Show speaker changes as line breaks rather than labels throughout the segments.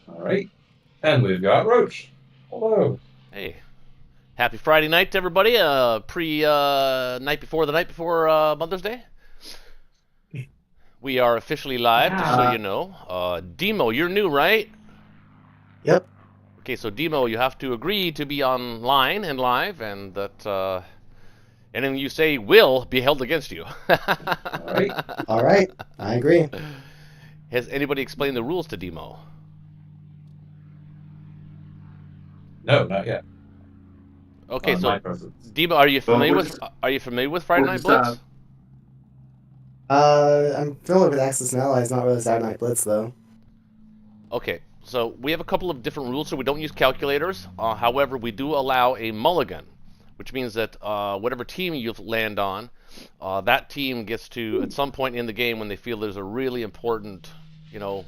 All right. And we've got Roach. Hello.
Hey, happy Friday night to everybody. Night before the night before Mother's Day. We are officially live, just so
Yeah.
you know. Demo, you're new, right?
Yep.
Okay, so Demo, you have to agree to be online and live, and that anything you say will be held against you.
All right.
All right. I agree.
Has anybody explained the rules to Demo?
No, not yet.
Okay,
On
so
my presence.
Demo, are you
Well,
familiar
we're
with
just,
Are you familiar with Friday
we're
Night
just
Blitz?
I'm familiar with Access and Allies, not really Saturday Night Blitz though.
Okay, so we have a couple of different rules, so we don't use calculators. However, we do allow a mulligan, which means that whatever team you land on, that team gets to, at some point in the game when they feel there's a really important, you know,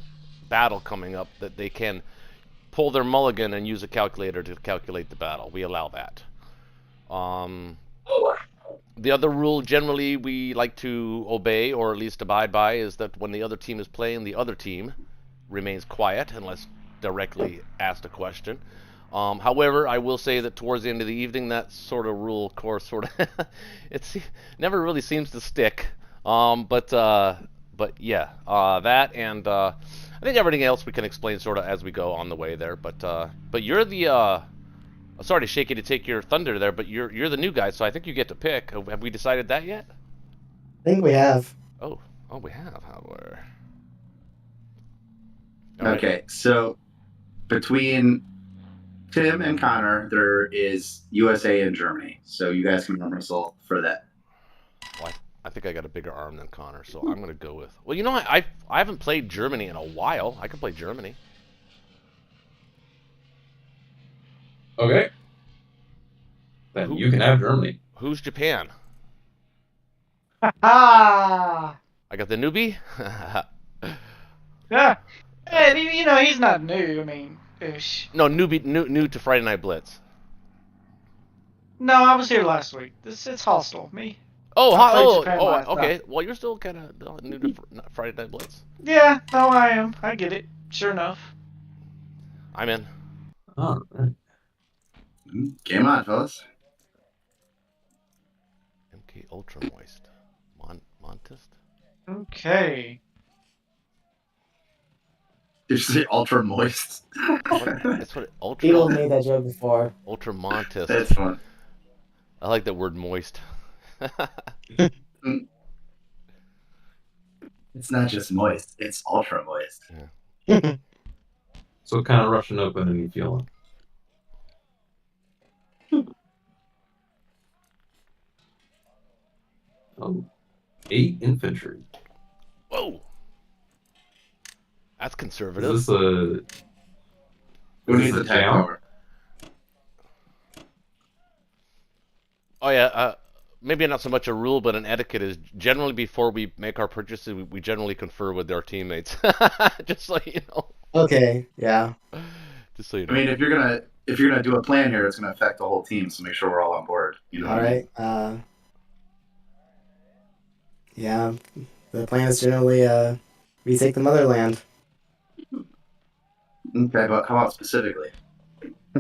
battle coming up, that they can pull their mulligan and use a calculator to calculate the battle. We allow that. Um, the other rule generally we like to obey, or at least abide by, is that when the other team is playing, the other team remains quiet unless directly asked a question. However, I will say that towards the end of the evening, that sort of rule, of course, sort of it never really seems to stick. But yeah, that and I think everything else we can explain sort of as we go on the way there. But you're the sorry to shake you to take your thunder there, but you're the new guy, so I think you get to pick. Have we decided that yet?
I think we have.
Oh, oh, we have. However, all right.
okay. So between Tim and Connor, there is USA and Germany. So you guys can rehearsal for that.
Well, I think I got a bigger arm than Connor, so I'm gonna go with. Well, you know, I haven't played Germany in a while. I can play Germany.
Okay. Then you can have Germany.
Who's Japan?
Ah,
I got the newbie.
yeah. Hey, he's not new. I mean, ish.
No, new to Friday Night Blitz.
No, I was here last week. It's hostile. Me.
Oh,
I played Japan
oh,
last
okay.
time.
Well, you're still kind of new to Friday Night Blitz.
Yeah, no, I am. I get it. Sure enough.
I'm in.
All right.
Game on, fellas.
MK Ultra Moist. Montist.
Okay.
Did you say ultra moist?
That's what
People
Ultra
have made that joke before.
Ultra Montist.
That's fun.
I like that word moist.
It's not just moist; it's ultra moist.
Yeah.
So what kind of Russian open are you feeling? Oh, 8 infantry.
Whoa. That's conservative.
Is this a...
Who
Is
needs
this a
attack
town?
power?
Oh yeah, maybe not so much a rule, but an etiquette is generally before we make our purchases, we generally confer with our teammates. Just so you know.
Okay. Yeah.
Just so you
I
know.
mean, if you're gonna do a plan here, it's gonna affect the whole team. So make sure we're all on board. You know
All
what I mean?
right. Yeah. The plan is generally retake the motherland.
Okay, but how about specifically?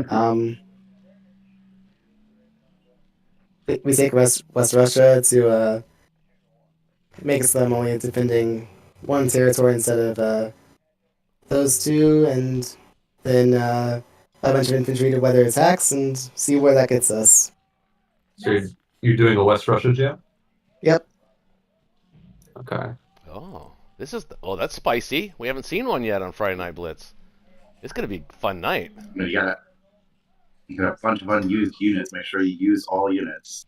Um. We take West Russia to make us them only defending one territory instead of those two, and then a bunch of infantry to weather attacks and see where that gets us.
So you're doing a West Russia jam?
Yep.
Okay.
Oh, that's spicy. We haven't seen one yet on Friday Night Blitz. It's gonna be a fun night.
You got a bunch of unused units. Make sure you use all units.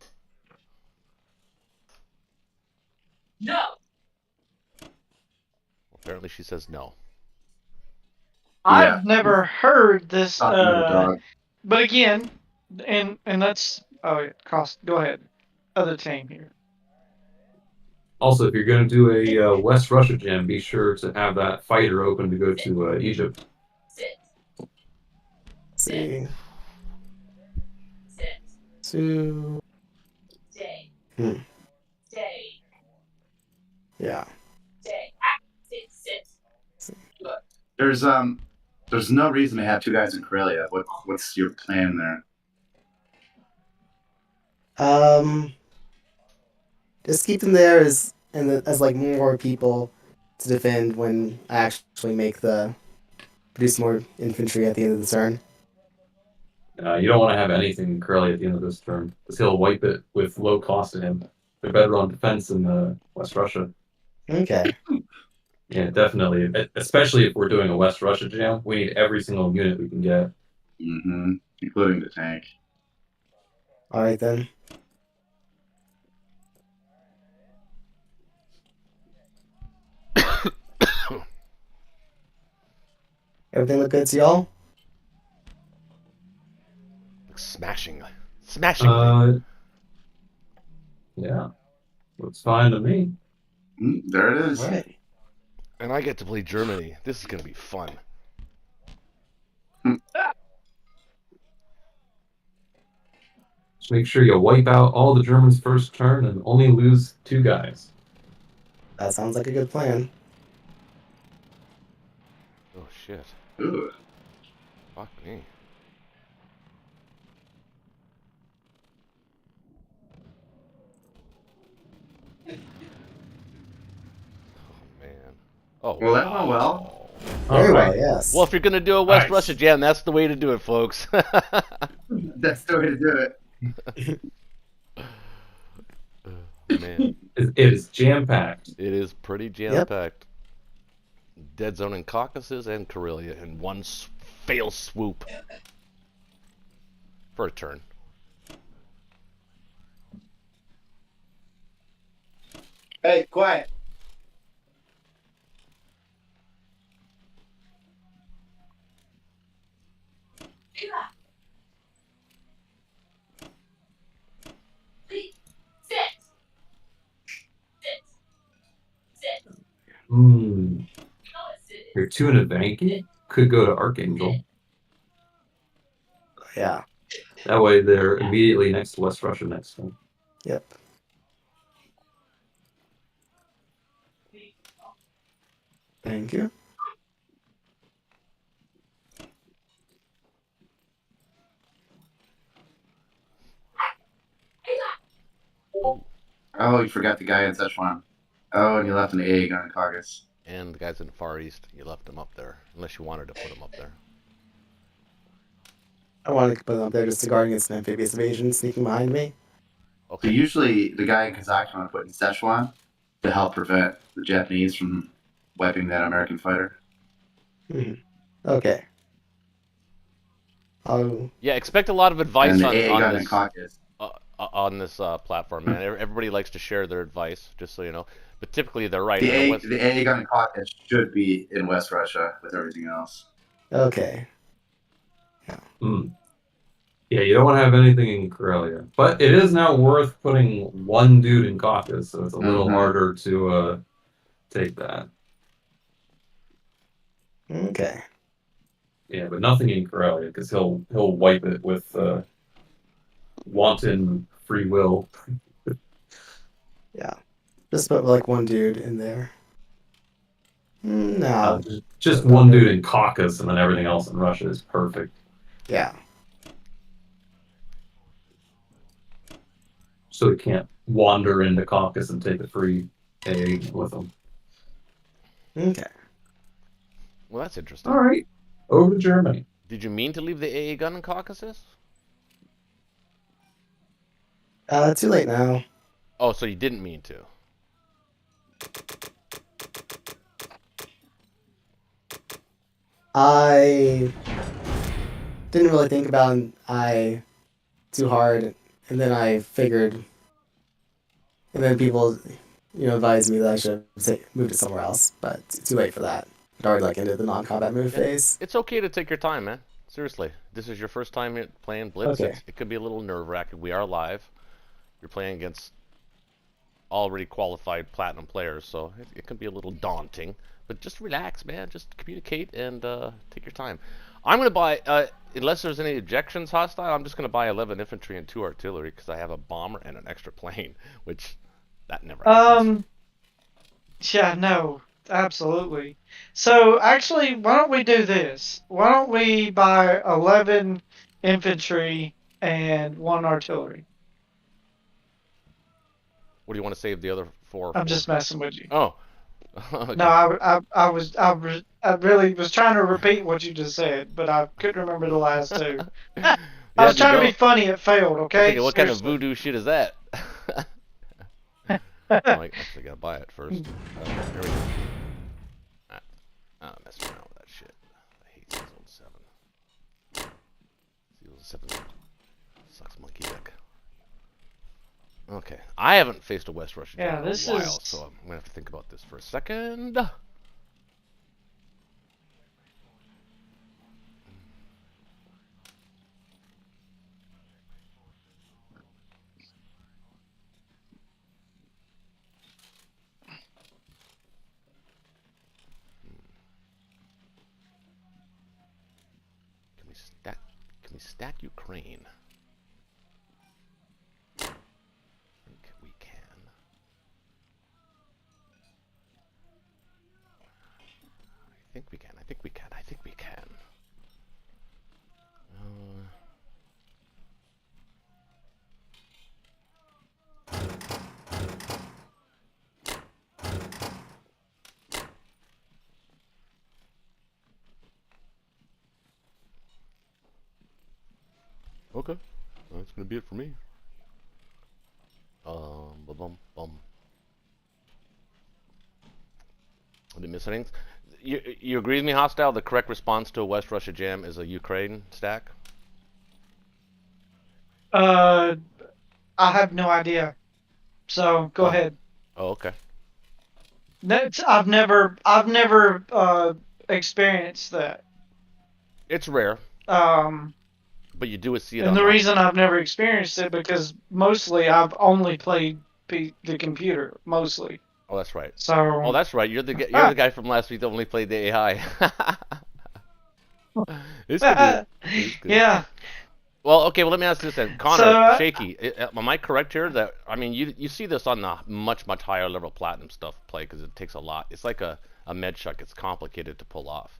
No.
Apparently, she says no.
I've never heard this.
Dog.
But again, and that's Go ahead. Other team here.
Also, if you're going to do a West Russia jam, be sure to have that fighter open to go to Egypt.
Let's see. 2. Hmm. Yeah.
There's There's no reason to have 2 guys in Karelia. What's your plan there?
Just keep them there as like more people to defend when I actually produce more infantry at the end of the turn.
You don't want to have anything in Curly at the end of this turn, because he'll wipe it with low cost to him. They're better on defense in West Russia.
Okay.
Yeah, definitely. Especially if we're doing a West Russia jam, we need every single unit we can get.
Mm-hmm. Including the tank.
All right then. Everything look good to y'all?
Smashingly.
Yeah. Looks fine to me.
There it is.
All right.
And I get to play Germany. This is gonna be fun.
Just make sure you wipe out all the Germans first turn and only lose 2 guys.
That sounds like a good plan.
Oh shit.
Ooh.
Fuck me. Oh man. Oh.
Well, that went well.
Very well,
Alright.
yes.
Well, if you're gonna do a West
Nice.
Russia jam, that's the way to do it, folks.
That's the way to do it.
Man,
It is jam-packed.
it is pretty jam-packed. Dead Zone and Caucasus and Karelia in one fail swoop for a turn.
Hey, quiet.
Your 2 in a Vanky could go to Archangel.
Yeah.
That way they're immediately next to West Russia next time.
Yep. Thank you.
Oh, you forgot the guy in Szechuan. Oh, and you left an egg on Caucasus.
And the guys in the Far East, you left them up there. Unless you wanted to put them up there.
I wanted to put them up there just to guard against an amphibious invasion sneaking behind me.
So
Okay.
usually the guy in Kazakhstan would put in Szechuan to help prevent the Japanese from wiping that American fighter.
Okay. Oh,
Yeah, expect a lot of advice
And the
on
AA gun in
this
Caucasus.
on this platform, man. Everybody likes to share their advice, just so you know. But typically, they're right.
The
West-
AA gun in Caucasus should be in West Russia with everything else.
okay.
Yeah, you don't want to have anything in Karelia. But it is now worth putting 1 dude in Caucasus, so it's a little harder to take that.
Okay.
Yeah, but nothing in Karelia, because he'll wipe it with wanton free will.
Yeah. Just put like 1 dude in there. No.
Just 1 dude in Caucasus, and then everything else in Russia is perfect.
Yeah.
So he can't wander into Caucasus and take a free AA with him.
Okay.
Well, that's interesting.
All right, over to Germany.
Did you mean to leave the AA gun in Caucasus?
Too late now.
Oh, so you didn't mean to.
I didn't really think about I too hard, and then I figured, and then people, advised me that I should move to somewhere else, but it's too late for that. I'd already ended the non-combat move phase.
It's okay to take your time, man. Seriously, this is your first time playing Blitz.
Okay.
It could be a little nerve-wracking. We are live. You're playing against already qualified platinum players, so it can be a little daunting. But just relax, man. Just communicate and take your time. I'm going to buy, unless there's any objections hostile, I'm just going to buy 11 infantry and 2 artillery because I have a bomber and an extra plane, which that never happens.
Yeah, no, absolutely. So actually, why don't we do this? Why don't we buy 11 infantry and 1 artillery?
What do you want to save the other 4
I'm
for?
just messing with you.
Oh. Okay.
No, I really was trying to repeat what you just said, but I couldn't remember the last two. I
You
was
had to
trying to
go.
be funny. It failed.
I'm
Okay.
thinking, what kind of
Seriously.
voodoo shit is that? Oh, I actually gotta buy it first. Here we go. I'm messing around with that shit. I hate these old 7. These old 7 sucks monkey dick. Okay, I haven't faced a West Russian
Yeah,
in a
this
while,
is-
so I'm gonna have to think about this for a second. Can we stack Ukraine? I think we can. I think we can. I think we can. I think we can. Okay, that's gonna be it for me. Bum bum. Did I miss anything? You agree with me, Hostile? The correct response to a West Russia jam is a Ukraine stack.
I have no idea. So go
Oh.
ahead.
Oh, okay.
I've never experienced that.
It's rare,
Um,
but you do see it
and
on
the reason I've never experienced it because mostly I've only played the computer mostly.
Oh, that's right.
So.
Oh, that's right. You're the guy from last week that only played the AI. This could be. This could be.
Yeah.
Well, okay. Well, let me ask you this then, Connor.
So,
Shaky. Am I correct here that I mean you see this on the much higher level platinum stuff play because it takes a lot. It's like a med shuck. It's complicated to pull off.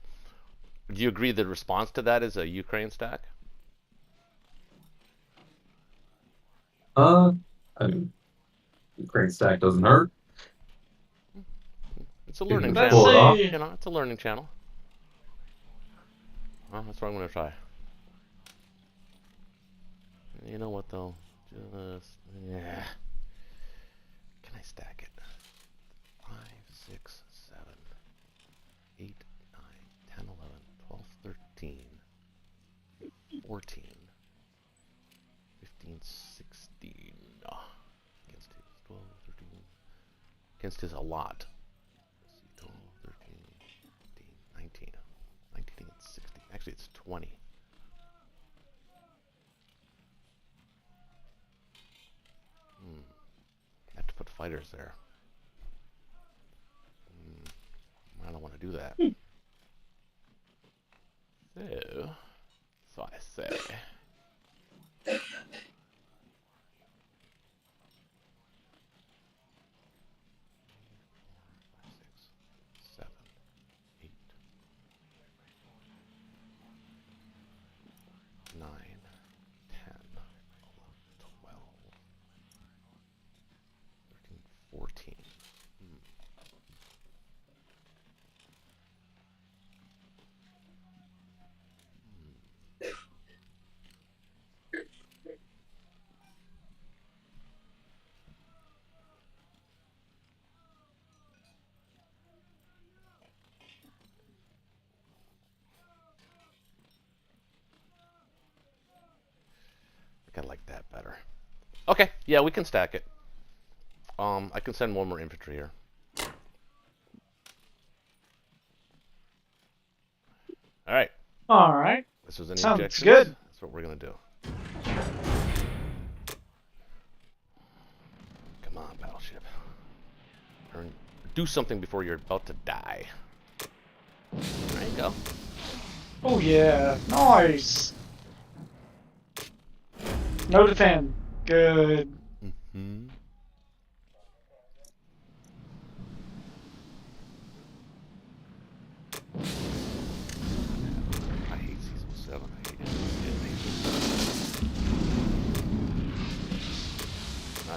Do you agree the response to that is a Ukraine stack?
I mean, Ukraine stack doesn't hurt.
It's a
You
learning
can
channel.
pull it off.
see.
You know, it's a learning channel. Well, that's what I'm gonna try. You know what though? Just yeah. Can I stack it? 5, 6, 7, 8, 9, 10, 11, 12, 13, 14, 15, 16. Against his 12, 13. Against his a lot. Let's see, 12, 13, 15, 19. 19 against 16. Actually, it's 20. I have to put fighters there. I don't want to do that. So I say. 7, 8, 9, 10, 12, 13, 14. I think I like that better. Okay, yeah, we can stack it. I can send 1 more infantry here. All right.
All right.
This was an
Sounds
injection.
good.
That's what we're gonna do. Come on, battleship. Do something before you're about to die. There you go.
Oh yeah. Nice. No defend. Good.
Mm-hmm.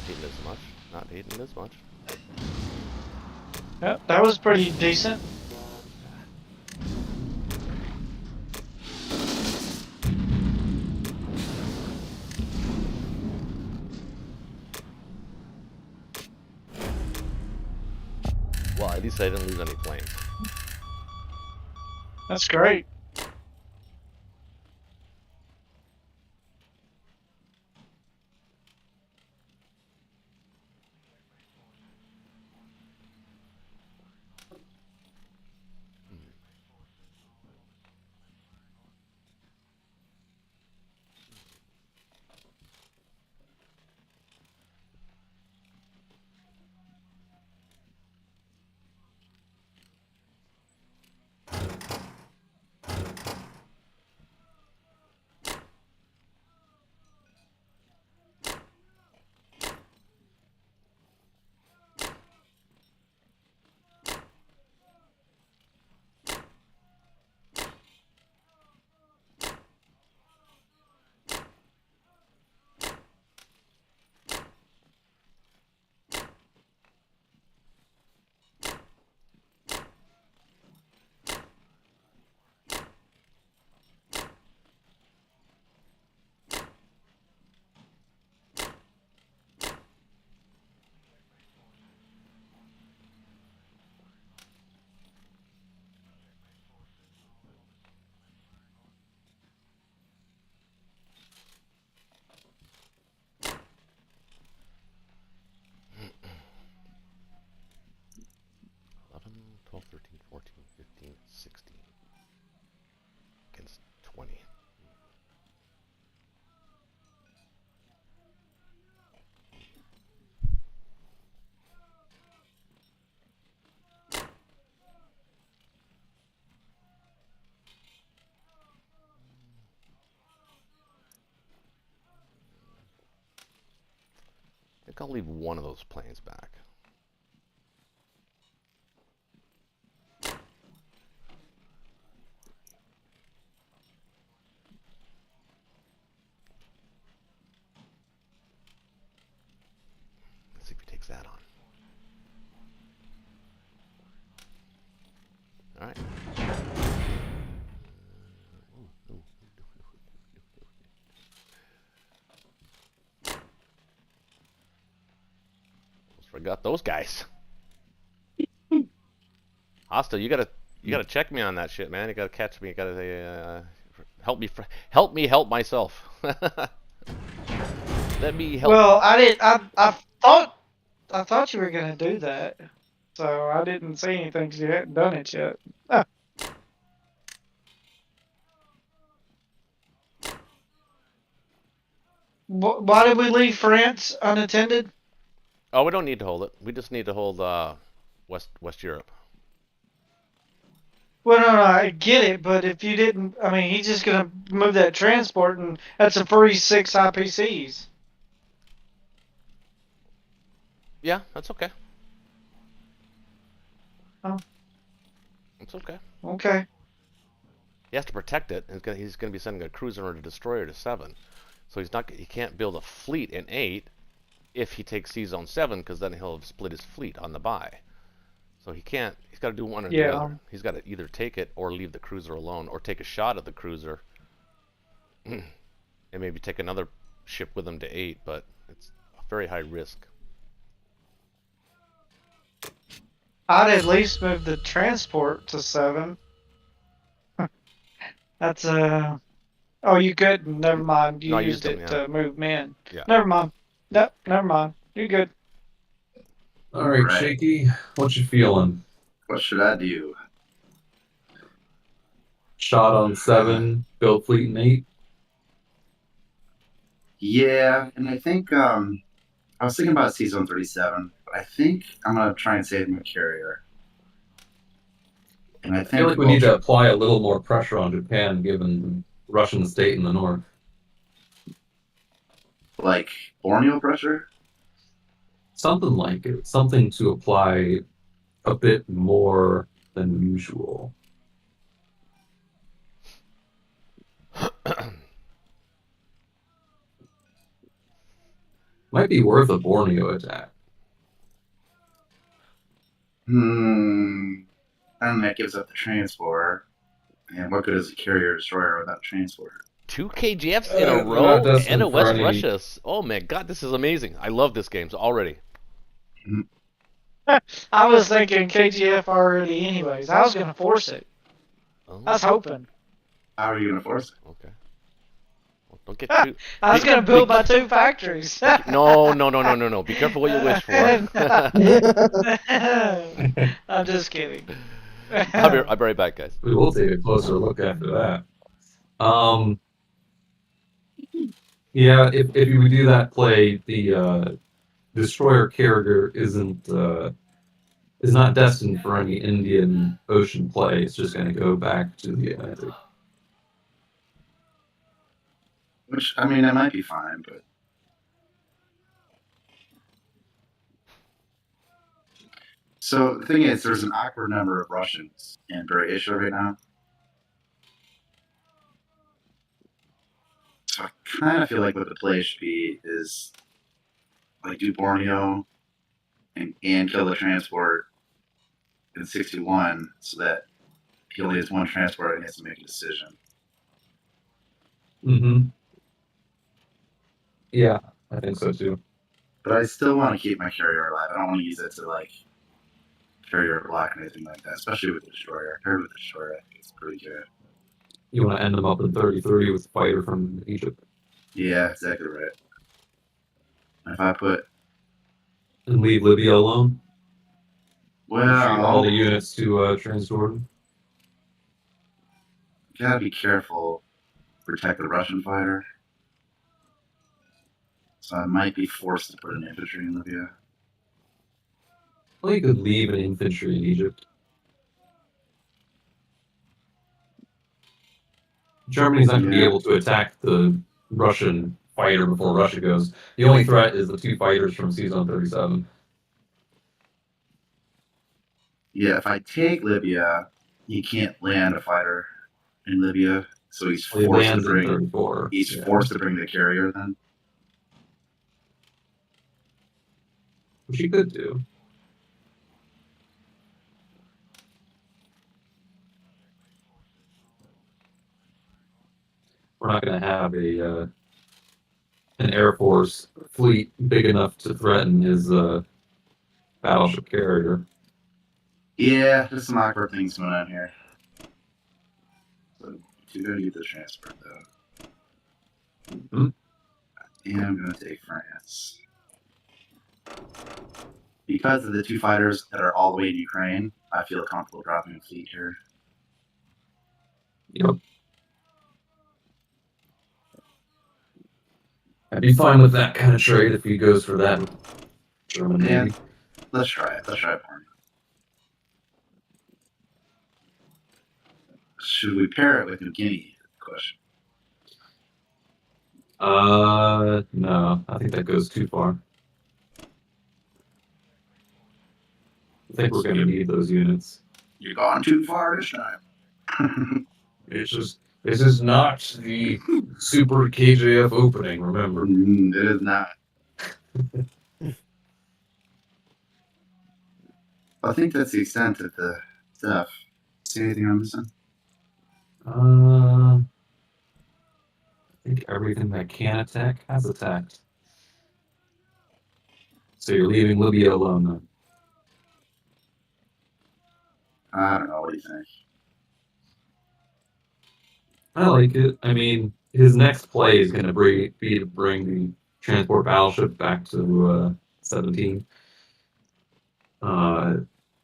hating as much. Not hating as much.
Yep, that was pretty decent.
Well, at least I didn't lose any planes.
That's great.
Eleven, 12, 13, 14, 15, 16. Against 20. I think I'll leave one of those planes back. Let's see if he takes that on. All right. Almost forgot those guys. Hostile, you gotta check me on that shit, man. You gotta catch me. You gotta help me. Help me help myself. Let me help.
Well, I thought you were gonna do that, so I didn't say anything because you hadn't done it yet. Ah. Why did we leave France unattended?
Oh, we don't need to hold it. We just need to hold West Europe.
Well, no, I get it, but if you didn't, I mean, he's just gonna move that transport, and that's a free 6 IPCs.
Yeah, that's okay.
Oh.
It's okay.
Okay.
He has to protect it. And he's gonna be sending a cruiser or a destroyer to 7, so he can't build a fleet in 8 if he takes Sea Zone 7, because then he'll have split his fleet on the buy. So he can't. He's got to do one or the other. He's got to either take it or leave the cruiser alone, or take a shot at the cruiser, and maybe take another ship with him to 8. But it's a very high risk.
I'd at least move the transport to 7. That's Oh, you couldn't. Never mind. You
No, I
used
used
it
them,
to move men.
Yeah.
Never mind. Nope. Never mind. You're good.
All right,
Right.
Shaky, what you feeling?
What should I do?
Shot on 7, build fleet in 8.
Yeah, and I think I was thinking about Season 37, but I think I'm gonna try and save my carrier. And I
I
think
feel like we need to apply a little more pressure on Japan, given the Russian state in the north.
like Borneo pressure.
Something like it. Something to apply a bit more than usual. Might be worth a Borneo attack.
And that gives up the transport. And what good is a carrier destroyer without transport?
2 KGFs in a
They're not
row
destined
and a
for
West
any-
Russia. Oh my god, this is amazing. I love this game already.
I was thinking KGF already, anyways. I was gonna force it.
Oh,
I was hoping.
How are you going to force it?
okay. Well, don't get too.
I was gonna build my 2 factories.
No. Be careful what you wish for.
I'm just kidding.
I'll be right back, guys.
We will take a closer look after that. Yeah, if you do that play, the destroyer carrier is not destined for any Indian Ocean play. It's just going to go back to the Atlantic.
Which, I mean, that might be fine, but... So, the thing is, there's an awkward number of Russians in Croatia right now. So I kind of feel like what the play should be is, like, do Borneo and kill the transport in 61 so that he only has one transport and he has to make a decision.
Mm-hmm. Yeah, I think so too.
But I still want to keep my carrier alive. I don't want to use it to, like, carrier block or anything like that, especially with the destroyer. Or with the destroyer, I think it's pretty good.
You want to end them up in 30-30 with a fighter from Egypt.
Yeah, exactly right. If I put...
And leave Libya alone? Shoot all
Well,
the units to transport them?
you gotta be careful. Protect the Russian fighter. So I might be forced to put an infantry in Libya.
Well, you could leave an infantry in Egypt. Germany's not going to be able to attack the Russian fighter before Russia goes. The only threat is the 2 fighters from season 37.
Yeah, if I take Libya, he can't land a fighter in Libya, so he's
He
forced to
lands in
bring.
34.
He's
yeah.
forced to bring the carrier then.
Which he could do. We're not going to have an Air Force fleet big enough to threaten his battleship carrier.
Yeah, there's some awkward things going on here. So you're gonna get the transfer though.
Hmm?
And I'm gonna take France. Because of the 2 fighters that are all the way in Ukraine, I feel comfortable dropping a fleet here.
Yep. I'd be fine with that kind of trade if he goes for that German
Yeah.
Navy.
Let's try it. Let's try it, Barney. Should we pair it with New Guinea? Question.
No. I think that goes too far. I think we're going to need those units.
You're gone too far this time.
This is not the Super KJF opening, remember.
It is not. I think that's the extent of the stuff. See anything I'm missing?
I think everything that can attack has attacked. So you're leaving Libya alone then.
I don't know. What do you think?
I like it. I mean, his next play is going to be to bring the transport battleship back to 17.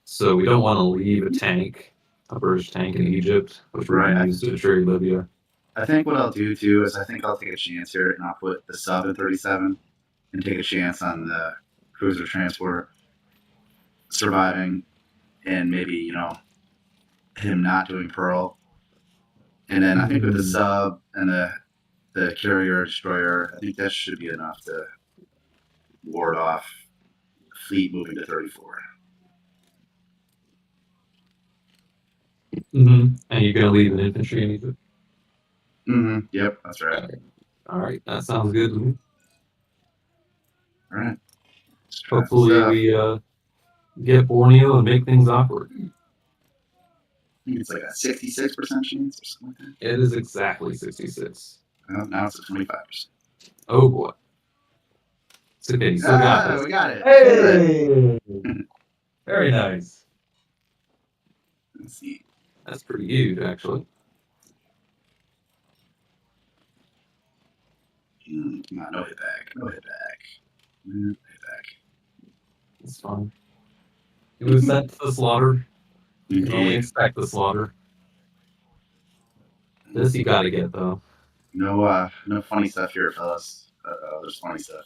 So we don't want to leave a tank, a British tank in Egypt, which we're going to use to trade Libya.
I think what I'll do too is I think I'll take a chance here and I'll put the sub in 37 and take a chance on the cruiser transport surviving and maybe, you know, him not doing Pearl. And then I think with the sub and the carrier destroyer, I think that should be enough to ward off fleet moving to 34.
Mm-hmm. And you're going to leave an infantry in Egypt?
Yep, that's right.
All right, that sounds good to me.
All right. Let's try
Hopefully
stuff.
we get Borneo and make things awkward.
I think it's like a 66% chance or something like that.
It is exactly 66.
Well, now it's a 25%.
Oh boy. It's okay, you still got
Ah,
this.
we got it.
Hey! Very nice.
Let's see.
That's pretty huge, actually.
Come on, no hit back. No hit back. No hit back.
It's fine. It was sent to the slaughter. You can only
Indeed.
expect the slaughter. This you gotta get, though.
No funny stuff here, fellas. There's funny stuff.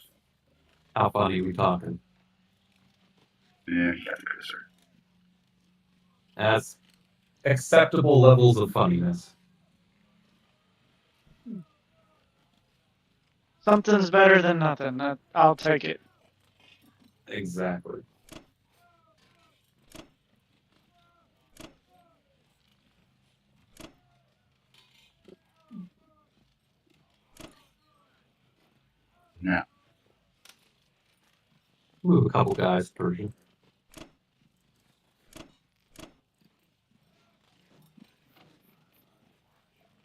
How funny are we talking?
Yeah, you got the cruiser.
That's acceptable levels of funniness.
Something's better than nothing. I'll take it.
Exactly.
Now,
Move a couple guys, Persian.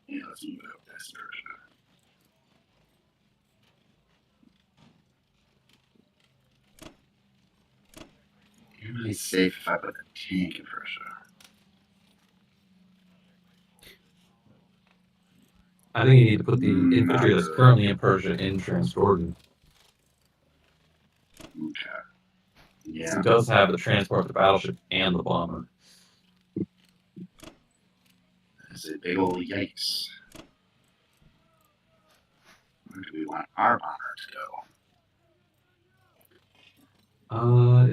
yeah, let's move it up this version. You're really safe if I put the tank in Persia.
I think you need to put the infantry that's currently in Persia in Transjordan.
Okay.
Yeah.
Yeah.
It does have the transport, the battleship, and the bomber.
That's a big old yikes. Where do we want our bomber to go?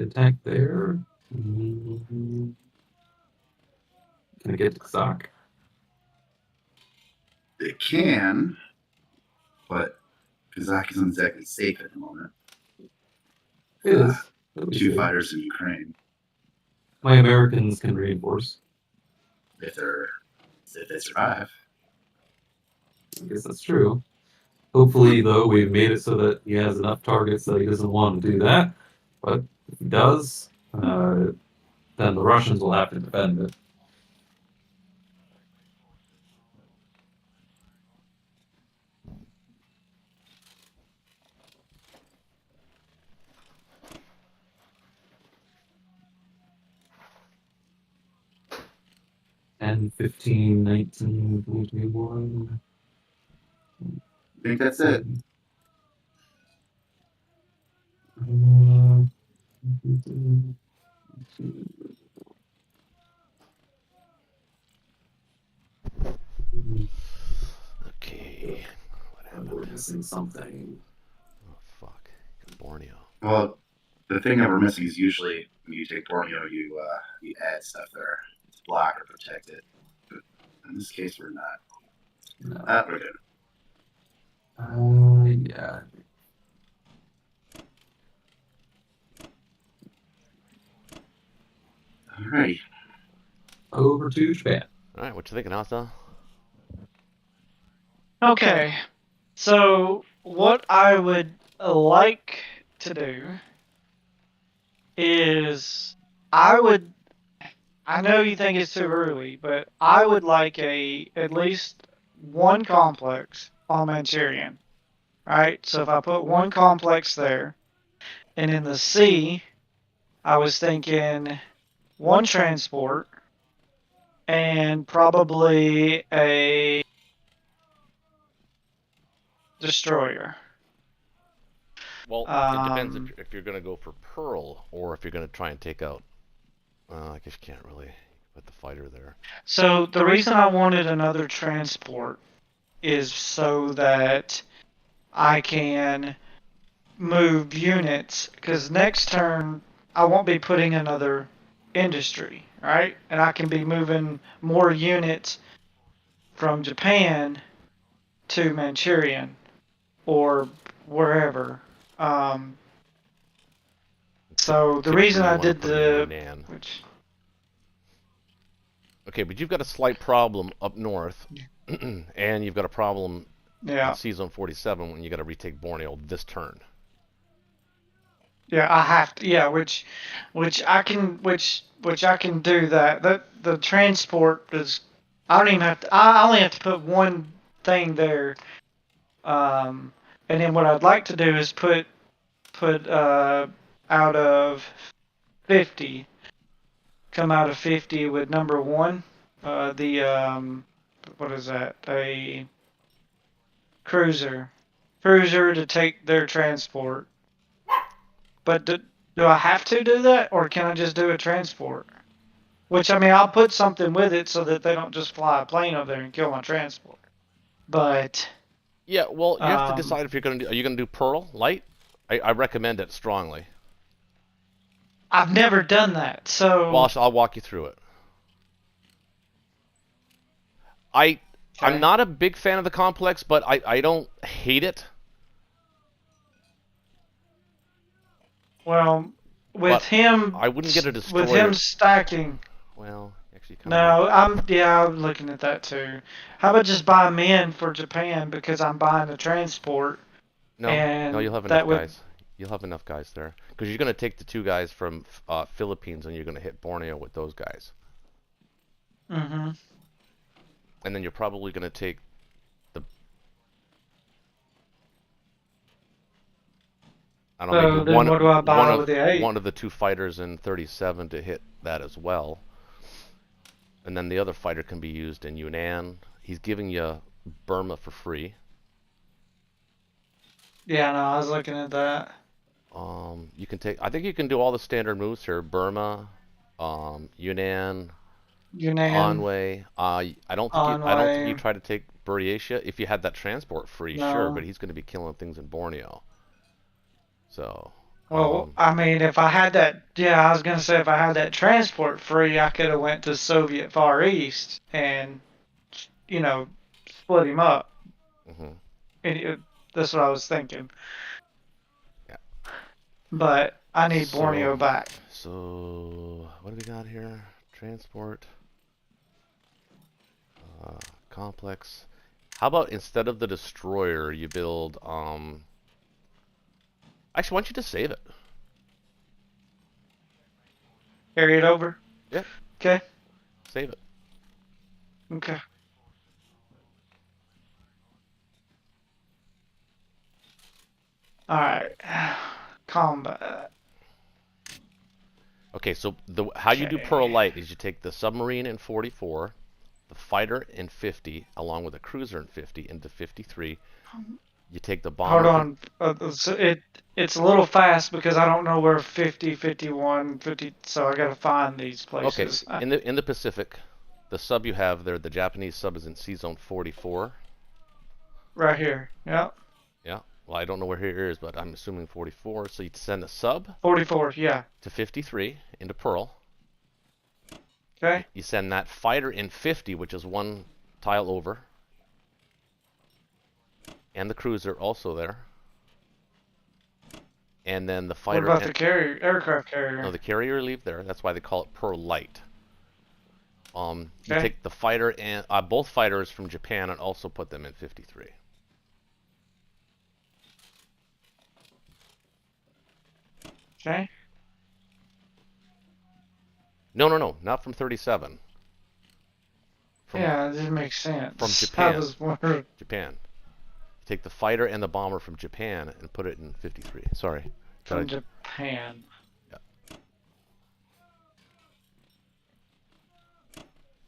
Attack there. Can I get to Kazakh?
It can, but Kazakh isn't exactly safe at the moment.
It is. It'll be
Two
safe.
fighters in Ukraine.
My Americans can reinforce.
If they survive.
I guess that's true. Hopefully, though, we've made it so that he has enough targets that he doesn't want to do that. But if he does, then the Russians will have to defend it. And 15, 19, 21.
I think that's it.
Okay. What happened?
We're missing something.
Oh, fuck. Borneo.
Well, the thing that we're missing is usually when you take Borneo, you add stuff there to block or protect it. But in this case, we're not.
No.
We're good.
Yeah.
Alrighty.
Over to Japan.
All right, what you thinking, Alta?
Okay. So what I would like to do is I know you think it's too early, but I would like at least one complex on Manchurian. Right? So if I put one complex there, and in the sea, I was thinking one transport and probably a destroyer.
Well, it depends if you're going to go for Pearl or if you're going to try and take out. I guess you can't really put the fighter there.
So the reason I wanted another transport is so that I can move units, because next turn I won't be putting another industry, right? And I can be moving more units from Japan to Manchurian or wherever. So the reason I did which.
Okay, but you've got a slight problem up north, and you've got a problem in C-Zone 47 when you got to retake Borneo this turn.
Yeah, I have to. Yeah, which I can do that. The transport is. I don't even have to. I only have to put one thing there. Um, and then what I'd like to do is put out of 50, come out of 50 with number one. The what is that? A cruiser to take their transport. But do I have to do that, or can I just do a transport? Which, I mean, I'll put something with it so that they don't just fly a plane over there and kill my transport. But
Yeah, well, you have to
um,
decide if you're gonna do. Are you gonna do Pearl Light? I recommend it strongly.
I've never done that,
Well,
so
I'll walk you through it. I I'm
okay.
not a big fan of the complex, but I don't hate it.
Well, with
But
him
I wouldn't get a
with him
destroyer.
stacking.
Well, actually, kind of.
No, I'm looking at that too. How about just buy men for Japan because I'm buying a transport
No, no,
and
you'll have enough
that would.
guys. You'll have enough guys there because you're gonna take the two guys from Philippines and you're gonna hit Borneo with those guys,
Hmm.
and then you're probably gonna take the I don't know, maybe
So then what do I buy with the eight?
one of the two fighters in 37 to hit that as well, and then the other fighter can be used in Yunnan. He's giving you Burma for free.
Yeah, no, I was looking at that.
You can take. I think you can do all the standard moves here: Burma, Yunnan,
Yunnan,
Anwei. I don't think you
Onway,
try to take Buryatia. If you had that transport free, sure, but
no.
he's going to be killing things in Borneo. So,
Well, I mean, if I had that, yeah, I was gonna say if I had that transport free, I could have went to Soviet Far East and, you know, split him up.
mhm,
And that's what I was thinking.
yeah.
But I need
So,
Borneo back.
what do we got here? Transport, uh, complex. How about instead of the destroyer, you build Actually, why don't you just save it?
Carry it over.
Yeah,
Okay.
save it.
Okay. All right. Combat.
Okay, so how you do Pearl
Okay.
Light is you take the submarine in 44, the fighter in 50, along with a cruiser in 50 into 53. You take the
Hold
bomber from.
on. It's a little fast because I don't know where 50, 51, 50. So I gotta find these
Okay,
places.
in the Pacific, the sub you have there, the Japanese sub is in C zone 44.
Right here. Yep.
Yeah. Well, I don't know where here is, but I'm assuming 44. So you send a sub
44. Yeah.
to 53 into Pearl.
Okay.
You send that fighter in 50, which is one tile over, and the cruiser also there. And then the
What
fighter
about
and
the carrier, aircraft
no,
carrier?
the carrier leave there. That's why they call it Pearl Light. You
Okay.
take the fighter and both fighters from Japan and also put them in 53.
Okay.
No, not from 37. From
Yeah, this makes sense.
from
I
Japan.
was wondering
Japan. Take the fighter and the bomber from Japan and put it in 53. Sorry.
from Japan.
Yeah,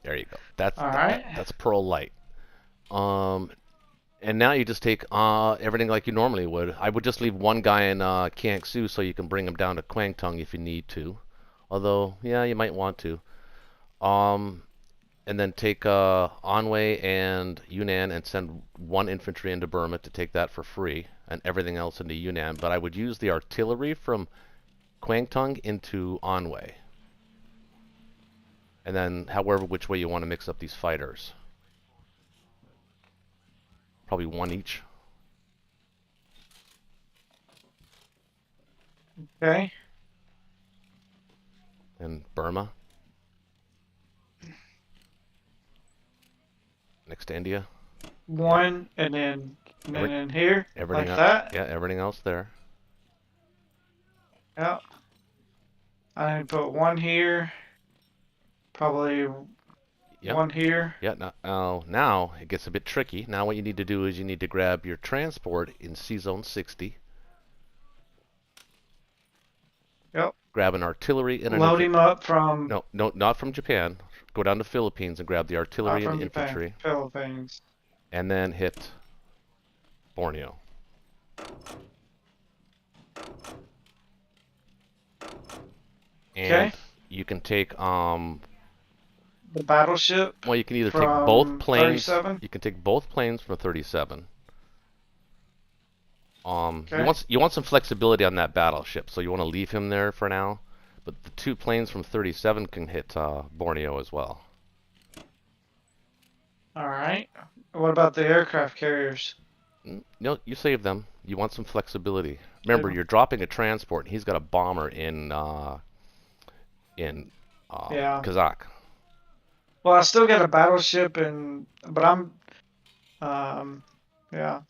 there you go.
All right.
That's Pearl Light. And now you just take everything like you normally would. I would just leave one guy in Kiangsu so you can bring him down to Kwangtung if you need to. Although, yeah, you might want to. And then take Anwei and Yunnan and send one infantry into Burma to take that for free, and everything else into Yunnan. But I would use the artillery from Kwangtung into Anwei. And then, however, which way you want to mix up these fighters. Probably one each.
Okay.
And Burma. Next to India.
One and then in here
Everything
like
else,
that.
yeah, everything else there.
Yep. I need to put one here. Probably
Yep.
one here.
Yeah, now it gets a bit tricky. Now what you need to do is you need to grab your transport in C-Zone 60.
Yep.
Grab an artillery and an
Load him up from
No, not from Japan. Go down to Philippines and grab the
not
artillery and
from Japan,
infantry.
Philippines.
And then hit Borneo. And
Okay.
you can take
The battleship
well, you can either take both
from
planes.
37.
You can take both planes from 37.
Okay.
You want some flexibility on that battleship, so you want to leave him there for now. But the 2 planes from 37 can hit Borneo as well.
All right. What about the aircraft carriers?
No, you save them. You want some flexibility. Remember,
Yeah.
you're dropping a transport. And he's got a bomber in
Yeah.
Kazakh.
Well, I still got a battleship, but I'm, yeah.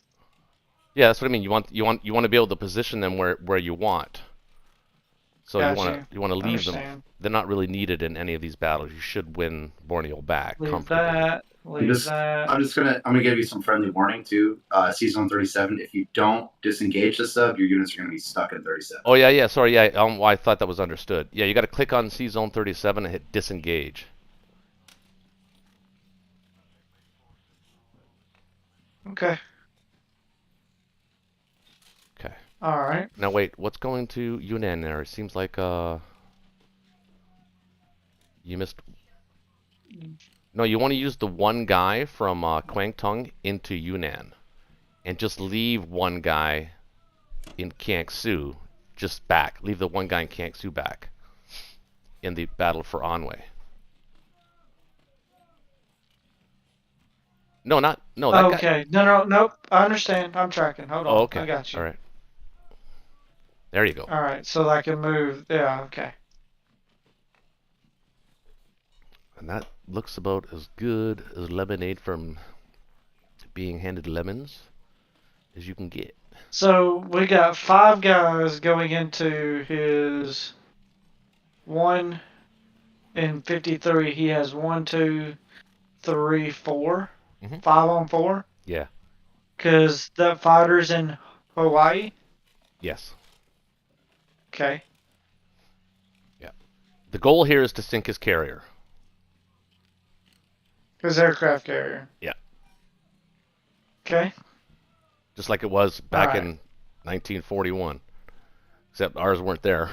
Yeah, that's what I mean. You want to be able to position them where you want. So
Got
you want to leave them.
Understand.
They're not really needed in any of these battles. You should win Borneo back
Leave
comfortably.
that. Leave that.
I'm gonna give you some friendly warning too. Season 37. If you don't disengage the sub, your units are gonna be stuck in 37.
Oh yeah, sorry, yeah. I thought that was understood. Yeah, you got to click on C Zone 37 and hit disengage.
Okay.
Okay.
All right.
Now wait, what's going to Yunnan there? It seems like you missed. No, you want to use the one guy from Kwangtung into Yunnan, and just leave one guy in Kiangsu just back. Leave the one guy in Kiangsu back in the battle for Anhui. No, that guy.
Okay. No, nope. I understand. I'm tracking. Hold on.
Oh, okay.
I got you.
All right. There you go.
All right. So I can move. Yeah. Okay.
And that looks about as good as lemonade from being handed lemons as you can get.
So we got 5 guys going into his 1 in 53. He has 1, 2, 3, 4.
Mhm.
5 on 4.
Yeah.
Because that fighter's in Hawaii.
Yes.
Okay.
Yeah. The goal here is to sink his carrier.
His aircraft carrier.
Yeah.
Okay.
Just like it was back
Alright.
in 1941. Except ours weren't there.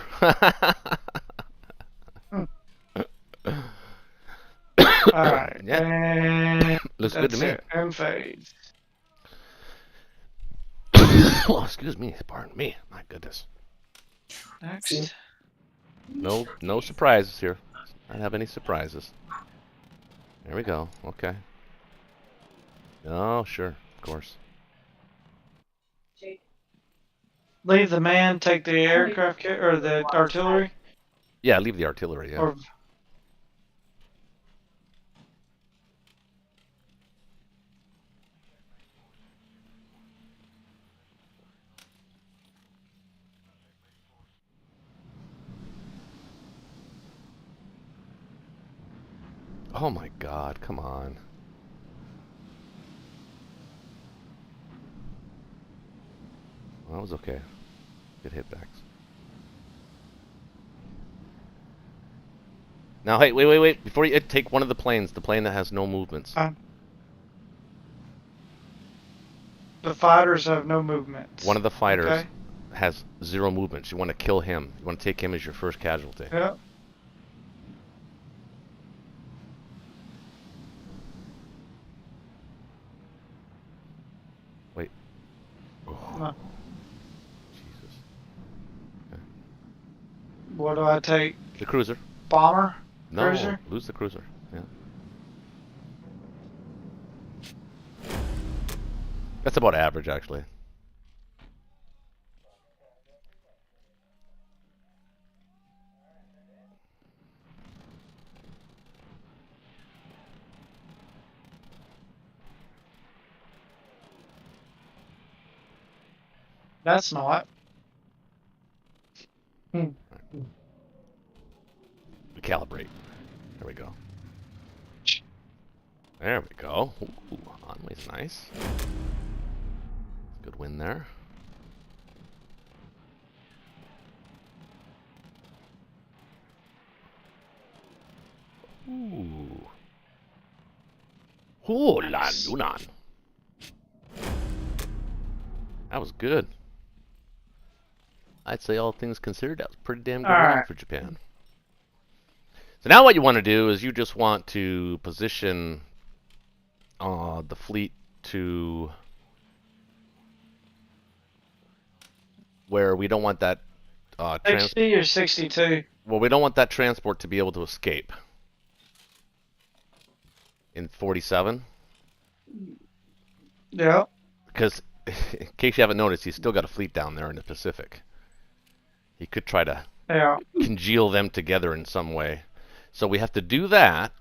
Alright.
Yeah.
And
Looks good to
that's
me.
it. And phase.
Oh, excuse me. Pardon me. My goodness.
Next.
No surprises here. I don't have any surprises. There we go. Okay. Oh, sure. Of course.
Leave the man, take the aircraft or the artillery.
Yeah, leave the artillery. Yeah.
Or
Oh my God! Come on. Well, that was okay. Good hitbacks. Now, hey, wait. Before you take one of the planes, the plane that has no movements.
the fighters have no movements.
One of the fighters
Okay.
has 0 movements. You want to kill him. You want to take him as your first casualty.
Yep.
Wait. Oh,
No.
Jesus.
What do I take?
The cruiser.
Bomber?
No,
Cruiser?
lose the cruiser. Yeah. That's about average, actually.
That's not.
Recalibrate. There we go. There we go. Ooh, Onway's nice. Good win there. Ooh. Ooh, la Yunnan. That was good. I'd say all things considered, that was pretty damn good run for Japan. So now what you want to do is you just want to position the fleet to where we don't want that
60 or 62?
well, we don't want that transport to be able to escape in 47.
Yeah.
Because in case you haven't noticed, he's still got a fleet down there in the Pacific. He could try to congeal them together in some way. So we have to do that.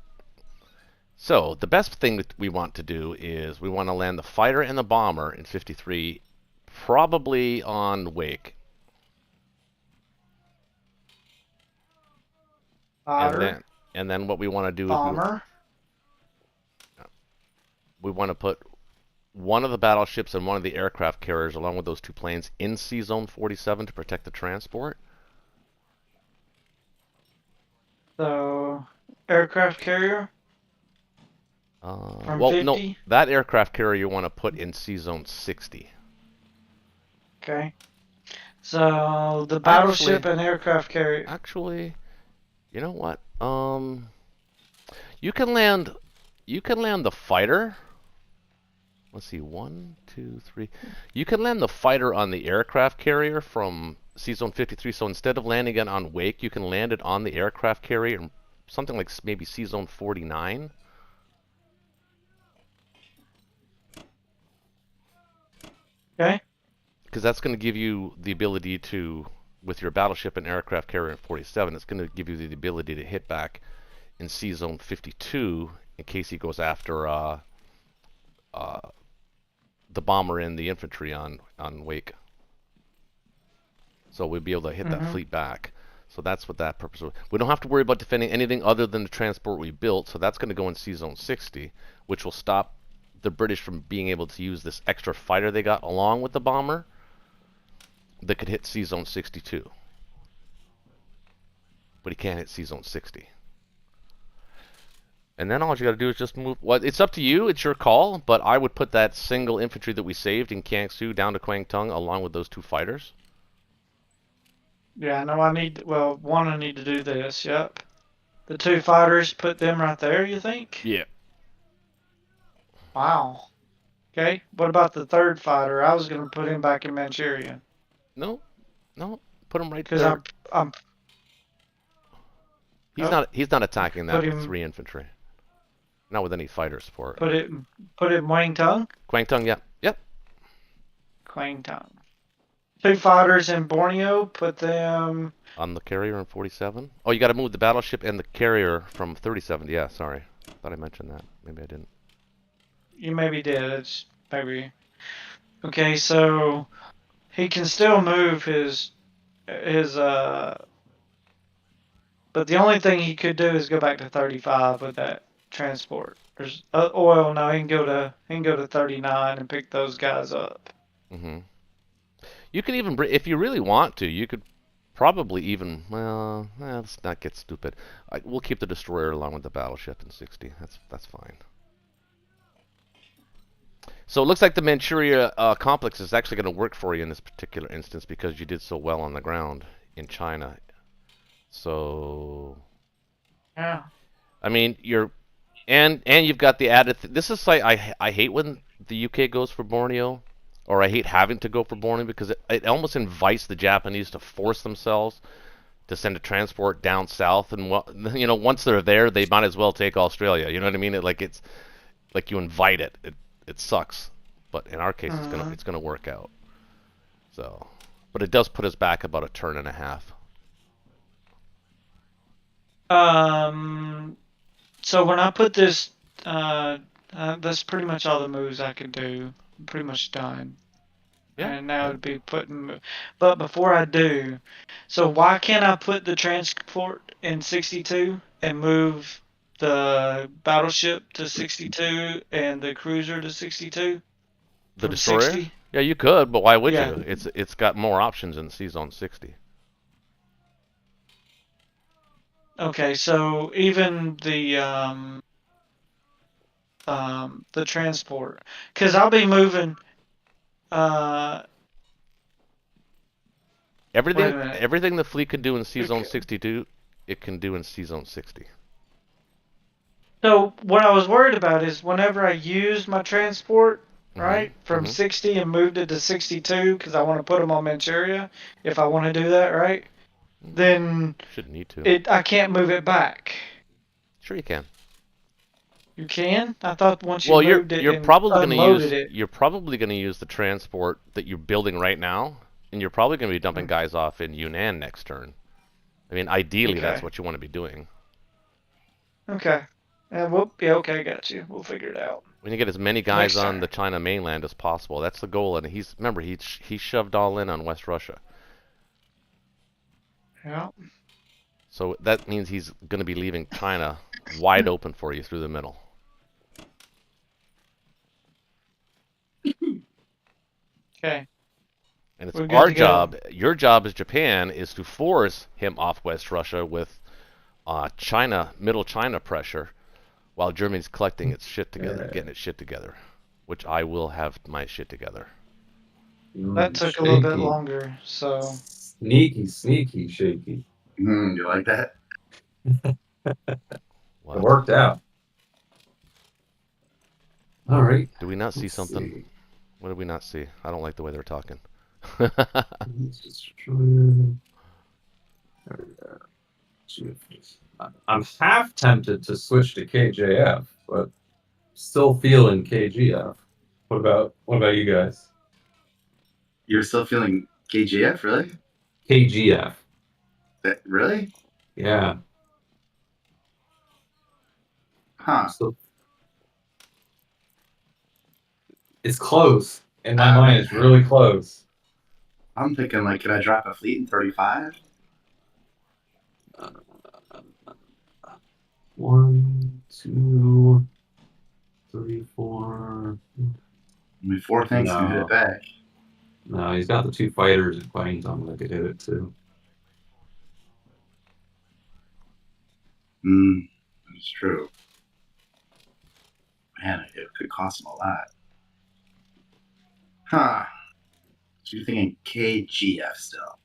So the best thing that we want to do is we want to land the fighter and the bomber in 53, probably on Wake.
Fighter,
and then what we want to do
bomber.
is we want to put one of the battleships and one of the aircraft carriers along with those two planes in Sea Zone 47 to protect the transport.
So, aircraft carrier.
Well,
50?
no, that aircraft carrier you want to put in Sea Zone 60.
Okay. So the battleship and aircraft carrier.
Actually, you know what? You can land the fighter. Let's see, 1, 2, 3. You can land the fighter on the aircraft carrier from Sea Zone 53. So instead of landing it on Wake, you can land it on the aircraft carrier, something like maybe Sea Zone 49.
Okay.
Because that's going to give you the ability to, with your battleship and aircraft carrier in 47, it's going to give you the ability to hit back in Sea Zone 52 in case he goes after the bomber and the infantry on Wake. So we'll be able to hit that fleet back. So that's what that purpose was. We don't have to worry about defending anything other than the transport we built. So that's going to go in Sea Zone 60, which will stop the British from being able to use this extra fighter they got along with the bomber that could hit Sea Zone 62. But he can't hit Sea Zone 60. And then all you got to do is just move. Well, it's up to you. It's your call. But I would put that single infantry that we saved in Kiangsu down to Kwangtung along with those two fighters.
Yeah, no, I need to do this. Yep. The two fighters, put them right there, you think?
Yeah.
Wow. Okay. What about the third fighter? I was going to put him back in Manchuria.
No. Put him right there.
Because I'm
He's not attacking that with 3 infantry. Not with any fighter support.
Put it in Wangtung?
Kwangtung, yeah. Yep.
Kwangtung. 2 fighters in Borneo, put them
On the carrier in 47. Oh, you got to move the battleship and the carrier from 37. Yeah, sorry. Thought I mentioned that. Maybe I didn't.
You maybe did. It's maybe. Okay, so he can still move his but the only thing he could do is go back to 35 with that transport. There's oil. No, he can go to 39 and pick those guys up.
Mm-hmm. You can even, if you really want to, you could probably even, well, let's not get stupid. We'll keep the destroyer along with the battleship in 60. That's fine. So it looks like the Manchuria complex is actually going to work for you in this particular instance because you did so well on the ground in China. So,
Yeah.
I mean, and you've got the added. This is like I hate when the UK goes for Borneo, or I hate having to go for Borneo because it almost invites the Japanese to force themselves to send a transport down south, and once they're there, they might as well take Australia. You know what I mean? It's like you invite it. It sucks, but in our case, it's gonna work out. So, but it does put us back about a turn and a half.
So when I put this, that's pretty much all the moves I can do. I'm pretty much done.
Yeah.
And now it'd be putting. But before I do, so why can't I put the transport in 62 and move the battleship to 62 and the cruiser to 62
The
from
destroyer?
60?
Yeah, you could, but why would
Yeah.
you? It's got more options in C-Zone 60.
Okay, so even the transport, because I'll be moving. Wait a minute.
Everything the fleet can do in C-Zone
Okay.
62, it can do in C-Zone 60.
So what I was worried about is whenever I use my transport, right, from
mhm.
60 and moved it to 62 because I want to put them on Manchuria, if I want to do that, right, then
Shouldn't need to.
I can't move it back.
Sure you can.
You can? I thought once you
Well,
moved it and unloaded it.
you're probably gonna use the transport that you're building right now, and you're probably gonna be dumping guys off in Yunnan next turn. I mean, ideally, that's
Okay.
what you want to be doing.
Okay. Yeah, okay, got you. We'll figure it out.
We need to get as many guys
Next
on
turn.
the China mainland as possible. That's the goal, and remember he shoved all in on West Russia.
Yeah.
So that means he's going to be leaving China wide open for you through the middle.
Okay.
And it's
We're good
our
to go.
job, your job as Japan, is to force him off West Russia with middle China pressure, while Germany's collecting its shit together, getting its shit together, which I will have my shit together.
That took a little bit
Shaky.
longer, so.
Sneaky, shaky.
You like that?
What?
It worked out. All right.
Do we not see
Let's
something?
see.
What did we not see? I don't like the way they're talking.
Let's just try- There we go. I'm half tempted to switch to KJF, but still feeling KGF. What about you guys?
You're still feeling KGF, really?
KGF.
Really?
Yeah.
Huh.
So it's close. In my mind, it's really close.
I'm thinking, like, could I drop a fleet in 35?
1, 2, 3, 4.
I mean, 4 things can hit it back.
No, he's got the 2 fighters and planes on that could hit it too.
That's true. Man, it could cost him a lot. Huh. So you're thinking KGF still?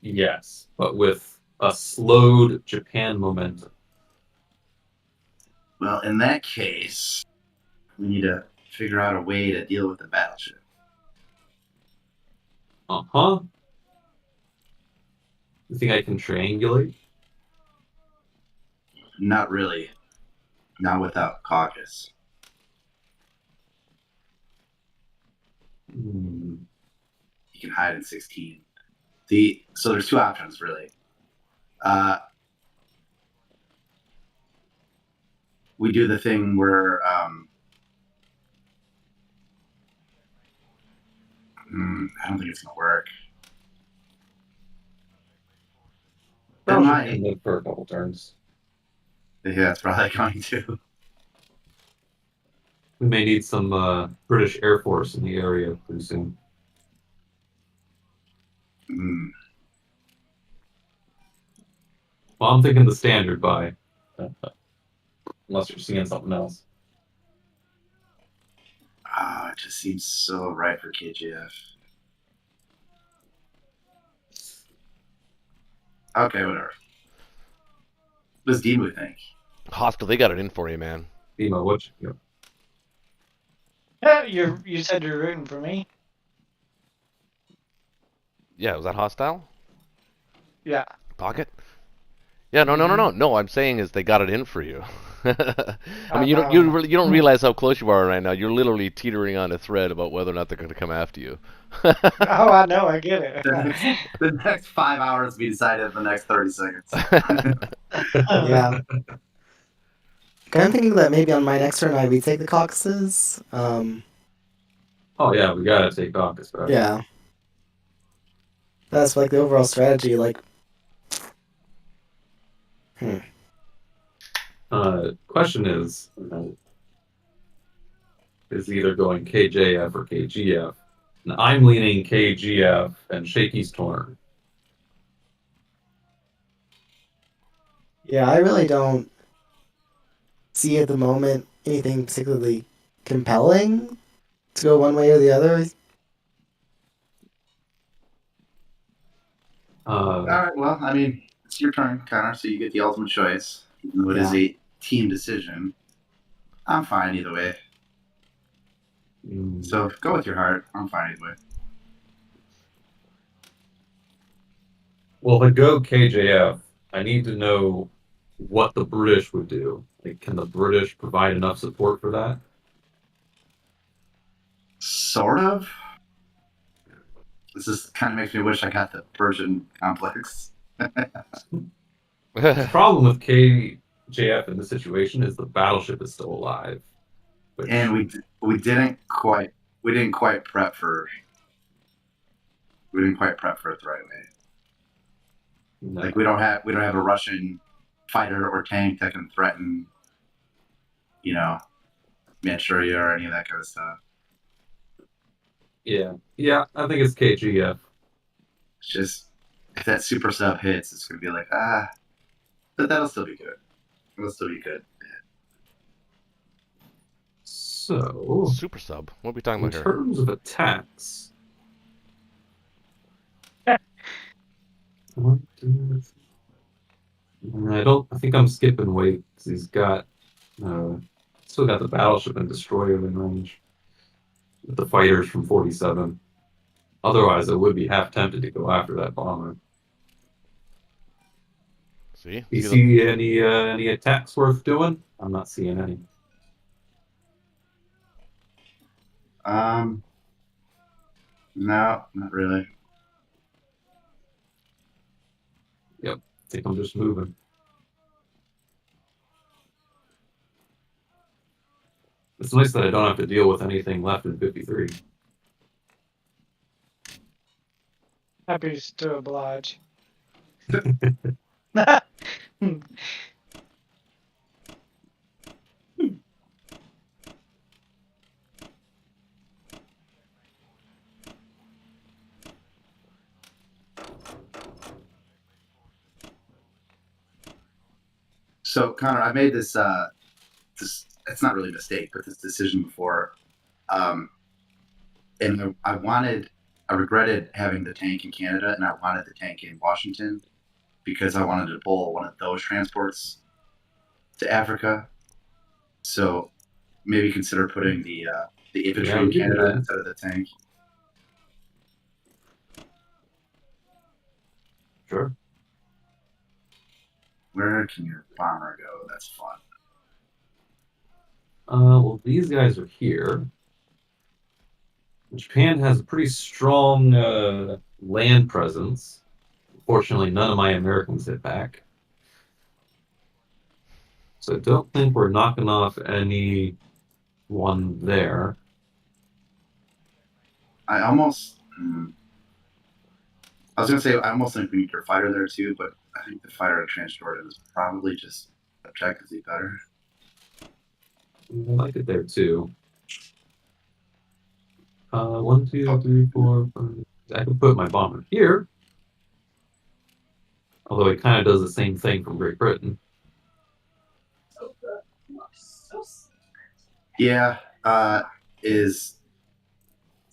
Yes, but with a slowed Japan momentum.
Well, in that case, we need to figure out a way to deal with the battleship.
Uh-huh. You think I can triangulate?
Not really. Not without caucus.
Hmm.
You can hide in 16. So there's 2 options, really. We do the thing where I don't think it's gonna work.
Probably can live for a couple turns.
Yeah, it's probably going to.
We may need some British Air Force in the area pretty soon. Well, I'm thinking the standard buy. Unless you're seeing something else.
It just seems so right for KGF. Okay, whatever. What does Demu think?
Hostile, they got it in for you, man.
Demo, what you
Yeah, you said you're rooting for me.
Yeah, was that hostile?
Yeah.
Pocket? Yeah, no. I'm saying is they got it in for you. I mean, you don't realize how close you are right now. You're literally teetering on a thread about whether or not they're going to come after you.
Oh, I know, I get it.
The next 5 hours be decided in the next 30 seconds.
Yeah. Kind of thinking that maybe on my next turn I retake the caucuses.
Oh yeah, we gotta take Caucus back.
Yeah. That's like the overall strategy. Like,
Question is either going KJF or KGF. And I'm leaning KGF and Shaky's torn.
yeah, I really don't see at the moment anything particularly compelling to go one way or the other.
All right. Well, I mean, it's your turn, Connor. So you get the ultimate choice. Even though it is
Yeah.
a team decision, I'm fine either way. So go with your heart. I'm fine either way.
Well, if I go KJF, I need to know what the British would do. Like, can the British provide enough support for that?
Sort of. This is kind of makes me wish I got the Persian complex.
The problem with KJF in this situation is the battleship is still alive.
And we didn't quite prep for it the right way.
No.
Like we don't have a Russian fighter or tank that can threaten, Manchuria or any of that kind of stuff.
Yeah, I think it's KGF.
It's just if that super sub hits, it's gonna be like but that'll still be good. It'll still be good.
So,
Super sub. What are we talking
in
about here?
terms of attacks, one, two, three. I think I'm skipping weight because he's got still got the battleship and destroyer in range with the fighters from 47. Otherwise, I would be half tempted to go after that bomber.
See?
You see any attacks worth doing? I'm not seeing any.
No, not really.
Yep, I think I'm just moving. It's nice that I don't have to deal with anything left in 53.
Happy to oblige.
So Connor, I made this it's not really a mistake, but this decision before. And I regretted having the tank in Canada and I wanted the tank in Washington because I wanted to pull one of those transports to Africa. So maybe consider putting the infantry in Canada instead of the tank.
Sure.
Where can your bomber go? That's fun.
Well, these guys are here. Japan has a pretty strong land presence. Fortunately, none of my Americans hit back. So I don't think we're knocking off any one there.
I was gonna say I almost think we need your fighter there too, but I think the fighter at Transjordan is probably just objectively better.
I like it there too. 1, 2, 3, 4, 5. I can put my bomber here. Although it kind of does the same thing from Great Britain.
Yeah. Is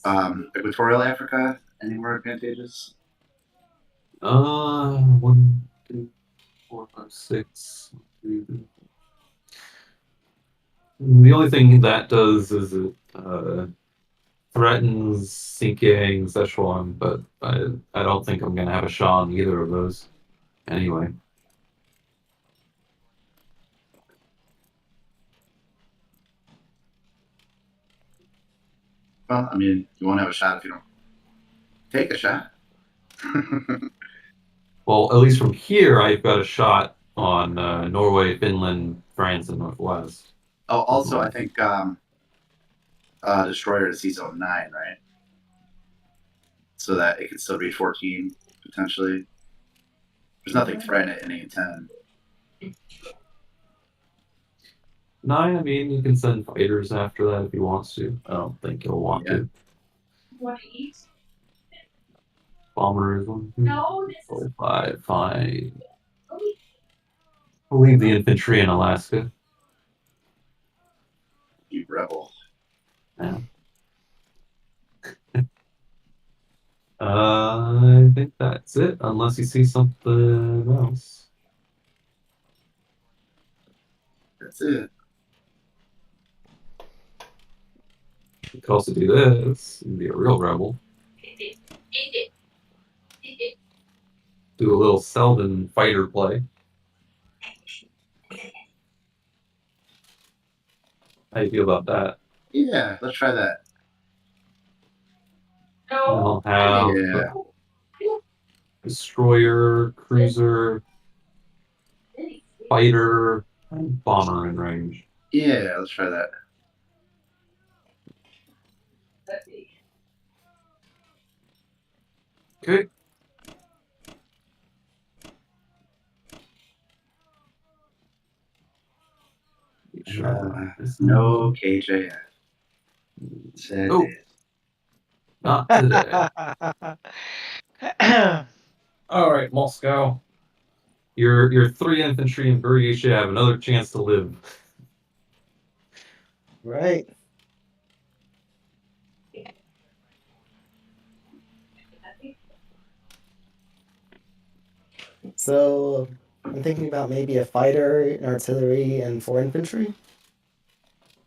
Equatorial Africa anywhere advantageous?
1, 2, 4, 5, 6. The only thing that does is it threatens sinking Szechuan, but I don't think I'm going to have a shot on either of those. Anyway.
Well, I mean, you won't have a shot if you don't take a shot.
Well, at least from here, I've got a shot on Norway, Finland, France, and Northwest.
Oh, also, I think destroyer to sea zone 9, right? So that it could still reach 14 potentially. There's nothing threatening it in A10.
9, I mean, you can send fighters after that if he wants to. I don't think he'll want to. Bomber is 1, 2, 4, 5, fine. We'll leave the infantry in Alaska.
You rebel.
Yeah. I think that's it, unless you see something else.
That's it.
You could also do this and be a real rebel. Do a little Selden fighter play. How you feel about that?
Yeah, let's try that.
I'll have
Yeah.
destroyer, cruiser, fighter, and bomber in range.
Yeah, let's try that.
Okay. Make sure this
No KJF. Said
Oh.
it.
Not today. All right, Moscow. Your 3 infantry in Buryatia have another chance to live.
Right. So I'm thinking about maybe a fighter, an artillery, and 4 infantry.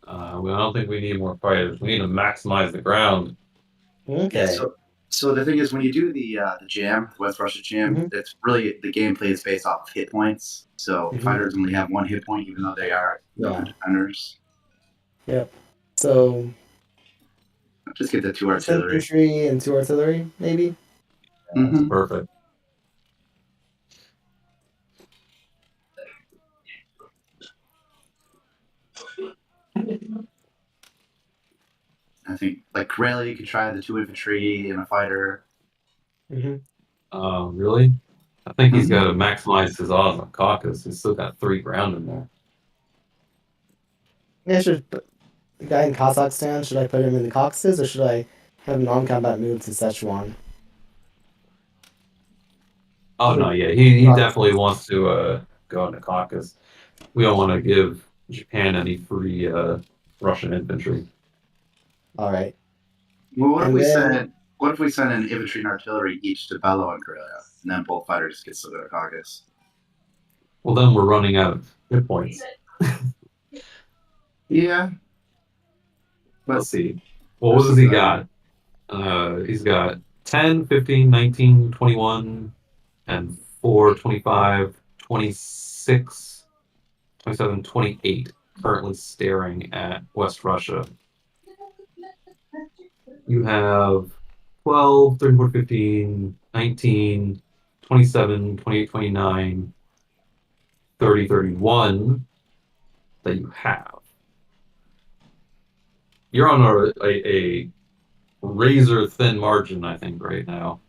I don't think we need more fighters. We need to maximize the ground.
Okay.
So the thing is, when you do the jam, West Russia jam, it's really the gameplay is based off of hit points. So fighters only have 1 hit point, even though they are defenders.
Yep. So
Just get the 2
6
artillery.
infantry and 2 artillery, maybe.
That's perfect.
I think, like Karelia, you could try the 2 infantry and a fighter.
Really? I think he's got to maximize his odds on Caucasus. He's still got 3 ground in there.
Yeah, should put the guy in Kazakhstan. Should I put him in the Caucasus or should I have non-combat move to Sichuan?
Oh no, yeah, he definitely wants to go into Caucasus. We don't want to give Japan any free Russian infantry.
All right.
Well, what if
And
we
then-
send? What if we send an infantry and artillery each to Bello and Karelia, and then both fighters get to go to Caucasus?
Well, then we're running out of hit points.
Yeah.
Let's see. Well, what does he got? He's got 10, 15, 19, 21, and 4, 25, 26, 27, 28 currently staring at West Russia. You have 12, 13, 14, 15, 19, 27, 28, 29, 30, 31 that you have. You're on a razor thin margin, I think, right now.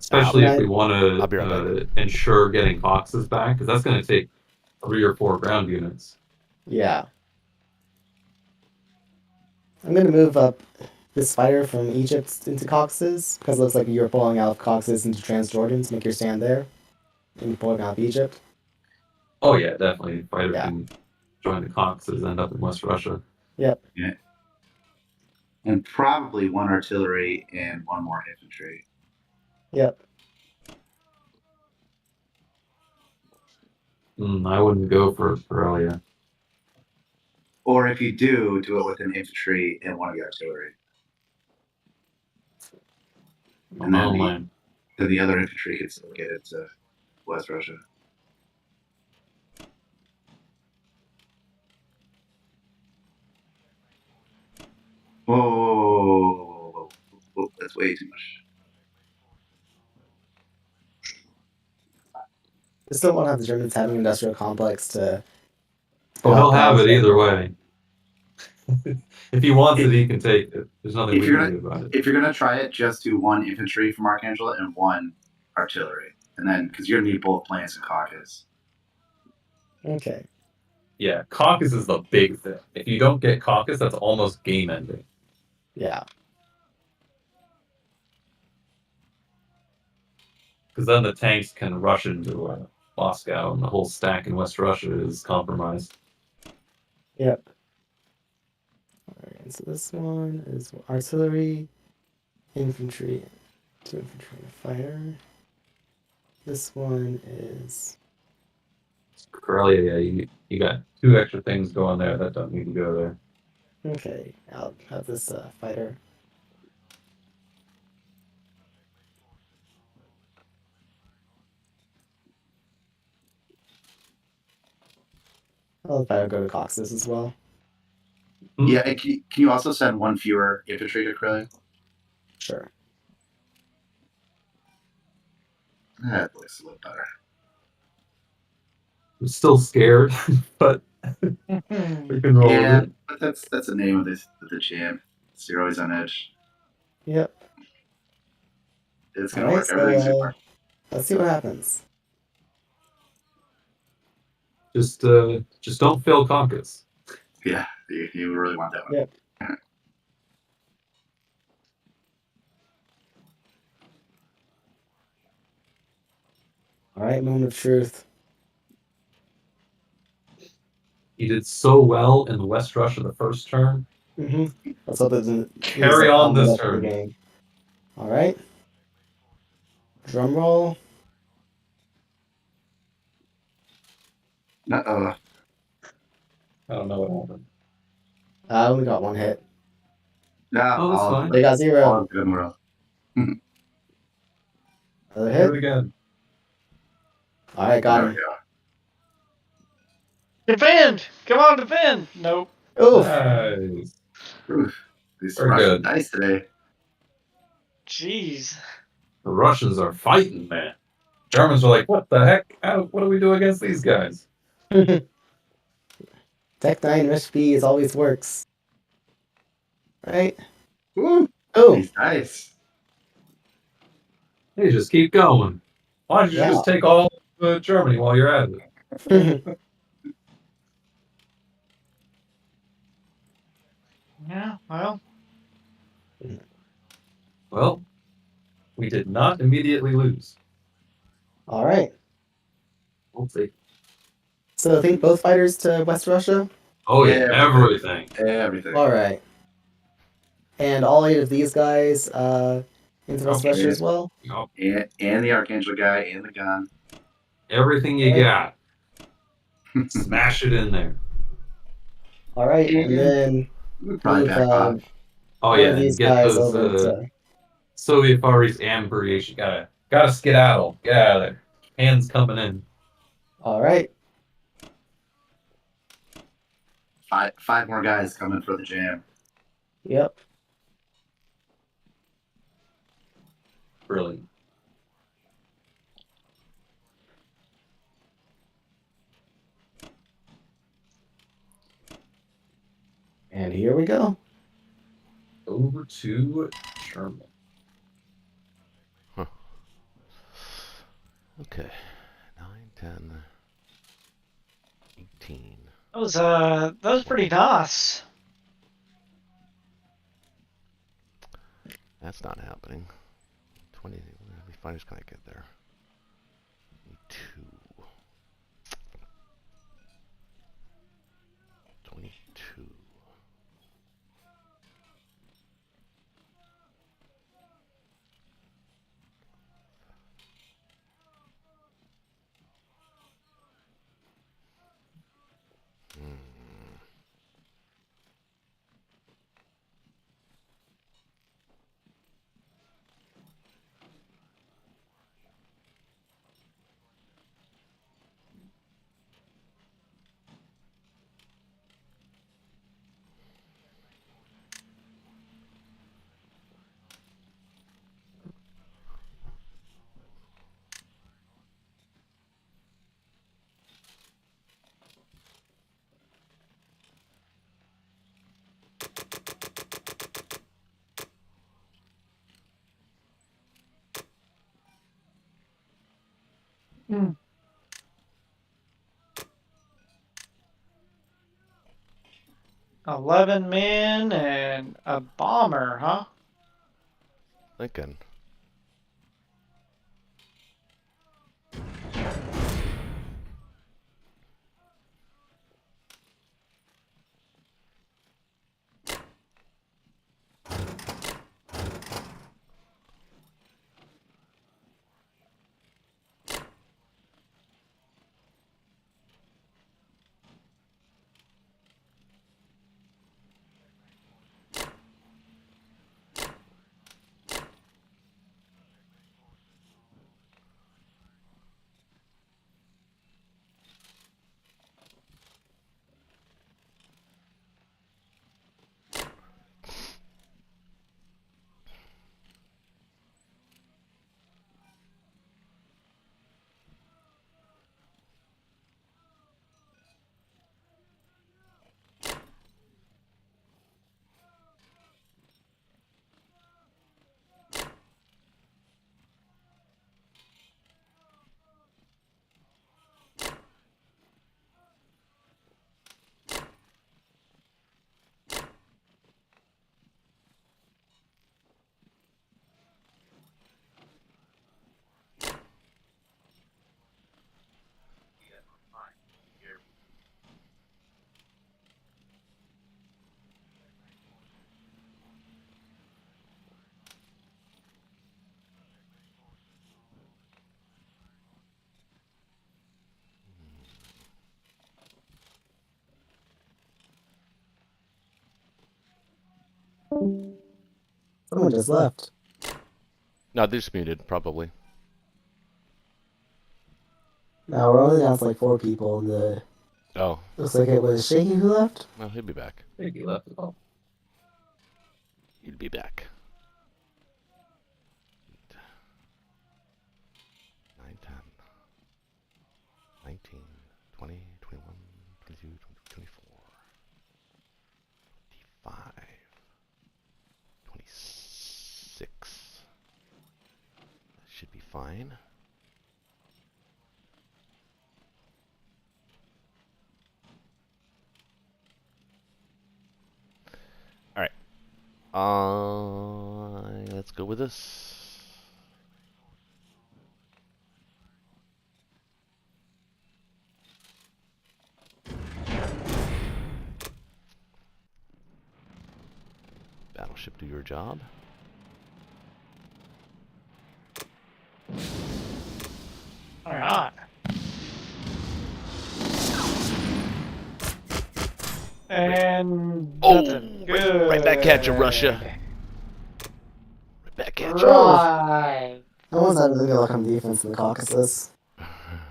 Especially if we want to ensure getting Coxes back, because that's going to take 3 or 4 ground units.
Yeah. I'm going to move up this fighter from Egypt into Caucasus, because it looks like you're pulling out of Caucasus into Transjordan to make your stand there. And pulling out of Egypt.
Oh, yeah, definitely. Fighter can join the Caucasus, end up in West Russia.
Yep.
Yeah. And probably 1 artillery and 1 more infantry.
Yep.
I wouldn't go for Karelia.
Or if you do it with an infantry and 1 of the artillery. And then the other infantry can still get into West Russia. Whoa, that's way too much.
I still want to have the Germans having an industrial complex to
Oh, he'll have it
Alphonse.
either way. If he wants it, he can take it. There's nothing
If
we
you're
can
gonna
do about it.
if you're gonna try it, just do 1 infantry from Archangela and 1 artillery, and then because you're gonna need both planes and caucus.
Okay.
Yeah, caucus is the big thing. If you don't get caucus, that's almost game ending.
Yeah.
Because then the tanks can rush into Moscow, and the whole stack in West Russia is compromised.
Yep. Alright, so this one is artillery, infantry, 2 infantry and a fighter. This one is
Corellia, yeah, you got 2 extra things going there that don't need to go there.
okay. I'll have this fighter. I'll have the fighter go to Cox's as well.
Yeah, and can you also send 1 fewer infantry to Corellia?
Sure.
That looks a little better.
I'm still scared, but we can roll
Yeah,
with it.
but that's the name of the jam. So you're always on edge.
Yep.
It's gonna
Alright,
work. Everything's gonna
so
work.
let's see what happens.
Just don't fail caucus.
Yeah, you really want that one.
Yep. Alright, moment of truth.
He did so well in West Russia the first turn.
Mm-hmm. Let's hope it doesn't
Carry on this turn.
game. Alright. Drum roll.
Uh-oh.
I don't know what happened.
I only got 1 hit.
No,
Oh, that's fine.
They got 0.
all good in the world.
Another
Do it
hit.
again.
Alright, got
There we
him.
go.
Defend! Come on, defend! Nope.
Oof.
Nice.
Oof. These
Very
Russian
good.
dice today.
Jeez.
The Russians are fighting, man. Germans are like, what the heck? What do we do against these guys?
Tech 9 recipe is always works. Right?
Woo!
Oh,
These dice.
Hey, just keep going. Why don't you
Yeah.
just take all of Germany while you're at it?
Yeah, well.
Well, we did not immediately lose.
Alright.
We'll see.
So I think both fighters to West Russia?
Oh yeah,
Yeah,
everything.
Everything.
Alright. And all 8 of these guys into West
Okay.
Russia as well?
Yup.
And the Archangel guy and the gun.
Everything you
Right.
got. Smash it in there.
Alright, and then
Probably
move
back off.
Oh
one
yeah,
of
and
these
get
guys
those
over to...
Soviet Far East and British. Gotta skedaddle. Get out of there. Hands coming in.
Alright.
5 more guys coming for the jam.
Yep.
Brilliant.
And here we go.
Over to Germany.
Okay. 9, 10, 18.
That was pretty nice.
That's not happening. 20. Let me find who's gonna get there. 22. 22.
11 men and a bomber, huh?
Thinking.
Someone just left.
No, they're just muted, probably.
Now we're only down to like 4 people, and the
Oh,
looks like it was Shaky who left.
well, he'll be back.
I think he left as well.
He'll be back. 9, 10, 19, 20, 21, 22, 24, 25, 26. That should be fine. Alright. Let's go with this. Battleship, do your job.
All right. And
Oh,
nothing. Good.
right back at you, Russia. Right back at you.
Right.
No one's had really good luck on defense in the Caucasus.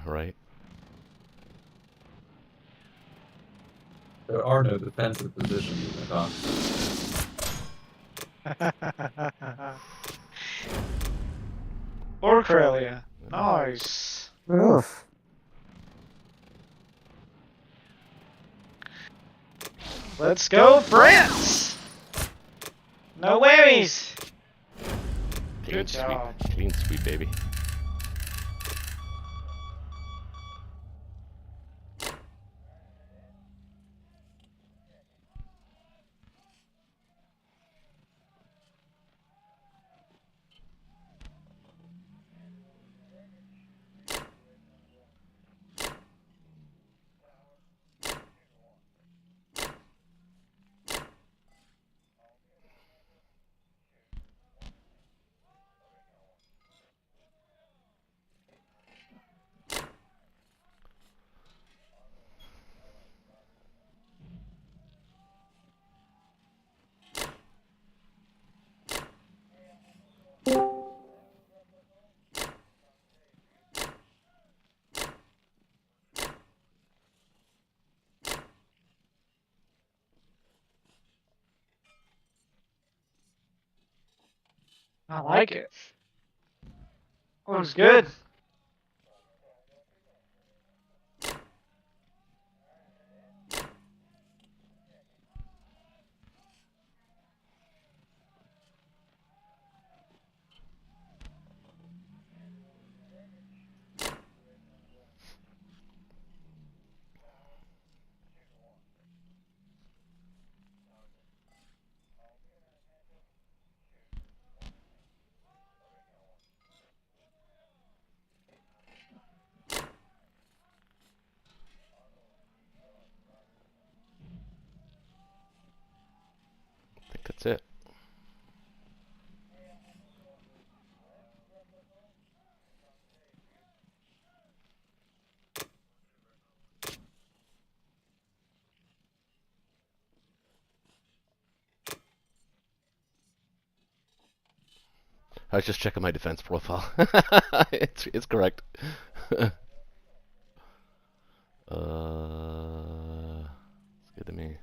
Right.
There are no defensive positions in the Caucasus.
Or Corellia. Nice.
Oof.
Let's go, France! No worries.
Clean
Good
sweep.
job.
Clean sweep, baby.
I like it. Looks good.
that's it. I was just checking my defense profile. It's correct. It's good to me.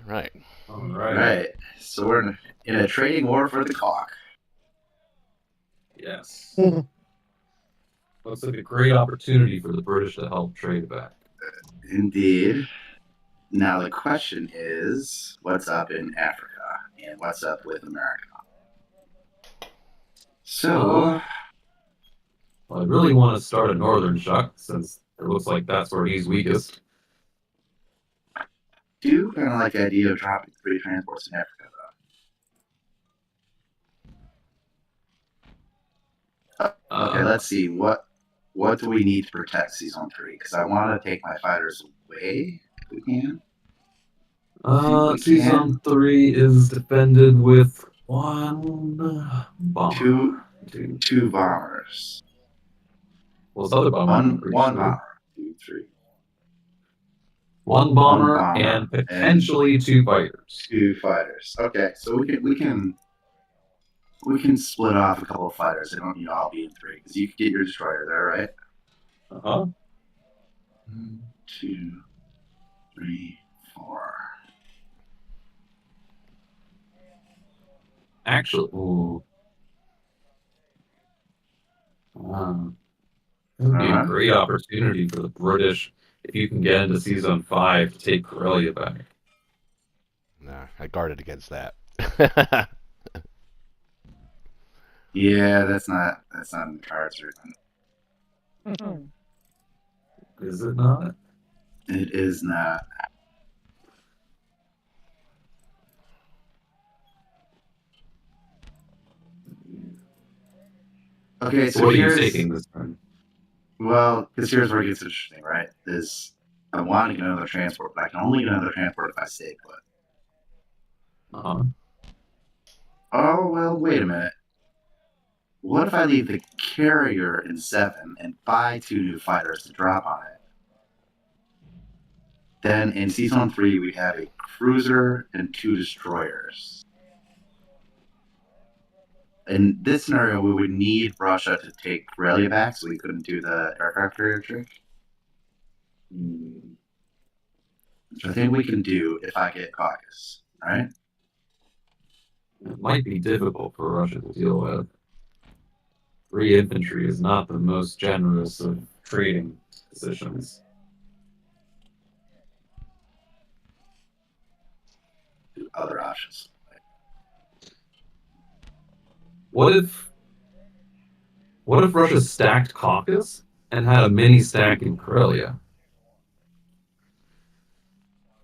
Right.
All
All
right.
right. So we're in a trading war for the clock.
Yes. Looks like a great opportunity for the British to help trade back.
Indeed. Now the question is, what's up in Africa and what's up with America? So,
Well, I really want to start a northern shock since it looks like that's where he's weakest.
do kind of like the idea of dropping free transports in Africa, though. Okay, let's see. What do we need to protect Season 3? Because I want to take my fighters away if we can.
Season 3 is defended with one bomber.
Two bombers.
Well, this other bomber. I'm pretty
One
sure.
bomber. 2, 3.
One bomber and potentially two fighters.
2 fighters. Okay, so we can split off a couple of fighters. They don't need to all be in 3 because you can get your destroyer there, right?
Uh-huh.
1, 2, 3, 4.
Actually, ooh. It would be a great opportunity for the British if you can get into Season 5 to take Karelia back.
Nah, I guarded against that.
Yeah, that's not in the cards right now.
Is it not?
It is not. Okay, so
what are you
here's
taking this time?
well, because here's where it gets interesting, right? Is I want to get another transport, but I can only get another transport if I stay put.
Uh-huh.
Oh well, wait a minute. What if I leave the carrier in 7 and buy 2 new fighters to drop on it? Then in Season 3 we have a cruiser and 2 destroyers. In this scenario, we would need Russia to take Karelia back, so we couldn't do the aircraft carrier trick. Which I think we can do if I get Caucasus, right?
It might be difficult for Russia to deal with. 3 infantry is not the most generous of trading positions.
Do other options.
What if Russia stacked Caucasus and had a mini stack in Karelia?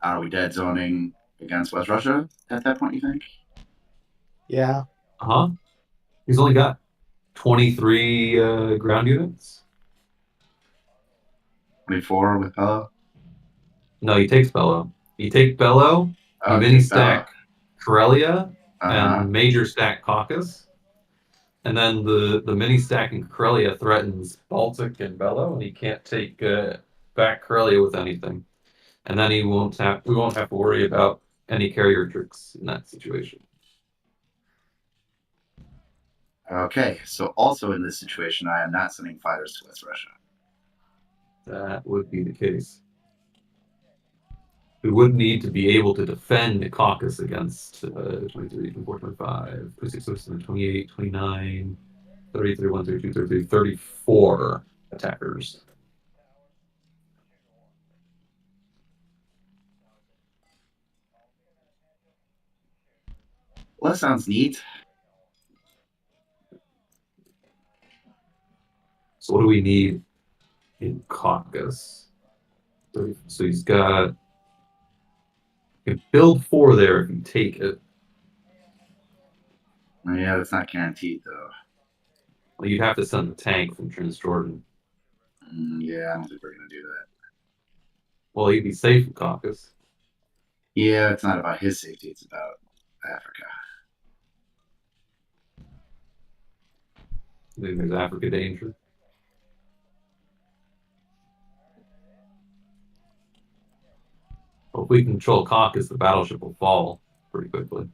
Are we dead zoning against West Russia at that point, you think?
Yeah.
Uh-huh. He's only got 23 ground units.
24 with Bello?
No, he takes Bello. You take Bello, you mini stack Karelia, and major stack Caucasus. And then the mini stack in Karelia threatens Baltic and Bello, and he can't take back Karelia with anything. And then we won't have to worry about any carrier tricks in that situation.
Okay, so also in this situation, I am not sending fighters to West Russia.
That would be the case. We would need to be able to defend the Caucasus against 23, 24, 25, 26, 27, 28, 29, 30, 31, 32, 33, 34 attackers.
Well, that sounds neat.
So what do we need in Caucasus? So he's got You can build 4 there if you take it.
Yeah, that's not guaranteed though.
Well, you'd have to send the tank from Transjordan.
Yeah, I don't think we're gonna do that.
Well, you'd be safe in Caucasus.
Yeah, it's not about his safety; it's about Africa.
I think there's Africa danger. Well, if we control Caucasus, the battleship will fall pretty quickly.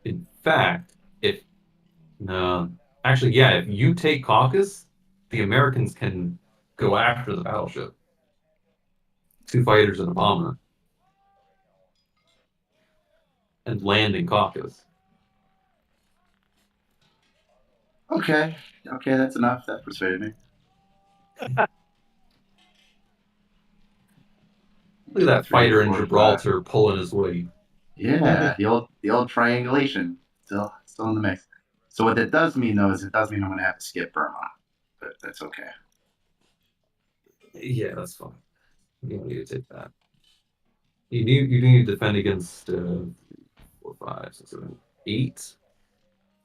In fact, if no, actually, yeah, if you take Caucasus, the Americans can go after the battleship. 2 fighters and a bomber, and land in Caucasus.
Okay, that's enough. That persuaded me.
Look at that
3,
fighter in
4, 5.
Gibraltar pulling his weight.
Yeah, the old triangulation still in the mix. So what that does mean though is it does mean I'm gonna have to skip Burma, but that's okay.
Yeah, that's fine. You don't need to take that. You do need to defend against 4, 5, 6, 7, 8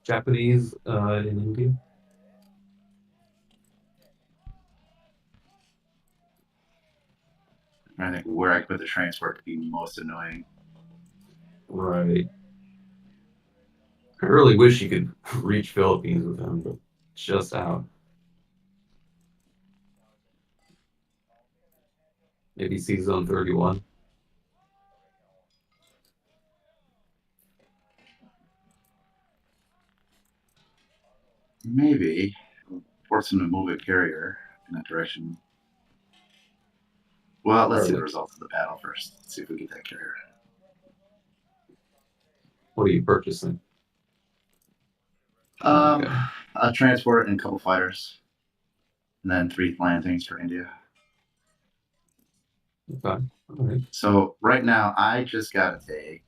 Japanese in India.
I think where I put the transport could be most annoying.
Right. I really wish you could reach Philippines with him, but it's just out. Maybe see Zone 31.
Maybe force him to move a carrier in that direction. Well, let's see the results of the battle first. Let's see if we get that carrier.
What are you purchasing?
Okay. A transport and a couple fighters, and then 3 landings for India.
Okay. All right.
So right now, I just gotta take.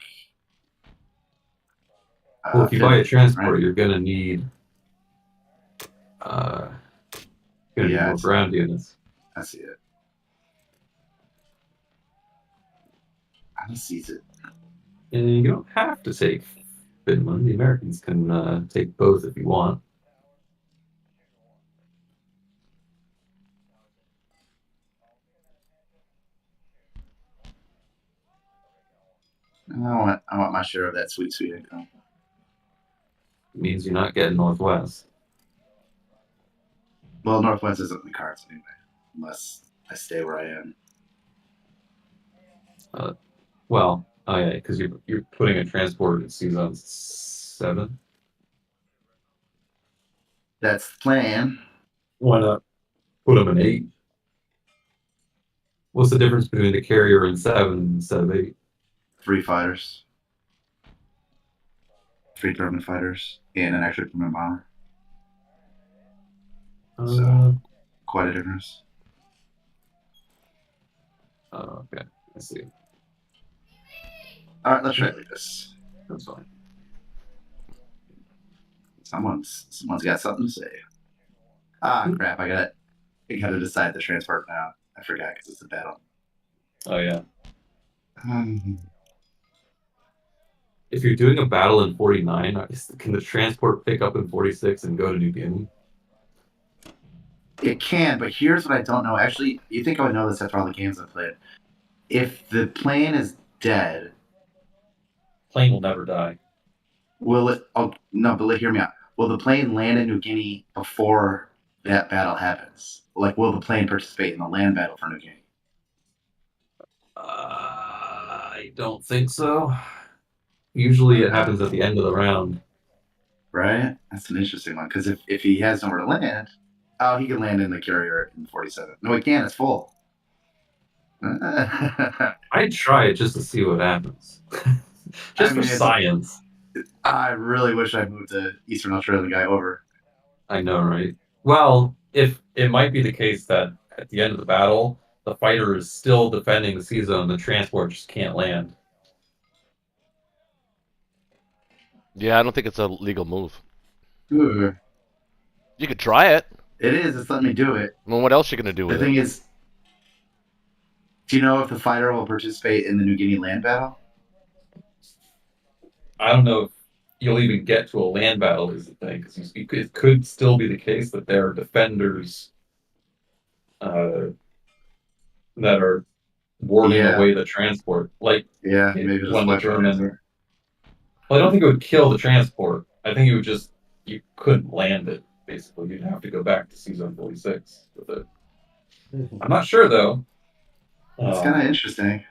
Well, if you buy a transport,
right?
you're gonna need more ground units.
I see it. I don't see it.
And you don't have to take Finland. The Americans can take both if you want.
I want my share of that sweet income.
It means you're not getting Northwest.
Well, Northwest isn't in the cards anyway, unless I stay where I am.
Well, oh yeah, because you're putting a transport in season 7.
That's the plan.
Why not put them in 8? What's the difference between the carrier and 7 instead of 8?
3 fighters, 3 German fighters, and an extra German bomber. So quite a difference.
Oh, okay, I see.
All right, let's try it like this.
That's fine.
Someone's got something to say. Ah, crap! I gotta decide the transport now. I forgot because it's a battle.
Oh yeah. If you're doing a battle in 49, can the transport pick up in 46 and go to New Guinea?
It can, but here's what I don't know. Actually, you think I would know this after all the games I've played. If the plane is dead,
Plane will never die.
will it? Oh no, but hear me out. Will the plane land in New Guinea before that battle happens? Like, will the plane participate in the land battle for New Guinea?
I don't think so. Usually it happens at the end of the round.
Right? That's an interesting one, because if he has nowhere to land, he can land in the carrier in 47. No, he can't. It's full.
I'd try it just to see what happens. Just for science.
I really wish I moved the Eastern Australian guy over.
I know, right? Well, if it might be the case that at the end of the battle, the fighter is still defending the sea zone, the transport just can't land.
Yeah, I don't think it's a legal move.
Ooh.
You could try it.
It is. It's letting me do it.
Well, what else are you gonna do with
The
it?
thing is, Do you know if the fighter will participate in the New Guinea land battle?
I don't know if you'll even get to a land battle is the thing, because it could still be the case that there are defenders uh, that are warding
Yeah,
away the transport, like
yeah, maybe just
when the
weapons.
German. Well, I don't think it would kill the transport. I think it would just you couldn't land it. Basically, you'd have to go back to Season 46 with it. I'm not sure though.
It's kind of interesting.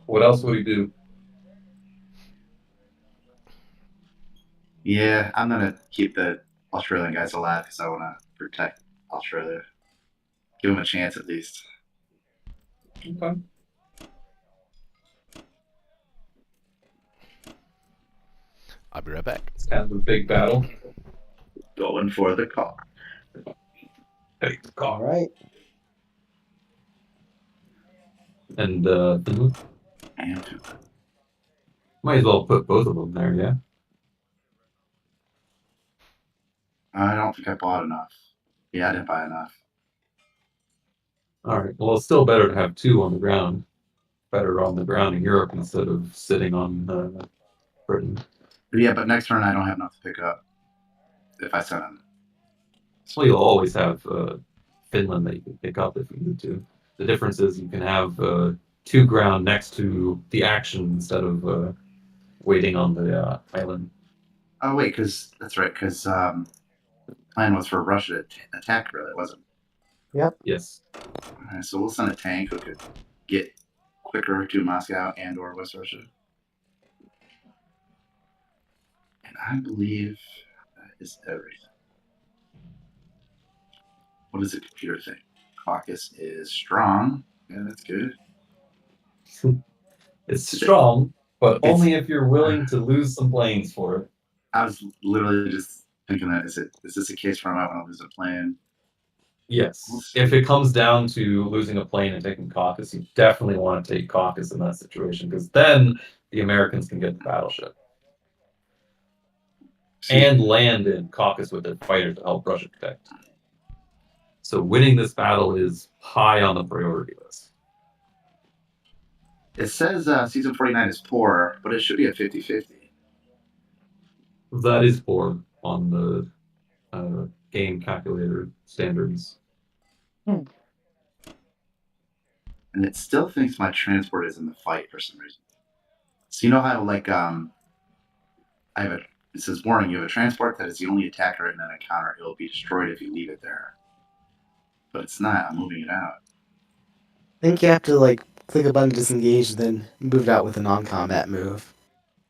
What else would he do?
Yeah, I'm gonna keep the Australian guys alive because I want to protect Australia. Give them a chance at least.
Okay.
I'll be right back.
It's kind of a big battle.
Going for the car.
Take the
All
car.
right.
And
And
might as well put both of them there, yeah.
I don't think I bought enough. Yeah, I didn't buy enough.
All right. Well, it's still better to have two on the ground. Better on the ground in Europe instead of sitting on Britain.
But yeah, but next turn I don't have enough to pick up if I send them.
Well, you'll always have Finland that you can pick up if you need to. The difference is you can have two ground next to the action instead of waiting on the island.
Oh wait, because that's right. Because plan was for Russia to attack. Really, it wasn't.
Yes.
Alright, so we'll send a tank who could get quicker to Moscow and or West Russia. And I believe that is everything. What does the computer think? Caucus is strong. Yeah, that's good.
It's strong, but
It's-
only if you're willing to lose some planes for it.
I was literally just thinking that is this a case where I might want to lose a plane?
Yes. If it comes down to losing a plane and taking Caucasus, you definitely want to take Caucasus in that situation, because then the Americans can get the battleship and land in Caucasus with their fighters to help Russia protect. So winning this battle is high on the priority list.
It says season 49 is poor, but it should be a 50-50.
That is poor on the game calculator standards.
And it still thinks my transport is in the fight for some reason. So you know how like it says warning, you have a transport that is the only attacker in an encounter. It will be destroyed if you leave it there. But it's not. I'm moving it out.
I think you have to like click a button to disengage, then move it out with a non-combat move.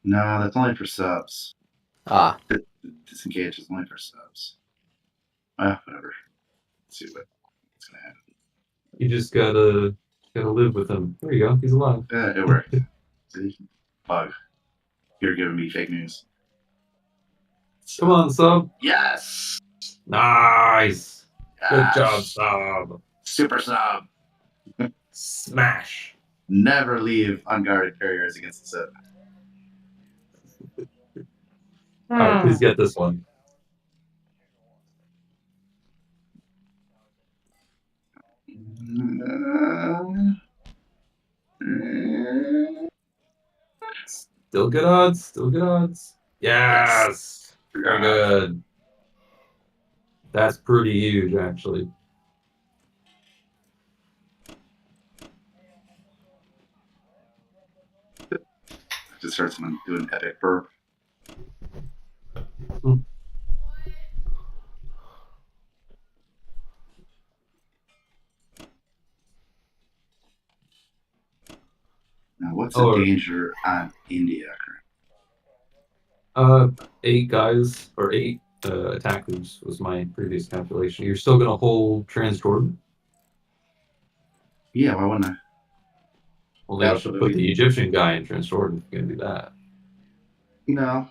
No, that's only for subs.
Ah,
Disengage is only for subs. Well, whatever. Let's see what's gonna happen.
You just gotta live with him. There you go. He's alive.
It worked. See? Bug. You're giving me fake news.
Come on, sub.
Yes!
Nice. Good job,
Yes!
sub.
Super sub.
Smash.
Never leave unguarded carriers against the sub.
All right, please get this one. Still good odds. Still good odds. Yes. Very good. That's pretty huge, actually.
Just heard someone do an epic burp. Now, what's the danger on India?
8 guys or 8 attackers was my previous calculation. You're still gonna hold Transjordan?
Yeah, why wouldn't I?
Well, they should put the Egyptian guy in Transjordan if you're gonna do that.
No.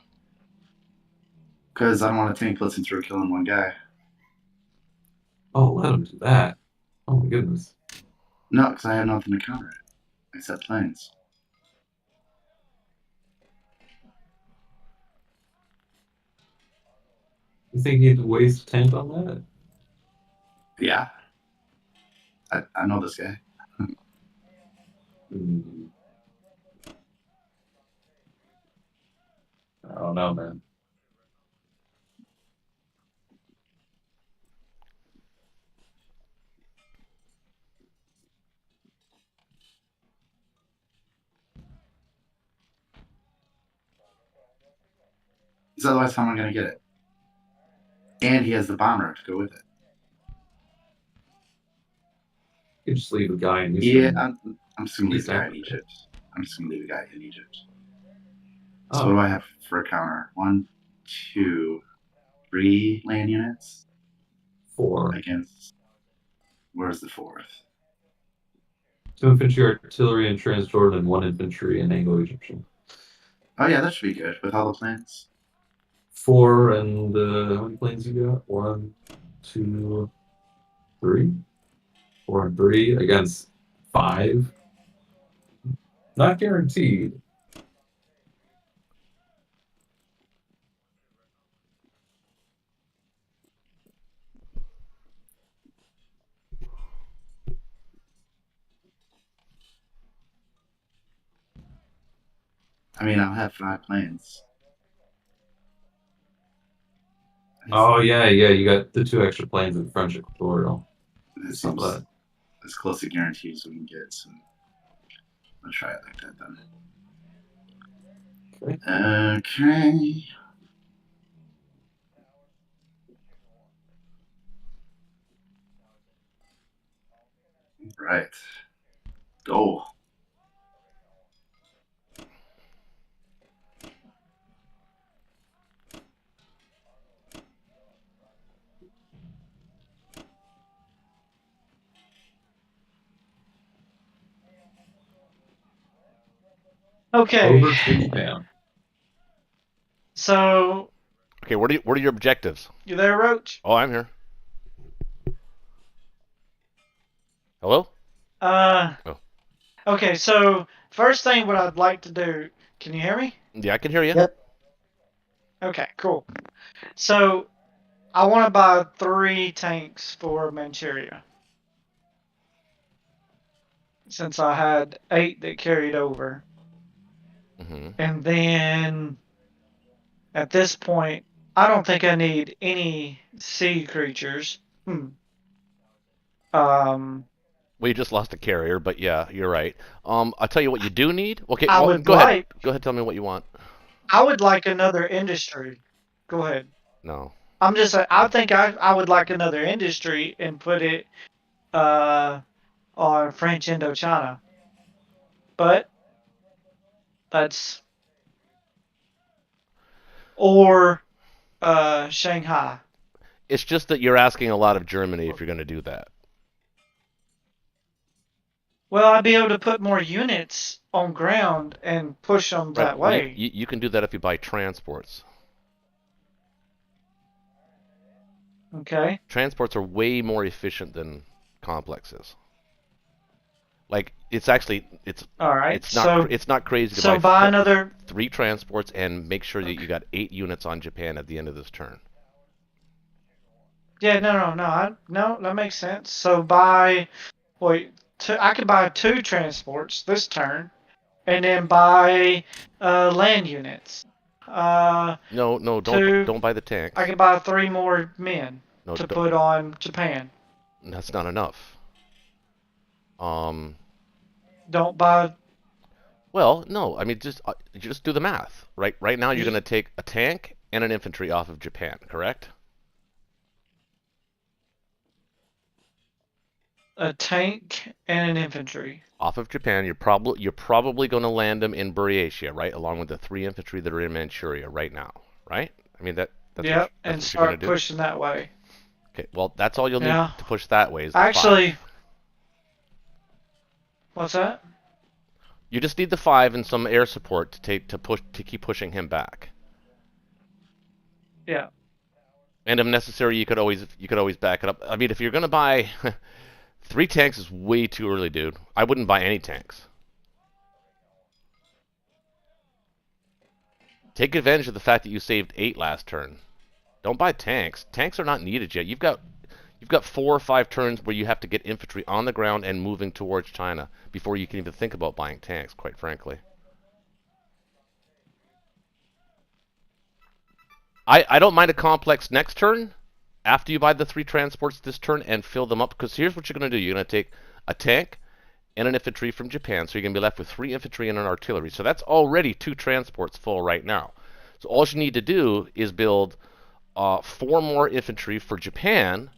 Because I don't want to tank blitzing through killing one guy.
Oh, let him do that. Oh my goodness.
No, because I have nothing to counter it except planes.
You think you'd waste a tank on that?
Yeah. I know this guy.
Hmm. I don't know, man.
Because otherwise, how am I going to get it? And he has the bomber to go with it.
You just leave a guy in
Yeah,
Eastern.
I'm just going to leave
East
the guy in
Africa.
Egypt. I'm just going to leave the guy in Egypt.
Oh.
So what do I have for a counter? 1, 2, 3 land units
4.
against. Where's the 4th?
2 infantry, artillery, and Transjordan, and 1 infantry and Anglo-Egyptian.
Oh yeah, that should be good with all the plans.
4 and how many planes you got? 1, 2, 3. 4 and 3 against 5. Not guaranteed.
I mean, I'll have 5 planes.
Oh yeah, you got the 2 extra planes in French Equatorial.
That
It's not
seems
bad.
as close to guaranteed as we can get. So I'll try it like that then. Okay. Right. Go.
Okay.
Over to Japan.
So
Okay, what are your objectives?
you there, Roach?
Oh, I'm here. Hello?
Oh.
Okay,
so first thing what I'd like to do, can you hear me?
Yeah, I can hear you.
Yep.
Okay, cool. So I want to buy 3 tanks for Manchuria. Since I had 8 that carried over.
Mm-hmm.
And then at this point, I don't think I need any sea creatures.
Well, you just lost a carrier, but yeah, you're right. I'll tell you what you do need. Okay,
I
well,
would
go ahead.
like.
Go ahead, tell me what you want.
I would like another industry. Go ahead.
No.
I think I would like another industry and put it on French Indochina. But that's or Shanghai.
It's just that you're asking a lot of Germany if you're going to do that.
Well, I'd be able to put more units on ground and push them that
Well,
way.
you can do that if you buy transports.
Okay.
Transports are way more efficient than complexes. Like it's all right. It's not crazy to
buy another
3 transports and make sure that you got 8 units on Japan at the end of this turn.
Yeah, no, that makes sense. So I could buy 2 transports this turn, and then buy land units.
No, don't buy the tanks.
I could buy 3 more men to put on Japan.
That's not enough.
Don't buy.
Well, no, I mean just do the math. Right now you're going to take a tank and an infantry off of Japan, correct?
A tank and an infantry.
Off of Japan, you're probably going to land them in Buryatia, right, along with the 3 infantry that are in Manchuria right now, right? I mean that's
yep,
that's
and
what you're
start pushing that way.
Okay, well that's all you'll need to push that way. Is the
Actually,
5.
What's that?
You just need the 5 and some air support to keep pushing him back.
Yeah.
And if necessary, you could always back it up. I mean, if you're gonna buy 3 tanks is way too early, dude. I wouldn't buy any tanks. Take advantage of the fact that you saved 8 last turn. Don't buy tanks. Tanks are not needed yet. You've You've got 4 or 5 turns where you have to get infantry on the ground and moving towards China before you can even think about buying tanks, quite frankly. I don't mind a complex next turn after you buy the 3 transports this turn and fill them up, because here's what you're going to do. You're going to take a tank and an infantry from Japan, so you're going to be left with 3 infantry and an artillery. So that's already 2 transports full right now. So all you need to do is build 4 more infantry for Japan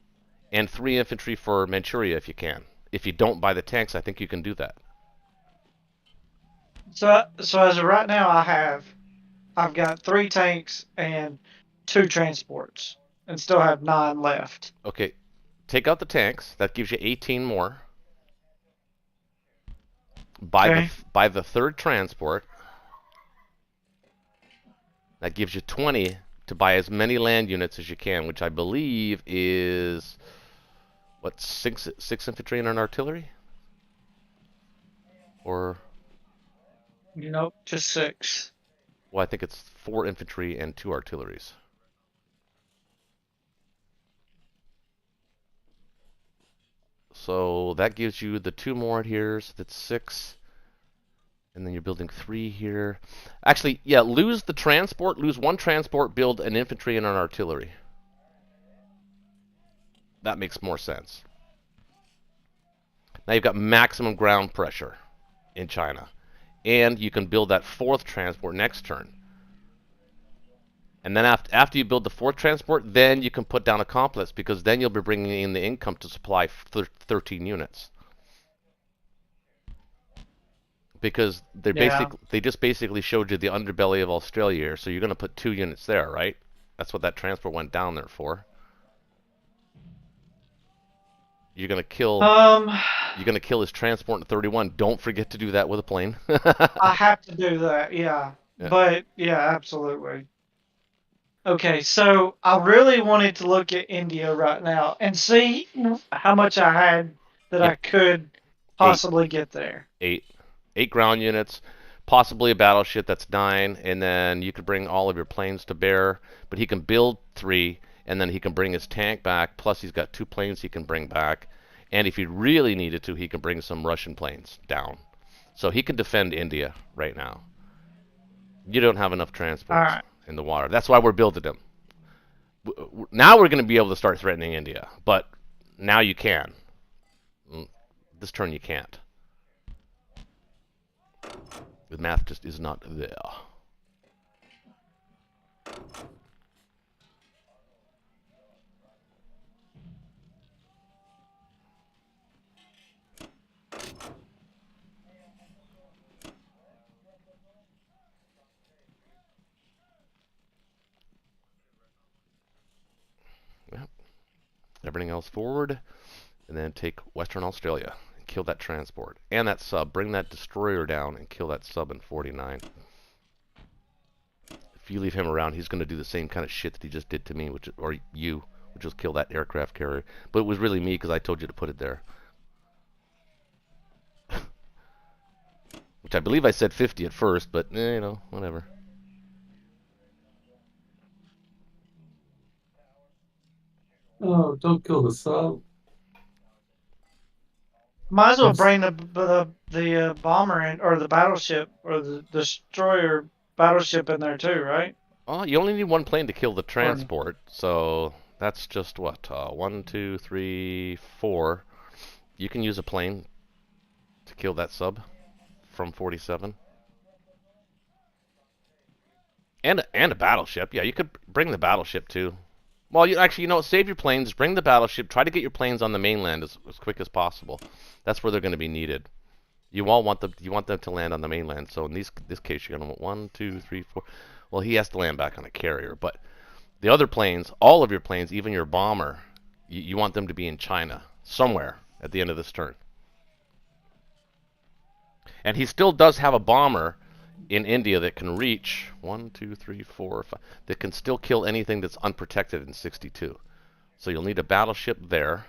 and 3 infantry for Manchuria if you can. If you don't buy the tanks, I think you can do that.
So as of right now, I've got 3 tanks and 2 transports, and still have 9 left.
Okay, take out the tanks. That gives you 18 more. Buy the 3rd transport. That gives you 20 to buy as many land units as you can, which I believe is what, 6 infantry and an artillery? Or
Nope, just 6.
well, I think it's 4 infantry and 2 artilleries. So that gives you the 2 more here, so that's 6. And then you're building 3 here. Actually, yeah, lose the transport, lose 1 transport, build an infantry and an artillery. That makes more sense. Now you've got maximum ground pressure in China. And you can build that 4th transport next turn. And then after you build the 4th transport, then you can put down a complex, because then you'll be bringing in the income to supply 13 units. Because they just basically showed you the underbelly of Australia here, so you're going to put 2 units there, right? That's what that transport went down there for. You're going to kill his transport in 31. Don't forget to do that with a plane.
I have to do that, yeah. But yeah, absolutely. Okay, so I really wanted to look at India right now and see how much I had that I could possibly get there.
8 ground units, possibly a battleship. That's 9, and then you could bring all of your planes to bear. But he can build 3, and then he can bring his tank back. Plus, he's got 2 planes he can bring back, and if he really needed to, he can bring some Russian planes down. So he can defend India right now. You don't have enough transports in the water. That's why we're building them. Now we're going to be able to start threatening India, but now you can. This turn you can't. The math just is not there. Yep. Everything else forward, and then take Western Australia. Kill that transport and that sub. Bring that destroyer down and kill that sub in 49. If you leave him around, he's going to do the same kind of shit that he just did to me, which was kill that aircraft carrier. But it was really me, because I told you to put it there. Which I believe I said 50 at first, but you know, whatever.
Oh, don't kill the sub.
Might as well bring the bomber in, or the battleship, or the destroyer battleship in there too, right?
Oh, you only need 1 plane to kill the transport, so that's just what, 1, 2, 3, 4. You can use a plane to kill that sub from 47. And a battleship. Yeah, you could bring the battleship too. Well, you know, save your planes, bring the battleship, try to get your planes on the mainland as quick as possible. That's where they're going to be needed. You want them to land on the mainland. So in this case, you're going to want 1, 2, 3, 4. Well, he has to land back on a carrier, but the other planes, all of your planes, even your bomber, you want them to be in China somewhere at the end of this turn. And he still does have a bomber in India that can reach 1, 2, 3, 4, 5. That can still kill anything that's unprotected in 62. So you'll need a battleship there.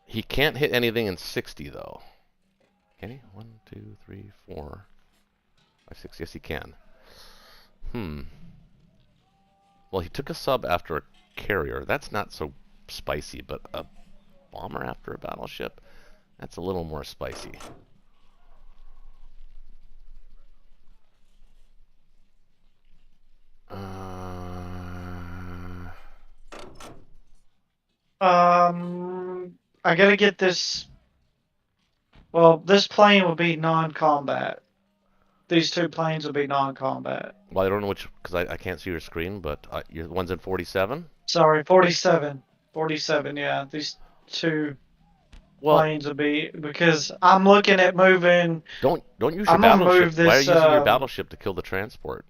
He can't hit anything in 60 though. Can he? 1, 2, 3, 4, 5, 6. Yes, he can. Well, he took a sub after a carrier. That's not so spicy, but a bomber after a battleship, that's a little more spicy.
I gotta get this. Well, this plane will be non-combat. These two planes will be non-combat.
Well, I don't know which, because I can't see your screen, but your one's in 47.
Sorry, 47. 47, yeah. These two
Well,
planes will be, because I'm looking at moving.
don't use your
I'm gonna
battleship.
move
Why are
this.
you using your battleship to kill the transport?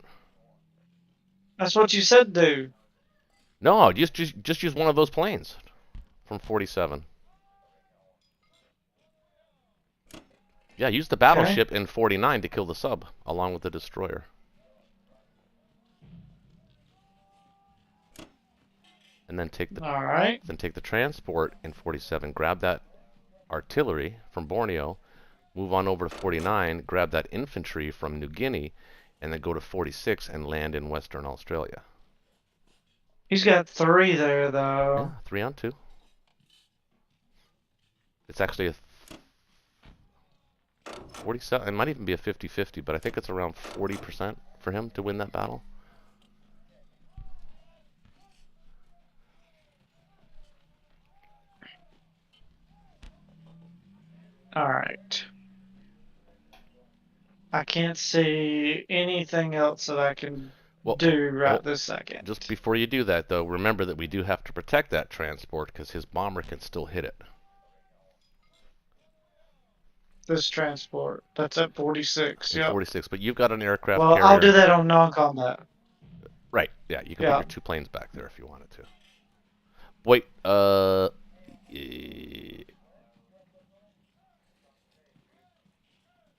That's what you said, do.
No, just use one of those planes from 47. Yeah, use the battleship in 49 to kill the sub along with the destroyer. And then take the transport in 47, grab that artillery from Borneo, move on over to 49, grab that infantry from New Guinea, and then go to 46 and land in Western Australia.
He's got 3 there, though.
Yeah, 3 on 2. It's actually a 47. It might even be a 50-50, but I think it's around 40% for him to win that battle.
Alright. I can't see anything else that I can do right this second.
Just before you do that, though, remember that we do have to protect that transport because his bomber can still hit it.
This transport. That's at 46. Yeah.
46, but you've got an aircraft
Well,
carrier.
I'll do that on non-combat.
Right. Yeah, you can put your 2 planes back there if you wanted to. Wait.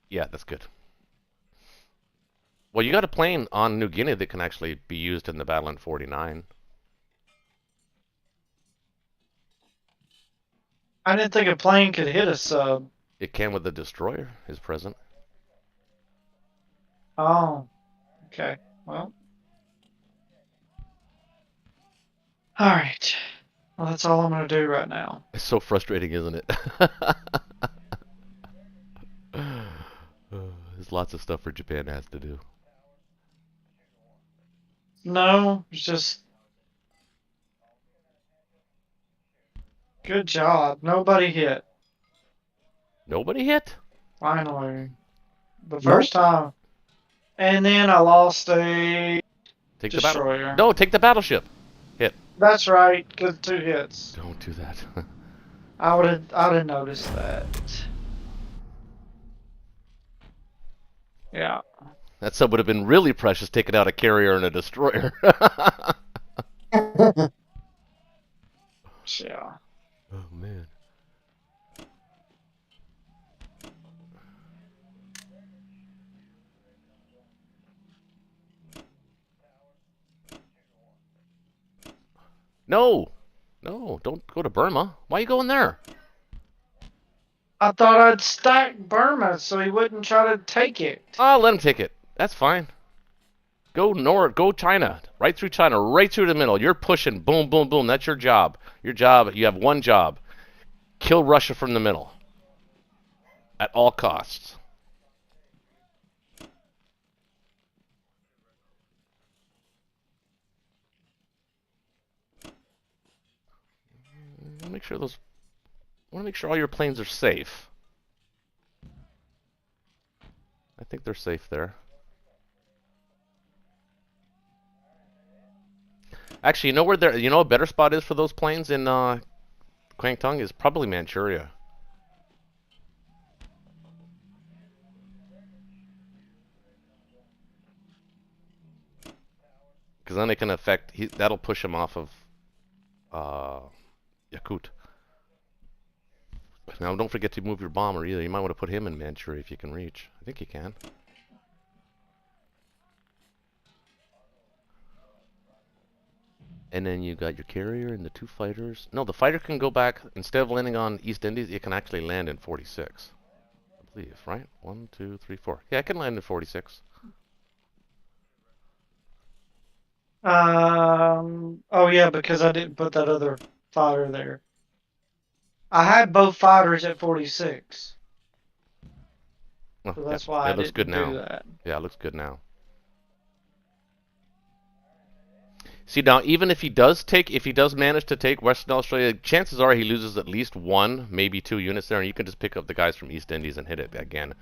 Yeah, that's good. Well, you got a plane on New Guinea that can actually be used in the battle in 49.
I didn't think a plane could hit a sub.
It can with the destroyer is present.
Oh. Okay. Well. Alright. Well, that's all I'm going to do right now.
It's so frustrating, isn't it? There's lots of stuff for Japan has to do.
No, it's just... Good job. Nobody hit.
Nobody hit?
Finally. The first time. And then I lost a destroyer.
No, take the battleship. Hit.
That's right, good 2 hits.
Don't do that.
I'd have noticed that. Yeah.
That sub would have been really precious taking out a carrier and a destroyer.
Yeah.
Oh, man. No! No, don't go to Burma. Why are you going there?
I thought I'd stack Burma so he wouldn't try to take it.
Oh, let him take it. That's fine. Go north, go China. Right through China, right through the middle. You're pushing. Boom, boom, boom. That's your job. Your job, you have one job. Kill Russia from the middle. At all costs. Make sure those... I want to make sure all your planes are safe. I think they're safe there. Actually, you know where they're... You know a better spot is for those planes in Kwangtung is probably Manchuria. Because then it can affect... that'll push him off of Yakut. Now, don't forget to move your bomber either. You might want to put him in Manchuria if you can reach. I think you can. And then you got your carrier and the 2 fighters. No, the fighter can go back. Instead of landing on East Indies, it can actually land in 46. I believe, right? 1, 2, 3, 4. Yeah, it can land in 46.
Oh yeah, because I didn't put that other fighter there. I had both fighters at 46,
Oh,
so
yeah,
that's why I
it looks good
didn't do
now.
that.
Yeah, it looks good now. See, now, even if he does manage to take Western Australia, chances are he loses at least one, maybe 2 units there, and you can just pick up the guys from East Indies and hit it again.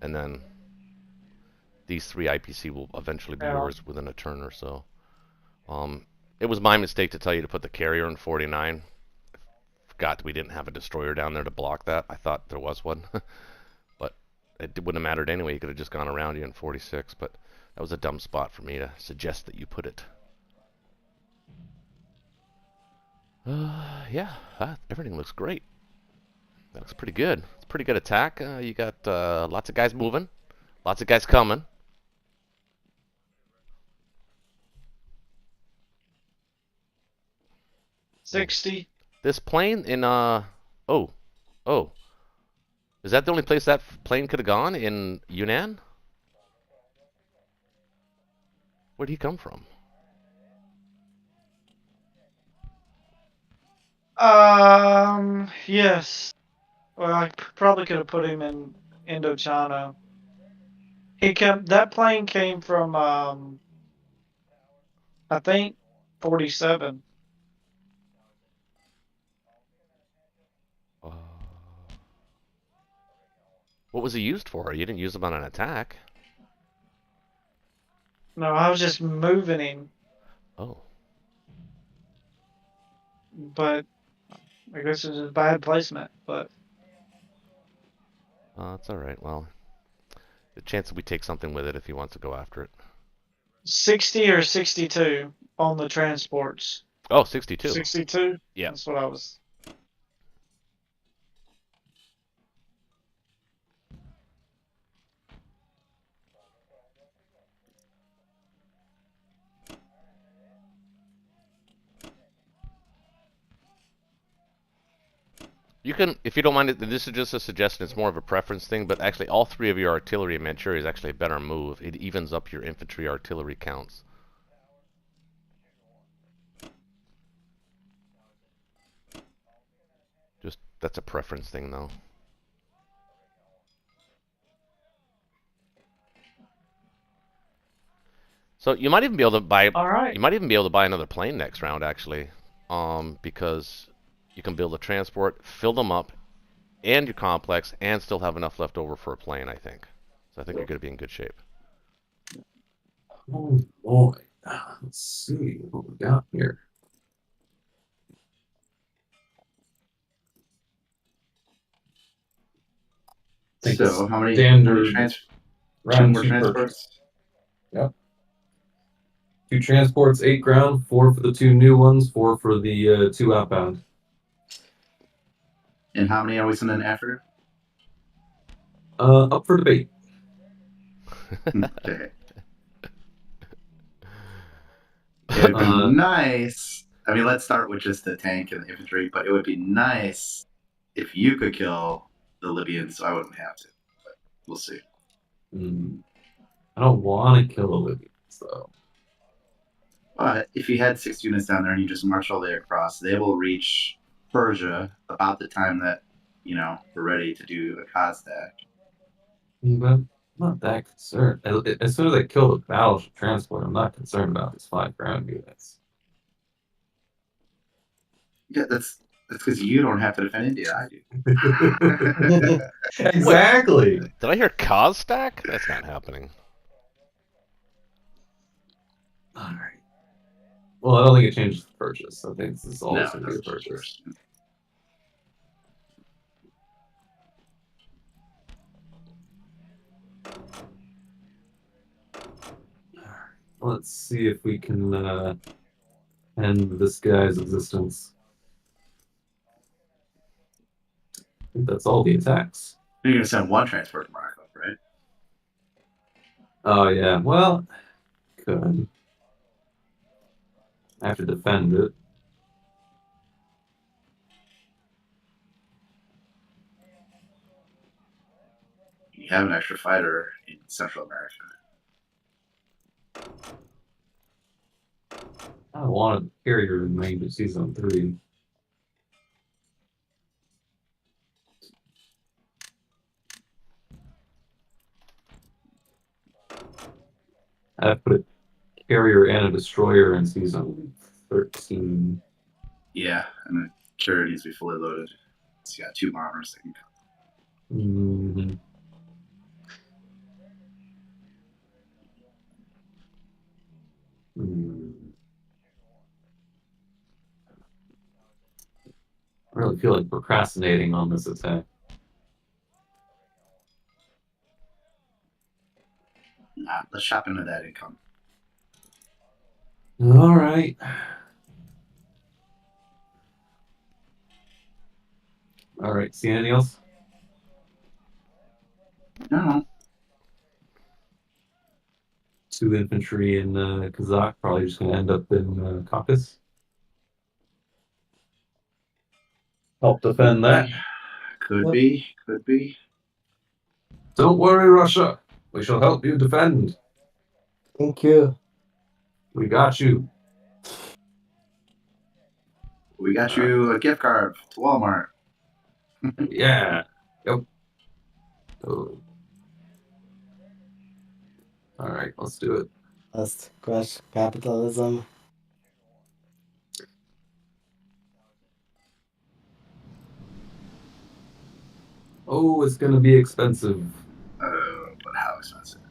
And then these 3 IPC will eventually be
Yeah.
yours within a turn or so. It was my mistake to tell you to put the carrier in 49. Forgot we didn't have a destroyer down there to block that. I thought there was one. But it wouldn't have mattered anyway. He could have just gone around you in 46, but that was a dumb spot for me to suggest that you put it. Yeah, everything looks great. That looks pretty good. It's a pretty good attack. You got lots of guys moving, lots of guys coming.
— 60.
This plane in oh, oh, is that the only place that plane could have gone in Yunnan? Where'd he come from?
Yes. Well, I probably could have put him in Indochina. That plane came from I think 47.
Uh, what was he used for? You didn't use him on an attack.
No, I was just moving him,
Oh,
but I guess it was a bad placement. But
that's all right. Well, the chance that we take something with it if he wants to go after it.
60 or 62 on the transports.
Oh, 62.
62?
Yeah.
That's what I was.
You can, if you don't mind, this is just a suggestion. It's more of a preference thing, but actually, all 3 of your artillery and Manchuria is actually a better move. It evens up your infantry artillery counts. Just that's a preference thing, though. So you might even be able to buy.
All right.
You might even be able to buy another plane next round, actually, because you can build a transport, fill them up, and your complex, and still have enough left over for a plane. I think. So I think you're going to be in good shape.
Oh boy. Let's see what we got here. Think
So how many
standard
two
round
more
2
transports?
Yep. 2 transports, 8 ground, 4 for the 2 new ones, 4 for the 2 outbound.
And how many are we sending after?
Up for debate.
Okay. It would be nice. I mean, let's start with just the tank and the infantry, but it would be nice if you could kill the Libyans so I wouldn't have to. But we'll see.
I don't want to kill the Libyans, though.
But if you had 6 units down there and you just march all the way across, they will reach Persia about the time that, we're ready to do a Kazdak.
But I'm not that concerned. As soon as I kill the battleship transport, I'm not concerned about these 5 ground units.
Yeah, that's because you don't have to defend India. I do.
Exactly.
Did I hear Kaz stack? That's not happening.
All right. Well, I don't think it changes the purchase. I think this is always
No,
going to be a purchase. Let's see if we can end this guy's existence. I think that's all the attacks.
You're going to send 1 transport to Morocco, right?
Oh, yeah. Well, could. I have to defend it.
You have an extra fighter in Central America.
I wanted the carrier in range of season 3. I put a carrier and a destroyer in season 13.
Yeah, and the carrier needs to be fully loaded. It's got 2 bombers that can come.
Mhm. I really feel like procrastinating on this attack.
Nah, let's shop into that income.
All right. All right. See anything else?
No.
2 infantry in Kazakh, probably just going to end up in Caucasus. Help defend that.
Could be.
Don't worry, Russia. We shall help you defend.
Thank you.
We got you.
We got you a gift card to Walmart.
Yeah. Yep. Oh. All right, let's do it.
Let's crush capitalism.
Oh, it's going to be expensive.
But how expensive?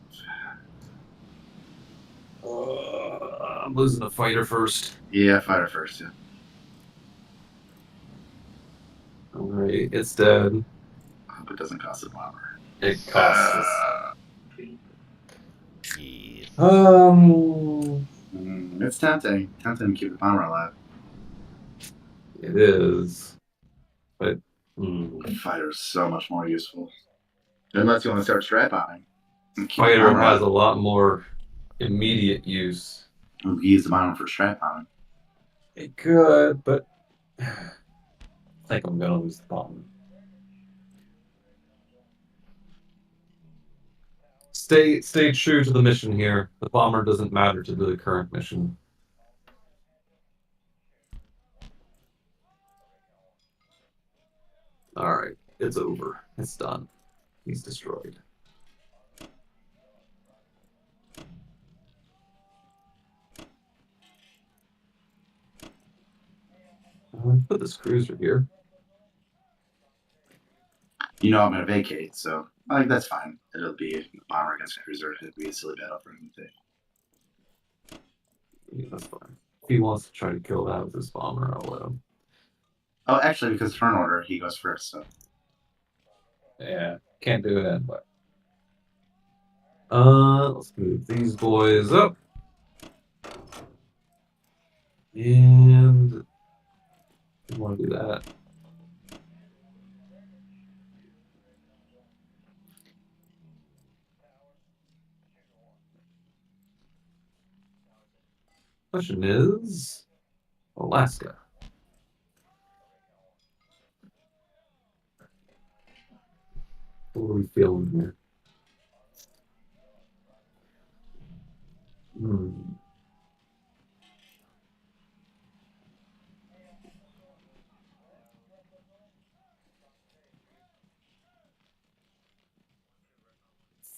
I'm losing the fighter first.
Yeah, fighter first, yeah.
All right, it's dead.
I hope it doesn't cost a bomber.
It costs us.
Yes.
It's tempting. Tempting to keep the bomber alive.
It is. But
Fighter is so much more useful. Unless you want to start strat bombing.
fighter has a lot more immediate use.
We could use the bomber for strat bombing.
It could, but I think I'm gonna lose the bomber. Stay true to the mission here. The bomber doesn't matter to the current mission. All right, it's over. It's done. He's destroyed. Put this cruiser here.
You know I'm going to vacate, so I think that's fine. It'll be a bomber against a cruiser. It'll be a silly battle for him to take.
Yeah, that's fine. If he wants to try to kill that with his bomber, I'll let him.
Oh, actually, because turn order, he goes first, so.
Yeah, can't do it, but. Let's move these boys up. And I want to do that. Question is Alaska. What are we feeling here?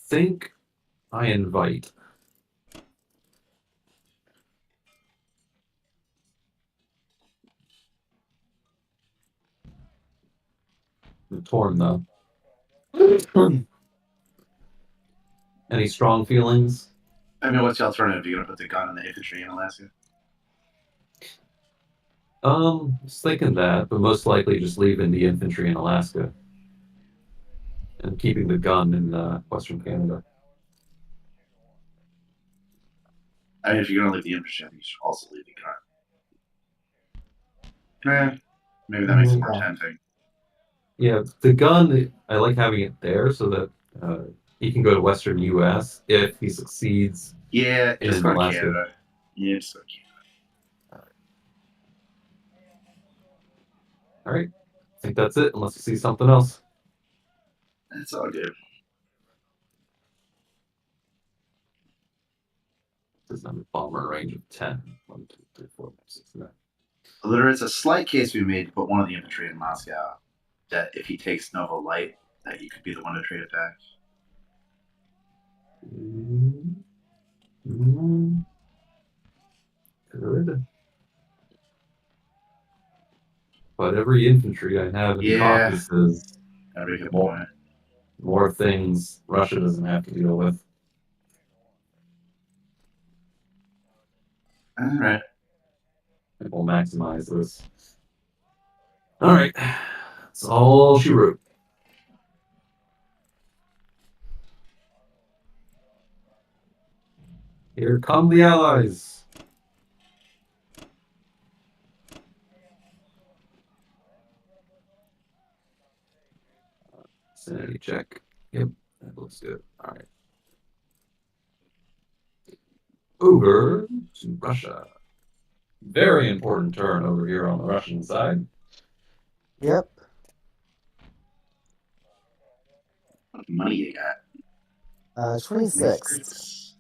Think I invite. I'm torn though. Any strong feelings?
I mean, what's the alternative? You're going to put the gun in the infantry in Alaska?
I was thinking that, but most likely just leaving the infantry in Alaska and keeping the gun in Western Canada.
I mean, if you're going to leave the infantry, I think you should also leave the gun. Maybe that makes it more tempting.
Yeah, the gun, I like having it there so that he can go to Western U.S. if he succeeds.
Yeah, just
in
go to
Alaska.
Canada. Yeah, just go to Canada.
All right. I think that's it, unless you see something else.
That's all good.
Doesn't have a bomber range of 10. 1, 2, 3, 4, 5, 6, 7.
There is a slight case we made to put one of the infantry in Moscow. That if he takes Nova Light, that you could be the one to trade attack.
Good. But every infantry I have in
Yeah.
Caucasus,
That'd be a good point.
more things Russia doesn't have to deal with.
All right.
And we'll maximize this. All right. That's all she wrote. Here come the allies. Sanity check. Yep, that looks good. All right. Over to Russia. Very important turn over here on the Russian side.
Yep.
What money you got?
26.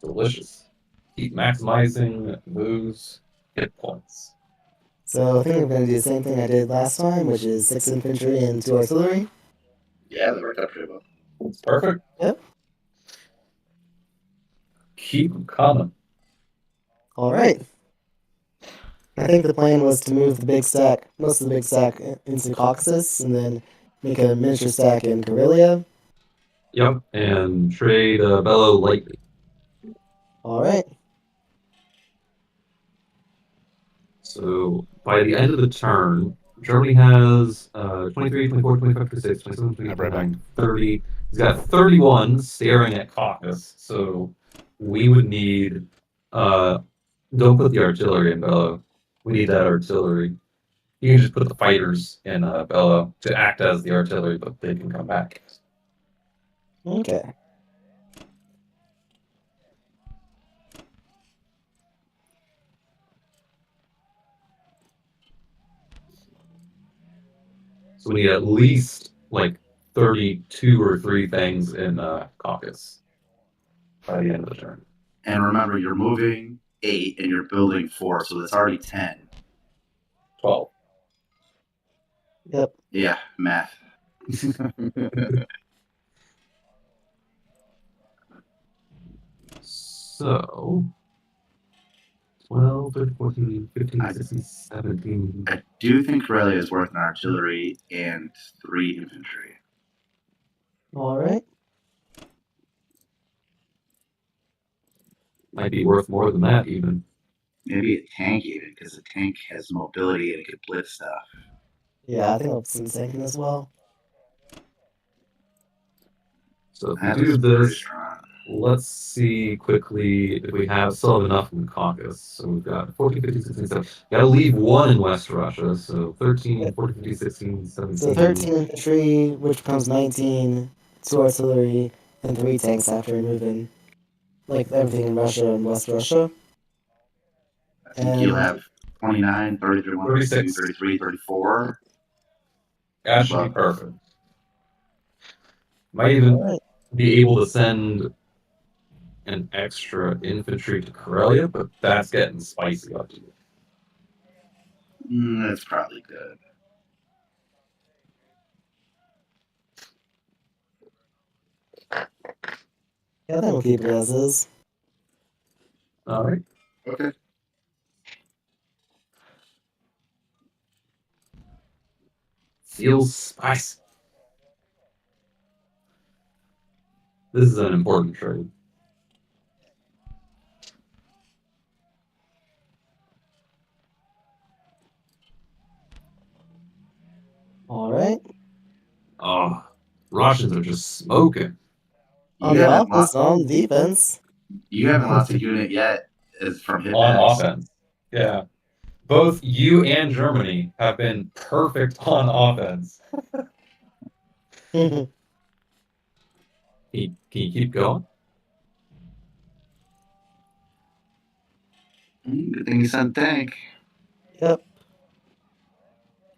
Delicious. Keep maximizing those hit points.
So I think I'm going to do the same thing I did last time, which is 6 infantry and 2 artillery.
Yeah, that worked out pretty well.
It's perfect.
Yep.
Keep them coming.
All right. I think the plan was to move the big stack, most of the big stack, into Caucasus, and then make a miniature stack in Karelia.
Yep, and trade Bellow lightly.
All right.
So by the end of the turn, Germany has 23, 24, 25, 26, 27, 28,
I'll be right back.
29, 30. He's got 31 staring at Caucasus. So we would need, don't put the artillery in Bellow. We need that artillery. You can just put the fighters in Bellow to act as the artillery, but they can come back.
Okay.
So we need at least like 32 or 3 things in Caucasus by the end of the turn.
And remember, you're moving 8 and you're building 4, so that's already 10.
12.
Yep.
Yeah, math.
So 12, 13, 14, 15, 16, 17.
I do think Karelia is worth an artillery and 3 infantry.
All right.
Might be worth more than that even.
Maybe a tank even, because the tank has mobility and it could blitz stuff.
Yeah, I think I'll put some tank in as well.
So if
That
we do
is pretty
this,
strong.
let's see quickly if we still have enough in Caucasus. So we've got 14, 15, 16, 17. Gotta leave 1 in West Russia. So 13, 14, 15, 16, 17.
So 13 infantry, which becomes 19, 2 artillery, and 3 tanks after removing, like, everything in Russia and West Russia.
I think you'll
And-
have 29, 33, 32,
36.
33, 34.
That should be perfect. Might even
All right.
be able to send an extra infantry to Karelia, but that's getting spicy up to you.
That's probably good.
Yeah, I think we'll keep it as is.
All right.
Okay.
Feels spicy. This is an important trade.
All right.
Oh, Russians are just smoking.
On
You
the
haven't
offense,
lost,
on the defense.
you haven't lost a unit yet as from hit
On
maps.
offense. Yeah. Both you and Germany have been perfect on offense. Can you keep going?
Good thing you sent tank.
Yep.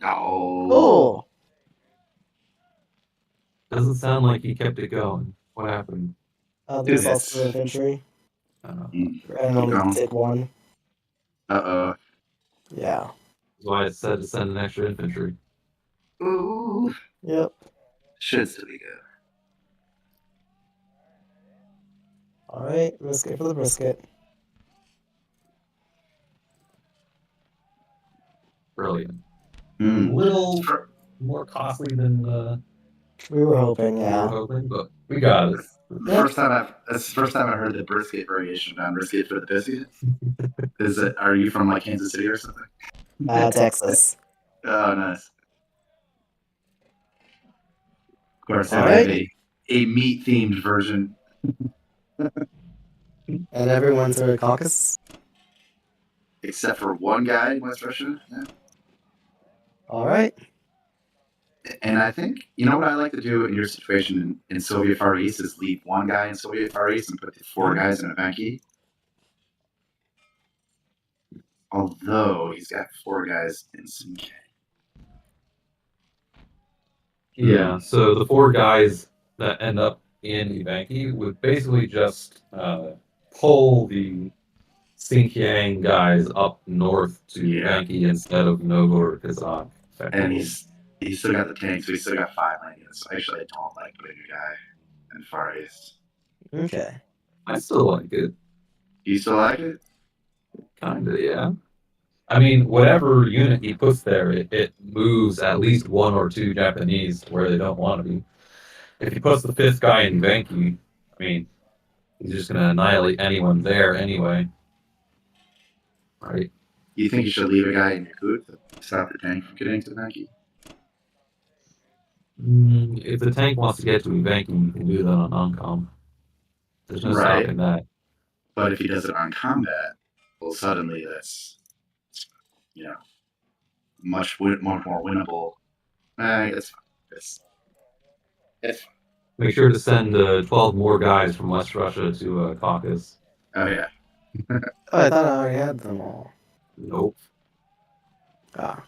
Oh.
Cool.
Doesn't sound like he kept it going. What happened?
There's
Yes.
also infantry. I don't
Keep
know,
going.
take one.
Uh
Yeah.
That's why I said to send an extra infantry.
oh. Ooh.
Yep.
Should still be good.
All right. Brisket for the brisket.
Brilliant. A
Hmm.
little
Fir-
more costly than
We were hoping,
we were
yeah.
hoping, but we got it.
That's the first time I've heard the brisket variation on brisket for the biscuit. Are you from like Kansas City or something?
Texas.
Oh, nice. Of course, they
All
have
right.
a meat themed version,
And everyone's heard of caucus.
except for one guy in West Russia. Yeah.
All right.
And I think you know what I like to do in your situation in Soviet Far East is leave one guy in Soviet Far East and put the 4 guys in a Banky. Although he's got 4 guys in Sinke.
Yeah, so the 4 guys that end up in Ivanki would basically just pull the Xinjiang guys up north to
Yeah.
Ivanki instead of Novokazakh.
And he's still got the tanks, so he's still got 5 units. So actually, I don't like putting a guy in Far East.
Okay.
I still like it.
Do you still like it?
Kinda, yeah. I mean, whatever unit he puts there, it moves at least 1 or 2 Japanese where they don't want to be. If he puts the 5th guy in Ivanki, I mean, he's just going to annihilate anyone there anyway. Right?
You think you should leave a guy in Yakut to stop the tank from getting to Banky?
If the tank wants to get to Ivanki, you can do that on non-com. There's no
Right.
stopping that.
But if he does it on combat, well, suddenly that's, much more winnable. It's
Make sure to send 12 more guys from West Russia to Caucasus.
oh yeah.
Oh, I thought I already had them all.
Nope.
Ah.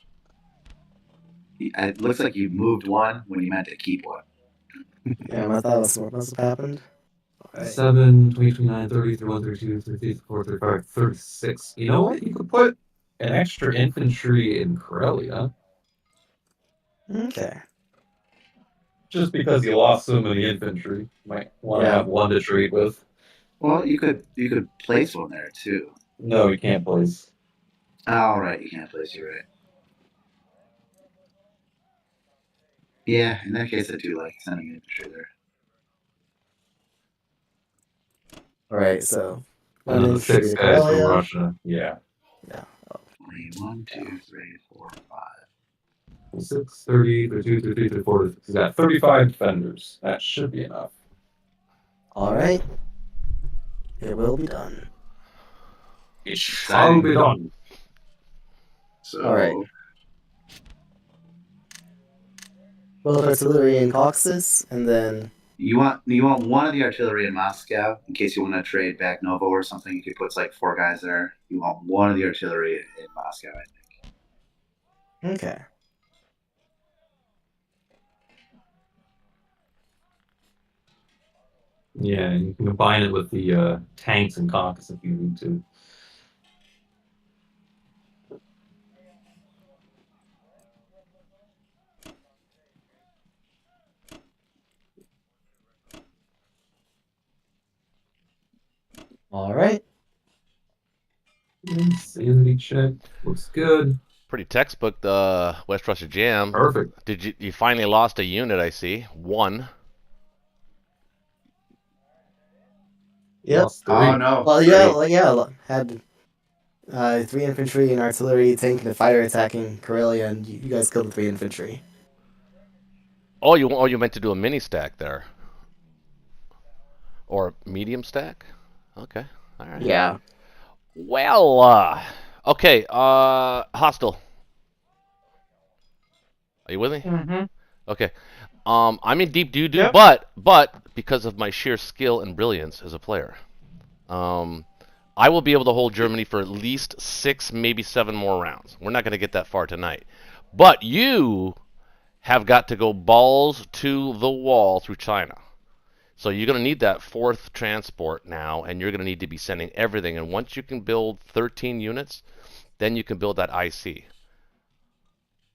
It looks like you moved one when you meant to keep one.
Yeah, I thought that's what must have happened. All right.
7, 20, 29, 30, 31, 32, 33, 34, 35, 36. You know what? You could put an extra infantry in Karelia.
Okay.
Just because you lost so many infantry. Might want to
Yeah.
have one to trade with.
Well, you could place one there too.
No, you can't place.
All right, you can't place. You're right. Yeah, in that case, I do like sending infantry there.
All right. So.
And then the 6 guys from Russia. Yeah.
1, 2, 3, 4, 5.
6, 30, 32, 33, 34. He's got 35 defenders. That should be enough.
All right. It will be done.
It shall be done.
So,
All right. Both artillery in Caucasus, and then
you want one of the artillery in Moscow in case you want to trade back Novo or something. You could put like 4 guys there. You want one of the artillery in Moscow, I think.
okay.
Yeah, and you can combine it with the tanks and Caucasus if you need to.
All right.
Sanity check. Looks good.
Pretty textbook, the West Russia Jam.
Perfect.
Did you finally lost a unit? I see 1.
Yep.
Lost 3.
Oh no.
Well, yeah. Had 3 infantry and artillery, tank, and a fighter attacking Karelia, and you guys killed the 3 infantry.
Oh, you meant to do a mini stack there, or medium stack? Okay, all right.
Yeah.
Well, okay. Hostile. Are you with me?
Mm-hmm.
Okay. I'm in deep doo-doo,
Yep.
but because of my sheer skill and brilliance as a player, I will be able to hold Germany for at least 6, maybe 7 more rounds. We're not going to get that far tonight. But you have got to go balls to the wall through China. So you're going to need that 4th transport now, and you're going to need to be sending everything. And once you can build 13 units, then you can build that IC.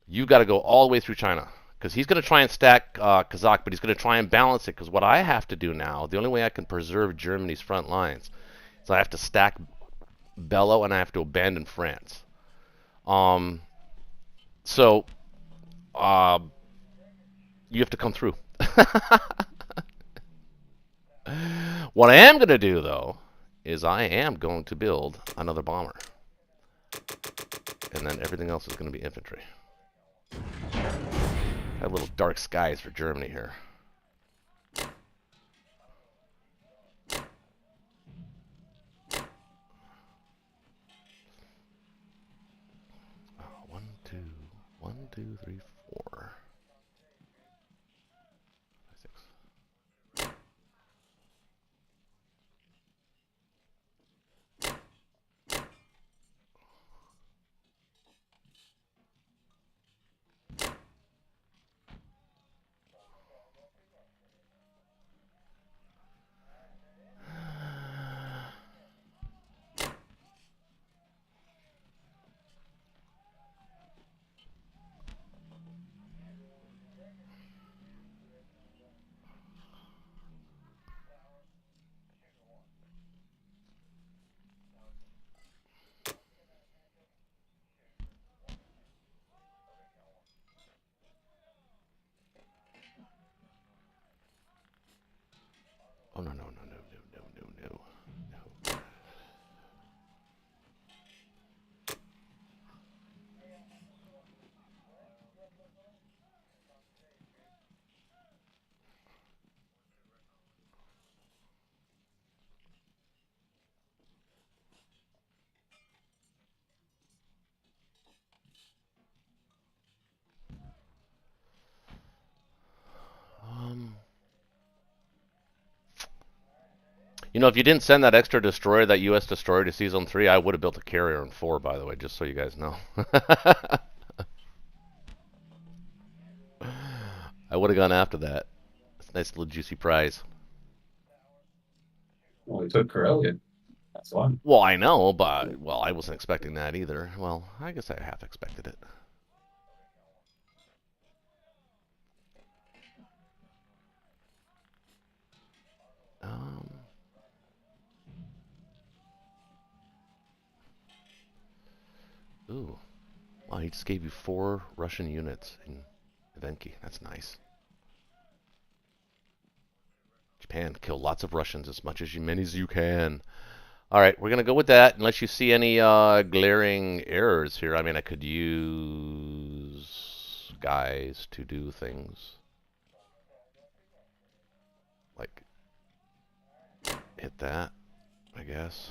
You got to go all the way through China, because he's going to try and stack Kazakh, but he's going to try and balance it. Because what I have to do now, the only way I can preserve Germany's front lines, is I have to stack Bello and I have to abandon France. So you have to come through. What I am going to do, though, is I am going to build another bomber. And then everything else is going to be infantry. Got little dark skies for Germany here. One, two, three, four. 5, 6. Oh, no. You know, if you didn't send that extra destroyer, that U.S. destroyer to Season 3, I would have built a carrier in 4, by the way, just so you guys know. I would have gone after that. It's a nice little juicy prize.
Well, he took Karelia. That's fun.
Well, I know, but, well, I wasn't expecting that either. Well, I guess I half expected it. Ooh. Wow, he just gave you 4 Russian units in Evenki. That's nice. Japan, kill lots of Russians, as many as you can. Alright, we're going to go with that, unless you see any glaring errors here. I mean, I could use guys to do things. Like, hit that, I guess.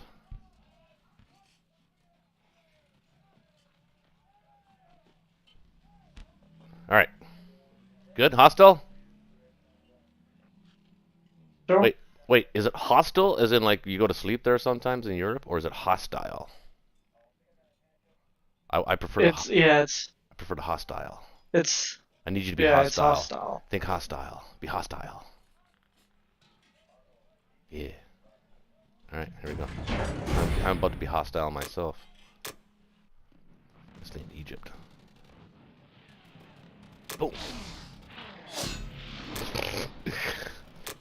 Alright. Good? Hostile?
Sure.
Wait, is it hostile as in like you go to sleep there sometimes in Europe, or is it hostile? I prefer I prefer the hostile.
It's
I need you to be
yeah,
hostile.
it's hostile.
Think hostile. Be hostile. Yeah. Alright, here we go. I'm about to be hostile myself. Let's name Egypt. Boom.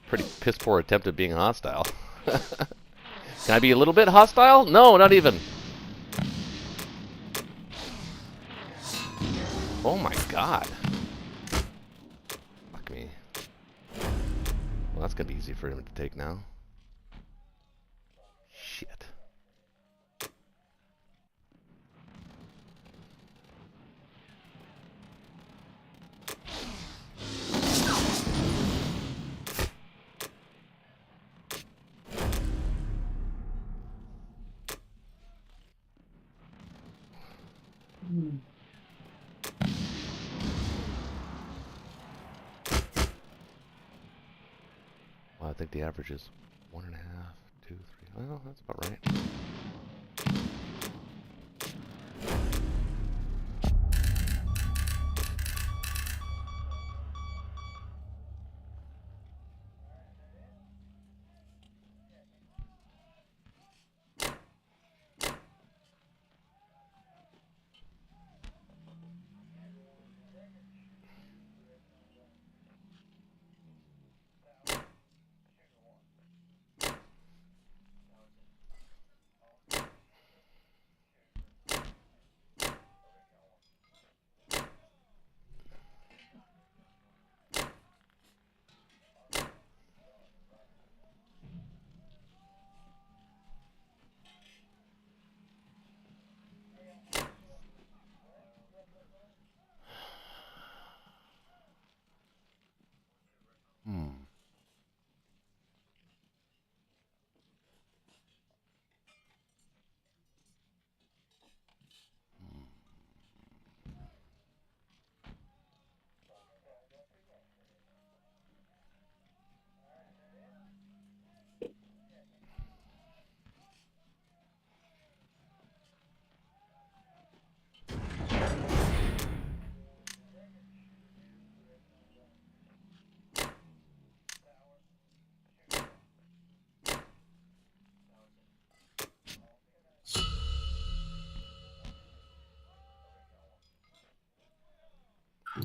Pretty piss poor attempt at being hostile. Can I be a little bit hostile? No, not even. Oh my god. Fuck me. Well, that's gonna be easy for him to take now. Shit. Well, I think the average is 1.5, 2, 3. Well, that's about right.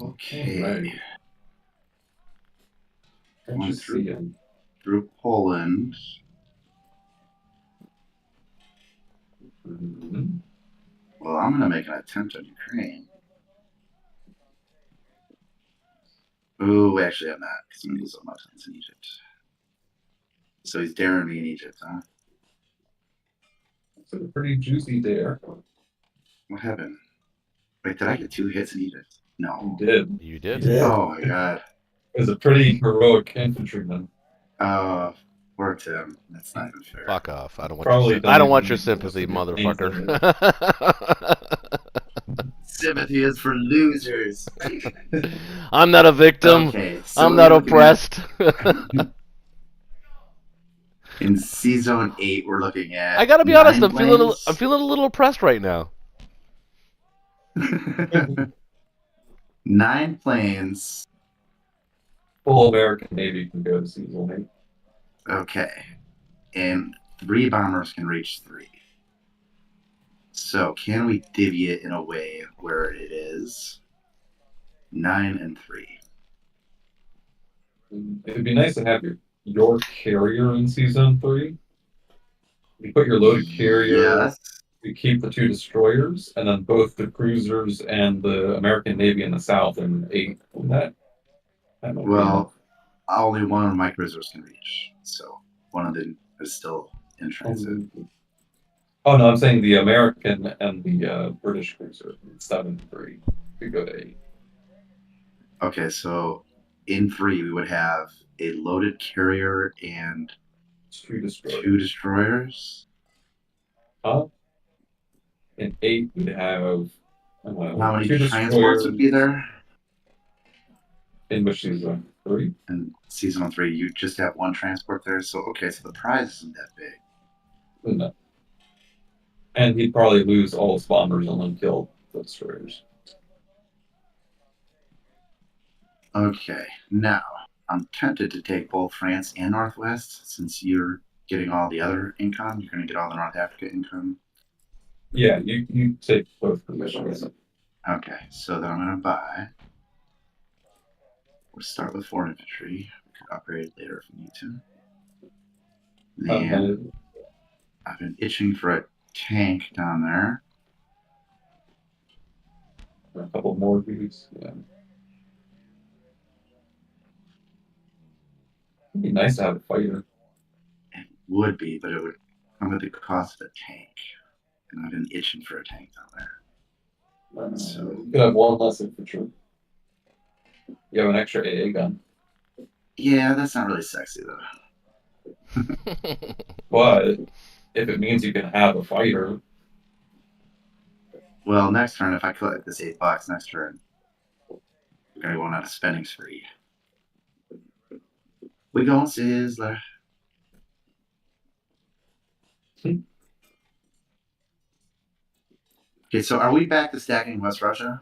Okay.
Right.
Going
Interesting.
through Poland.
Mhm.
Well, I'm gonna make an attempt on Ukraine. Ooh, actually, I'm not, because I'm gonna use all my plans in Egypt. So he's daring me in Egypt, huh?
It's a pretty juicy dare.
What happened? Wait, did I get 2 hits in Egypt?
You
No.
did.
You did.
Yeah.
Oh my god.
It was a pretty heroic infantryman.
Poor Tim. That's not even fair.
Fuck off. I don't want
Probably
your, I don't want your
doesn't even
sympathy,
need to be
motherfucker.
Sympathy is for losers.
I'm not a victim.
Okay, so
I'm
we're
not
looking
oppressed.
in C Zone 8, we're looking at.
I gotta be honest.
9
I'm feeling a little oppressed right now.
planes. 9 planes.
Full American Navy can go to season 8.
Okay. And 3 bombers can reach 3. So can we divvy it in a way where it is 9 and 3?
It'd be nice to have your carrier in season 3. You put your loaded carrier.
Yes.
You keep the 2 destroyers, and then both the cruisers and the American Navy in the south in 8. That might be
Well, only one of my cruisers can reach. So one of them is still in
enough.
transit.
Oh no, I'm saying the American and the British cruiser in 7-3 could go to 8.
Okay, so in 3 we would have a loaded carrier and
2 destroyers.
2 destroyers.
In 8 we'd have
How many
2
transports would be there?
In which season? 3?
In season 3, you just have 1 transport there. So okay, so the prize isn't that big.
No. And he'd probably lose all his bombers and then kill the destroyers.
Okay, now I'm tempted to take both France and Northwest since you're getting all the other income. You're going to get all the North Africa income.
Yeah, you take both positions.
Okay, so then I'm going to buy. We'll start with 4 infantry. We could upgrade later if we need to. And I've been itching for a tank down there.
A couple more beats. Yeah. It'd be nice to have a fighter.
It would be, but it would come at the cost of a tank. And I've been itching for a tank down there. So
You could have 1 less infantry. You have an extra AA gun.
yeah, that's not really sexy though.
But if it means you can have a fighter.
Well, next turn, if I collect this $8 next turn, we're going to go on a spending spree. We going Sizzler. Okay, so are we back to stacking West Russia?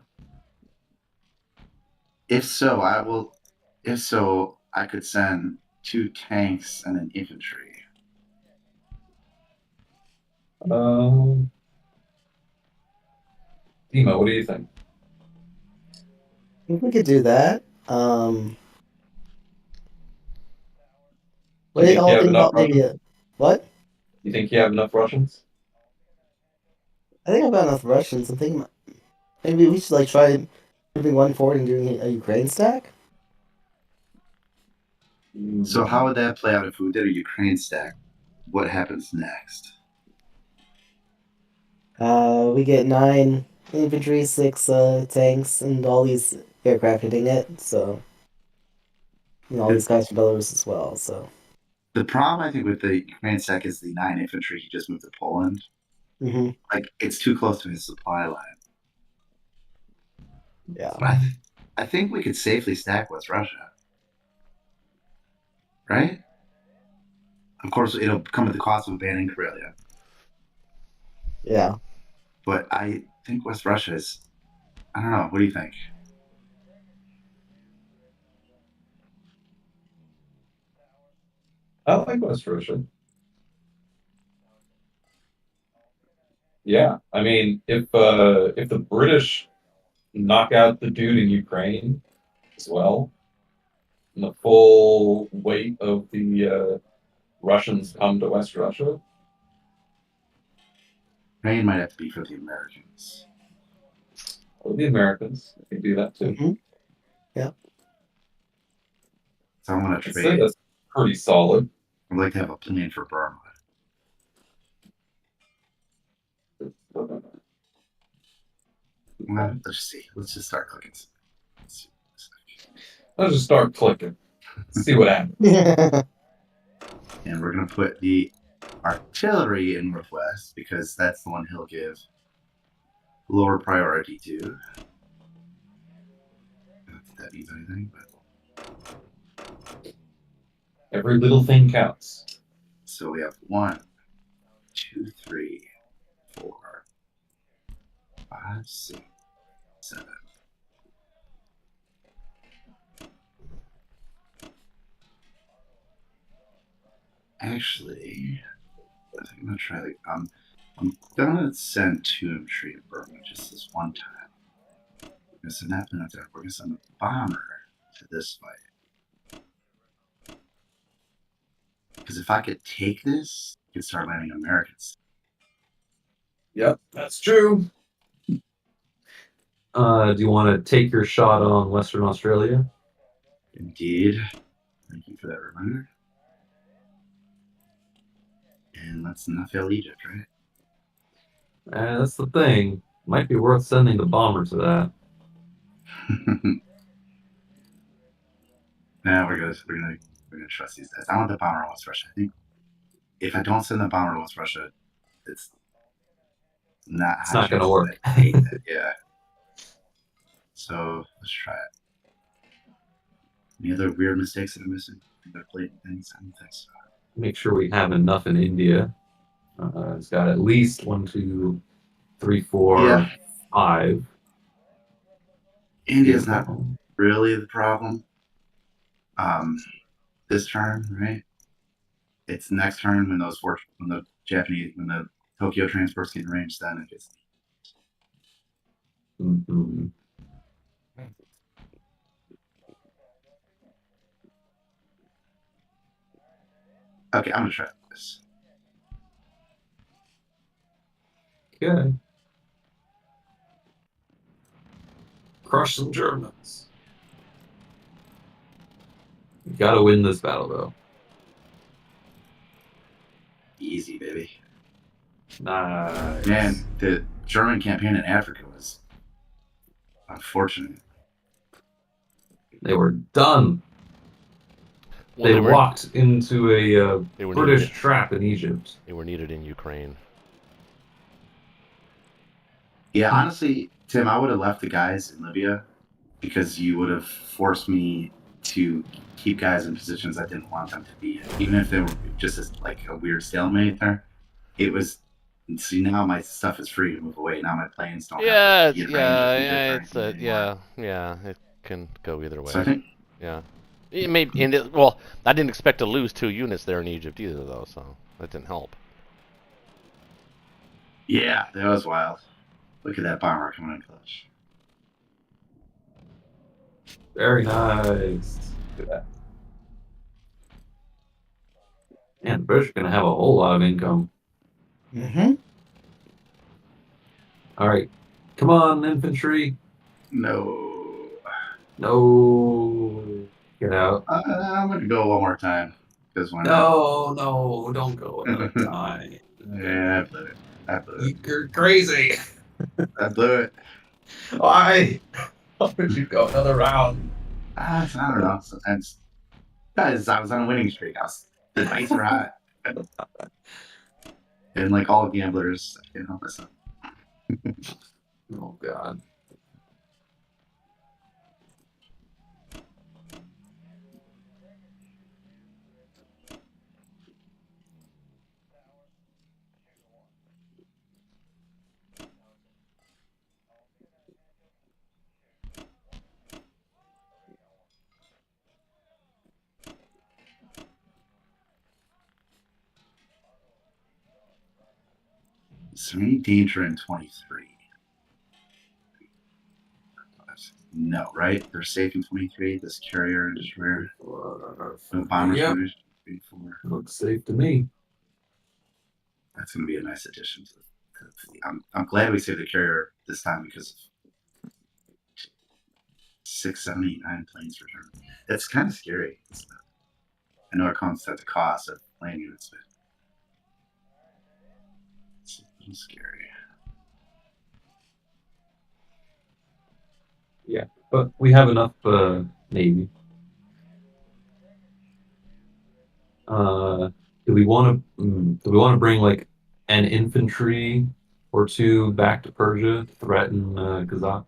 If so, I will. If so, I could send 2 tanks and an infantry.
Dima, what do you think?
I think we could do that. What do
think
you
you
all
have
think
enough
about maybe what?
You think you have enough Russians?
I think I've got enough Russians. I'm thinking maybe we should like try moving 1 forward and doing a Ukraine stack.
So how would that play out if we did a Ukraine stack? What happens next?
We get 9 infantry, 6 tanks, and all these aircraft hitting it. So, all these guys from Belarus as well. So,
The problem I think with the Ukraine stack is the 9 infantry he just moved to Poland.
mm-hmm.
Like it's too close to his supply line.
Yeah.
But I think we could safely stack West Russia. Right? Of course, it'll come at the cost of abandoning Karelia.
Yeah.
But I think West Russia is. I don't know. What do you think?
I like West Russia. Yeah, I mean, if the British knock out the dude in Ukraine as well. And the full weight of the Russians come to West Russia.
Ukraine might have to be for the Americans.
Or the Americans, they can do that too.
Mm-hmm.
So I want
I'd
to
say
trade.
that's pretty solid.
I'd like to have a plan for Burma. Well, let's see. Let's just start clicking. Let's see.
Let's just start clicking. See what happens.
And we're going to put the artillery in Northwest because that's the one he'll give lower priority to. Not that that means anything, but.
Every little thing counts.
So we have 1, 2, 3, 4, 5, 6, 7. Actually, I think I'm gonna try. I'm gonna send 2 infantry to Burma just this one time. We're gonna send that one up there. We're gonna send a bomber to this fight. Because if I could take this, I could start landing Americans.
Yep, that's true. Do you want to take your shot on Western Australia?
Indeed. Thank you for that reminder. And let's not fail Egypt, right?
That's the thing. Might be worth sending the bomber to that.
Now we're gonna trust these guys. I want the bomber on West Russia. I think if I don't send the bomber to West Russia, it's not.
It's not gonna work.
I hate that. Yeah. So let's try it. Any other weird mistakes that I'm missing? Any other blatant things? I don't think so.
Make sure we have enough in India. It's got at least 1, 2, 3, 4,
Yeah.
5.
India's not really the problem. This turn, right? It's next turn when the Tokyo transports get in range, then it gets.
Mm-hmm.
Okay, I'm gonna try this.
Okay. Crush some Germans. You gotta win this battle, though.
Easy, baby.
Nice.
Man, the German campaign in Africa was unfortunate.
They were done.
Well,
they walked into a
they were
British
needed.
trap in Egypt.
They were needed in Ukraine.
Yeah, honestly, Tim, I would have left the guys in Libya because you would have forced me to keep guys in positions I didn't want them to be in. Even if they were just like a weird stalemate there. It was. See, now my stuff is free to move away. Now my planes don't have to get range of Egypt
yeah, it can go either way.
So I think.
Yeah. It may, well, I didn't expect to lose 2 units there in Egypt either, though, so that didn't help.
Yeah, that was wild. Look at that bomber coming in clutch.
Very nice. Look at that. Man, the British are going to have a whole lot of income.
Mm-hmm.
All right. Come on, infantry.
No.
No. Get out.
I'm going to go one more time.
No, don't go another time.
Yeah, I blew it.
You're crazy.
I blew it.
Why? Why would you go another round?
I don't know. Sometimes, guys, I was on a winning streak. The dice were hot. And like all gamblers, I can't help myself.
Oh, God.
Is there any danger in 23? No, right? They're safe in 23. This carrier and destroyer. No bombers.
Yep,
24.
looks safe to me.
That's going to be a nice addition to the fleet. I'm glad we saved the carrier this time because of 6, 7, 8, 9 planes per turn. It's kind of scary. I know it comes at the cost of plane units, but it's a little scary.
Yeah, but we have enough Navy. Do we want to bring like an infantry or two back to Persia to threaten Kazakh?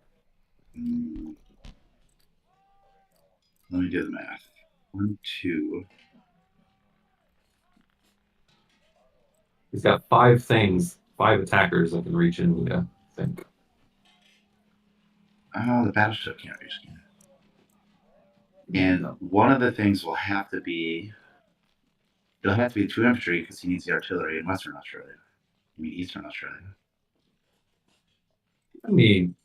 Let me do the math. 1, 2.
He's got 5 attackers that can reach India, I think.
Oh, the battleship can't reach India. And one of the things will have to be, it'll have to be 2 infantry because he needs the artillery in Western Australia. I mean, Eastern Australia.
I mean,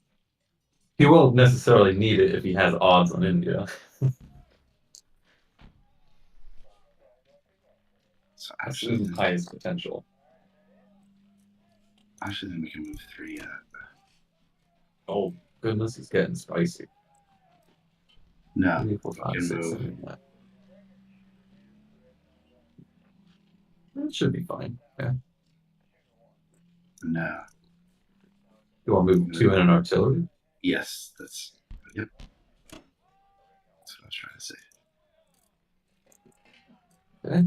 he won't necessarily need it if he has odds on India.
So
That's
actually,
his highest potential.
then we can move 3 up.
Oh goodness, it's getting spicy.
No,
3, 4, 5,
can
6,
move.
7, 8. That should be fine. Yeah.
No.
You want to move 2 in an artillery?
Yes, that's yep. That's what I was trying to say.
Okay.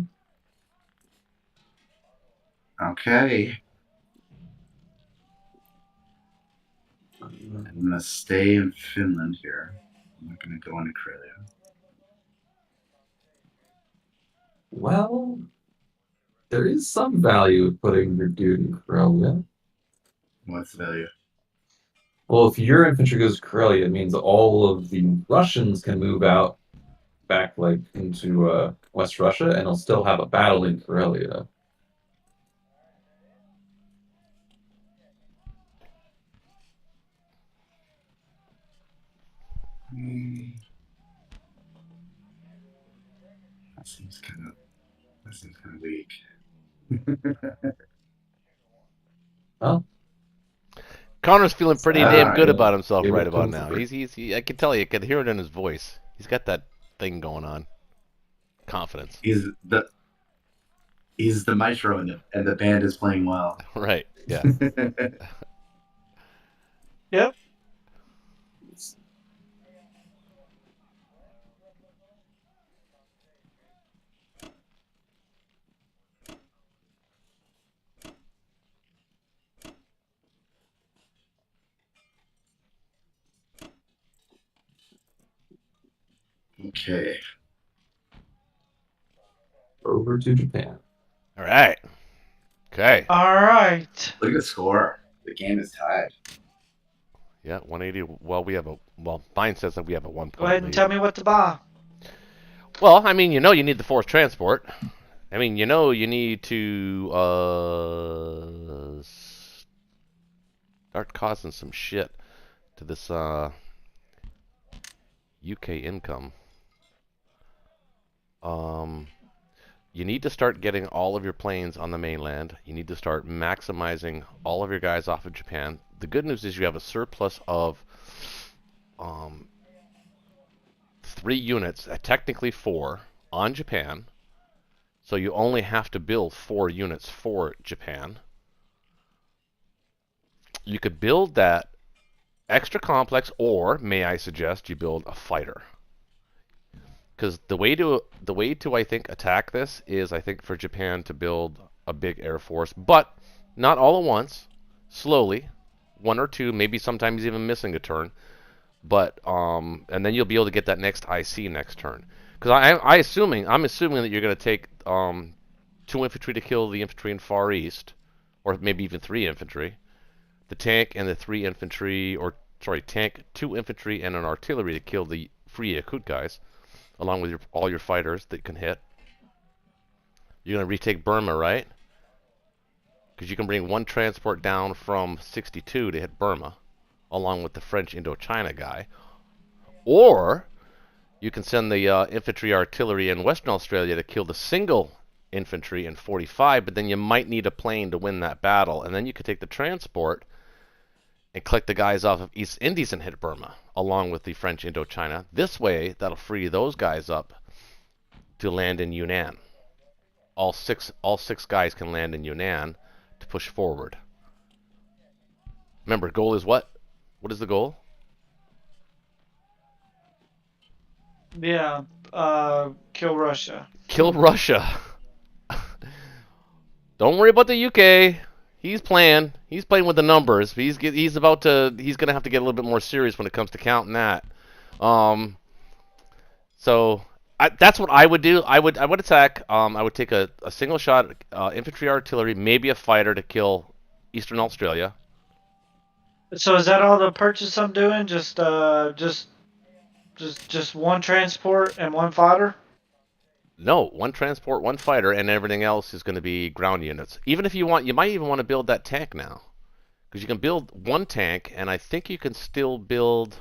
Okay. I'm gonna stay in Finland here. I'm not gonna go into Karelia.
Well, there is some value of putting your dude in Karelia.
What's the value?
Well, if your infantry goes to Karelia, it means all of the Russians can move out back like into West Russia, and they'll still have a battle in Karelia.
That seems kind of weak.
Well,
Connor's feeling pretty damn good
yeah.
about himself
Give
right
it
about
comfort.
now. I can tell you can hear it in his voice. He's got that thing going on. Confidence.
He's the maestro, and the band is playing well.
Right. Yeah.
Yep.
Okay.
Over to Japan.
All right. Okay.
All right.
Look at the score. The game is tied.
Yeah, 180. Well, mine says that we have a 1 point
Go ahead and
lead.
tell me what to buy.
Well, I mean, you need the force transport. I mean, you need to start causing some shit to this UK income. You need to start getting all of your planes on the mainland. You need to start maximizing all of your guys off of Japan. The good news is you have a surplus of 3 units, technically 4, on Japan. So you only have to build 4 units for Japan. You could build that extra complex, or may I suggest you build a fighter? Because the way to I think attack this is I think for Japan to build a big air force, but not all at once, slowly, 1 or 2, maybe sometimes even missing a turn, but and then you'll be able to get that next IC next turn. Because I'm assuming that you're going to take 2 infantry to kill the infantry in Far East, or maybe even 3 infantry, the tank and the 3 infantry, or sorry, tank, 2 infantry and an artillery to kill the free Yakut guys, along with all your fighters that can hit. You're going to retake Burma, right? Because you can bring 1 transport down from 62 to hit Burma. along with the French Indochina guy. Or you can send the infantry artillery in Western Australia to kill the single infantry in 45, but then you might need a plane to win that battle. And then you could take the transport and collect the guys off of East Indies and hit Burma, along with the French Indochina. This way, that'll free those guys up to land in Yunnan. All six guys can land in Yunnan to push forward. Remember, goal is what? What is the goal?
Yeah. Kill Russia.
Kill Russia. Don't worry about the UK. He's playing. He's playing with the numbers. He's gonna have to get a little bit more serious when it comes to counting that. So that's what I would do. I would attack. I would take a single shot infantry artillery, maybe a fighter to kill Eastern Australia.
So is that all the purchase I'm doing? Just one transport and one fighter?
No, one transport, one fighter, and everything else is going to be ground units. Even if you want, you might even want to build that tank now, because you can build one tank, and I think you can still build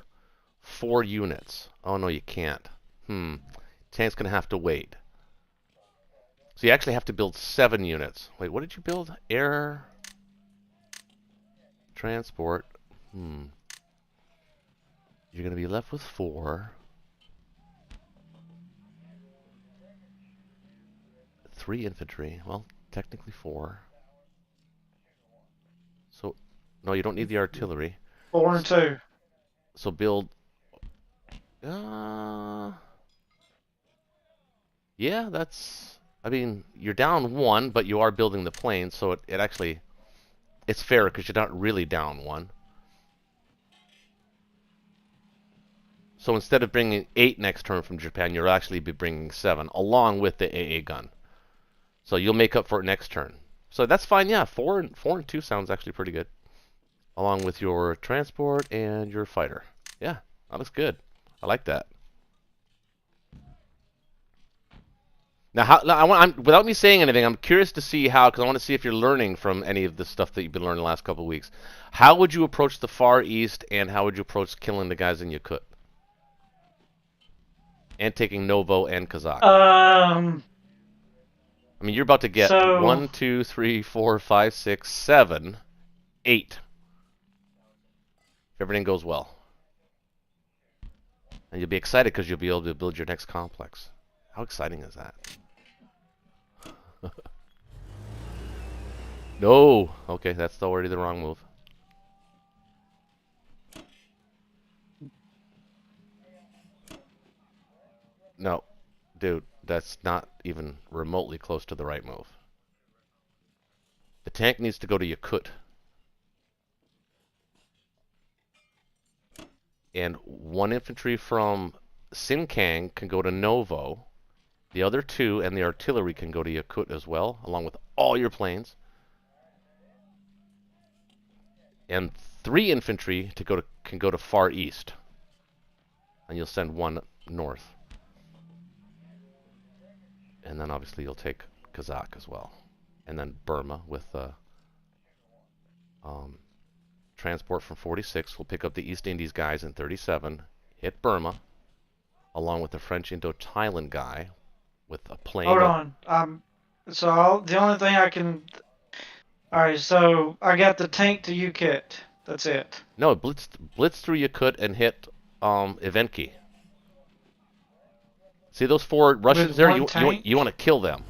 4 units. Oh no, you can't. Tank's going to have to wait. So you actually have to build 7 units. Wait, what did you build? Air transport. You're going to be left with 4. 3 infantry. Well, technically 4. So, no, you don't need the artillery.
4 and 2.
So build. Yeah, that's. I mean, you're down 1, but you are building the plane, so it actually. It's fair because you're not really down 1. So instead of bringing 8 next turn from Japan, you'll actually be bringing 7, along with the AA gun. So you'll make up for it next turn. So that's fine, yeah. 4 and 2 sounds actually pretty good. Along with your transport and your fighter. Yeah, that looks good. I like that. Now, without me saying anything, I'm curious to see how, because I want to see if you're learning from any of the stuff that you've been learning the last couple of weeks. How would you approach the Far East, and how would you approach killing the guys in Yakut? And taking Novo and Kazakh. I mean, you're about to get 1, 2, 3, 4, 5, 6, 7, 8. If everything goes well. And you'll be excited because you'll be able to build your next complex. How exciting is that? No! Okay, that's already the wrong move. No. Dude, that's not even remotely close to the right move. The tank needs to go to Yakut. And 1 infantry from Sinkang can go to Novo. The other 2 and the artillery can go to Yakut as well, along with all your planes. And 3 infantry can go to Far East. And you'll send 1 north. And then obviously you'll take Kazakh as well. And then Burma with transport from 46. We'll pick up the East Indies guys in 37. Hit Burma. Along with the French Indo-Thailand guy with a plane.
Hold on. So the only thing I can... Alright, so I got the tank to Yakut. That's it.
No, blitz through Yakut and hit Evenki. See those 4 Russians there? You want to kill them.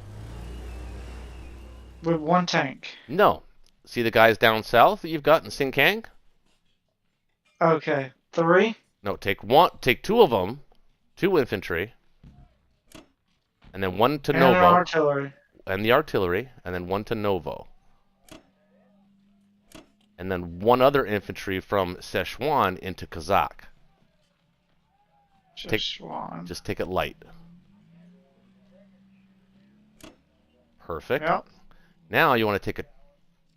With 1 tank.
No. See the guys down south that you've got in Sinkang?
Okay. 3?
No, take 2 of them, 2 infantry, and then 1 to Novo.
And artillery.
And the artillery, and then 1 to Novo. And then 1 other infantry from Szechuan into Kazakh. Just take it light. Perfect.
Yep.
Now you want to take a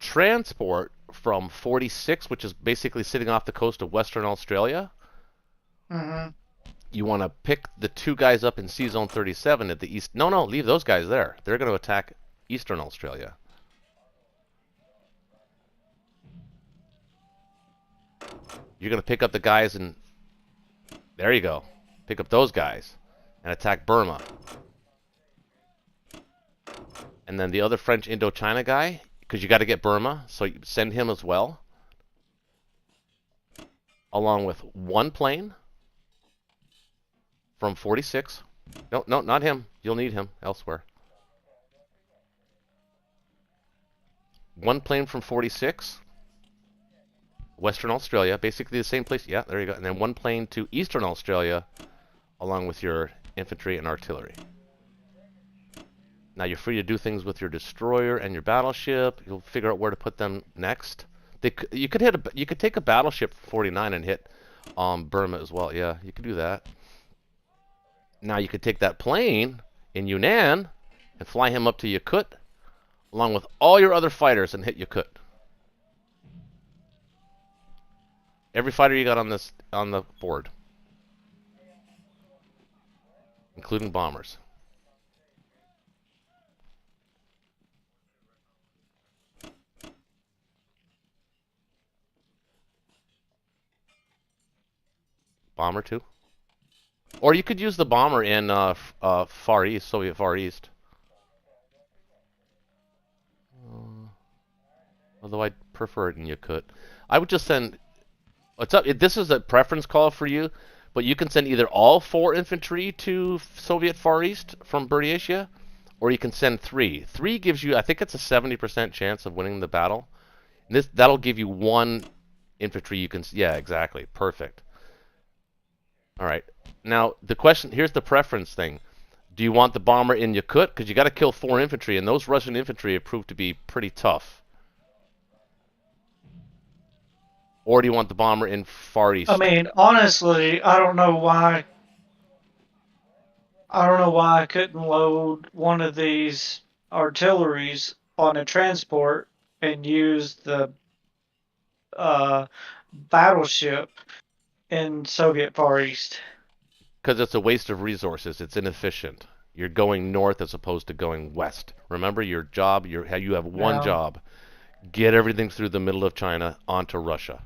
transport from 46, which is basically sitting off the coast of Western Australia.
Mm-hmm.
You want to pick the 2 guys up in Sea Zone 37 at the east. No, leave those guys there. They're going to attack Eastern Australia. You're going to pick up the guys and... There you go. Pick up those guys and attack Burma. And then the other French Indochina guy, because you got to get Burma, so you send him as well. Along with one plane from 46. No, not him. You'll need him elsewhere. One plane from 46. Western Australia, basically the same place. Yeah, there you go. And then one plane to Eastern Australia, along with your infantry and artillery. Now you're free to do things with your destroyer and your battleship. You'll figure out where to put them next. You could take a battleship 49 and hit Burma as well. Yeah, you could do that. Now you could take that plane in Yunnan and fly him up to Yakut, along with all your other fighters, and hit Yakut. Every fighter you got on the board, including bombers. Bomber too, or you could use the bomber in Far East, Soviet Far East. Although I'd prefer it in Yakut. I would just send. What's up? This is a preference call for you, but you can send either all 4 infantry to Soviet Far East from Buryatia, or you can send 3. 3 gives you, I think it's a 70% chance of winning the battle. And that'll give you 1 infantry you can. Yeah, exactly. Perfect. All right. Now the question here's the preference thing. Do you want the bomber in Yakut? Because you got to kill 4 infantry, and those Russian infantry have proved to be pretty tough. Or do you want the bomber in Far East?
I mean, honestly, I don't know why I couldn't load one of these artilleries on a transport and use the battleship in Soviet Far East.
Because it's a waste of resources. It's inefficient. You're going north as opposed to going west. Remember your job. You have one job. Get everything through the middle of China onto Russia.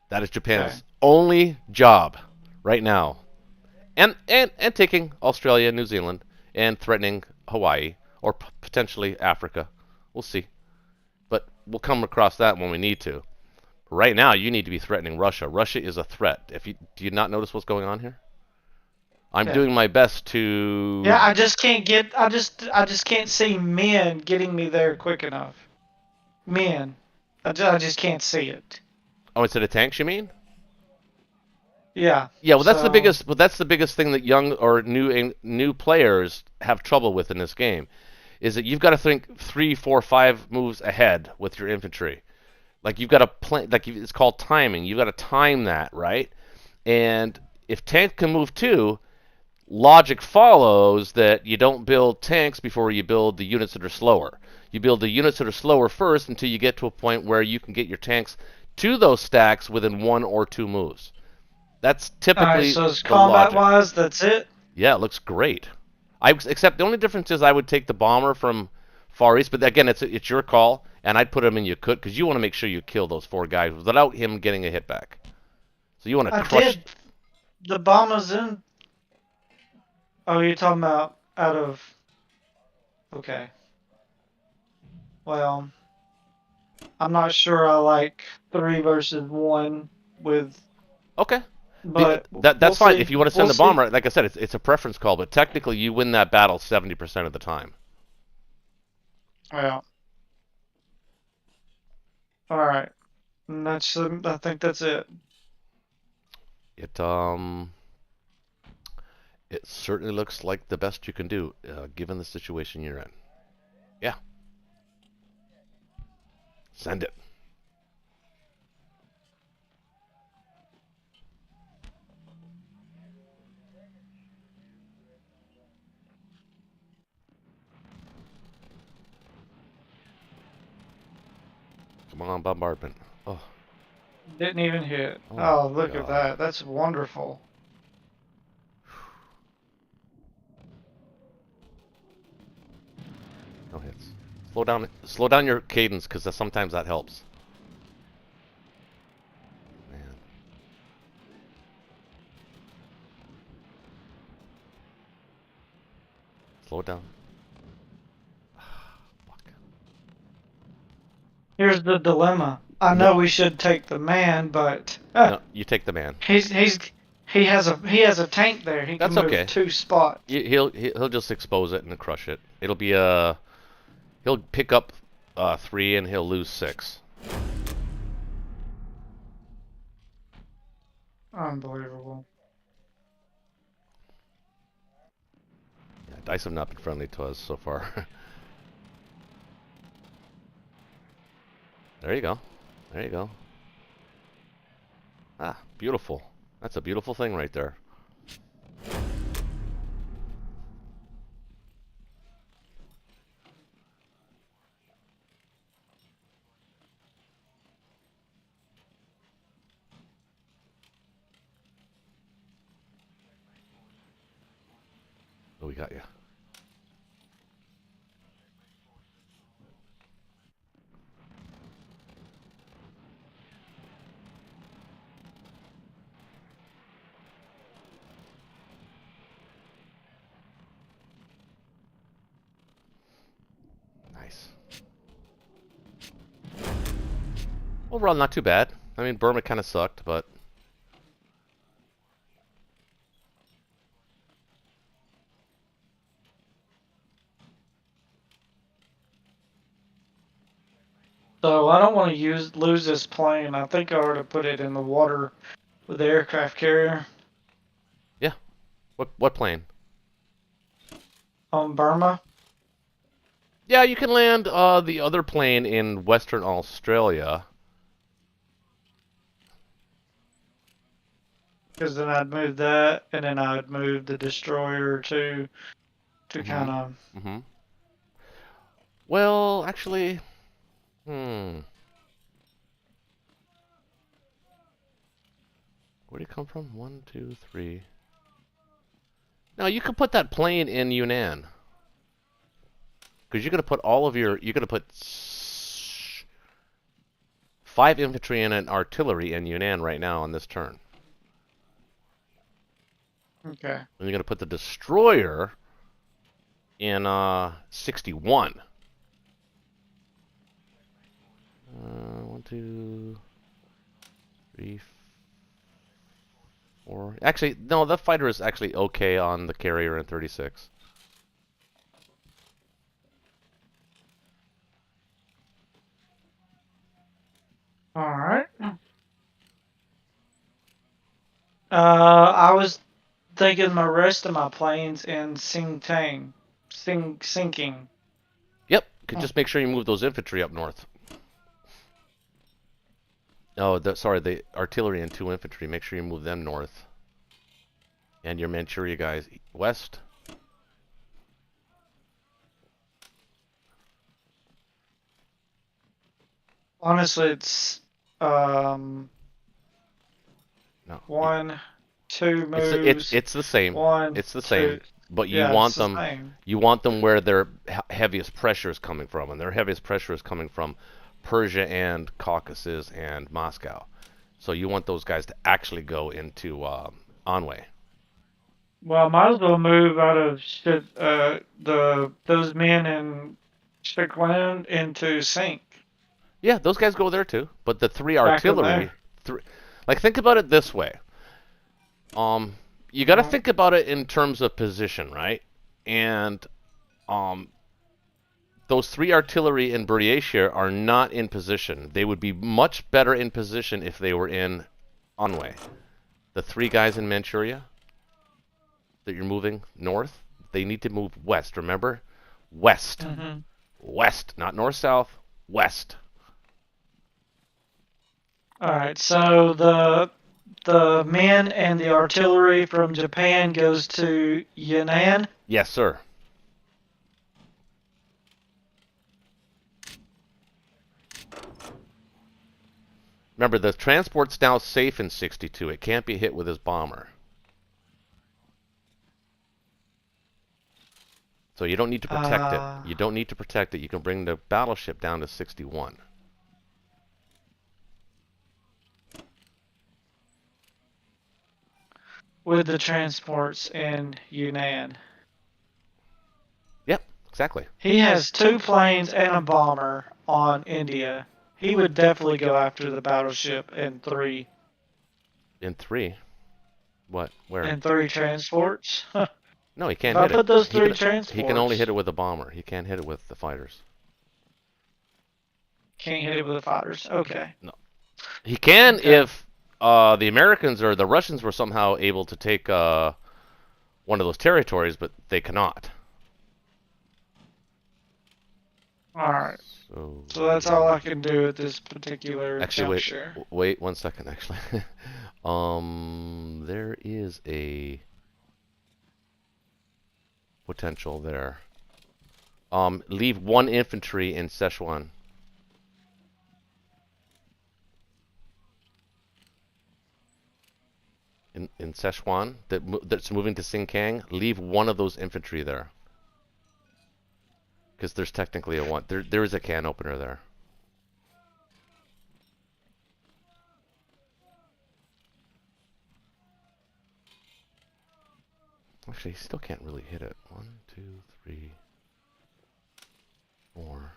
That is Japan's only job right now. And taking Australia, New Zealand, and threatening Hawaii, or potentially Africa. We'll see. But we'll come across that when we need to. Right now, you need to be threatening Russia. Russia is a threat. Do you not notice what's going on here? I'm doing my best to...
Yeah, I just can't see men getting me there quick enough. Men. I just can't see it.
Oh, instead of tanks, you mean?
Yeah.
Yeah, well, that's the biggest. Well, that's the biggest thing that young or new players have trouble with in this game, is that you've got to think 3, 4, 5 moves ahead with your infantry. Like you've got to plan. Like it's called timing. You've got to time that, right? And if tank can move too, logic follows that you don't build tanks before you build the units that are slower. You build the units that are slower first until you get to a point where you can get your tanks to those stacks within 1 or 2 moves. That's typically
so combat-wise, that's it?
Yeah, it looks great. Except the only difference is I would take the bomber from Far East, but again, it's your call, and I'd put him in Yakut because you want to make sure you kill those 4 guys without him getting a hit back. So you want to crush...
Did. The bombers in... Oh, you're talking about out of... Okay. Well... I'm not sure I like 3 versus 1 with...
Okay.
But
that's fine. If you want to send the bomber, like I said, it's a preference call, but technically you win that battle 70% of the time.
Yeah. Alright. I think that's it.
It certainly looks like the best you can do, given the situation you're in. Yeah. Send it. Come on, bombardment. Oh.
Didn't even hit.
Oh,
Oh, look
God.
at that. That's wonderful.
No hits. Slow down your cadence, because sometimes that helps. Slow it down. Fuck.
Here's the dilemma. I know we should take the man, but
No, you take the man.
he has a tank there. He
That's
can move
okay.
2 spots.
He'll just expose it and crush it. It'll be he'll pick up 3 and he'll lose 6.
Unbelievable.
Yeah, dice have not been friendly to us so far. There you go. There you go. Ah, beautiful. That's a beautiful thing right there. Oh, we got you. Nice. Overall, not too bad. I mean, Burma kind of sucked, but
So I don't want to lose this plane. I think I ought to put it in the water with the aircraft carrier
what plane?
on Burma.
Yeah, you can land the other plane in Western Australia.
Because then I'd move that, and then I'd move the destroyer to kind of.
Mm-hmm. Well, actually, where'd it come from? 1, 2, 3. No, you could put that plane in Yunnan. Because you're going to put you're going to put 5 infantry and an artillery in Yunnan right now on this turn.
Okay.
And you're going to put the destroyer in 61. 1, 2, 3, 4. Actually, no, the fighter is actually okay on the carrier in 36.
All right. I was thinking my rest of my planes in Xingtang, sinking.
Yep, could just make sure you move those infantry up north. Oh, sorry, the artillery and 2 infantry. Make sure you move them north. And your Manchuria guys west.
Honestly, it's
No,
1, 2 moves.
it's the same.
1,
It's the
2.
same. But you
Yeah,
want
it's the
them.
same.
You want them where their heaviest pressure is coming from, and their heaviest pressure is coming from Persia and Caucasus and Moscow. So you want those guys to actually go into Anhui.
Well, I might as well move out of those men in Strickland into Sink.
Yeah, those guys go there too. But the 3
Back in
artillery, like think about it this way. You got to think about it in terms of position, right? And those 3 artillery in Buryatia are not in position. They would be much better in position if they were in Anhui. The 3 guys in Manchuria that you're moving north, they need to move west. Remember, west, west, not north south, west.
All right, so the men and the artillery from Japan goes to Yunnan.
Yes, sir. Remember, the transport's now safe in 62. It can't be hit with his bomber. So you don't need to protect it. You don't need to protect it. You can bring the battleship down to 61.
With the transports in Yunnan.
Exactly.
He has 2 planes and a bomber on India. He would definitely go after the battleship in 3.
In 3. What? Where?
And 3 transports.
No, he
If
can't
I
hit
put
it.
those
He
3
can,
transports,
he can only hit it with a bomber. He can't hit it with the fighters.
Can't hit it with the fighters. Okay.
No. He can
Okay.
if the Americans or the Russians were somehow able to take one of those territories, but they cannot.
All right.
So
So that's all I can do at this particular
actually,
juncture.
wait 1 second. Actually, there is a potential there. Leave 1 infantry in Szechuan. In Szechuan that's moving to Xinjiang, leave 1 of those infantry there. Because there's technically a 1. There is a can opener there. Actually, he still can't really hit it. 1, 2, 3, 4.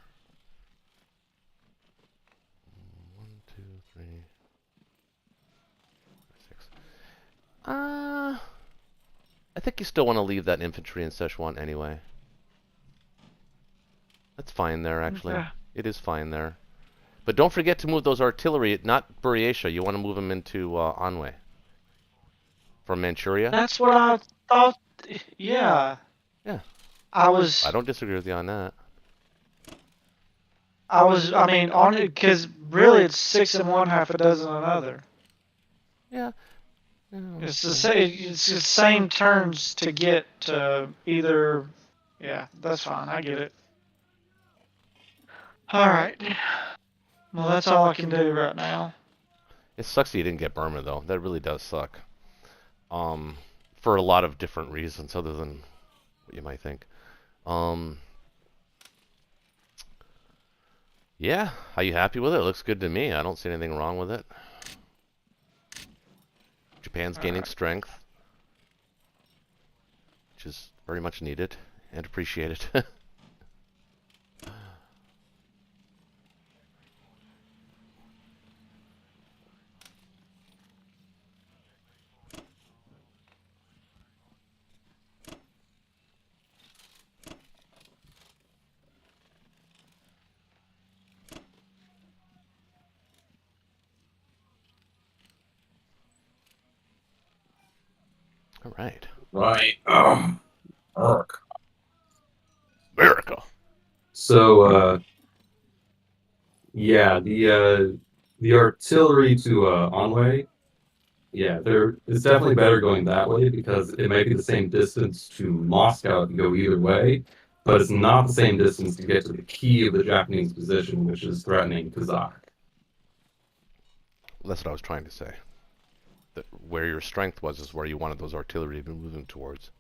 1, 2, 3, 6. I think you still want to leave that infantry in Szechuan anyway. That's fine there, actually.
Okay.
It is fine there. But don't forget to move those artillery, not Buryatia. You want to move them into Anhui. From Manchuria?
That's what I thought. Yeah.
Yeah.
I
don't disagree with you on that.
I mean, on it, because really it's 6 in one, half a dozen another.
Yeah.
It's the same turns to get either. Yeah, that's fine. I get it. All right. Well, that's all I can do right now.
It sucks that you didn't get Burma, though. That really does suck. For a lot of different reasons, other than what you might think. Yeah. Are you happy with it? It looks good to me. I don't see anything wrong with it. Japan's gaining strength, which is very much needed and appreciated. All right.
Right. Ark.
America.
So, yeah, the artillery to Onway, yeah, it's definitely better going that way because it might be the same distance to Moscow if you go either way, but it's not the same distance to get to the key of the Japanese position, which is threatening Kazakh.
That's what I was trying to say. That where your strength was is where you wanted those artillery to be moving towards.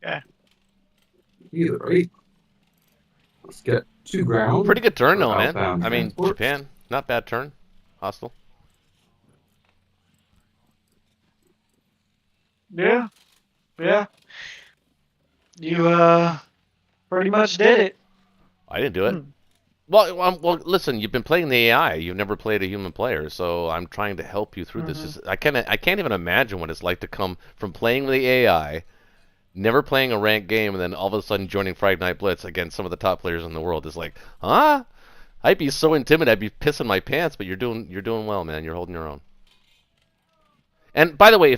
Yeah.
Either right. Let's get to ground.
Pretty good turn,
for
though, man.
outbound
I mean,
transports.
Japan, not bad turn. Hostile.
Yeah. Yeah. You pretty much did it.
I didn't do it.
Hmm.
Well, listen. You've been playing the AI. You've never played a human player, so I'm trying to help you through this. I can't even imagine what it's like to come from playing the AI, never playing a ranked game, and then all of a sudden joining Friday Night Blitz against some of the top players in the world. It's like, huh? I'd be so intimidated. I'd be pissing my pants. But you're doing well, man. You're holding your own. And by the way,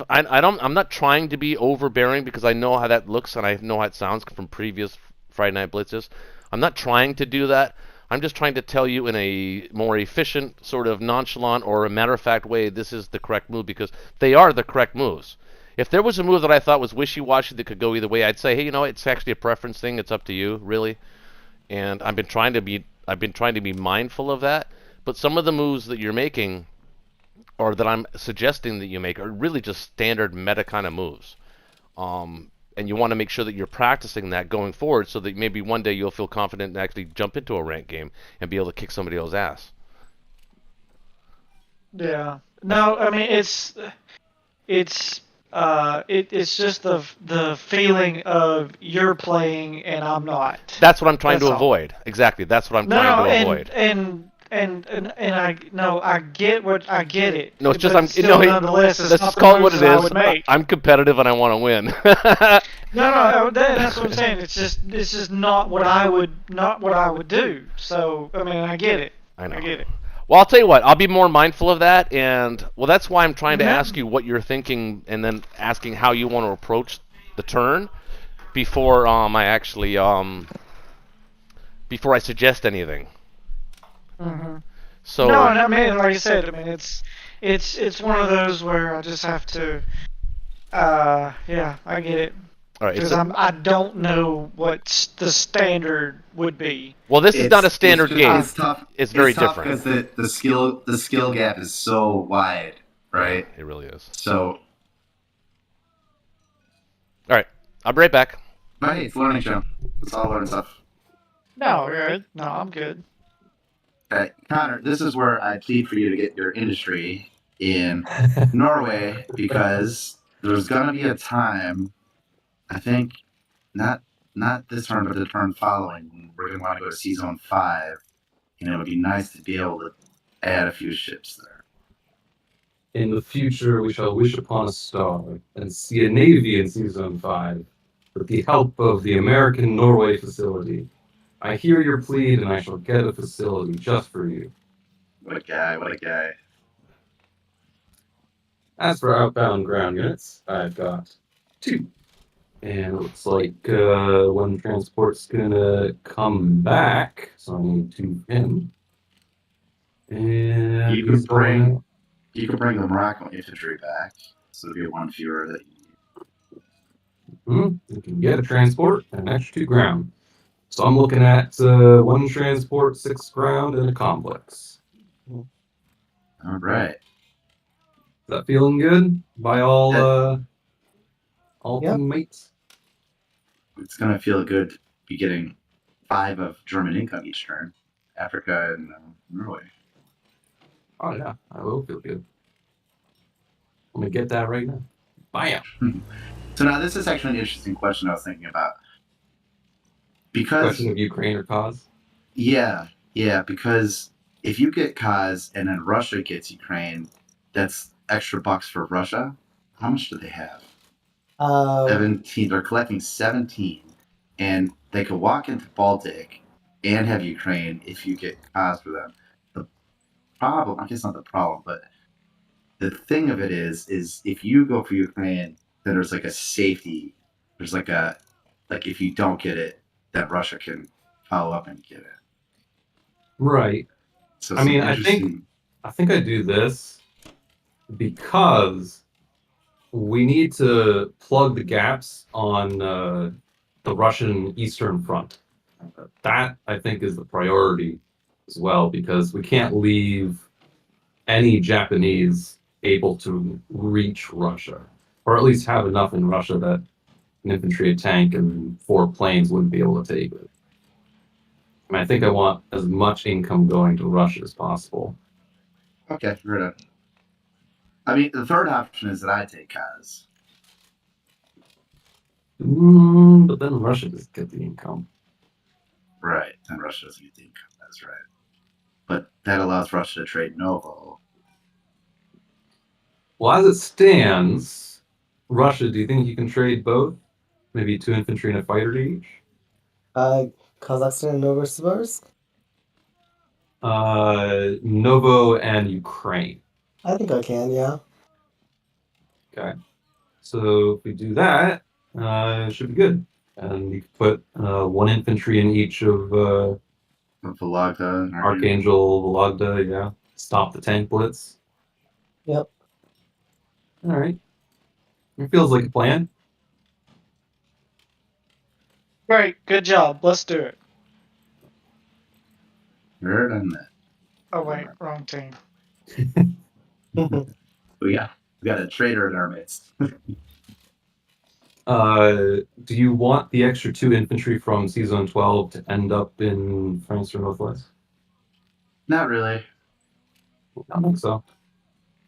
I'm not trying to be overbearing because I know how that looks and I know how it sounds from previous Friday Night Blitzes. I'm not trying to do that. I'm just trying to tell you in a more efficient, sort of nonchalant or a matter-of-fact way this is the correct move because they are the correct moves. If there was a move that I thought was wishy-washy that could go either way, I'd say, hey, it's actually a preference thing. It's up to you, really. And I've been trying to be mindful of that. But some of the moves that you're making, or that I'm suggesting that you make, are really just standard meta kind of moves. And you want to make sure that you're practicing that going forward so that maybe one day you'll feel confident and actually jump into a ranked game and be able to kick somebody else's ass.
Yeah. No, I mean it's It's just the feeling of you're playing and I'm not.
That's what I'm trying
That's
to
all.
avoid. Exactly. That's what I'm
No,
trying
no,
to
and
avoid.
I get it.
No, it's just
but
I'm.
still,
No,
nonetheless, it's
let's
not
just
the
call it what
moves
it
that I
is.
would make.
I'm competitive and I want to win.
No, that's what I'm saying. It's just not what I would do. So I mean, I get it.
I know.
I get it.
Well, I'll tell you what. I'll be more mindful of that, and well, that's why I'm trying to
Yeah.
ask you what you're thinking, and then asking how you want to approach the turn before I actually before I suggest anything.
hmm
So
No, and I mean, like I said, I mean, it's one of those where I just have to. Yeah, I get it.
all right.
Because I don't know what the standard would be.
Well, this is not a standard
just,
game.
It's tough.
It's very
tough
different.
because the skill gap is so wide, right?
Yeah, it really is.
So,
All right. I'll be right back.
but hey, it's a learning show. It's all learning stuff.
No, good. No, I'm good.
Connor, this is where I plead for you to get your industry in Norway because there's gonna be a time, I think, not this turn, but the turn following, when we're gonna want to go to Sea Zone 5, and it would be nice to be able to add a few ships there.
In the future, we shall wish upon a star and see a navy in Season 5 with the help of the American Norway facility. I hear your plea, and I shall get a facility just for you.
What a guy! What a guy!
As for outbound ground units, I've got 2. And it looks like one transport's gonna come back, so I need 2 for him. And
You
he's
could bring
going.
you could bring the Morocco infantry back, so it'll be one fewer that
You can get a transport and an extra 2 ground. So I'm looking at 1 transport, 6 ground, and a complex.
All right.
Is that feeling good by all
Yep.
teammates?
It's gonna feel good to be getting 5 of German income each turn, Africa and Norway.
Oh yeah, I will feel good. I'm gonna get that right now. Bam.
So now this is actually an interesting question I was thinking about. Because
Question of Ukraine or cause?
yeah, because if you get Kaz and then Russia gets Ukraine, that's extra bucks for Russia. How much do they have? 17. They're collecting 17, and they could walk into Baltic and have Ukraine if you get Kaz for them. The problem, I guess not the problem, but the thing of it is if you go for Ukraine, then there's like a safety. There's like if you don't get it, that Russia can follow up and get it.
Right.
So
I mean,
some
I
interesting.
think I do this because we need to plug the gaps on the Russian Eastern Front. That I think is the priority as well because we can't leave any Japanese able to reach Russia, or at least have enough in Russia that an infantry, a tank, and 4 planes wouldn't be able to take it. I mean, I think I want as much income going to Russia as possible.
Okay, heard it. I mean, the third option is that I take Kaz.
But then Russia doesn't get the income.
Right, and Russia doesn't get the income. That's right. But that allows Russia to trade Novo.
Well, as it stands, Russia, do you think you can trade both? Maybe 2 infantry and a fighter to each?
Kazakhstan and Novosibirsk?
Novo and Ukraine.
I think I can, yeah.
Okay. So if we do that, it should be good. And you can put 1 infantry in each of
Vologda and
Archangel, Vologda, yeah. Stop the tank blitz.
Yep.
All right. It feels like a plan.
Great. Good job. Let's do it.
Heard on that.
Oh wait, wrong team.
We got a traitor in our midst.
Do you want the extra 2 infantry from Season 12 to end up in France or Northwest?
Not really.
I don't think so.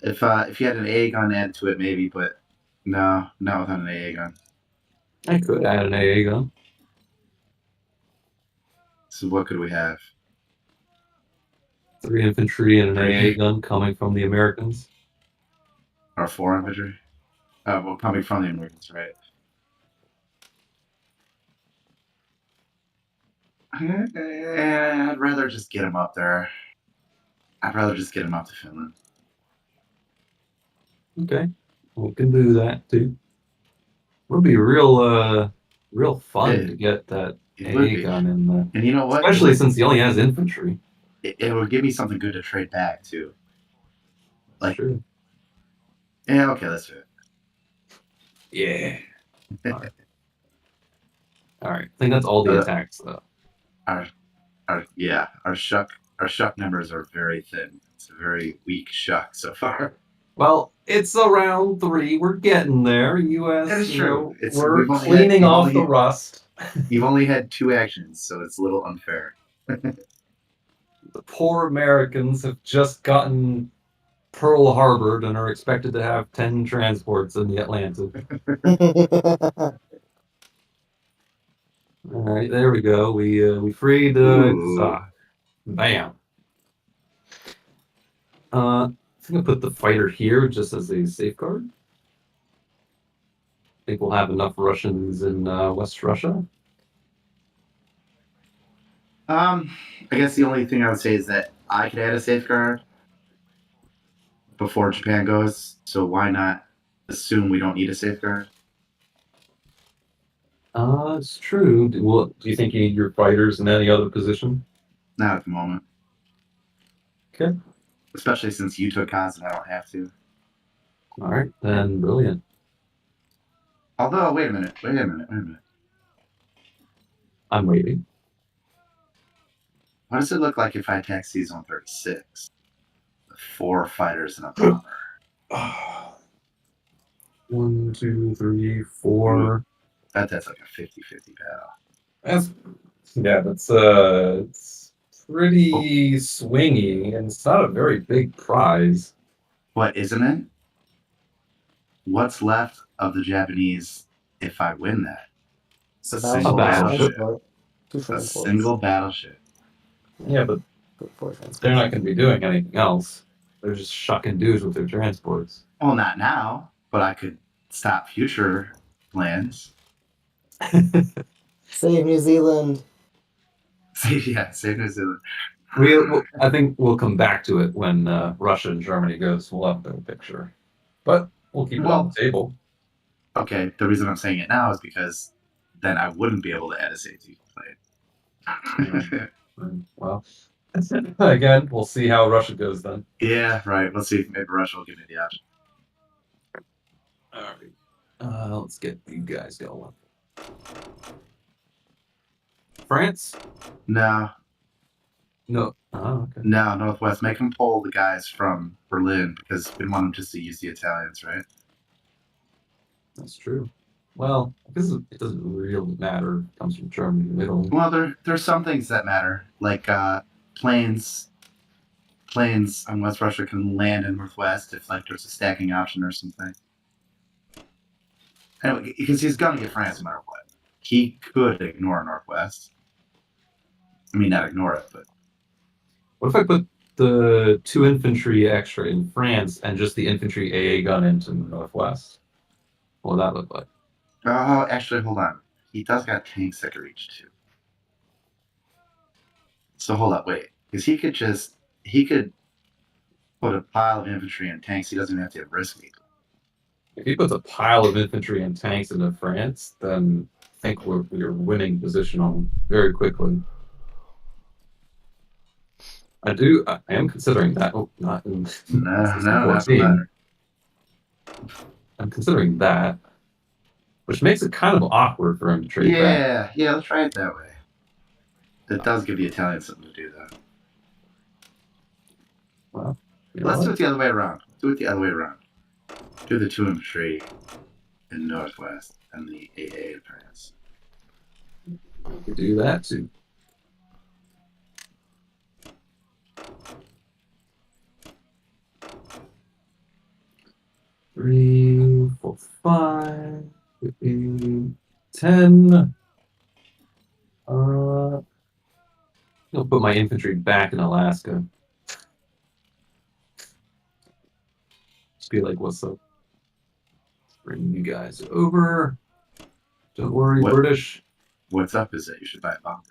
If you had an A gun add to it, maybe, but No, not without an AA gun.
I could add an AA gun.
So what could we have?
3 infantry and an
Three.
AA gun coming from the Americans.
Or 4 infantry? Oh, well, coming from the Americans, right? I'd rather just get him up there. I'd rather just get him up to Finland.
Okay, we can do that too. Would be real fun to get that
It would
AA
be.
gun in there.
And you know what?
Especially since he only has infantry.
It would give me something good to trade back, too. Like,
Sure.
yeah, okay, let's do it.
Yeah. All right. I think that's all the attacks, though.
Our shuck numbers are very thin. It's a very weak shuck so far.
Well, it's around 3. We're getting there. U.S.
That is true.
We're cleaning off the rust.
You've only had 2 actions, so it's a little unfair.
The poor Americans have just gotten Pearl Harbored and are expected to have 10 transports in the Atlantic. All right, there we go. We freed Kazakh. Bam. I think I'll put the fighter here just as a safeguard. I think we'll have enough Russians in West Russia.
I guess the only thing I would say is that I could add a safeguard before Japan goes, so why not assume we don't need a safeguard?
It's true. Do you think you need your fighters in any other position?
Not at the moment.
Okay.
Especially since you took cons and I don't have to.
All right, then brilliant.
Although, wait a minute.
I'm waiting.
What does it look like if I attack Season 36? With 4 fighters and a bomber.
1, 2, 3, 4.
That's like a 50-50 battle.
That's it's pretty swingy, and it's not a very big prize.
What, isn't it? What's left of the Japanese if I win that? It's a single battleship. A single battleship.
Yeah, but they're not going to be doing anything else. They're just shucking dudes with their transports.
Well, not now, but I could stop future plans.
Save New Zealand.
Save New Zealand.
I think we'll come back to it when Russia and Germany goes. We'll have the picture, but we'll keep it on the table.
Okay, the reason I'm saying it now is because then I wouldn't be able to add a safety plane.
Well, again, we'll see how Russia goes then.
Yeah, right. Let's see if maybe Russia will give me the option.
All right. Let's get you guys going. France?
No.
No. Oh, okay.
No, Northwest. Make them pull the guys from Berlin because we want them just to use the Italians, right?
That's true. Well, because it doesn't really matter. It comes from Germany and Italy.
Well, there's some things that matter, like planes on West Russia can land in Northwest if like there's a stacking option or something. Anyway, because he's gonna get France no matter what. He could ignore Northwest. I mean, not ignore it, but
What if I put the 2 infantry extra in France and just the infantry AA gun into the Northwest? What would that look like?
oh, actually, hold on. He does got tanks that can reach 2. So hold up, wait, because he could put a pile of infantry and tanks. He doesn't even have to have risk vehicle.
If he puts a pile of infantry and tanks into France, then I think we're winning position on him very quickly. I am considering that. Oh, not in.
No.
I'm considering that, which makes it kind of awkward for him to trade back.
Yeah, let's try it that way. It does give the Italians something to do, though.
Well,
let's do it the other way around. Do the 2 infantry in Northwest and the AA in France.
We could do that too. Three, 4, 10. I'll put my infantry back in Alaska. Just be like, what's up? Bring you guys over. Don't worry,
What?
British.
What's up is that you should buy a bomber.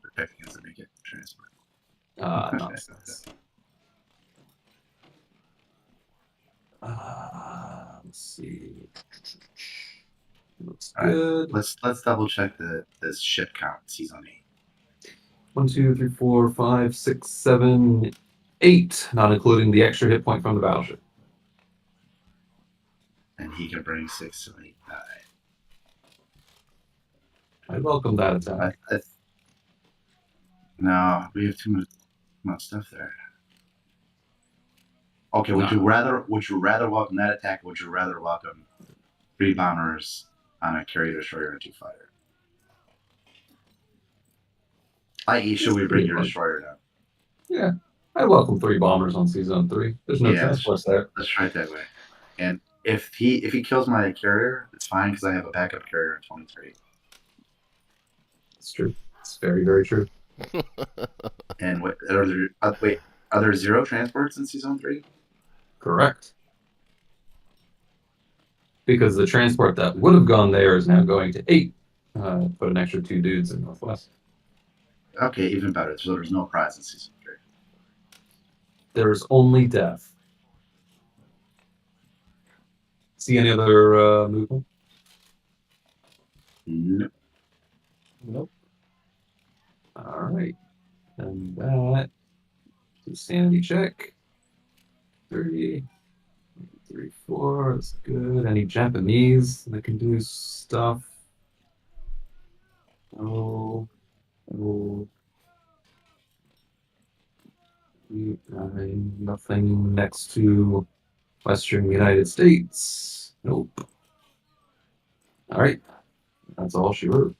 Protect against the naked transport.
Nonsense. Let's see. Looks
All right.
good.
Let's double check this ship count season 8.
1, 2, 3, 4, 5, 6, 7, 8, not including the extra hit point from the battleship.
And he can bring 6 to 8.
I welcome that attack.
No, we have too much stuff there. Okay, would
Nah.
you rather welcome that attack, or would you rather welcome 3 bombers on a carrier destroyer and 2 fighter? I.e., should we bring your destroyer down?
Yeah, I welcome 3 bombers on season 3. There's no transports there.
Let's try it that way. And if he kills my carrier, it's fine because I have a backup carrier in 23.
It's true. It's very, very true.
And are there 0 transports in season 3?
Correct. Because the transport that would have gone there is now going to 8. Put an extra 2 dudes in Northwest.
Okay, even better. So there's no prize in season 3.
There's only death. See any other movement?
Nope.
Nope. All right. And that. Sanity check. 3, 3, 4. That's good. Any Japanese that can do stuff? Oh. Nothing next to Western United States. Nope. All right. That's all she wrote.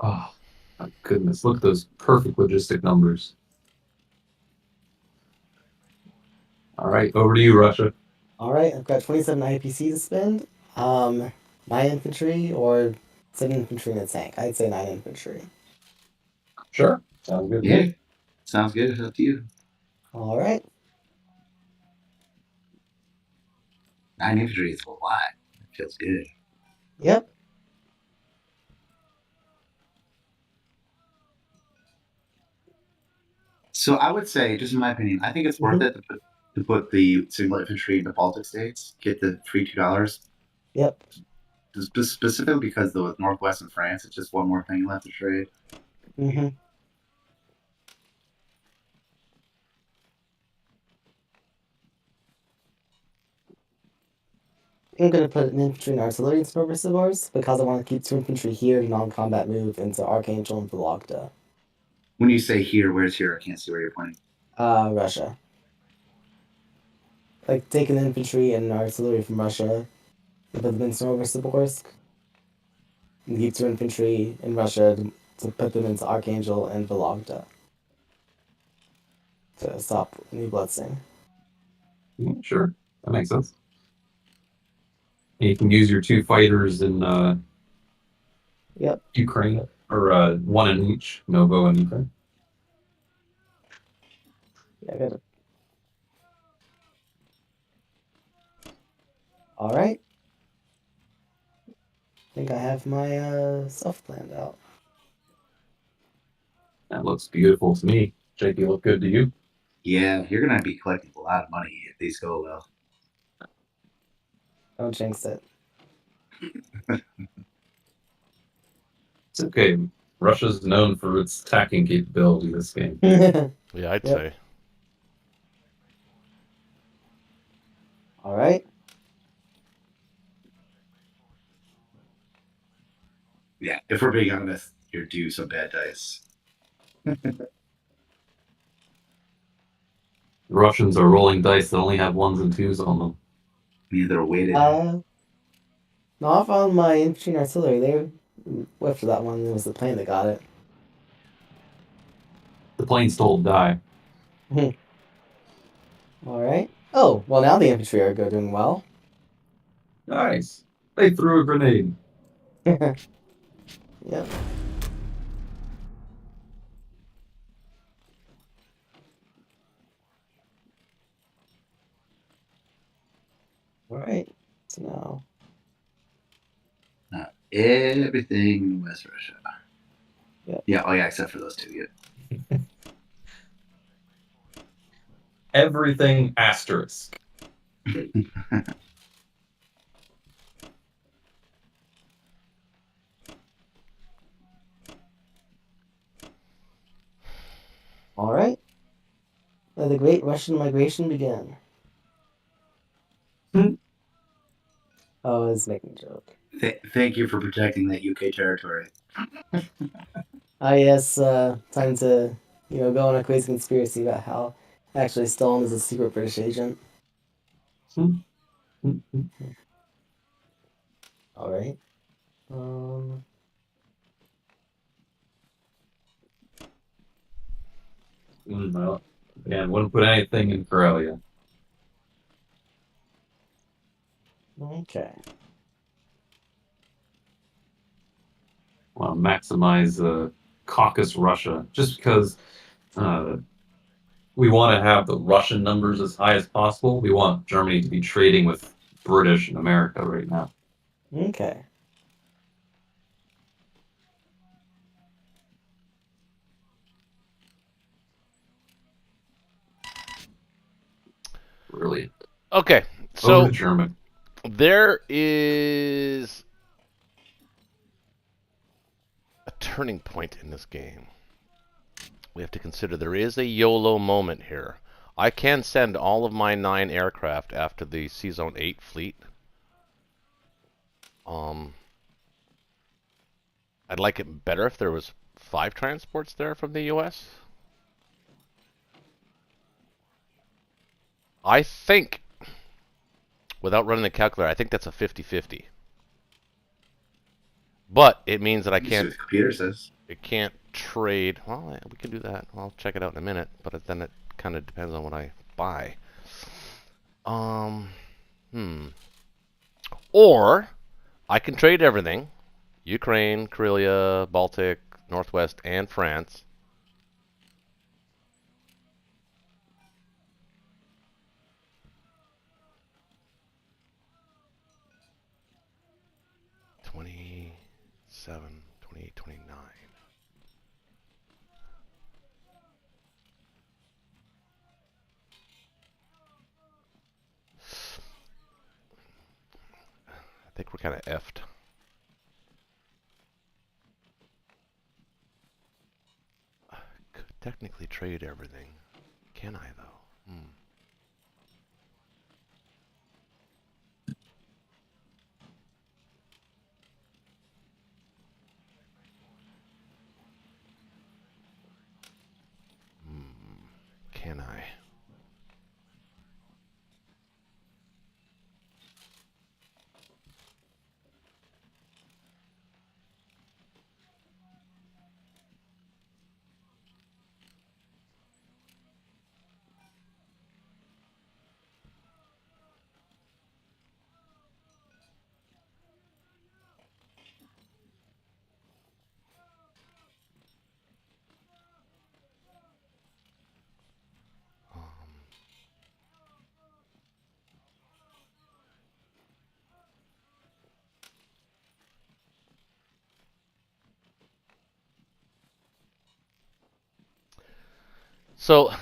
Oh, my goodness. Look at those perfect logistic numbers. All right. Over to you, Russia.
All right, I've got 27 IPC to spend. 9 infantry or 7 infantry and a tank. I'd say 9 infantry.
Sure. Sounds good.
Yeah. Sounds good. Up to you.
All right.
9 infantry is a lot. It feels good.
Yep.
So I would say, just in my opinion, I think it's worth it to put the single infantry in the Baltic states, get the free $2.
Yep.
Specifically because the Northwest and France, it's just one more thing left to trade.
Mm-hmm. I'm going to put an infantry and artillery in Progressive Wars because I want to keep 2 infantry here to non-combat move into Archangel and Vologda.
When you say here, where's here? I can't see where you're pointing.
Russia. Like, take an infantry and artillery from Russia and put them in Novosibirsk. And keep 2 infantry in Russia to put them into Archangel and Vologda. To stop New Bloodstain.
Sure. That makes sense. And you can use your 2 fighters in
Yep.
Ukraine, or 1 in each, Novo and Ukraine.
Yeah, I got it. Alright. I think I have my stuff planned out.
That looks beautiful to me. JP, look good to you?
Yeah, you're going to be collecting a lot of money if these go well.
Don't jinx it.
It's okay. Russia's known for its attacking capability this game.
Yeah, I'd
Yep.
say.
Alright.
Yeah, if we're being honest, you're due some bad dice.
The Russians are rolling dice that only have 1s and 2s on them.
Neither weighted.
No, I found my infantry and artillery. They whiffed that one. It was the plane that got it.
The plane's told die.
All right. Oh, well, now the infantry are doing well.
Nice. They threw a grenade.
Yep. All right. So now.
Everything in West Russia.
Yep.
Yeah. Oh yeah, except for those two. Yeah.
Everything asterisk.
All right. Let the Great Russian Migration begin.
Hmm.
Oh, I was making a joke.
Thank you for protecting that UK territory.
Ah, yes. Time to, go on a crazy conspiracy about how actually Stalin is a secret British agent. All right.
No. Yeah, wouldn't put anything in Karelia.
Okay.
Want to maximize Caucasus Russia, just because we want to have the Russian numbers as high as possible. We want Germany to be trading with British and America right now.
Okay.
Brilliant.
Okay,
Oh,
so
the German.
there is a turning point in this game. We have to consider there is a YOLO moment here. I can send all of my 9 aircraft after the C-Zone 8 fleet. I'd like it better if there was 5 transports there from the US. I think, without running the calculator, I think that's a 50-50. But it means that I
See
can't.
what the computer says.
It can't trade. Well, we can do that. I'll check it out in a minute. But then it kind of depends on what I buy. Or I can trade everything: Ukraine, Karelia, Baltic, Northwest, and France. '27, 28, 29. I think we're kind of effed. I could technically trade everything. Can I, though? Can I? So,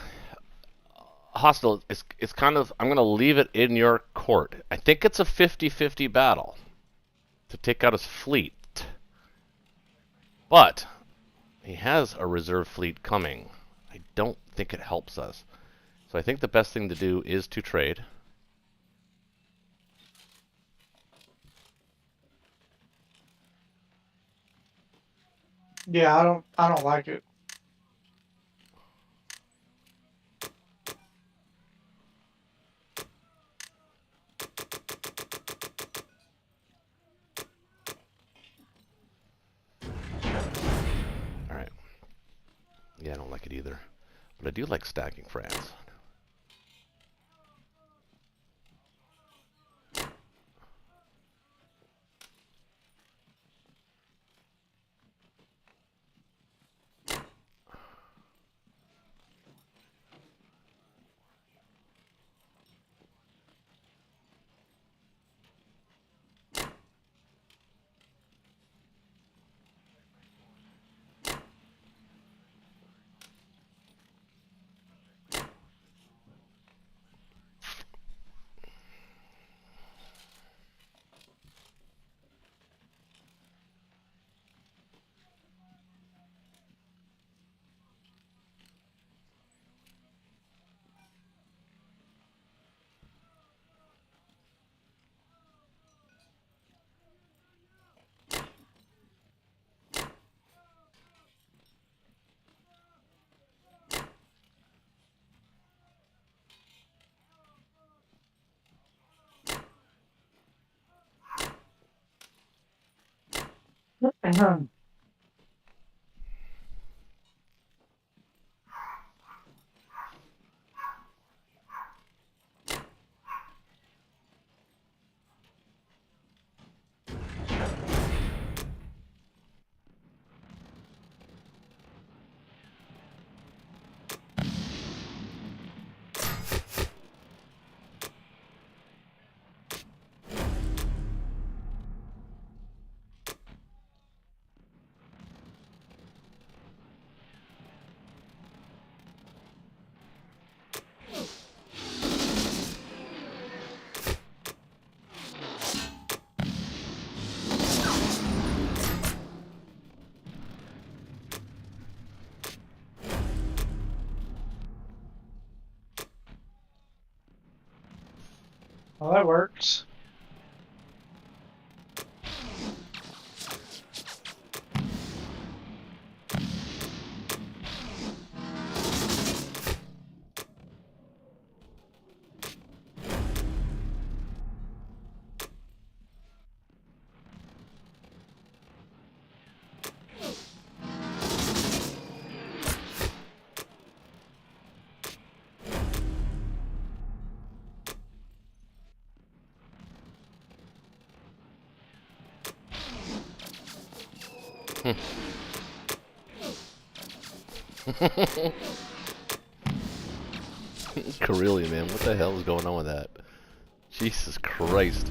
Hostile, it's kind of, I'm going to leave it in your court. I think it's a 50-50 battle to take out his fleet. But he has a reserve fleet coming. I don't think it helps us. So I think the best thing to do is to trade.
Yeah, I don't like it.
Alright. Yeah, don't like it either. But I do like stacking France.
Well, that works.
Carillion, man, what the hell is going on with that? Jesus Christ.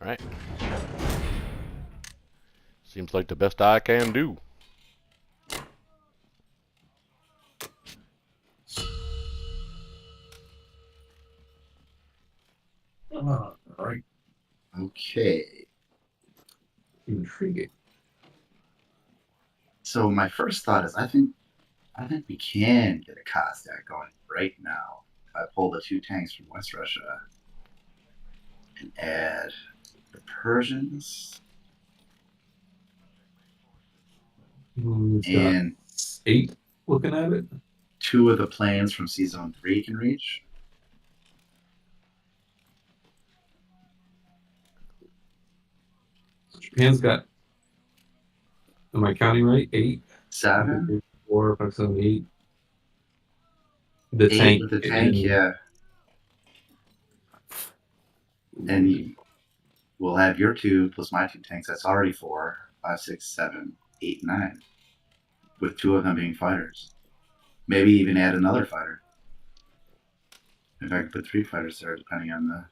All right. Seems like the best I can do.
All right.
Okay.
Intriguing.
So my first thought is I think we can get a Kazakh going right now. If I pull the 2 tanks from West Russia and add the Persians
We've got
and
8 looking at it.
2 of the planes from Zone 3 can reach.
Japan's got, am I counting right? 8?
7?
4, 5, 7, 8. The
8
tank.
with the tank, yeah. And we'll have your 2 plus my 2 tanks. That's already 4, 5, 6, 7, 8, 9. With 2 of them being fighters. Maybe even add another fighter. In fact, put 3 fighters there, depending on the.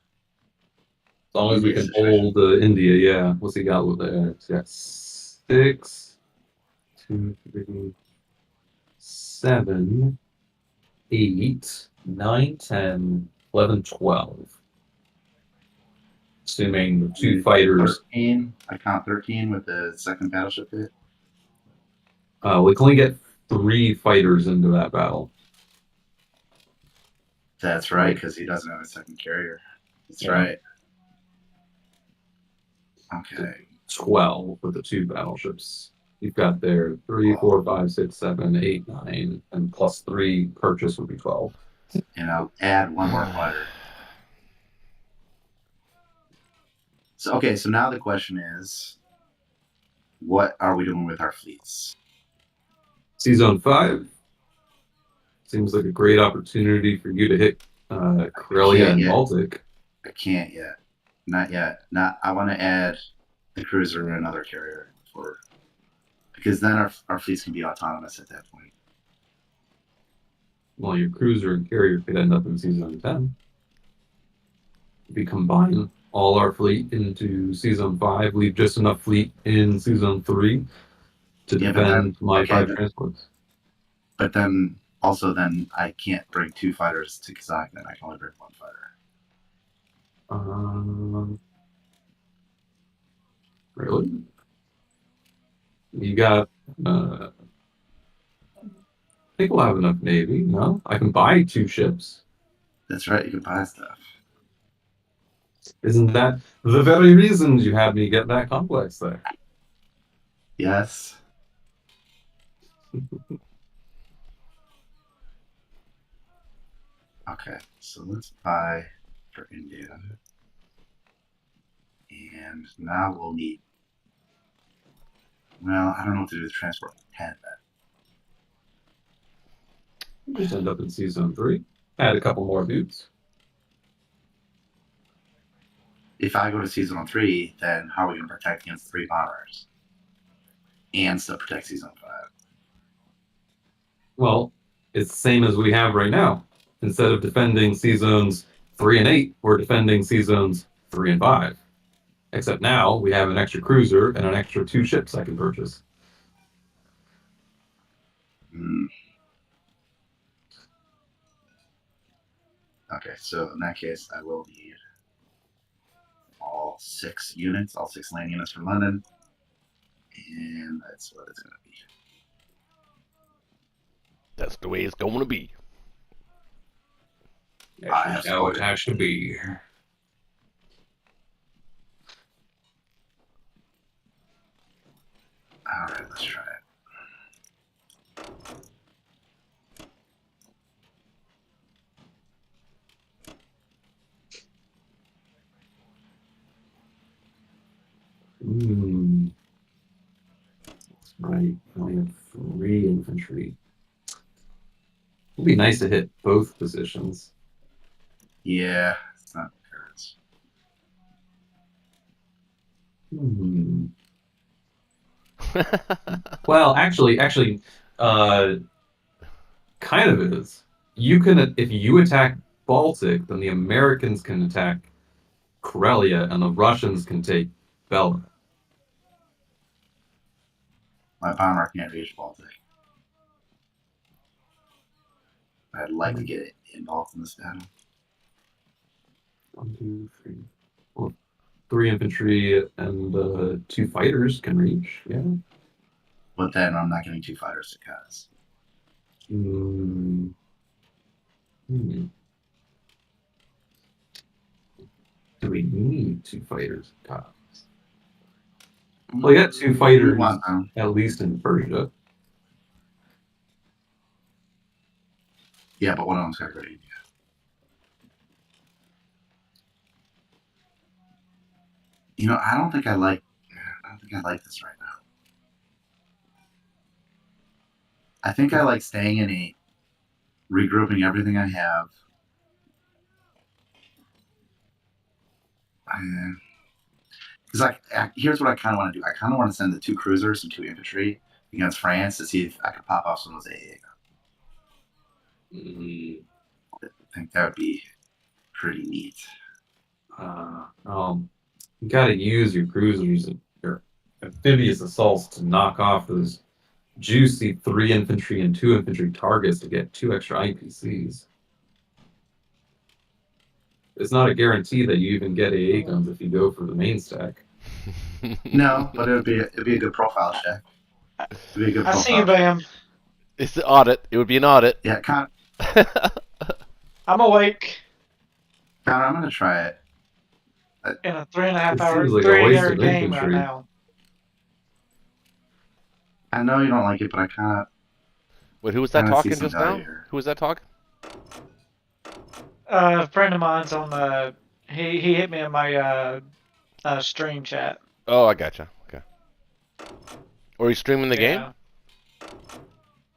As long as we
India
can
situation.
hold India, yeah. What's he got with that? He's got 6, 2, 3, 7, 8, 9, 10, 11, 12. Assuming the 2 fighters.
13. I count 13 with the second battleship hit.
We can only get 3 fighters into that battle.
That's right, because he doesn't have a second carrier. That's
Yeah.
right. Okay.
12 with the 2 battleships. You've got there 3, 4, 5, 6, 7, 8, 9, and plus 3 purchase would be 12.
And I'll add 1 more fighter. So okay, so now the question is, what are we doing with our fleets?
Zone 5 seems like a great opportunity for you to hit Karelia and
yet.
Baltic.
I can't yet. Not yet. I want to add the cruiser and another carrier because then our fleets can be autonomous at that point.
Well, your cruiser and carrier could end up in Zone 10. If we combine all our fleet into Zone 5, leave just enough fleet in Zone 3 to defend my 5 transports.
But then I can't bring 2 fighters to Kazakh, then I can only bring 1 fighter.
Really? You got, I think we'll have enough Navy. No? I can buy 2 ships.
That's right, you can buy stuff.
Isn't that the very reason you had me get that complex there?
Yes. Okay, so let's buy for India. And now we'll need. Well, I don't know what to do with transport 10 then.
Just end up in Zone 3. Add a couple more dudes.
If I go to Zone 3, then how are we going to protect against 3 bombers? And still protect Zone 5?
Well, it's the same as we have right now. Instead of defending Zones 3 and 8, we're defending Zones 3 and 5. Except now we have an extra cruiser and an extra 2 ships I can purchase.
Okay, so in that case, I will need all 6 units, all 6 land units from London. And that's what it's going to be.
That's the way it's going to be.
That's how it has to be.
All right, let's try it.
That's right. I only have 3 infantry. It'd be nice to hit both positions.
Yeah, it's not carrots.
Well, actually, kind of is. You can, if you attack Baltic, then the Americans can attack Karelia, and the Russians can take Belgrade.
My bomber can't reach Baltic. I'd like to get involved in this battle.
1, 2, 3. Well, 3 infantry and 2 fighters can reach. Yeah.
But then I'm not getting 2 fighters to cause.
Hmm. Do we need 2 fighters? God. Well, you got 2 fighters at least in Persia.
Yeah, but one of them's got to go to India. You know, I don't think I like this right now. I think I like staying in 8, regrouping everything I have. Because here's what I kind of want to do. I kind of want to send the 2 cruisers and 2 infantry against France to see if I can pop off some of those AA. I think that would be pretty neat.
You got to use your cruisers and your amphibious assaults to knock off those juicy 3 infantry and 2 infantry targets to get 2 extra IPCs. It's not a guarantee that you even get AA guns if you go for the main stack.
No, but it'd be a good profile check. It'd be a good
I
profile
see you,
check.
Bam.
It's the audit. It would be an audit.
Yeah, Connor,
I'm awake
I'm gonna try it.
in a 3.5
It
hour,
seems like a
3
waste
hour
of
game right
infantry.
now.
I know you don't like it, but I kind of.
Wait, who was that
I see
talking
some
just now?
value here.
Who was that talking?
A friend of mine's on the. He hit me in my stream chat.
Oh, I gotcha. Okay. Or you streaming the game?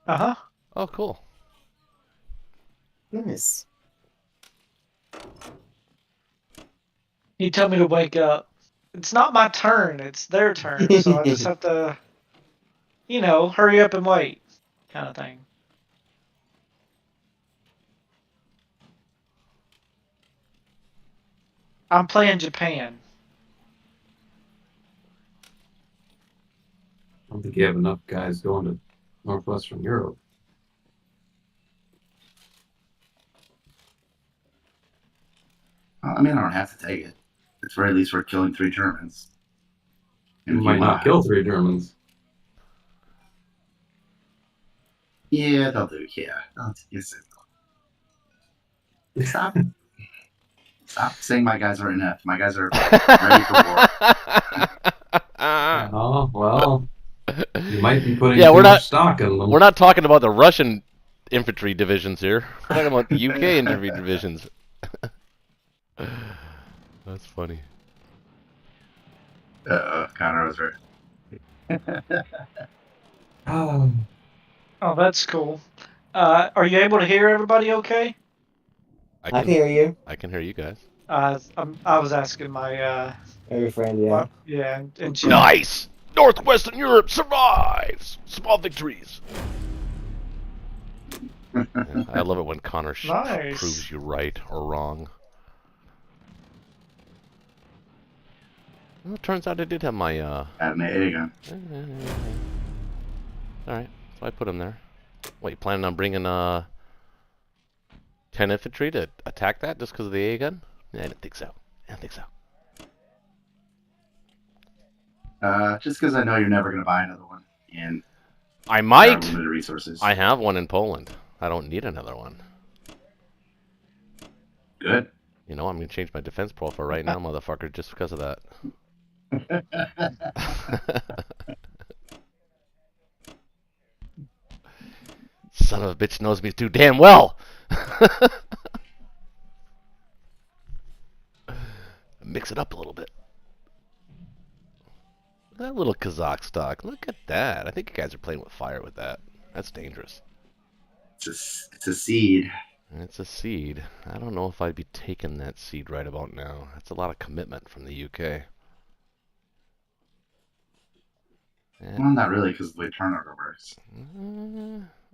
Uh huh.
Oh, cool.
Nice.
He told me to wake up. It's not my turn. It's their turn. So I just have to, hurry up and wait, kind of thing. I'm playing Japan.
I don't think you have enough guys going to Northwestern Europe.
Well, I mean, I don't have to take it. At very least, we're killing 3 Germans.
You
And if
might not
wanna-
kill 3 Germans.
Yeah, they'll do. Yeah, yes. Stop. Stop saying my guys are inept. My guys are ready for war.
Oh, well, you might be putting
Yeah,
too
we're
much
not-
stock in them.
We're not talking about the Russian infantry divisions here. We're talking about the UK infantry divisions. That's funny.
Connor was right.
Oh, that's cool. Are you able to hear everybody okay?
I can hear you.
I can hear you guys.
I was asking my
Your friend, yeah.
in chat.
Nice! Northwestern Europe survives! Small victories. Yeah, I love it when Connor
Nice.
proves you right or wrong. Well, it turns out I did have my,
Had an AA gun.
Alright, so I put him there. What, you planning on bringing, 10 infantry to attack that just because of the A gun? Yeah, I don't think so.
Just because I know you're never going to buy another one. And
I
you
might!
have limited resources.
I have one in Poland. I don't need another one.
Good.
You know, I'm going to change my defense profile right now, motherfucker, just because of that. Son of a bitch knows me too damn well! Mix it up a little bit. That little Kazakh stock. Look at that. I think you guys are playing with fire with that. That's dangerous.
It's a seed.
It's a seed. I don't know if I'd be taking that seed right about now. That's a lot of commitment from the UK.
Well, not really, because of the way turnover works.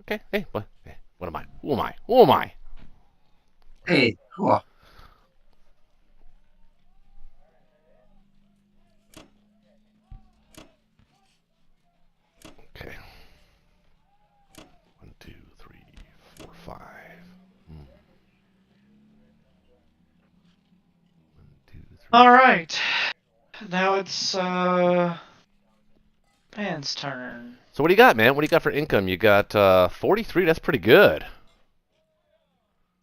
Okay. Hey, what am I? Who am I? Who am I?
Hey, cool.
All right. Now it's Pan's turn.
So what do you got, man? What do you got for income? You got 43. That's pretty good.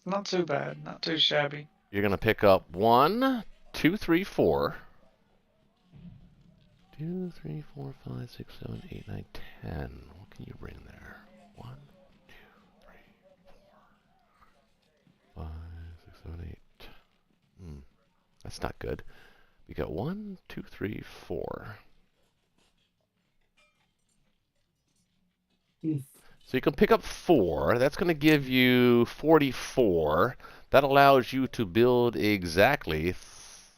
Not too bad. Not too shabby.
You're gonna pick up 1, 2, 3, 4. 2, 3, 4, 5, 6, 7, 8, 9, 10. What can you bring there? 1, 2, 3, 4, 5, 6, 7, 8. That's not good. We got 1, 2, 3, 4. So you can pick up 4. That's going to give you 44. That allows you to build exactly,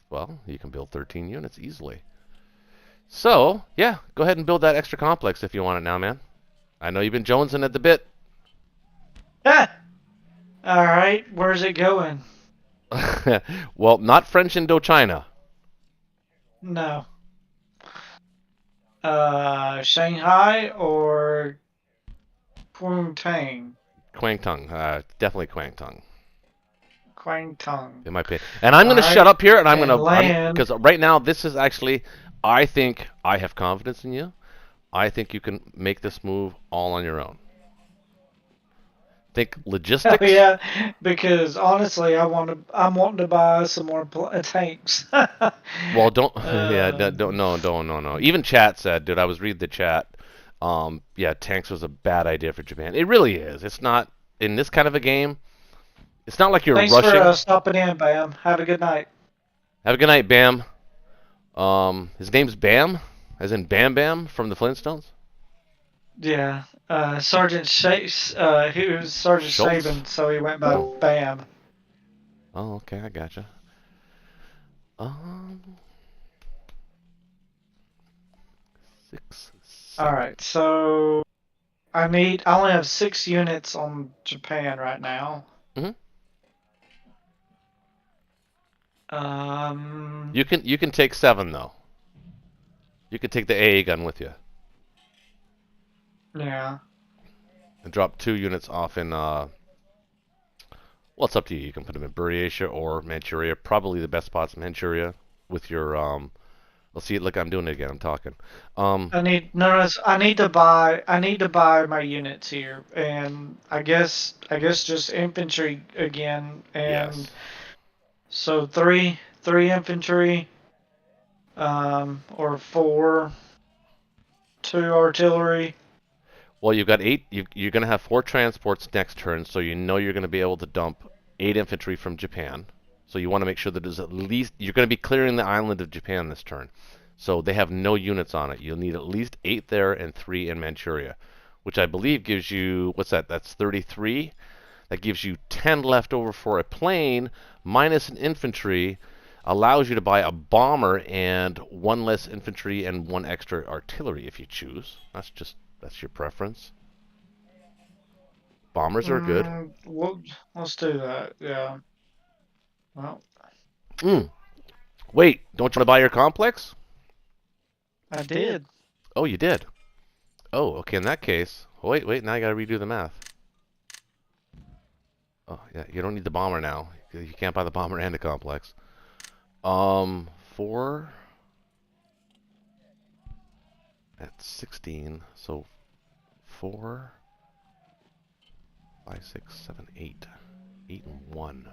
well, you can build 13 units easily. So, yeah, go ahead and build that extra complex if you want it now, man. I know you've been jonesing at the bit.
Ah! All right. Where's it going?
Well, not French Indochina.
No. Shanghai or Kwangtung?
Kwangtung. Definitely Kwangtung.
Kwangtung.
In my opinion. And I'm going to
Alright,
shut up here, and I'm going to,
land.
because right now this is actually, I think I have confidence in you. I think you can make this move all on your own. Think logistics.
Oh, yeah, because honestly, I'm wanting to buy some more tanks.
Well, don't. Yeah, don't. No. Even chat said, dude. I was reading the chat. Yeah, tanks was a bad idea for Japan. It really is. It's not in this kind of a game. It's not like you're
Thanks
rushing.
for stopping in, Bam. Have a good night.
Have a good night, Bam. His name's Bam, as in Bam Bam from the Flintstones.
Yeah, Sergeant he was Sergeant
Schultz?
Saban, so he went by Bam.
Oh, okay, I gotcha. Um, 6, 7.
All right, so I only have 6 units on Japan right now.
Mhm.
You
You can take 7 though. You can take the AA gun with you
Yeah.
and drop 2 units off in. Well, it's up to you. You can put them in Buryatia or Manchuria. Probably the best spot's Manchuria with your Let's see. Look, I'm doing it again. I'm talking.
I need to buy my units here, and I guess just infantry again, and
Yes.
so three infantry, or 4, 2 artillery.
Well, you've got 8. You're going to have 4 transports next turn, so you know you're going to be able to dump 8 infantry from Japan. So you want to make sure that there's at least you're going to be clearing the island of Japan this turn. So they have no units on it. You'll need at least 8 there and 3 in Manchuria, which I believe gives you, what's that? That's 33. That gives you 10 left over for a plane minus an infantry. Allows you to buy a bomber and 1 less infantry and 1 extra artillery if you choose. That's your preference. Bombers are good.
Let's do that. Yeah. Well,
Wait, don't you want to buy your complex?
I did.
Oh, you did. Oh, okay. In that case, wait. Now I gotta redo the math. Oh, yeah. You don't need the bomber now. You can't buy the bomber and the complex. 4 at 16. So 4, 5, 6, 7, 8. 8 and 1.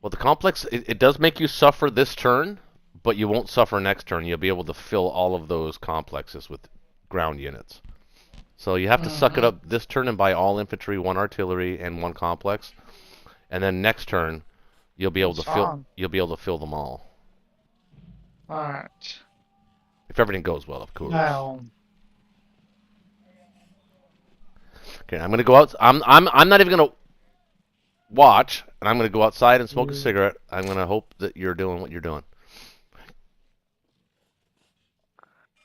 Well, the complex, it does make you suffer this turn, but you won't suffer next turn. You'll be able to fill all of those complexes with ground units. So you have to suck it up this turn and buy all infantry, 1 artillery, and 1 complex. And then next turn, you'll be able to fill them all.
All right.
If everything goes well, of course.
Now.
Okay, I'm gonna go out. I'm not even gonna watch, and I'm gonna go outside and smoke a cigarette. I'm gonna hope that you're doing what you're doing.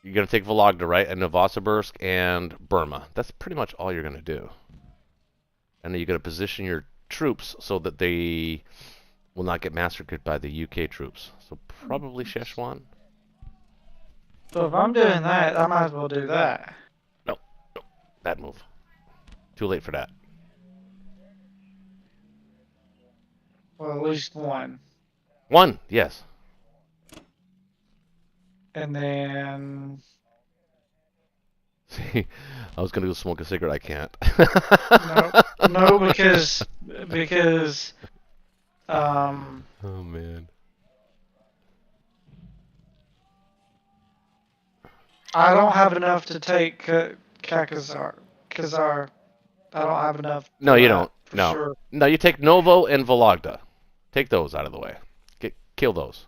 You're gonna take Vologda, right? And Novosibirsk and Burma. That's pretty much all you're gonna do. And then you're gonna position your troops so that they will not get massacred by the UK troops. So probably Szechuan.
So if I'm doing that, I might as well do that.
No, bad move. Too late for that.
Well, at least 1.
One, yes.
And then
See, I was gonna go smoke a cigarette. I can't.
no, because
Oh man.
I don't have enough to take Kakazar. Kazar. I don't have enough.
No,
for
you
that,
don't.
For
No.
sure.
No, you take Novo and Vologda. Take those out of the way. Kill those.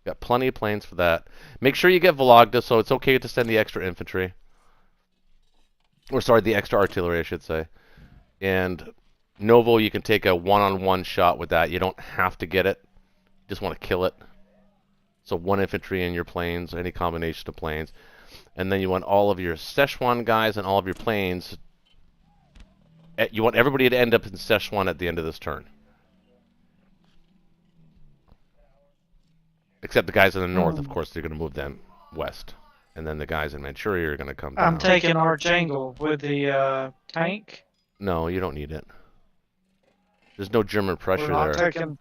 Got plenty of planes for that. Make sure you get Vologda, so it's okay to send the extra infantry. Or sorry, the extra artillery, I should say. And Novo, you can take a one-on-one shot with that. You don't have to get it. You just want to kill it. So one infantry in your planes, any combination of planes. And then you want all of your Szechuan guys and all of your planes. You want everybody to end up in Szechuan at the end of this turn. Except the guys in the north, of course, they're going to move them west. And then the guys in Manchuria are going to come down.
I'm taking Archangel with the tank.
No, you don't need it. There's no German pressure
We're not
there.
taking.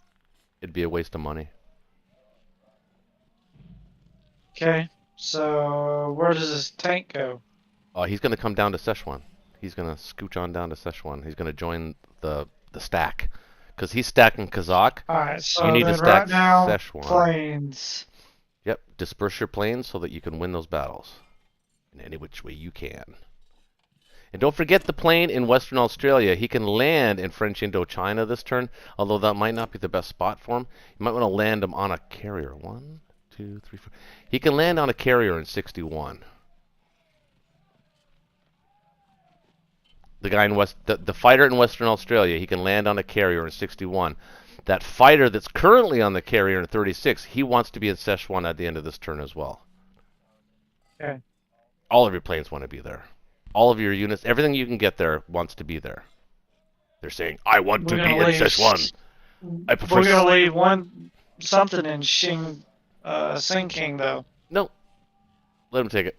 It'd be a waste of money.
Okay, so where does this tank go?
He's going to come down to Szechuan. He's going to scooch on down to Szechuan. He's going to join the stack. Because he's stacking Kazakh.
Alright, so
You need to
then
stack
right now,
Szechuan.
planes.
Yep, disperse your planes so that you can win those battles. In any which way you can. And don't forget the plane in Western Australia. He can land in French Indochina this turn, although that might not be the best spot for him. You might want to land him on a carrier. 1, 2, 3, 4. He can land on a carrier in 61. The guy in the fighter in Western Australia, he can land on a carrier in 61. That fighter that's currently on the carrier in 36, he wants to be in Szechuan at the end of this turn as well.
Okay.
All of your planes want to be there. All of your units, everything you can get there wants to be there. They're saying, I want to be in Szechuan. I prefer...
We're going to leave something in Sinking, though.
No. Let him take it.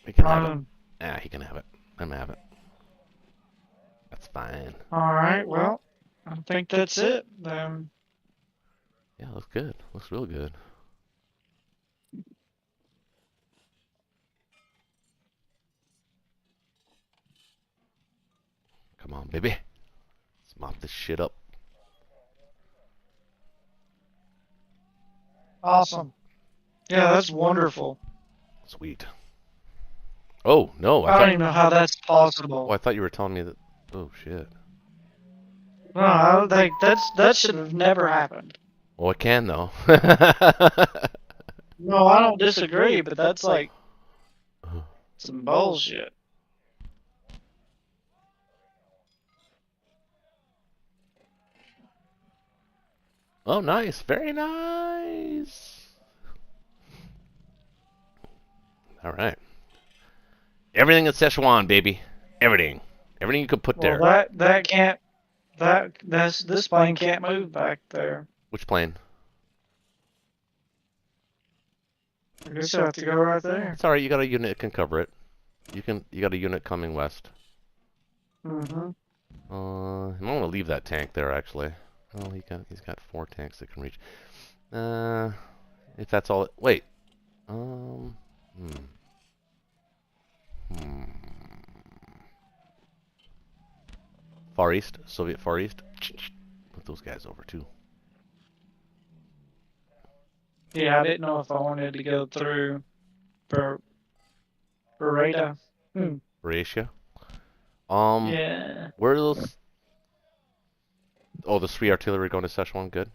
He can have it. He can have it. Let him have it. That's fine.
Alright, well, I think that's it. Then.
Yeah, looks good. Looks real good. Come on, baby. Let's mop this shit up.
Awesome. Yeah, that's wonderful.
Sweet. Oh, no.
I don't even know how that's possible.
Oh, I thought you were telling me that... Oh, shit.
No, I don't think that should have never happened.
Well, it can, though.
No, I don't disagree, but that's like some bullshit.
Oh, nice. Very nice. All right. Everything in Szechuan, baby. Everything. Everything you can put there.
Well, that can't. This plane can't move back there.
Which plane?
I guess I have to go right there.
It's all right. You got a unit that can cover it. You got a unit coming west.
Mm-hmm.
I might want to leave that tank there, actually. Oh, he's got 4 tanks that can reach. If that's all. Wait. Far East, Soviet Far East. Put those guys over too.
Yeah, I didn't know if I wanted to go through Beretta.
Ratia.
Yeah.
Where are those? Oh, the 3 artillery going to Szechuan. Good.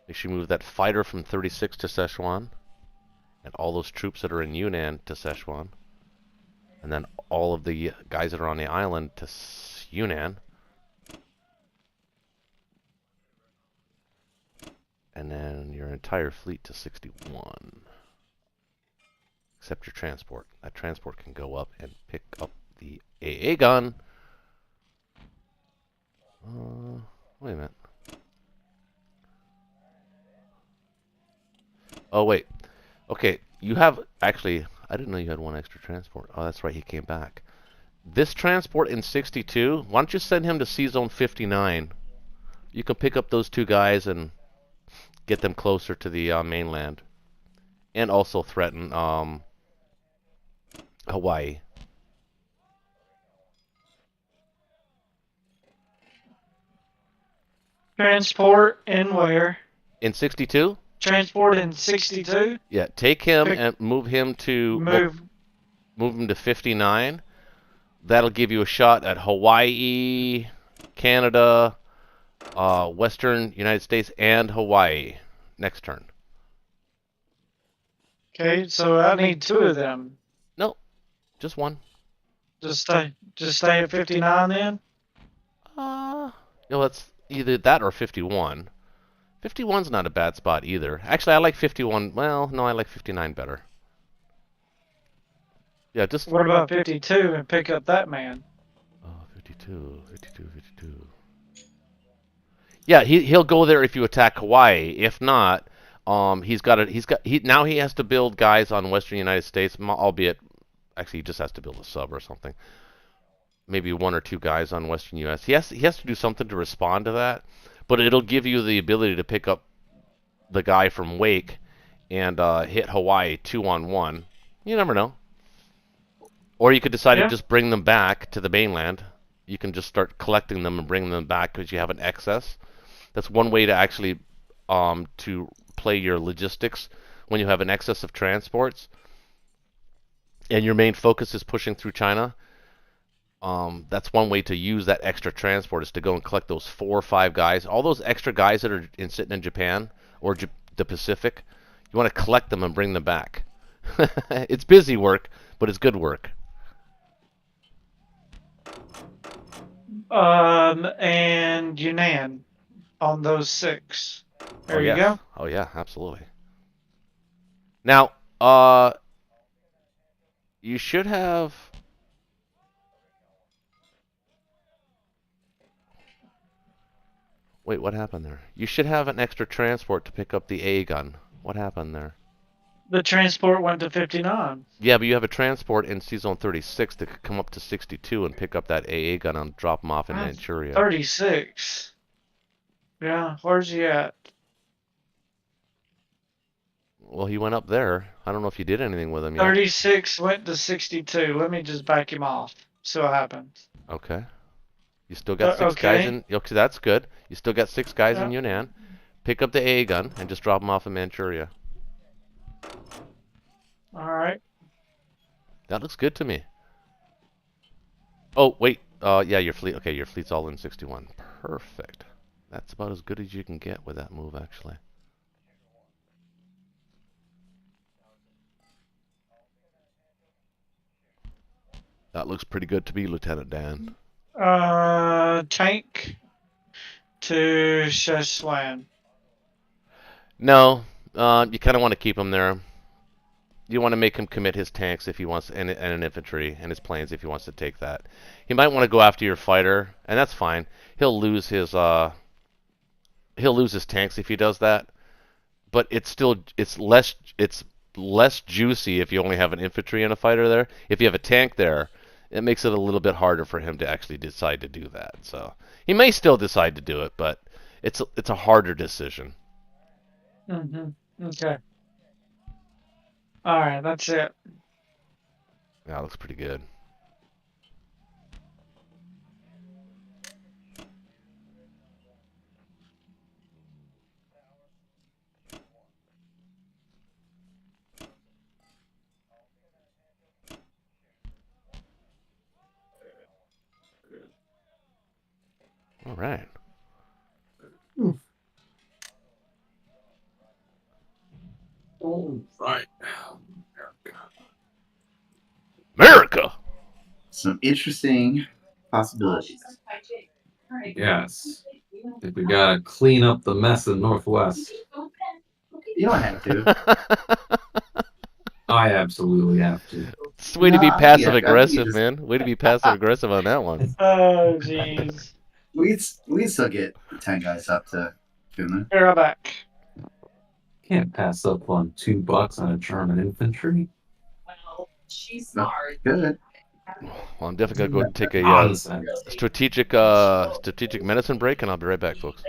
They should move that fighter from 36 to Szechuan. And all those troops that are in Yunnan to Szechuan. And then all of the guys that are on the island to Yunnan. And then your entire fleet to 61. Except your transport. That transport can go up and pick up the AA gun. Wait a minute. Oh, wait. Okay, you have... Actually, I didn't know you had 1 extra transport. Oh, that's right, he came back. This transport in 62, why don't you send him to C-Zone 59? You can pick up those 2 guys and get them closer to the mainland, and also threaten Hawaii.
Transport in where?
In 62?
Transport in 62.
Yeah, take him
Pick-
and move him to
Move.
him to 59. That'll give you a shot at Hawaii, Canada, Western United States, and Hawaii next turn.
Okay, so I need 2 of them.
No, just one.
Just stay at 59 then.
It's either that or 51. 51's not a bad spot either. Actually, I like 51. Well, no, I like 59 better. Yeah, just...
What about 52 and pick up that man?
52. Yeah, he'll go there if you attack Hawaii. If not, now he has to build guys on Western United States, albeit actually he just has to build a sub or something. Maybe 1 or 2 guys on Western US. He has to do something to respond to that, but it'll give you the ability to pick up the guy from Wake and hit Hawaii 2-on-1. You never know. Or you could decide to just bring them back to the mainland. You can just start collecting them and bring them back because you have an excess. That's one way to actually to play your logistics when you have an excess of transports and your main focus is pushing through China. That's one way to use that extra transport is to go and collect those 4 or 5 guys. All those extra guys that are sitting in Japan or the Pacific, you want to collect them and bring them back. It's busy work, but it's good work.
And Yunnan on those 6. There you go.
Oh yeah, absolutely. Now, you should have... Wait, what happened there? You should have an extra transport to pick up the A gun. What happened there?
The transport went to 59.
Yeah, but you have a transport in C-Zone 36 that could come up to 62 and pick up that AA gun and drop them off in Manchuria.
36. Yeah, where's he at?
Well, he went up there. I don't know if you did anything with him yet.
36 went to 62. Let me just back him off. See what happens.
Okay. You still got 6 guys in... Okay, that's good. You still got 6 guys in Yunnan. Pick up the AA gun and just drop them off in Manchuria.
Alright.
That looks good to me. Oh, wait. Yeah, your fleet. Okay, your fleet's all in 61. Perfect. That's about as good as you can get with that move, actually. That looks pretty good to me, Lieutenant Dan.
Tank to Szechuan.
No, you kind of want to keep him there. You want to make him commit his tanks if he wants, and an infantry, and his planes if he wants to take that. He might want to go after your fighter, and that's fine. He'll lose his tanks if he does that. But it's less juicy if you only have an infantry and a fighter there. If you have a tank there, it makes it a little bit harder for him to actually decide to do that. So he may still decide to do it, but it's a harder decision.
Okay. Alright, that's it.
That looks pretty good. All right.
All right.
America!
Some interesting possibilities.
Yes. If we gotta clean up the mess in Northwest.
You don't have to.
I absolutely have to.
It's way to be
Nah,
passive
yeah,
aggressive,
just-
man. Way to be passive aggressive on that one.
Oh, jeez.
We'd still get 10 guys up to Finland.
Here, I'm back.
Can't pass up on $2 on a German infantry.
Well, she's smart.
Good.
Well, I'm definitely gonna go take a
Nonsense.
strategic medicine break, and I'll be right back, folks.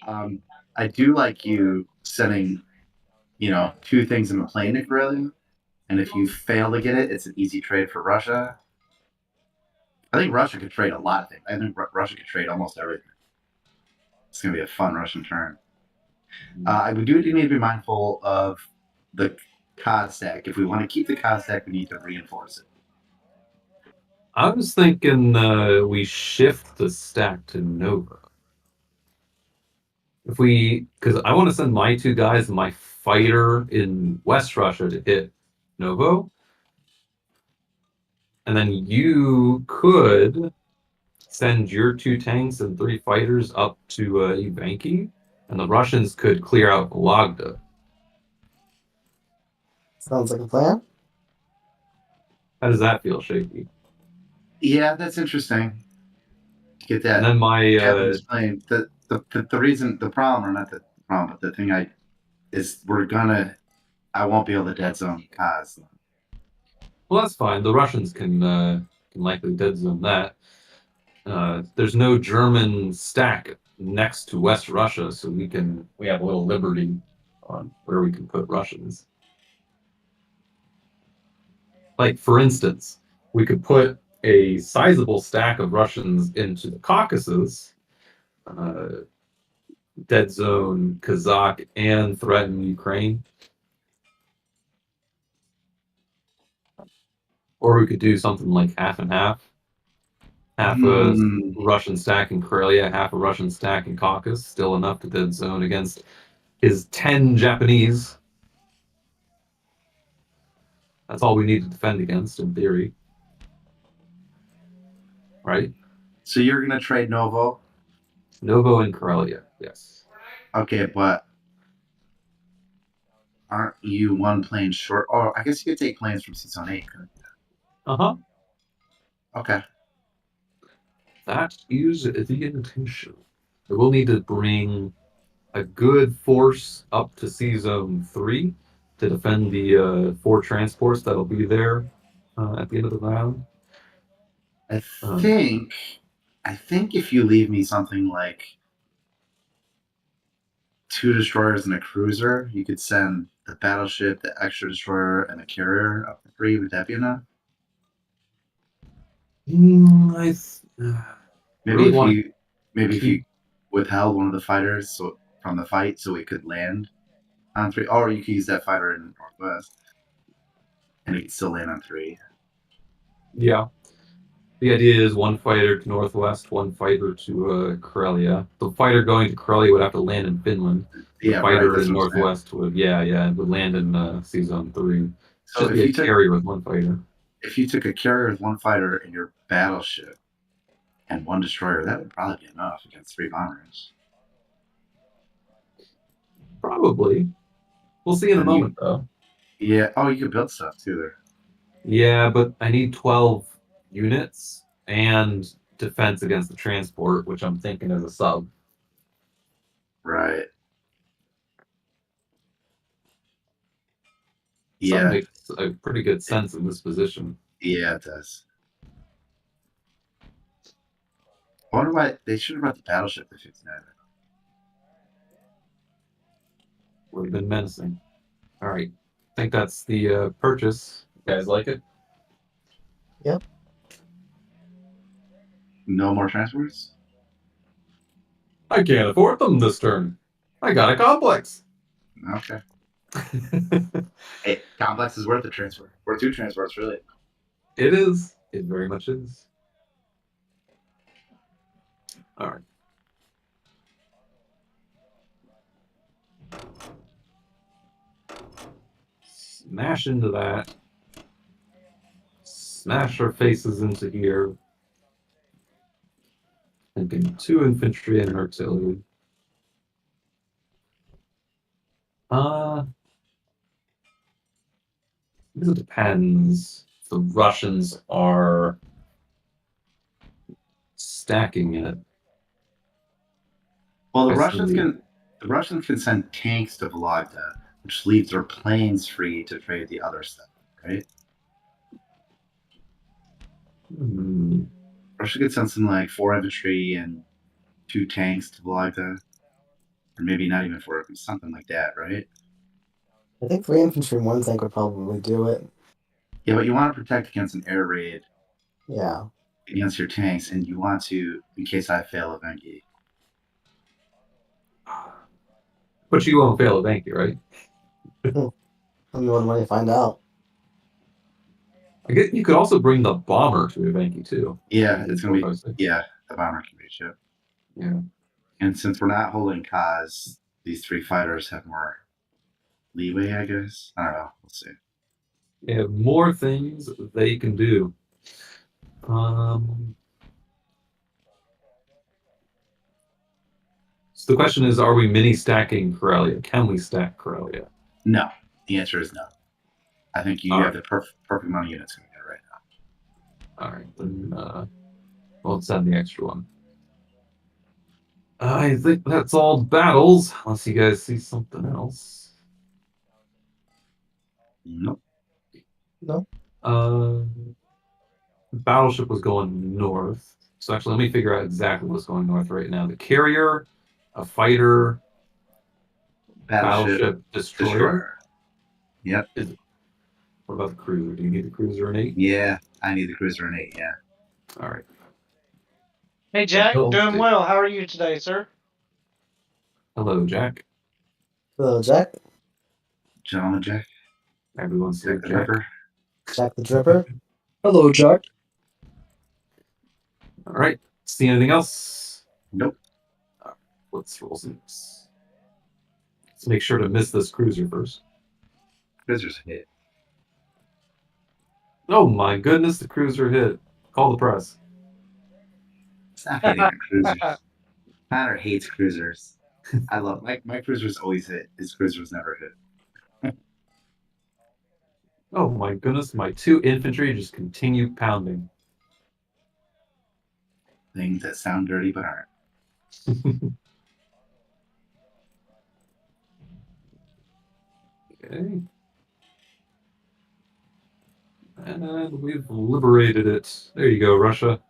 I do like you setting, 2 things in a plane to Karelia, and if you fail to get it, it's an easy trade for Russia. I think Russia could trade a lot of things. I think Russia could trade almost everything. It's going to be a fun Russian turn. We do need to be mindful of the COD stack. If we want to keep the COD stack, we need to reinforce it.
I was thinking we shift the stack to Nova. Because I want to send my 2 guys and my fighter in West Russia to hit Novo. And then you could send your 2 tanks and 3 fighters up to Ivanki, and the Russians could clear out Vologda.
Sounds like a plan.
How does that feel, Shaky?
Yeah, that's interesting. Get that.
And then my
Japanese plane. The reason, the problem, or not the problem, but the thing is I won't be able to dead zone Kaz.
well, that's fine. The Russians can likely dead zone that. There's no German stack next to West Russia, so we have a little liberty on where we can put Russians. Like, for instance, we could put a sizable stack of Russians into the Caucasus, dead zone Kazakh, and threaten Ukraine. Or we could do something like half and half. Half a Russian stack in Karelia, half a Russian stack in Caucasus. Still enough to dead zone against his 10 Japanese. That's all we need to defend against, in theory. Right?
So you're going to trade Novo?
Novo and Karelia, yes.
Okay, but aren't you 1 plane short? Oh, I guess you could take planes from Season 8.
Uh-huh.
Okay.
That is the intention. We'll need to bring a good force up to C-Zone 3 to defend the 4 transports that'll be there at the end of the round.
I think if you leave me something like 2 destroyers and a cruiser, you could send the battleship, the extra destroyer, and the carrier up to 3. Would that be enough? Maybe if you withheld one of the fighters from the fight, so it could land on 3, or you could use that fighter in Northwest, and it could still land on 3.
Yeah. The idea is 1 fighter to Northwest, 1 fighter to Karelia. The fighter going to Karelia would have to land in Finland. The fighter in Northwest would land in C-Zone 3. So just be a carrier with 1 fighter.
If you took a carrier with 1 fighter in your battleship and 1 destroyer, that would probably be enough against 3 bombers.
Probably. We'll see in a moment, though.
Yeah. Oh, you could build stuff too there.
Yeah, but I need 12 units and defense against the transport, which I'm thinking is a sub.
Right.
Yeah. Sub makes a pretty good sense in this position.
Yeah, it does. I wonder why they should have brought the battleship to 59.
Would have been menacing. All right. I think that's the purchase. You guys like it?
Yep.
No more transports?
I can't afford them this turn. I got a complex.
Okay. Hey, complex is worth the transport. Worth 2 transports, really.
It is. It very much is. All right. Smash into that. Smash our faces into here. Thinking 2 infantry and artillery. I guess it depends if the Russians are stacking it.
Well, the Russians can send tanks to Vologda, which leaves their planes free to trade the other stuff, right? Russia could send something like 4 infantry and 2 tanks to Vologda. or maybe not even 4, something like that, right?
I think 3 infantry and 1 tank would probably do it.
Yeah, but you want to protect against an air raid
Yeah.
against your tanks, and you want to, in case I fail a Venki.
But you won't fail a Venki, right?
I'm the one way to find out.
I guess you could also bring the bomber to a Venki too.
Yeah, it's gonna be
456.
the bomber can reach it.
Yeah.
And since we're not holding Kaz, these 3 fighters have more leeway, I guess. I don't know. We'll see.
They have more things they can do. So the question is, are we mini stacking Corellia? Can we stack Corellia?
No. The answer is no. I think you
All
have the perfect amount of units in there right now.
All right, then we'll send the extra one. I think that's all battles, unless you guys see something else.
Nope.
No.
Battleship was going north. So actually, let me figure out exactly what's going north right now. The carrier, a fighter, battleship, destroyer.
Yep.
What about the cruiser? Do you need the cruiser an 8?
Yeah, I need the cruiser an 8, yeah.
All right.
Hey, Jack,
Hello,
doing
Steve.
well. How are you today, sir?
Hello, Jack.
Hello, Jack.
Gentleman Jack.
Everyone's
Jack
here,
the
Jack.
Ripper.
Jack the Dripper.
Hello, Jack.
All right. See anything else?
Nope.
Let's roll some. Let's make sure to miss this cruiser first.
Cruiser's hit.
Oh my goodness, the cruiser hit. Call the press.
Stop hating on cruisers. Connor hates cruisers. I love my cruisers always hit. His cruisers never hit.
Oh my goodness, my 2 infantry just continue pounding.
Things that sound dirty but aren't.
Okay. And we've liberated it. There you go, Russia.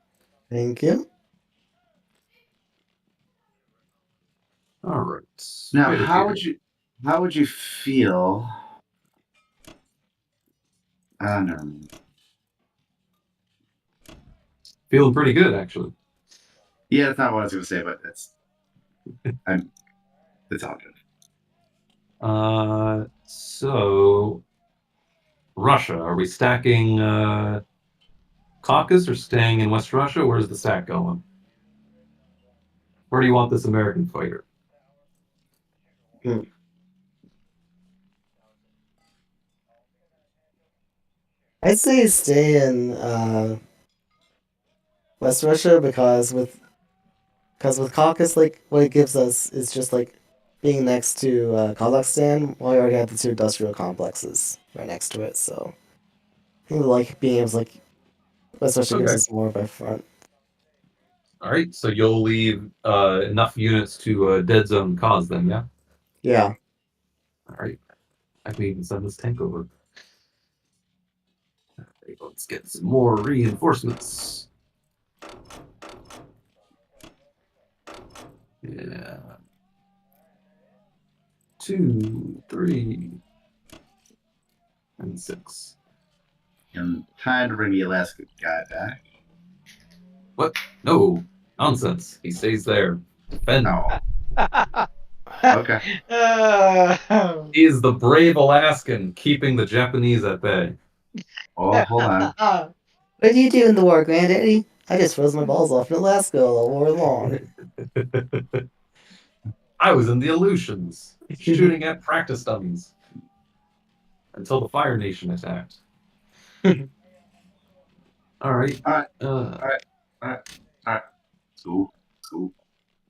Thank you.
All right.
Now,
Wait a
how
minute.
would you feel? Never mind.
Feeling pretty good, actually.
Yeah, that's not what I was going to say, but it's all good.
So Russia, are we stacking Caucasus or staying in West Russia? Where's the stack going? Where do you want this American fighter?
I'd say stay in West Russia because with Caucasus, like what it gives us is just like being next to Kazakhstan. Well, we already have the 2 industrial complexes right next to it, so I think like being able to like West Russia gives
Okay.
us more by front.
All right, so you'll leave enough units to dead zone cause then, yeah?
Yeah.
All right. I can even send this tank over. Okay, let's get some more reinforcements. Yeah. 2, 3, and 6.
And time to bring the Alaska guy back.
What? No. Nonsense. He stays there. Defend.
Oh, okay.
He is the brave Alaskan keeping the Japanese at bay.
Oh, hold on.
What do you do in the war, Granddaddy? I just froze my balls off in Alaska all war long.
I was in the Aleutians, shooting at practice dummies. Until the Fire Nation attacked. All right.
All right. Cool.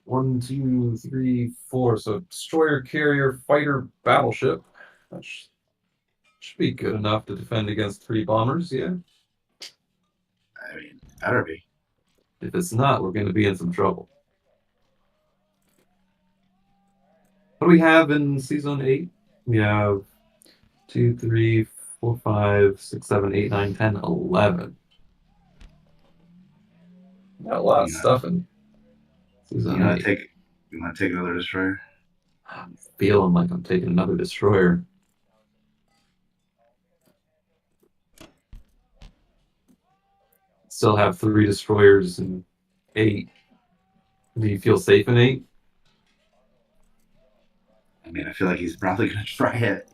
1, 2, 3, 4. So destroyer, carrier, fighter, battleship. That should be good enough to defend against 3 bombers, yeah?
I mean, better be.
If it's not, we're going to be in some trouble. What do we have in Season 8? We have 2, 3, 4, 5, 6, 7, 8, 9, 10, 11. Got a lot of stuff in Season 8.
You want to take another destroyer?
I'm feeling like I'm taking another destroyer. Still have 3 destroyers and 8. Do you feel safe in 8?
I mean, I feel like he's probably going to try it.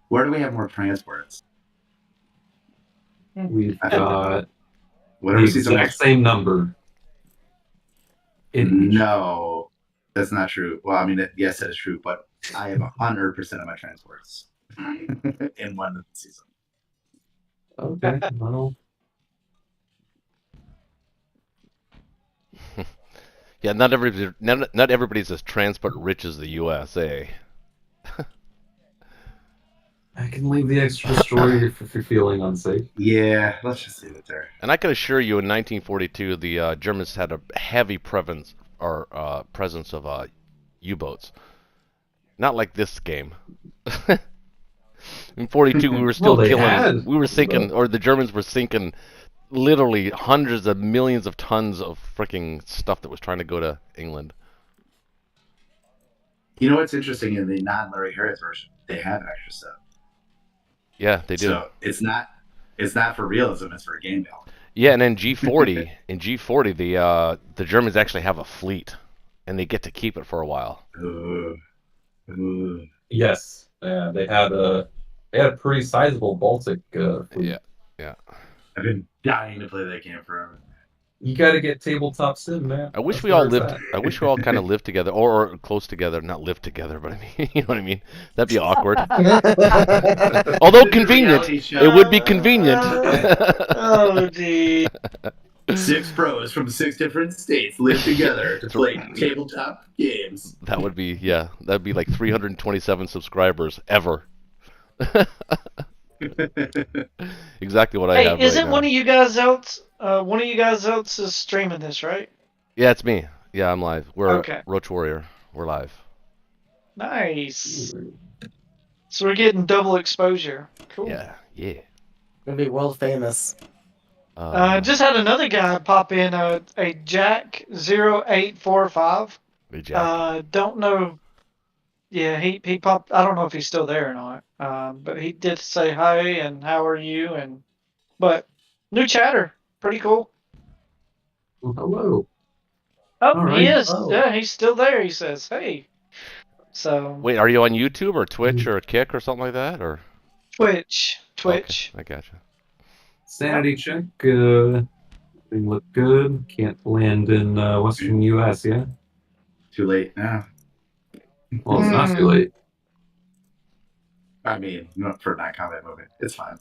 Where do we have more transports?
We've
I think
got the
whatever season
exact same number. In each.
No, that's not true. Well, I mean, yes, that is true, but I have 100% of my transports in one season.
Okay, well,
Yeah, not everybody's as transport rich as the USA.
I can leave the extra destroyer if you're feeling unsafe.
Yeah, let's just leave it there.
And I can assure you, in 1942, the Germans had a heavy presence of U-boats. Not like this game. In 42, we were still
Well, they
killing.
had,
We were sinking, or the Germans were sinking, literally hundreds of millions of tons of freaking stuff that was trying to go to England.
You know what's interesting in the non-Larry Harris version? They have extra stuff.
Yeah, they do.
So it's not for realism; it's for game value.
Yeah, and then G40, in G40, the Germans actually have a fleet, and they get to keep it for a while.
Yes, they had a pretty sizable Baltic fleet.
Yeah.
I've been dying to play that game forever.
You got to get tabletop sim, man.
I wish
That's
we all
where it's
lived.
at.
I wish we all kind of lived together, or close together. Not live together, but I mean, you know what I mean. That'd be awkward. Although convenient, it would be convenient.
Oh, gee.
6 pros from 6 different states live together to play tabletop games.
That would be That'd be like 327 subscribers ever. Exactly what I have.
Hey, isn't
right
one
now.
of you guys else? One of you guys else is streaming this, right?
Yeah, it's me. Yeah, I'm live. We're
Okay.
Roach Warrior. We're live.
Nice. So we're getting double exposure. Cool.
Yeah.
Gonna be world famous.
Just had another guy pop in a Jack 0845.
Hey, Jack.
Don't know. Yeah, he popped. I don't know if he's still there or not. But he did say hi and how are you but new chatter, pretty cool.
Well, hello.
Oh,
All
he
right.
is.
Oh.
Yeah, he's still there. He says, "Hey." So
Wait, are you on YouTube or Twitch or Kick or something like that, or?
Twitch.
Okay, I gotcha.
Sanity check. Everything look good. Can't land in Western U.S. Yeah.
Too late now.
Well, it's not too late.
I mean, not for a non-combat movie. It's fine.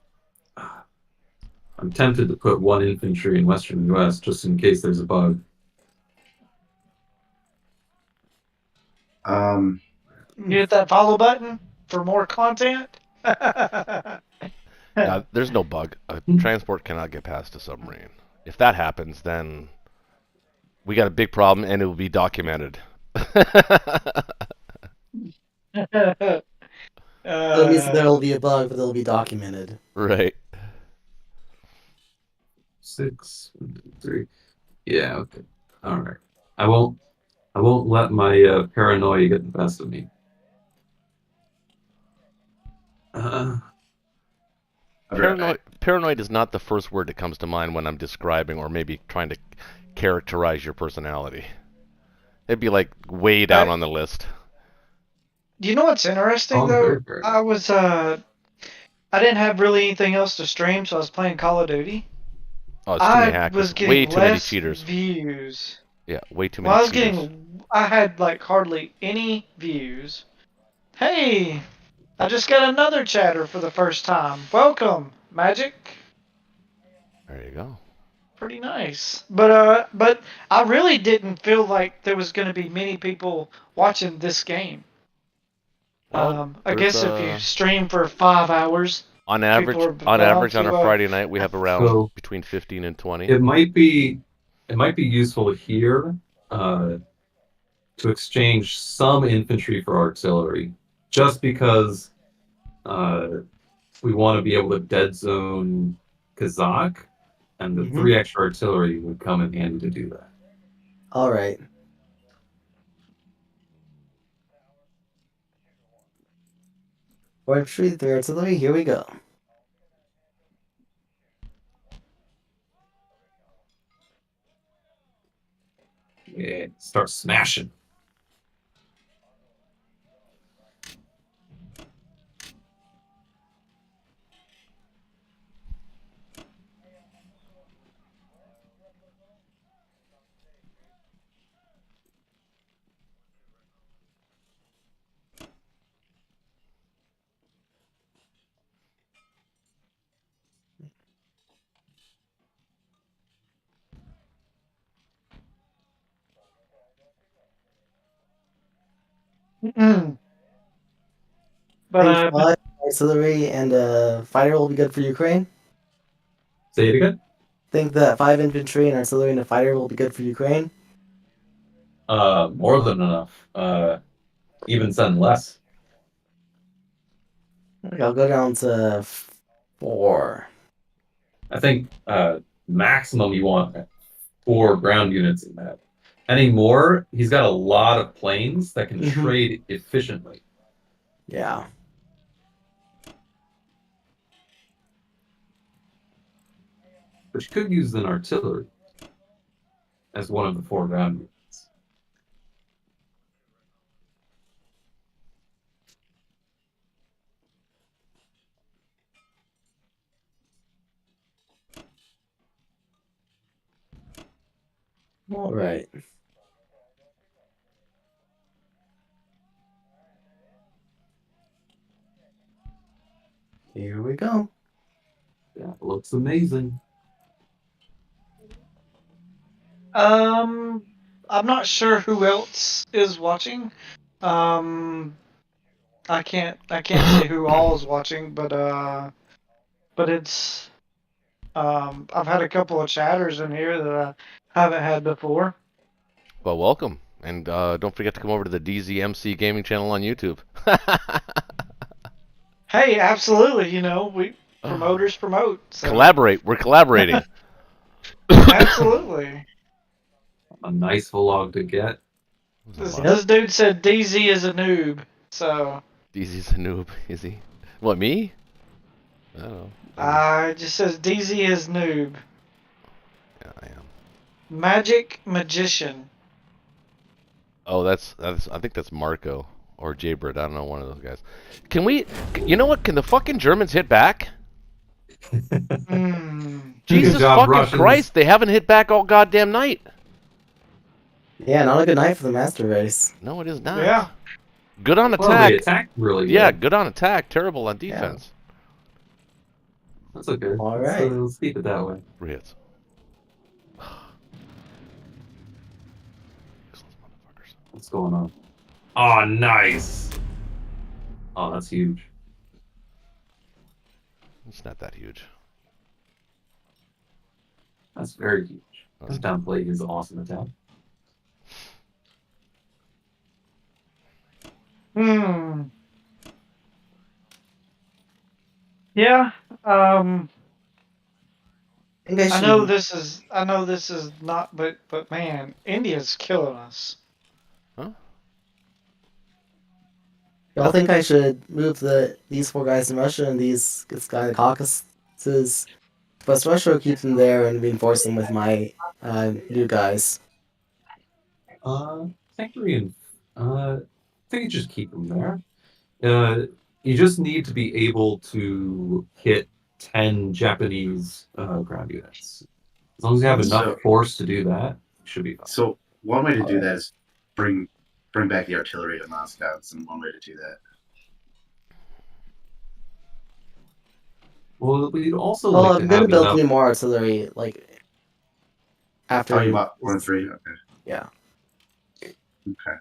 I'm tempted to put 1 infantry in Western U.S. just in case there's a bug.
You hit that follow button for more content.
There's no bug. A transport cannot get past a submarine. If that happens, then we got a big problem, and it will be documented.
That means there'll be a bug, but it'll be documented.
Right.
6, 1, 2, 3. Yeah. Okay. All right. I won't let my paranoia get the best of me.
Paranoid is not the first word that comes to mind when I'm describing or maybe trying to characterize your personality. It'd be like way down on the list.
Do you know what's interesting though? I was I didn't have really anything else to stream, so I was playing Call of Duty.
Oh, it's too many
I
hackers.
was getting
Way too many
less
cheaters.
views.
Yeah, way too many
Well, I was
cheaters.
I had like hardly any views. Hey, I just got another chatter for the first time. Welcome, Magic.
There you go.
Pretty nice. But I really didn't feel like there was going to be many people watching this game.
Well,
I guess if you stream for 5 hours,
on average, on a Friday night, we have around between 15 and 20.
It might be useful here to exchange some infantry for artillery, just because we want to be able to dead zone Kazakh, and the 3 extra artillery would come in handy to do that.
All right. 4 infantry, 3 artillery. Here we go.
Yeah, start smashing.
But
Think 5 artillery and a fighter will be good for Ukraine.
Say it again.
Think that 5 infantry and artillery and a fighter will be good for Ukraine.
More than enough. Even send less.
Okay, I'll go down to 4.
I think maximum you want 4 ground units in that. Any more, he's got a lot of planes that can
Mhm.
trade efficiently.
Yeah.
But you could use an artillery as one of the 4 ground units.
All right. Here we go.
That looks amazing.
I'm not sure who else is watching. I can't say who all is watching, but it's I've had a couple of chatters in here that I haven't had before.
Well, welcome. And don't forget to come over to the DZMC Gaming channel on YouTube.
Hey, absolutely. You know, we promoters promote. So.
Collaborate. We're collaborating.
Absolutely.
A nice vlog to get.
This dude said DZ is a noob. So.
DZ's a noob, is he? What, me? I don't know.
It just says DZ is noob.
Yeah, I am.
Magic magician.
Oh, that's I think that's Marco or Jaybird. I don't know, one of those guys. Can we? You know what? Can the fucking Germans hit back? Jesus
job,
fucking
Russians.
Christ! They haven't hit back all goddamn night.
Yeah, not a good night for the master race.
No, it is not.
Yeah.
Good on
Well,
attack.
they attacked really good.
Yeah, good on attack. Terrible on defense.
That's okay.
All
Let's,
right.
let's keep it that way.
3 hits.
What's going on? Oh, nice. Oh, that's huge.
It's not that huge.
That's very huge. This downplay is awesome attack.
Yeah.
think I
I know
should.
this is not, but man, India's killing us.
Y'all think I should move these 4 guys in Russia and this guy in the Caucasus? West Russia, or keep them there and reinforce them with my new guys?
I think I think you just keep them there. You just need to be able to hit 10 Japanese ground units. As long as you have enough force to do that, it should be fine.
So one way to do that is bring back the artillery to Moscow. It's one way to do that.
Well, we'd also
Well,
like
I'm
to
gonna
have
build
enough.
3 more artillery, like after.
Oh, you bought 1 and 3? Okay.
Yeah.
Okay.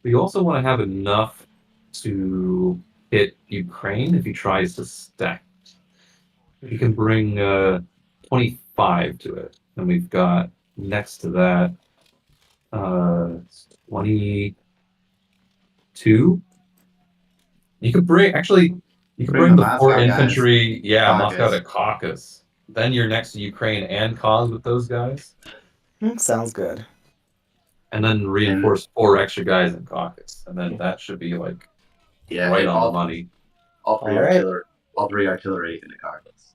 We also want to have enough to hit Ukraine if he tries to stack. You can bring 25 to it, and we've got next to that 22. You could bring you can bring the
Moscow
4
guys.
infantry,
Caucasus.
Moscow to Caucasus. Then you're next to Ukraine and Kaz with those guys,
Sounds good.
and then reinforce 4 extra guys in Caucasus, and then that should be like
Yeah,
right
and
on the money.
all three
All right.
artillery, all three artillery into cockpits.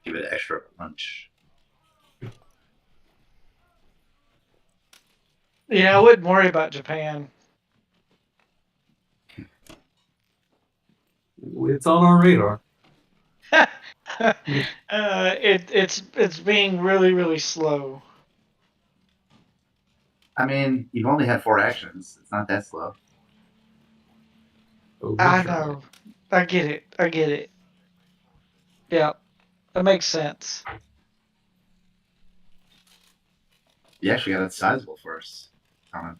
Give it extra punch.
Yeah, I wouldn't worry about Japan.
It's on our radar.
It's being really, really slow.
I mean, you've only had 4 actions. It's not that slow.
I
Overturned.
know. I get it. I get it. Yeah, that makes sense.
You actually got a sizable force coming.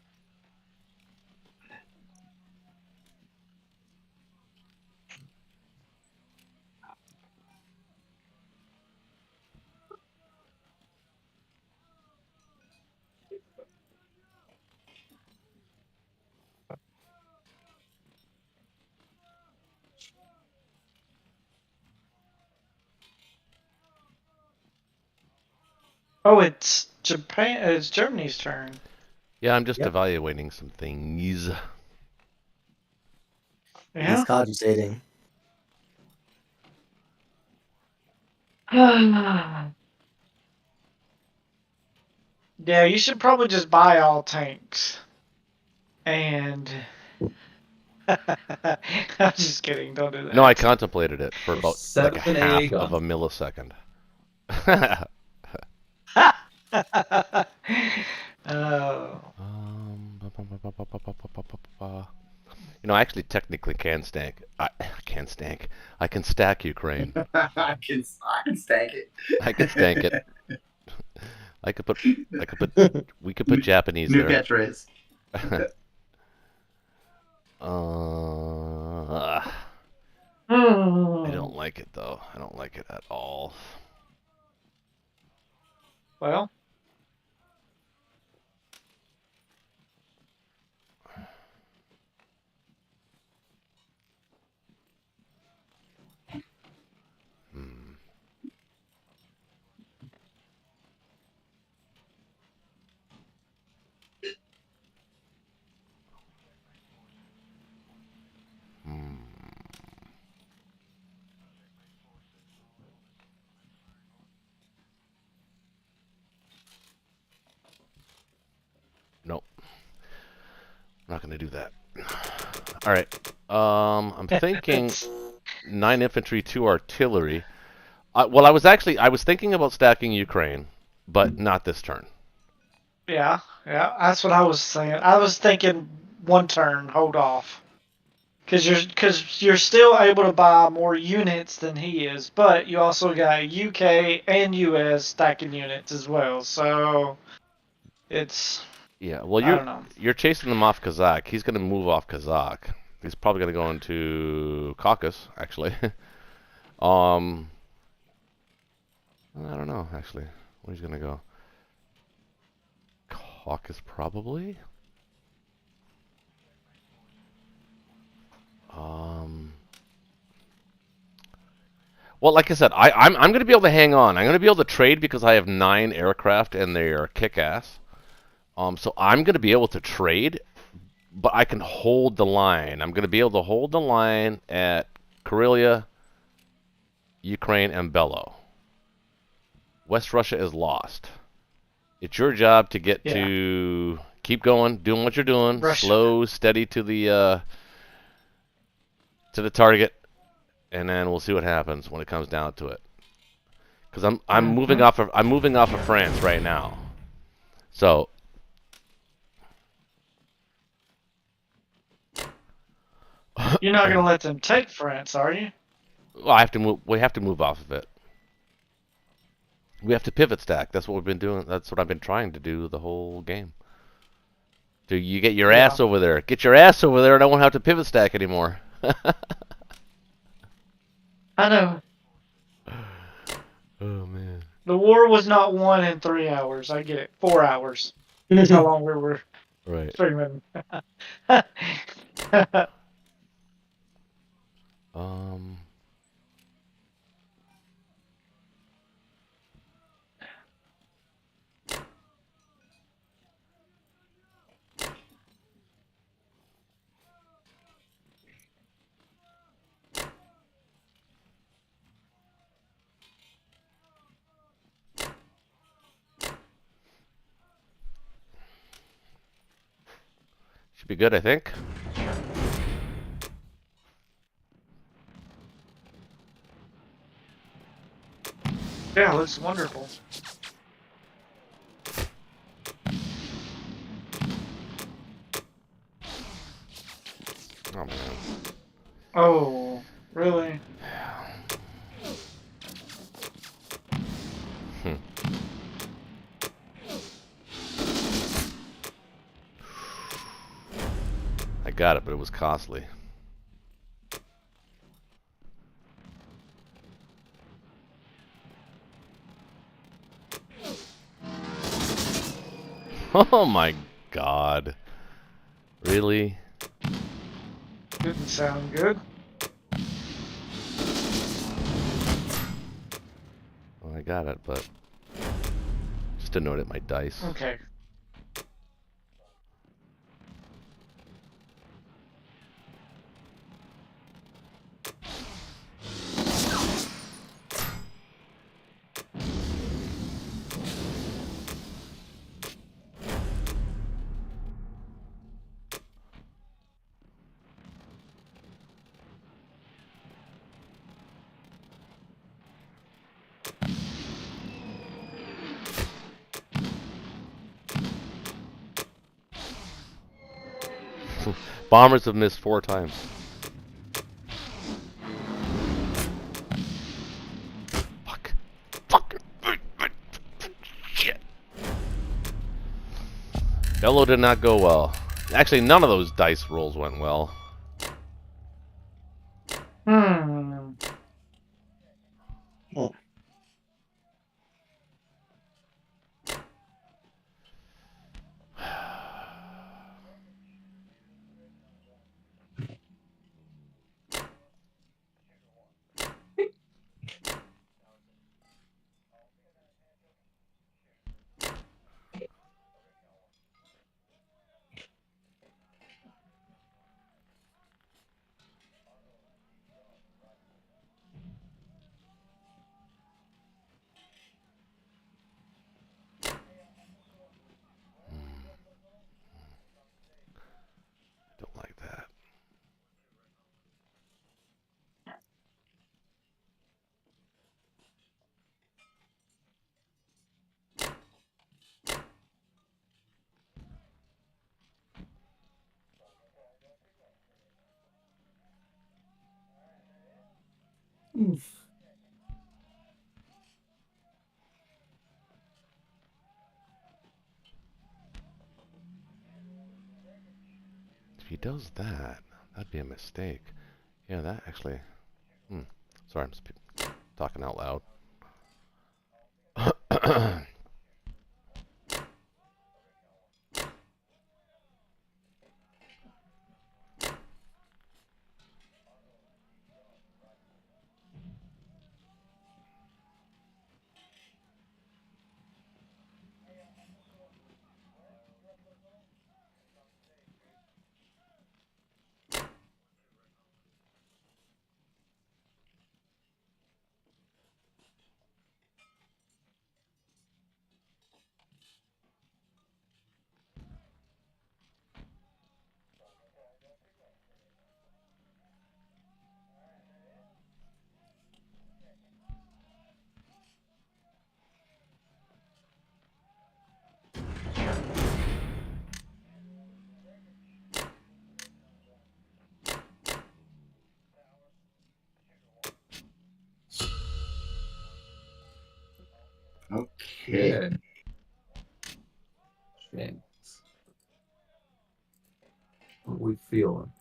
Oh, it's Japan. It's Germany's turn.
Yeah, I'm just
Yep.
evaluating some things.
Yeah.
He's cogitating.
Yeah, you should probably just buy all tanks. And I'm just kidding. Don't do that.
No, I contemplated it for about like a
7A
half
gun.
of a millisecond.
Oh.
You know, I actually technically can stank. I can stank. I can stack Ukraine.
I can stank it.
I can stank it. I could put. We could put Japanese
New
there.
catchphrase.
I don't like it though. I don't like it at all.
Well,
Hmm. Hmm. Nope. I'm not gonna do that. All right. I'm thinking 9 infantry, 2 artillery. Well, I was thinking about stacking Ukraine, but not this turn.
yeah, that's what I was saying. I was thinking one turn, hold off, because you're still able to buy more units than he is, but you also got UK and US stacking units as well. So it's
Yeah. Well,
I don't know.
you're chasing them off Kazakh. He's gonna move off Kazakh. He's probably gonna go into Caucasus, actually. um, I don't know actually. Where he's gonna go? Caucasus probably. Well, like I said, I'm going to be able to hang on. I'm going to be able to trade because I have 9 aircraft and they are kick-ass. So I'm going to be able to trade, but I can hold the line. I'm going to be able to hold the line at Karelia, Ukraine, and Bello. West Russia is lost. It's your job to get to keep going, doing what you're doing,
Russia.
slow, steady to the target, and then we'll see what happens when it comes down to it. Because I'm moving off of France right now, so
You're not gonna let them take France, are you?
well, I have to move. We have to move off of it. We have to pivot stack. That's what we've been doing. That's what I've been trying to do the whole game. So you get your ass over there. Get your ass over there, and I won't have to pivot stack anymore.
I know.
Oh man.
The war was not won in 3 hours. I get it. 4 hours. That's how long we were
Right.
streaming.
be good, I think.
Yeah, looks wonderful.
Oh man.
Oh, really?
I got it, but it was costly. Oh my god. Really?
Didn't sound good.
Well, I got it, but just to note it my dice.
Okay.
Bombers have missed 4 times. Fuck. Fuck. Shit. Bello did not go well. Actually, none of those dice rolls went well.
Hmm.
Don't like that. If he does that, that'd be a mistake. Yeah, that actually... Sorry, I'm talking out loud.
Okay.
Yeah. James. What we feeling?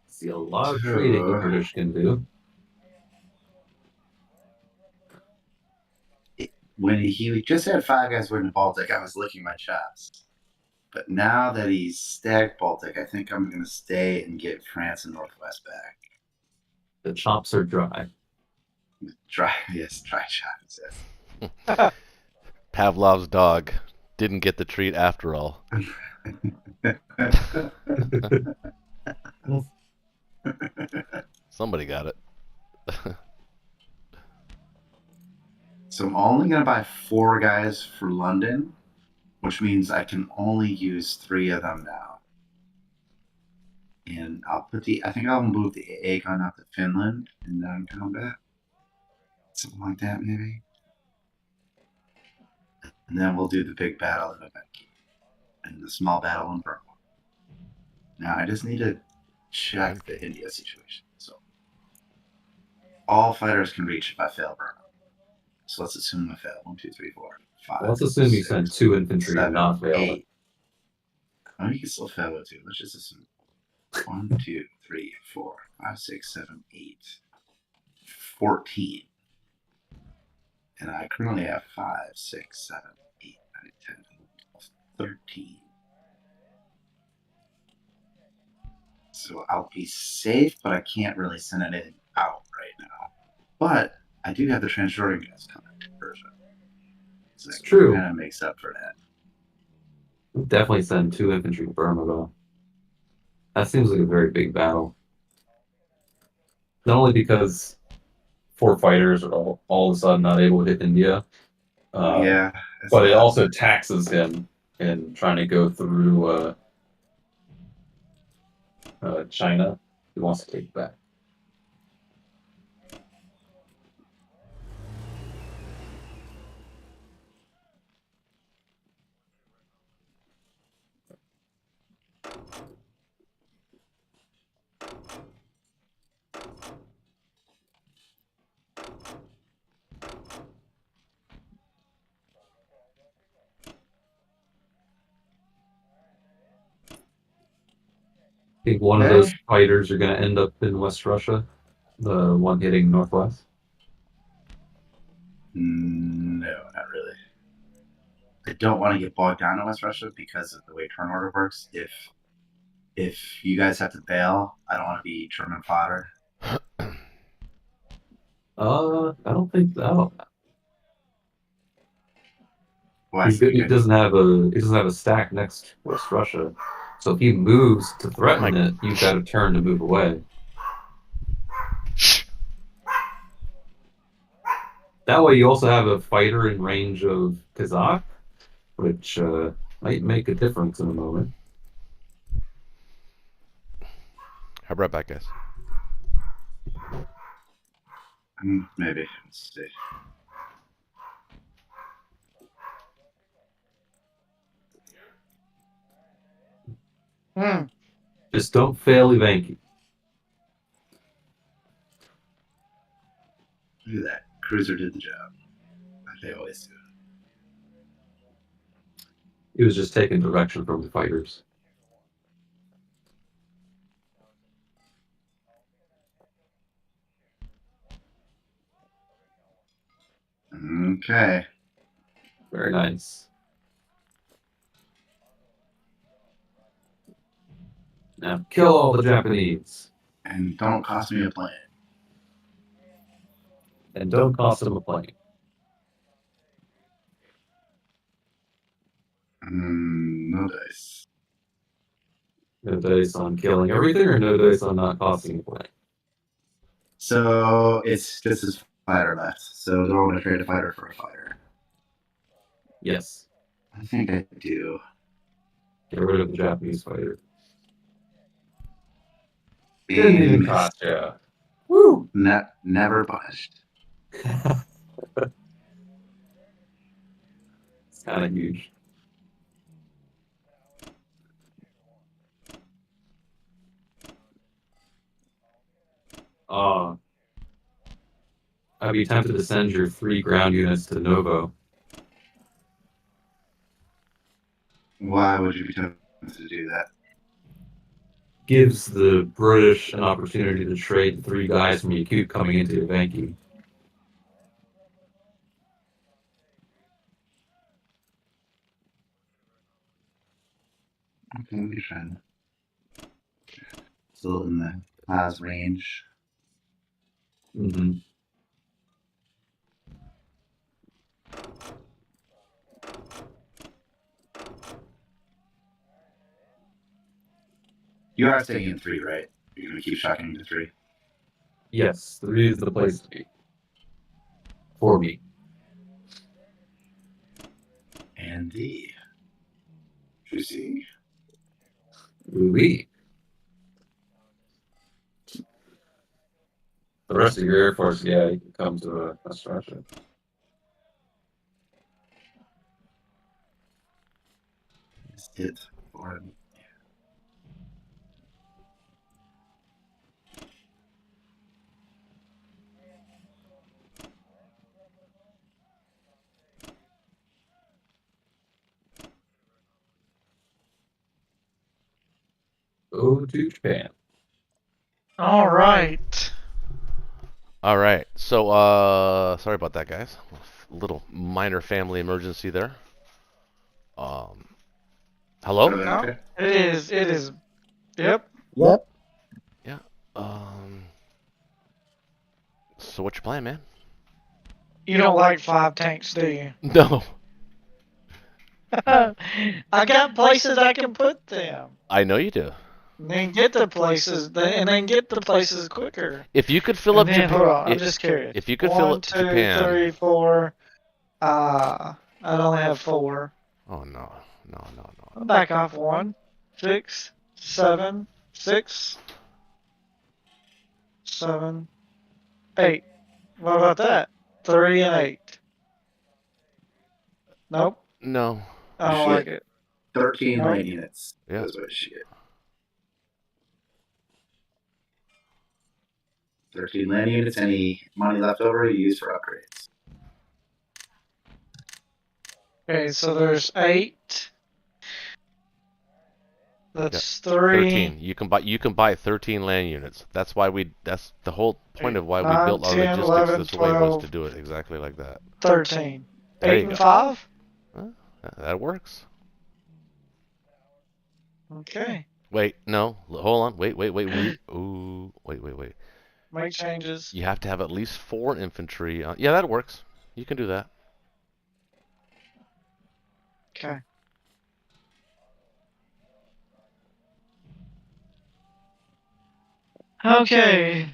See a lot of trading the British can do.
When he just had 5 guys winning Baltic, I was licking my chops. But now that he's stacked Baltic, I think I'm going to stay and get France and Northwest back.
The chops are dry.
Dry chops. Yes.
Pavlov's dog didn't get the treat after all. Somebody got it.
So I'm only gonna buy 4 guys for London, which means I can only use 3 of them now. And I think I'll move the AA gun out to Finland in non-combat. Something like that, maybe. And then we'll do the big battle in November and the small battle in Burma. Now I just need to check the India situation. So all fighters can reach if I fail Burma. So let's assume I fail. 1, 2, 3, 4, 5.
Let's assume you
6,
send 2 infantry
7,
and not fail.
8. Oh, you can still fail it too. Let's just assume 1, 2, 3, 4, 5, 6, 7, 8, 14. And I currently have 5, 6, 7, 8, 9, 10, 11, 13. So I'll be safe, but I can't really send anything out right now. But I do have the transporting guys coming to Persia. So
It's true.
Kind of makes up for that.
Definitely send 2 infantry to Burma, though. That seems like a very big battle. Not only because 4 fighters are all of a sudden not able to hit India,
Yeah.
but it also taxes him in trying to go through China. He wants to take it back. I think one of those fighters are going to end up in West Russia, the one hitting Northwest.
No, not really. I don't want to get bogged down in West Russia because of the way turn order works. If you guys have to bail, I don't want to be German fodder.
I don't think that.
Well,
He doesn't have a stack next to West Russia, so if he moves to threaten it, you've got to turn to move away. That way, you also have a fighter in range of Kazakh, which might make a difference in a moment.
I'll be right back, guys.
Maybe. Let's see.
Just don't fail Ivanki.
Look at that. Cruiser did the job. Like they always do.
He was just taking direction from the fighters.
Okay.
Very nice. Now kill all the Japanese.
And don't cost me a plane.
And don't cost them a plane.
No dice.
No dice on killing everything, or no dice on not costing a plane?
So it's just his fighter left. So do I want to trade a fighter for a fighter?
Yes.
I think I do.
Get rid of the Japanese fighter. Didn't even cost you. Woo!
Never punished.
It's kind of huge. I'd be tempted to send your 3 ground units to Novo.
Why would you be tempted to do that?
Gives the British an opportunity to trade 3 guys from Yakut coming into Ivanki.
Okay, let me try. Still in the class range.
Mm-hmm.
You are staying in 3, right? You're going to keep shocking to 3?
Yes, 3 is the place to be. For me.
and D. Juicy.
Ooh-wee. The rest of your Air Force, yeah, you can come to a structure.
Just hit for him.
Go to Japan.
All right.
All right. So, sorry about that, guys. A little minor family emergency there. Hello?
Everything
No,
okay?
it is. It is. Yep.
Yep.
Yeah. So what's your plan, man?
You don't like 5 tanks, do you?
No.
I got places I can put them.
I know you do.
And then get the places, and then get the places quicker.
If you could fill up
And then,
Japan,
hold on, I'm just curious.
if you could fill
1,
up
2,
Japan.
3, 4. I only have 4.
Oh no.
I'll back off 1, 6, 7, 6, 7, 8. What about that? 3 and 8. Nope,
No.
I don't like it.
13
Nope.
lane units.
Yeah.
That's what she get. 13 land units. Any money left over you use for upgrades.
Okay, so there's 8. That's 3.
13. You can buy 13 land units. That's the whole point of why we
9,
built our
10,
logistics
11,
this way was
12.
to do it exactly like that.
13.
There
8
you
and
go.
5?
That works.
Okay.
Wait, no. Hold on. Wait. Ooh. Wait.
Make changes.
You have to have at least 4 infantry. Yeah, that works. You can do that.
Okay. Okay.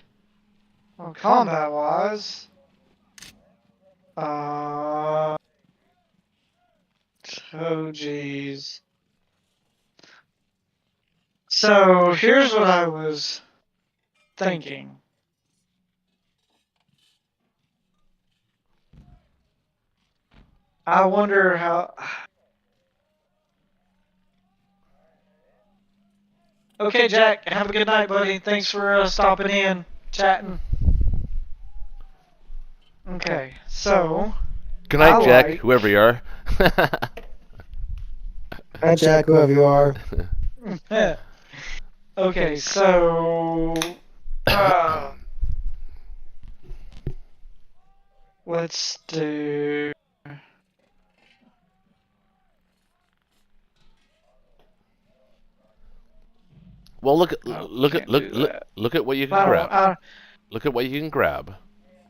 Well, combat wise, oh geez. So here's what I was thinking. I wonder how. Okay, Jack. Have a good night, buddy. Thanks for stopping in, chatting. Okay, so.
Good night,
I
Jack,
like-
whoever you are.
Hi, Jack, whoever you are.
Okay, so. Let's do.
Well, look
can't do that.
at what you can grab. Look at what you can grab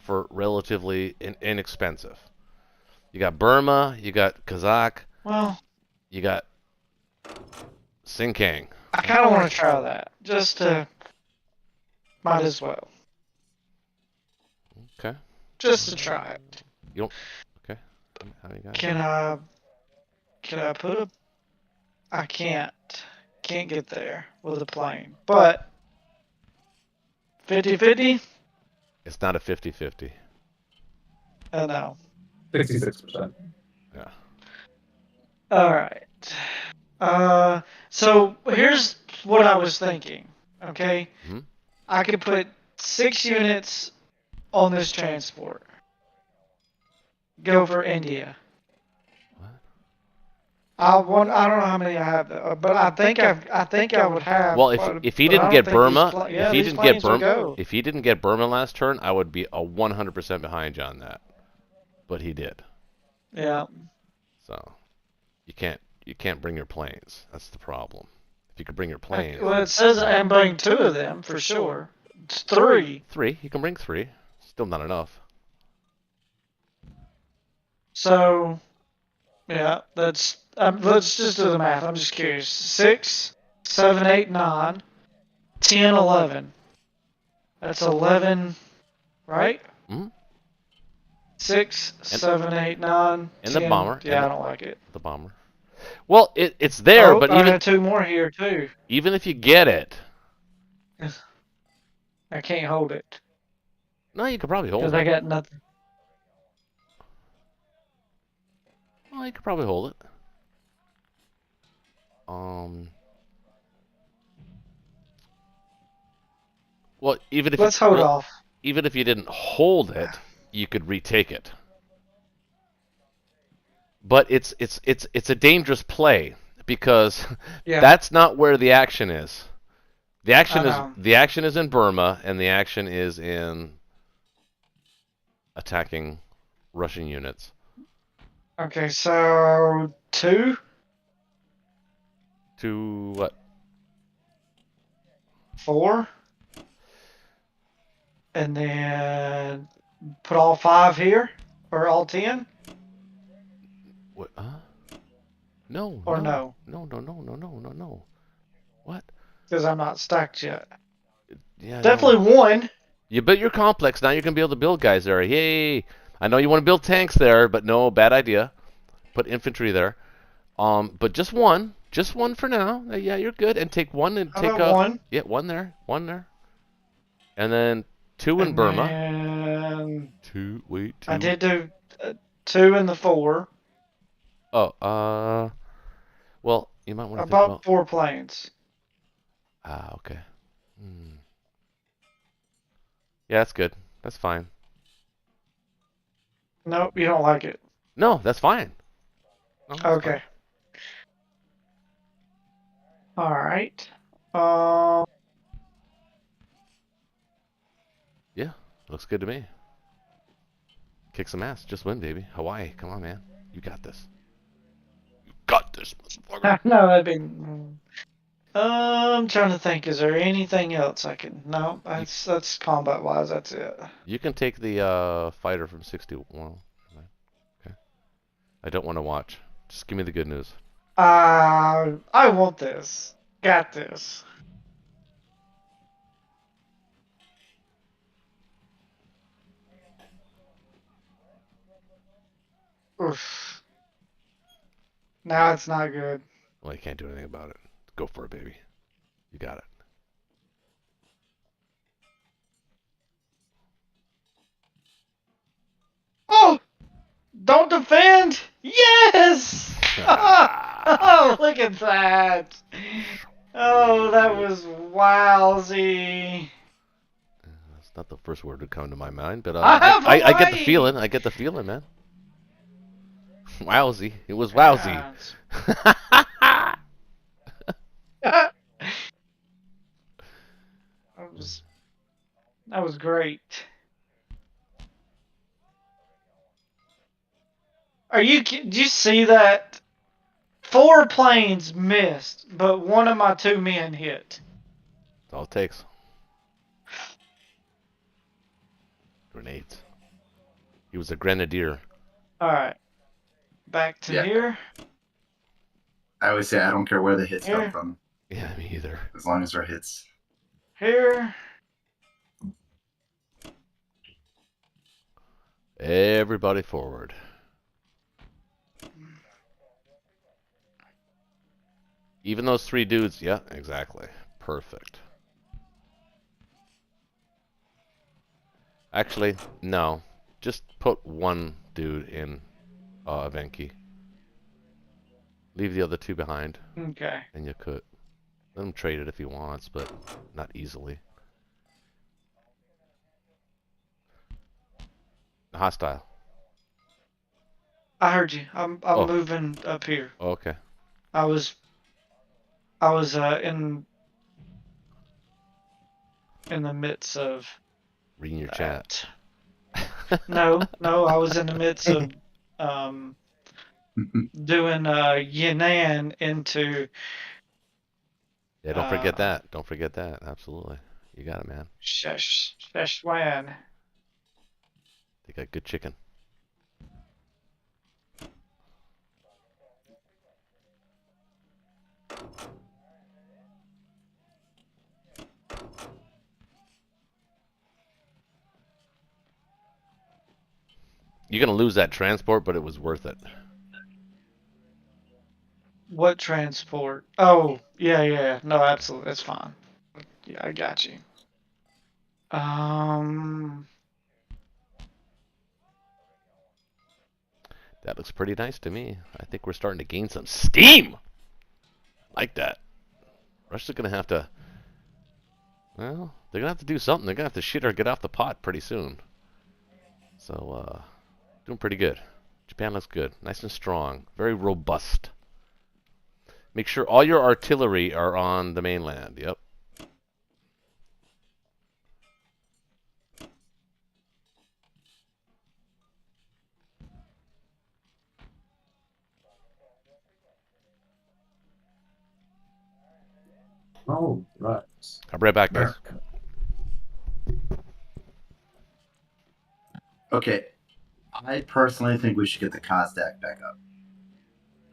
for relatively inexpensive. You got Burma, you got Kazakh,
Well,
you got Sinkang.
I kind of want to try that. Just to. Might as well.
Okay.
Just to try it.
Okay. How do you got?
Can I put a. I can't. Can't get there with a plane. But. 50-50?
It's not a 50-50.
No.
66%.
Yeah.
Alright. So here's what I was thinking. Okay?
Mhm.
I could put 6 units on this transport. Go for India.
What?
I don't know how many I have, but I think I would have.
Well, if he didn't get Burma,
go.
if he didn't get Burma last turn, I would be 100% behind you on that. But he did.
Yeah.
So you can't bring your planes. That's the problem. If you could bring your planes.
Well, it says I am bringing 2 of them for sure. It's 3.
3. You can bring 3. Still not enough.
So, yeah, let's just do the math. I'm just curious. 6, 7, 8, 9, 10, 11. That's 11, right?
Mhm.
6, 7, 8, 9,
and the
10.
bomber,
Yeah,
and
I don't like it.
the bomber. Well, it's there,
Oh,
but
I got 2 more here too.
even if you get it,
I can't hold it
no, you could probably hold
because
it.
I got nothing.
Well, you could probably hold it. Well,
Let's hold off.
even if you didn't hold it, you could retake it. But it's a dangerous play because
Yeah,
that's not where the action is.
I know.
The action is in Burma, and the action is in attacking Russian units.
Okay, so 2,
To what?
4, and then put all 5 here, or all 10,
What? No,
or
no,
no,
no, no, no, no, no, no, no. What?
because I'm not stacked yet.
Yeah,
Definitely
no.
1.
You built your complex. Now you're gonna be able to build guys there. Yay! I know you want to build tanks there, but no, bad idea. Put infantry there. But just one for now. Yeah, you're good. And take one and
How
take
about 1?
yeah, one there, and then 2 in
And
Burma.
then
2. Wait, 2.
I did do 2 in the 4.
Oh, well, you might want to think
About
about.
4 planes.
Okay. Yeah, that's good. That's fine.
Nope, you don't like it.
No, that's fine. No, that's
Okay.
fine.
All right. Um.
Yeah, looks good to me. Kick some ass. Just win, baby. Hawaii, come on, man. You got this. You got this, motherfucker.
No, that'd be. I'm trying to think. Is there anything else I can? No, that's combat wise. That's it.
You can take the fighter from 61. Okay. I don't want to watch. Just give me the good news.
I want this. Got this. Oof. Now it's not good.
Well, you can't do anything about it. Go for it, baby. You got it.
Oh! Don't defend! Yes! Oh, look at that! Oh, that was wowsy.
That's not the first word to come to my mind, but
I have
I get the
Hawaii!
feeling. I get the feeling, man. Wowsy. It was wowsy.
that was great. Did you see that? 4 planes missed, but one of my 2 men hit.
That's all it takes. Grenades. He was a grenadier.
Alright. Back to
Yeah.
here.
I always say I don't care where the hits
Here.
come from,
Yeah, me either.
as long as they're hits.
Here.
Everybody forward. Even those 3 dudes. Yeah, exactly. Perfect. Actually, no. Just put 1 dude in Venki. Leave the other 2 behind,
Okay.
and you could. Let him trade it if he wants, but not easily. Hostile.
I heard you. I'm
Oh.
moving up here.
Oh, okay.
I was in the midst of
Reading your chat.
No, I was in the midst of doing Yan'an into
Yeah, don't forget that. Don't forget that. Absolutely. You got it, man.
Sheshwan.
They got good chicken. You're gonna lose that transport, but it was worth it.
What transport? Oh, yeah. No, absolutely. That's fine. Yeah, I got you. Um,
That looks pretty nice to me. I think we're starting to gain some steam. Like that. Russia's gonna have to. Well, they're gonna have to do something. They're gonna have to shit or get off the pot pretty soon. So, doing pretty good. Japan looks good. Nice and strong. Very robust. Make sure all your artillery are on the mainland. Yep.
Oh, right.
I'll be right back, guys.
America.
Okay, I personally think we should get the Kazakh back up.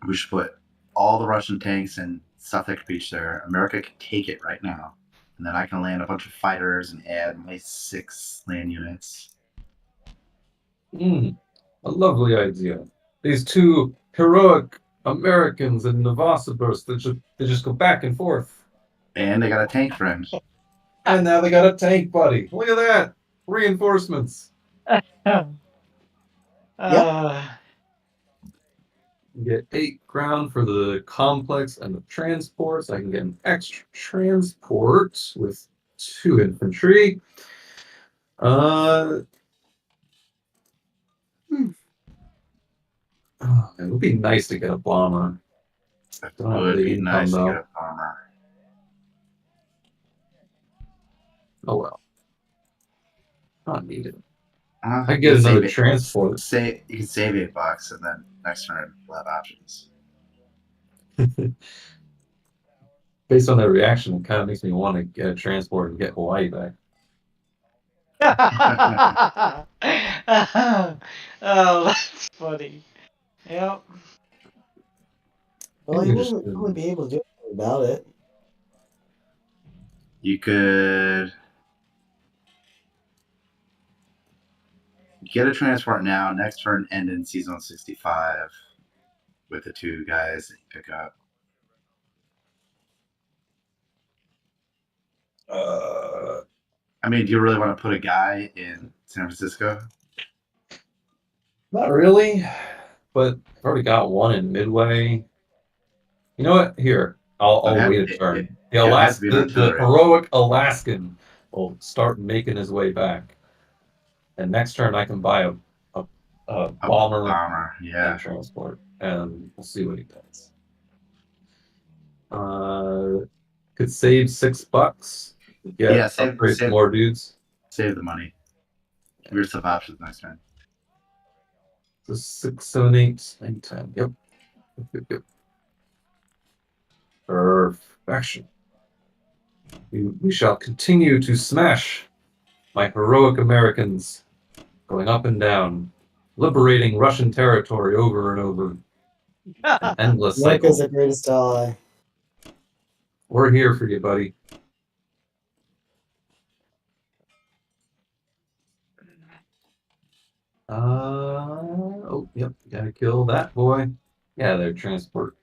We should put all the Russian tanks and stuff that could reach there. America can take it right now, and then I can land a bunch of fighters and add my 6 land units.
A lovely idea. These two heroic Americans in Novosibirsk that they just go back and forth.
And they got a tank friend.
And now they got a tank buddy. Look at that. Reinforcements. Get 8 ground for the complex and the transports. I can get an extra transport with 2 infantry. It would be nice to get a bomber.
It
Don't have
would
the
be
income,
nice to
though.
get a bomber.
Oh well. Not needed.
I
I get another transport.
You can save $8 and then next turn we'll have options.
Based on that reaction, it kind of makes me want to get a transport and get Hawaii back.
Oh, that's funny. Yep.
Well,
You
you
just-
wouldn't really be able to do anything about it.
You could get a transport now, next turn end in season 65 with the 2 guys that you pick up. I mean, do you really want to put a guy in San Francisco?
Not really, but I've already got one in Midway. You know what? Here, I'll wait a turn. The
it has to be an
the
artillery.
heroic Alaskan will start making his way back, and next turn I can buy a bomber
Bomber, yeah.
and transport, and we'll see what he does. Could save $6. Get
Yeah,
upgrade
save-
more dudes.
Save the money. Here's some options next turn.
So 6, 7, 8, 9, 10. Yep. Yep. Perfection. We shall continue to smash my heroic Americans, going up and down, liberating Russian territory over and over. An endless cycle.
America's the greatest ally.
We're here for you, buddy. Oh, yep, gotta kill that boy. Yeah, they're transport.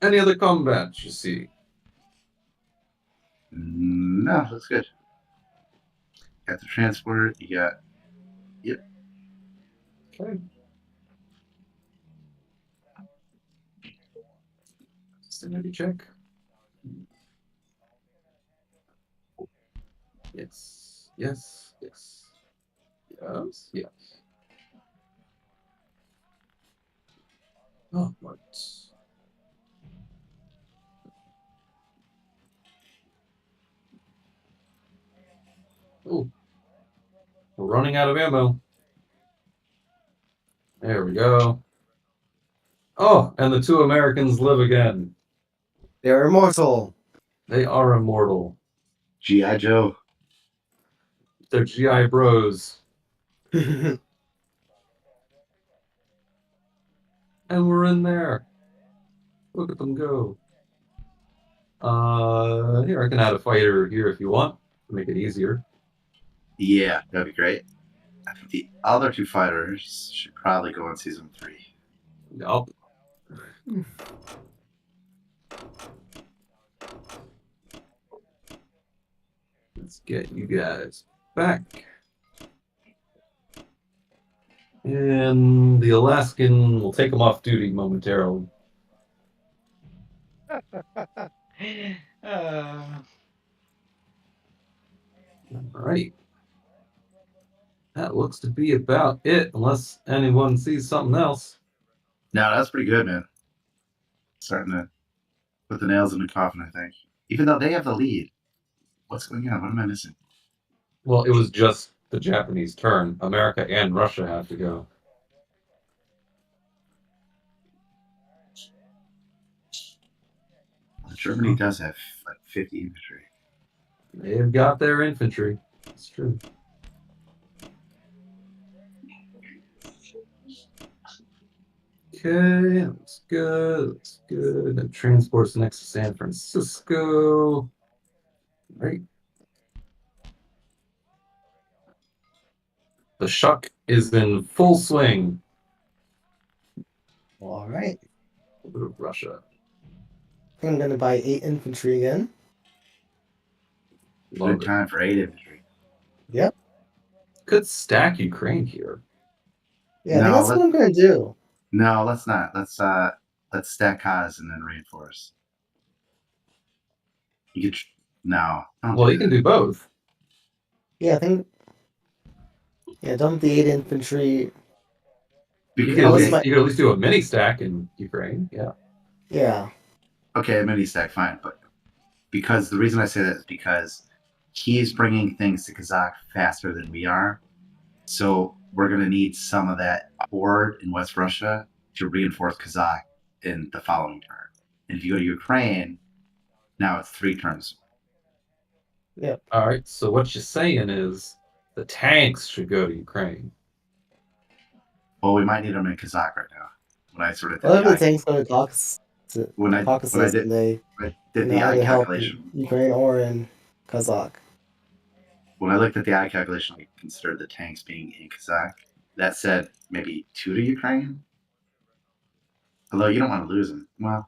Any other combat you see?
No, that's good. Got the transport, you got. Yep.
Okay. Sanity check. Yes. Yes. Yes. Yes. Yes. Oh, what? Oh, we're running out of ammo. There we go. Oh, and the 2 Americans live again.
They're immortal.
They are immortal.
G.I. Joe.
They're GI bros.
Well,
And we're in there. Look at them go. Here, I can add a fighter here if you want to make it easier.
Yeah, that'd be great. I think the other two fighters should probably go in season 3.
Yup. Let's get you guys back. And the Alaskan will take him off duty momentarily. All right. That looks to be about it, unless anyone sees something else.
No, that's pretty good, man. Starting to put the nails in the coffin, I think. Even though they have the lead. What's going on? What am I missing?
Well, it was just the Japanese turn. America and Russia have to go.
Germany does have like 50 infantry.
They've got their infantry. That's true. Okay, that's good. That's good. And transports next to San Francisco. Right. The Shuck is in full swing.
All right.
Over to Russia.
I'm gonna buy 8 infantry again.
Love
Good
it.
time for 8 infantry.
Yep.
Could stack Ukraine here.
Yeah, I think
No,
that's what I'm gonna do.
No, let's not. Let's stack Kaz and then reinforce. You could no. Don't
Well,
do
you can
that.
do both.
Yeah, I think. Yeah, dump the 8 infantry.
You
Because,
could, at
Unless
least,
my-
you could at least do a mini stack in Ukraine. Yeah.
Yeah.
okay, mini stack, fine, but because the reason I say that is because he's bringing things to Kazakh faster than we are, so we're gonna need some of that horde in West Russia to reinforce Kazakh in the following turn. And if you go to Ukraine, now it's 3 turns.
All right. So what you're saying is the tanks should go to Ukraine.
Well, we might need them in Kazakh right now. When I sort of did
Well, if the
the
tanks go to Caucasus,
when I
Caucasus and they
did the eye
either help
calculation.
in Ukraine or in Kazakh.
When I looked at the eye calculation, I considered the tanks being in Kazakh. That said, maybe 2 to Ukraine. Although you don't want to lose them. Well,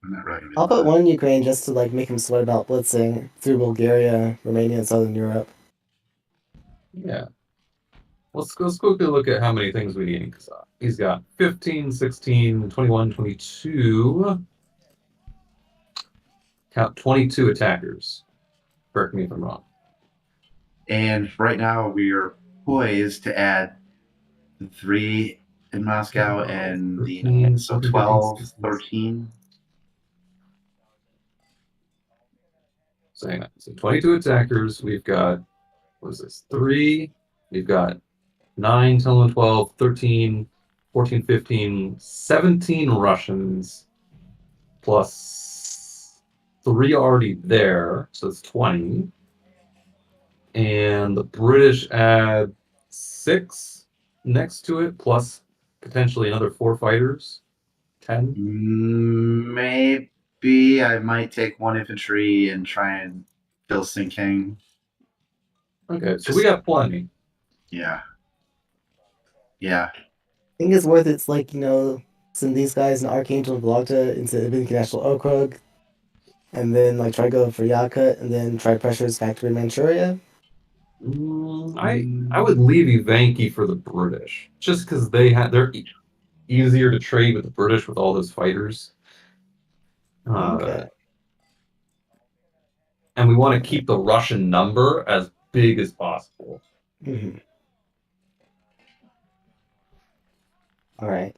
I'm not really gonna.
I'll put 1 in Ukraine just to like make him sweat about blitzing through Bulgaria, Romania, and Southern Europe.
Yeah. Let's quickly look at how many things we need in Kazakh. He's got 15, 16, 21, 22. Count 22 attackers. Correct me if I'm wrong.
And right now we are poised to add 3 in Moscow and
13,
so
14,
12,
15,
13.
Saying that. So 22 attackers. We've got, what is this? 3. We've got 9, 10, 11, 12, 13, 14, 15, 17 Russians, plus 3 already there, so it's 20. And the British add 6 next to it, plus potentially another 4 fighters. 10.
Maybe I might take 1 infantry and try and kill Sinking.
Okay, so we got plenty.
Yeah. Yeah.
I think it's worth it. It's like, send these guys in Archangel and Vologda into Ibn National Okrug, and then like try to go for Yakut, and then try to pressure his factory in Manchuria.
I would leave Ivanki for the British, just because they're easier to trade with the British with all those fighters.
Okay.
And we want to keep the Russian number as big as possible.
Mm-hmm. All right.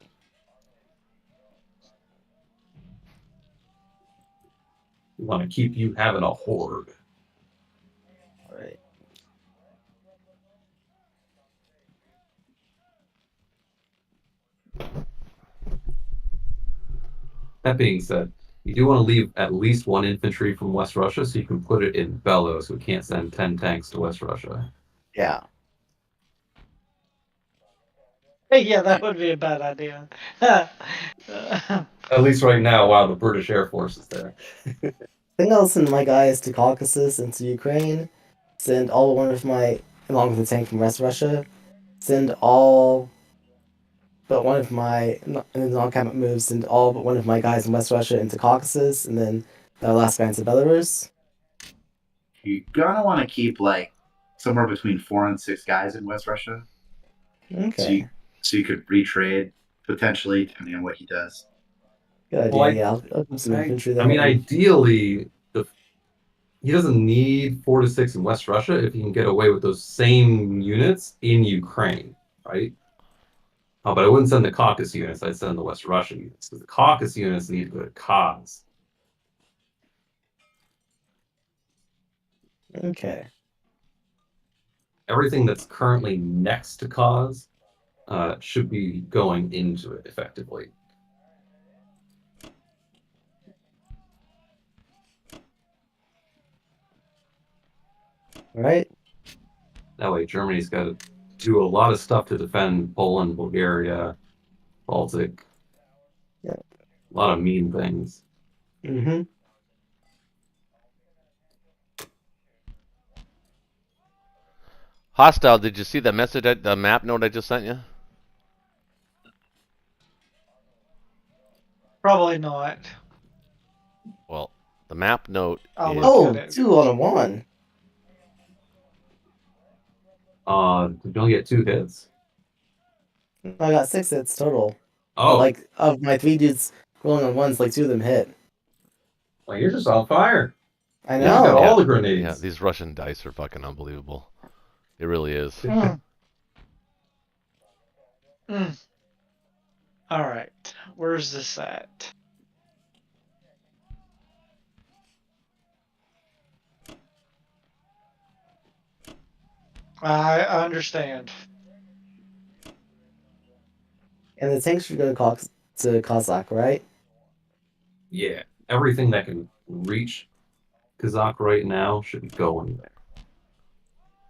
We want to keep you having a horde.
All right.
That being said, you do want to leave at least 1 infantry from West Russia so you can put it in Bellow so we can't send 10 tanks to West Russia.
Yeah.
Yeah, that would be a bad idea.
At least right now, while the British Air Force is there.
I think I'll send my guys to Caucasus and to Ukraine, send all one of my, along with the tank from West Russia, send all but one of my, and then non-combat moves, send all but one of my guys in West Russia into Caucasus, and then the last guy into Belarus.
You're gonna want to keep like somewhere between 4 and 6 guys in West Russia,
Okay.
so you could retrade potentially depending on what he does.
Good idea.
Well,
Yeah, I'll do some infantry
I
there.
mean, ideally, he doesn't need 4 to 6 in West Russia if he can get away with those same units in Ukraine, right? But I wouldn't send the Caucasus units. I'd send the West Russian units because the Caucasus units need to go to Kaz.
Okay.
Everything that's currently next to Kaz should be going into it effectively.
All right.
That way, Germany's got to do a lot of stuff to defend Poland, Bulgaria, Baltic.
Yeah.
A lot of mean things.
Mm-hmm.
Hostile, did you see the message, the map note I just sent you?
Probably not.
Well, the map note
I'll
is...
look
Oh,
at it.
2 on a 1.
You only get 2 hits.
I got 6 hits total. But
Oh,
like, of my 3 dudes rolling on 1s, like 2 of them hit.
well, you're just on fire.
I
You just got
know.
all the
Yeah,
grenades.
these Russian dice are fucking unbelievable. It really is.
Mm. Mm. All right. Where's this at? I understand.
And the tanks should go to Cossack, right?
Yeah, everything that can reach Kazakh right now should be going there.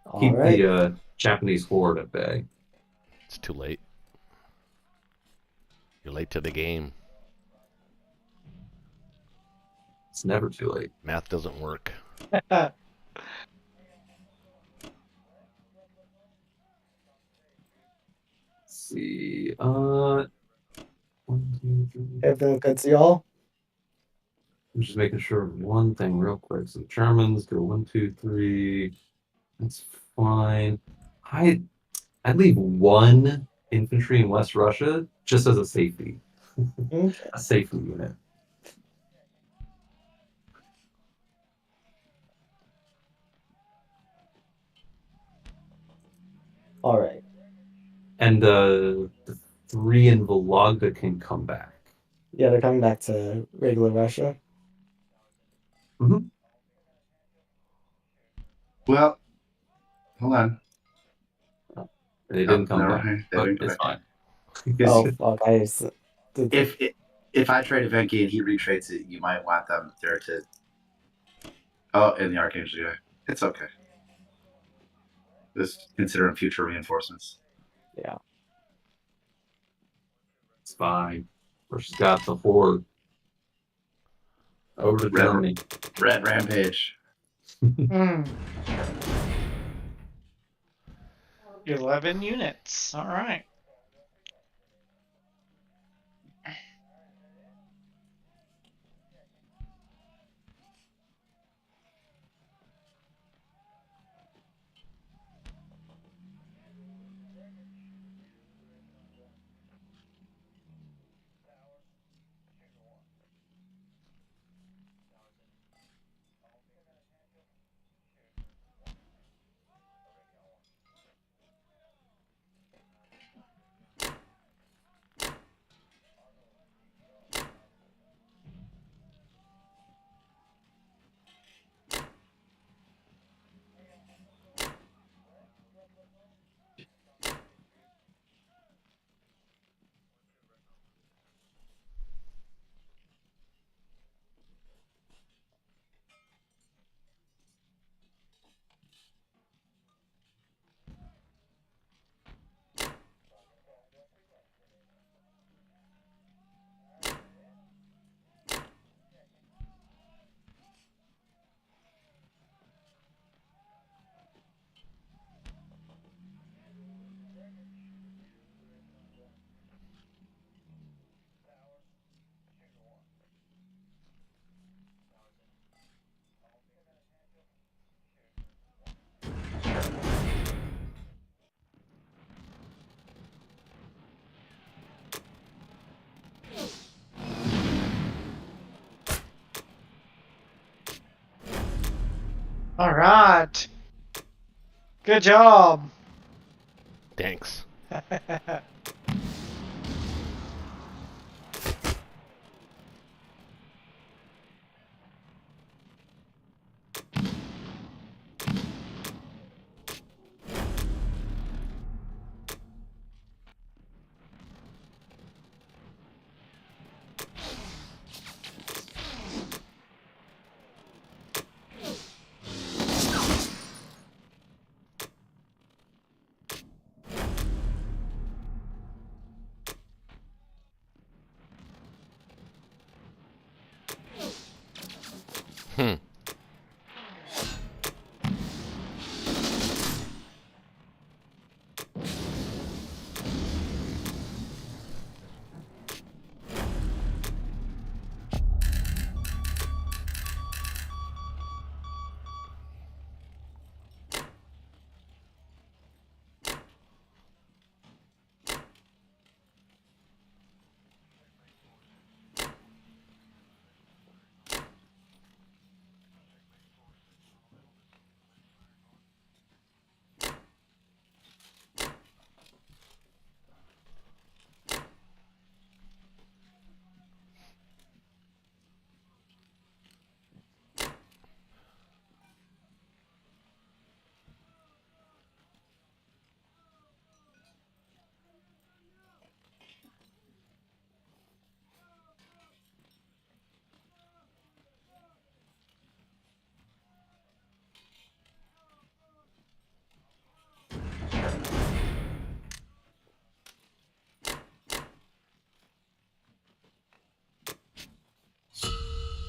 All
Keep
right.
the Japanese horde at bay.
It's too late. You're late to the game.
It's never too late.
Math doesn't work.
Let's see. 1, 2, 3.
Everything good to y'all?
I'm just making sure of one thing real quick. So Germans go 1, 2, 3. That's fine. I'd leave 1 infantry in West Russia just as a safety.
Okay.
A safety unit.
All right.
And the 3 in Vologda can come back.
Yeah, they're coming back to regular Russia.
Mm-hmm.
Well, hold on.
They didn't come
never
back,
mind. They
but
didn't come
it's
back.
fine.
Oh, fuck.
If I trade Venki and he retrades it, you might want them there to. Oh, and the Archangel guy. It's okay. Just consider them future reinforcements.
Yeah.
It's fine. Russia's got the horde. Over to Germany.
Red Rampage.
Mm. 11 units. All right. All right. Good job.
Thanks. Hmm.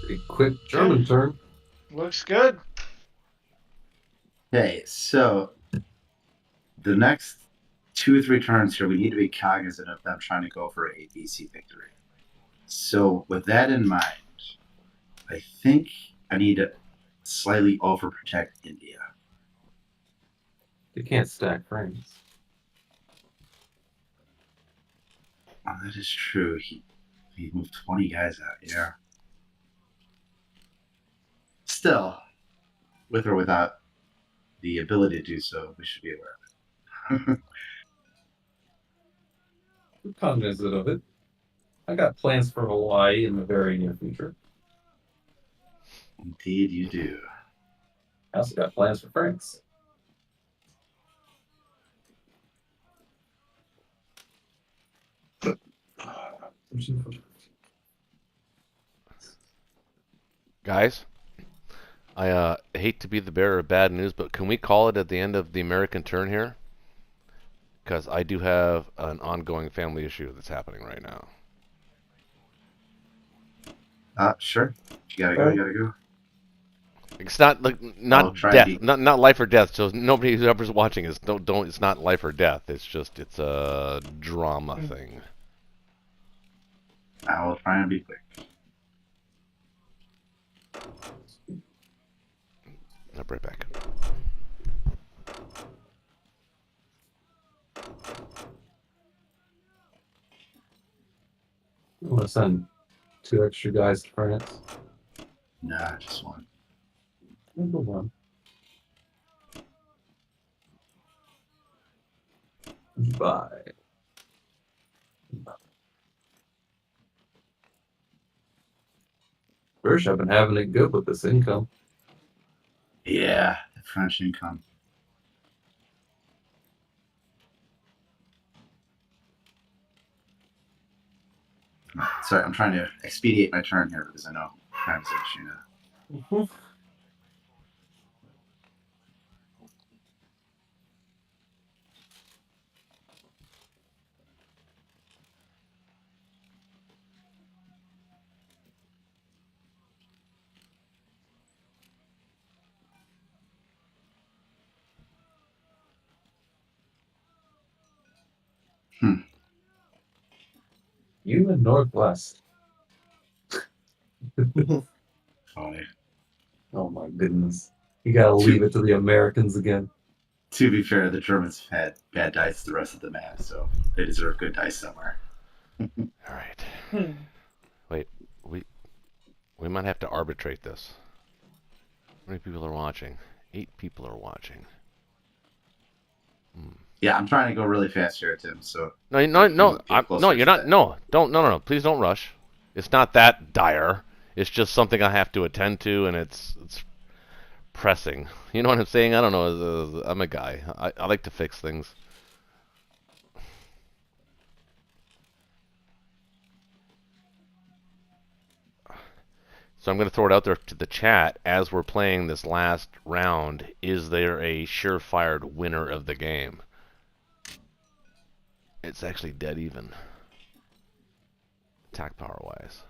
Pretty quick German turn.
Looks good.
Okay, so the next 2 or 3 turns here, we need to be cognizant of them trying to go for a BC victory. So with that in mind, I think I need to slightly overprotect India.
They can't stack frames.
Oh, that is true. He moved 20 guys out. Yeah. Still, with or without the ability to do so, we should be aware of it.
I'm cognizant of it. I got plans for Hawaii in the very near future.
Indeed, you do.
I also got plans for France.
Guys, I hate to be the bearer of bad news, but can we call it at the end of the American turn here? Because I do have an ongoing family issue that's happening right now.
Sure. You gotta go. You gotta go.
It's not like
I'll
not
try
death,
and be-
not life or death. So nobody whoever's watching is don't. It's not life or death. It's a drama thing.
I will try and be quick.
I'll be right back.
I want to send 2 extra guys to France.
Nah, just one.
Number 1. Bye. First, I've been having it good with this income.
Yeah, the French income. Sorry, I'm trying to expedite my turn here because I know time's an issue now.
You in Northwest.
Funny.
Oh my goodness. You gotta leave it to the Americans again.
To be fair, the Germans had bad dice the rest of the map, so they deserve good dice somewhere.
All right. Wait, we might have to arbitrate this. How many people are watching? 8 people are watching.
Yeah, I'm trying to go really fast here, Tim. So
No, no,
if you
no,
would get
no.
closer
You're
to
not.
that.
No, don't. No. Please don't rush. It's not that dire. It's just something I have to attend to, and it's pressing. You know what I'm saying? I don't know. I'm a guy. I like to fix things. So I'm going to throw it out there to the chat as we're playing this last round. Is there a surefire winner of the game? It's actually dead even. Attack power wise.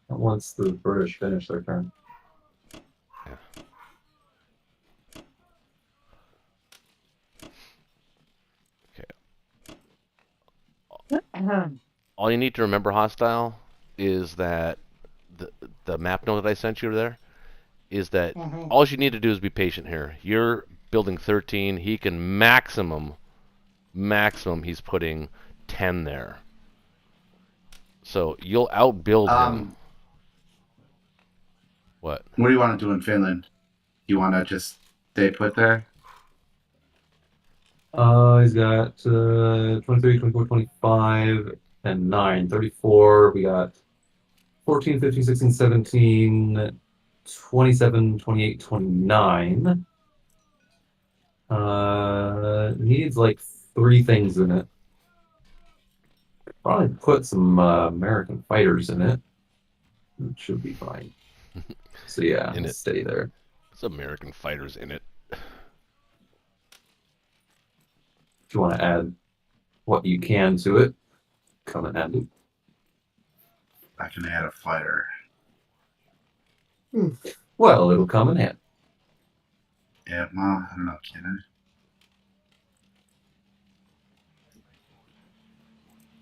Once the British finish their turn.
All you need to remember, hostile, is that the map note that I sent you there is that all you need to do is be patient here. You're building 13. He can maximum he's putting 10 there. So you'll outbuild him. What?
What do you want to do in Finland? You want to just stay put there?
He's got 23, 24, 25, and 9. 34. We got 14, 15, 16, 17, 27, 28, 29. Needs like 3 things in it. Probably put some American fighters in it. It should be fine. So yeah,
In it.
stay there.
There's American fighters in it.
If you want to add what you can to it, come and add it.
I can add a fighter.
Well, it'll come in handy.
Yeah, well, I don't know, can I?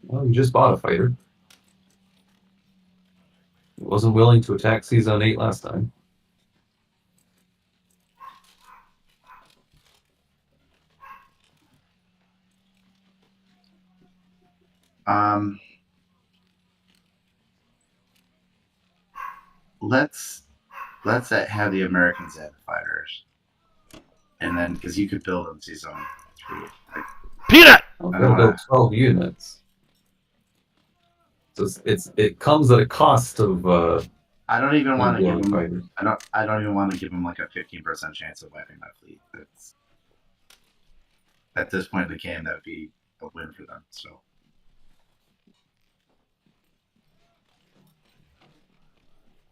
Well, you just bought a fighter. Wasn't willing to attack C-Zone 8 last time.
Let's have the Americans add fighters, and then because you could build them Zone 3. Like,
Peanut!
I'm
I
gonna
don't
build
wanna-
12 units. So it comes at a cost of
I don't even want to give
building
them.
fighters.
I don't even want to give them like a 15% chance of wiping my fleet. That's at this point in the game that would be a win for them. So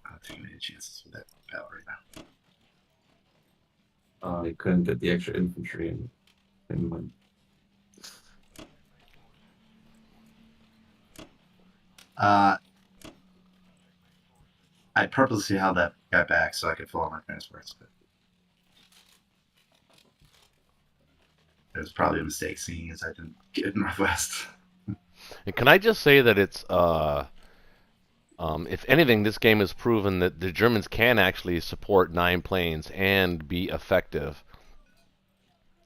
I don't take any chances with that battle right now.
They couldn't get the extra infantry in Finland.
I purposely held that guy back so I could fill out my transports, but it was probably a mistake seeing as I didn't get Northwest.
And can I just say that it's if anything, this game has proven that the Germans can actually support 9 planes and be effective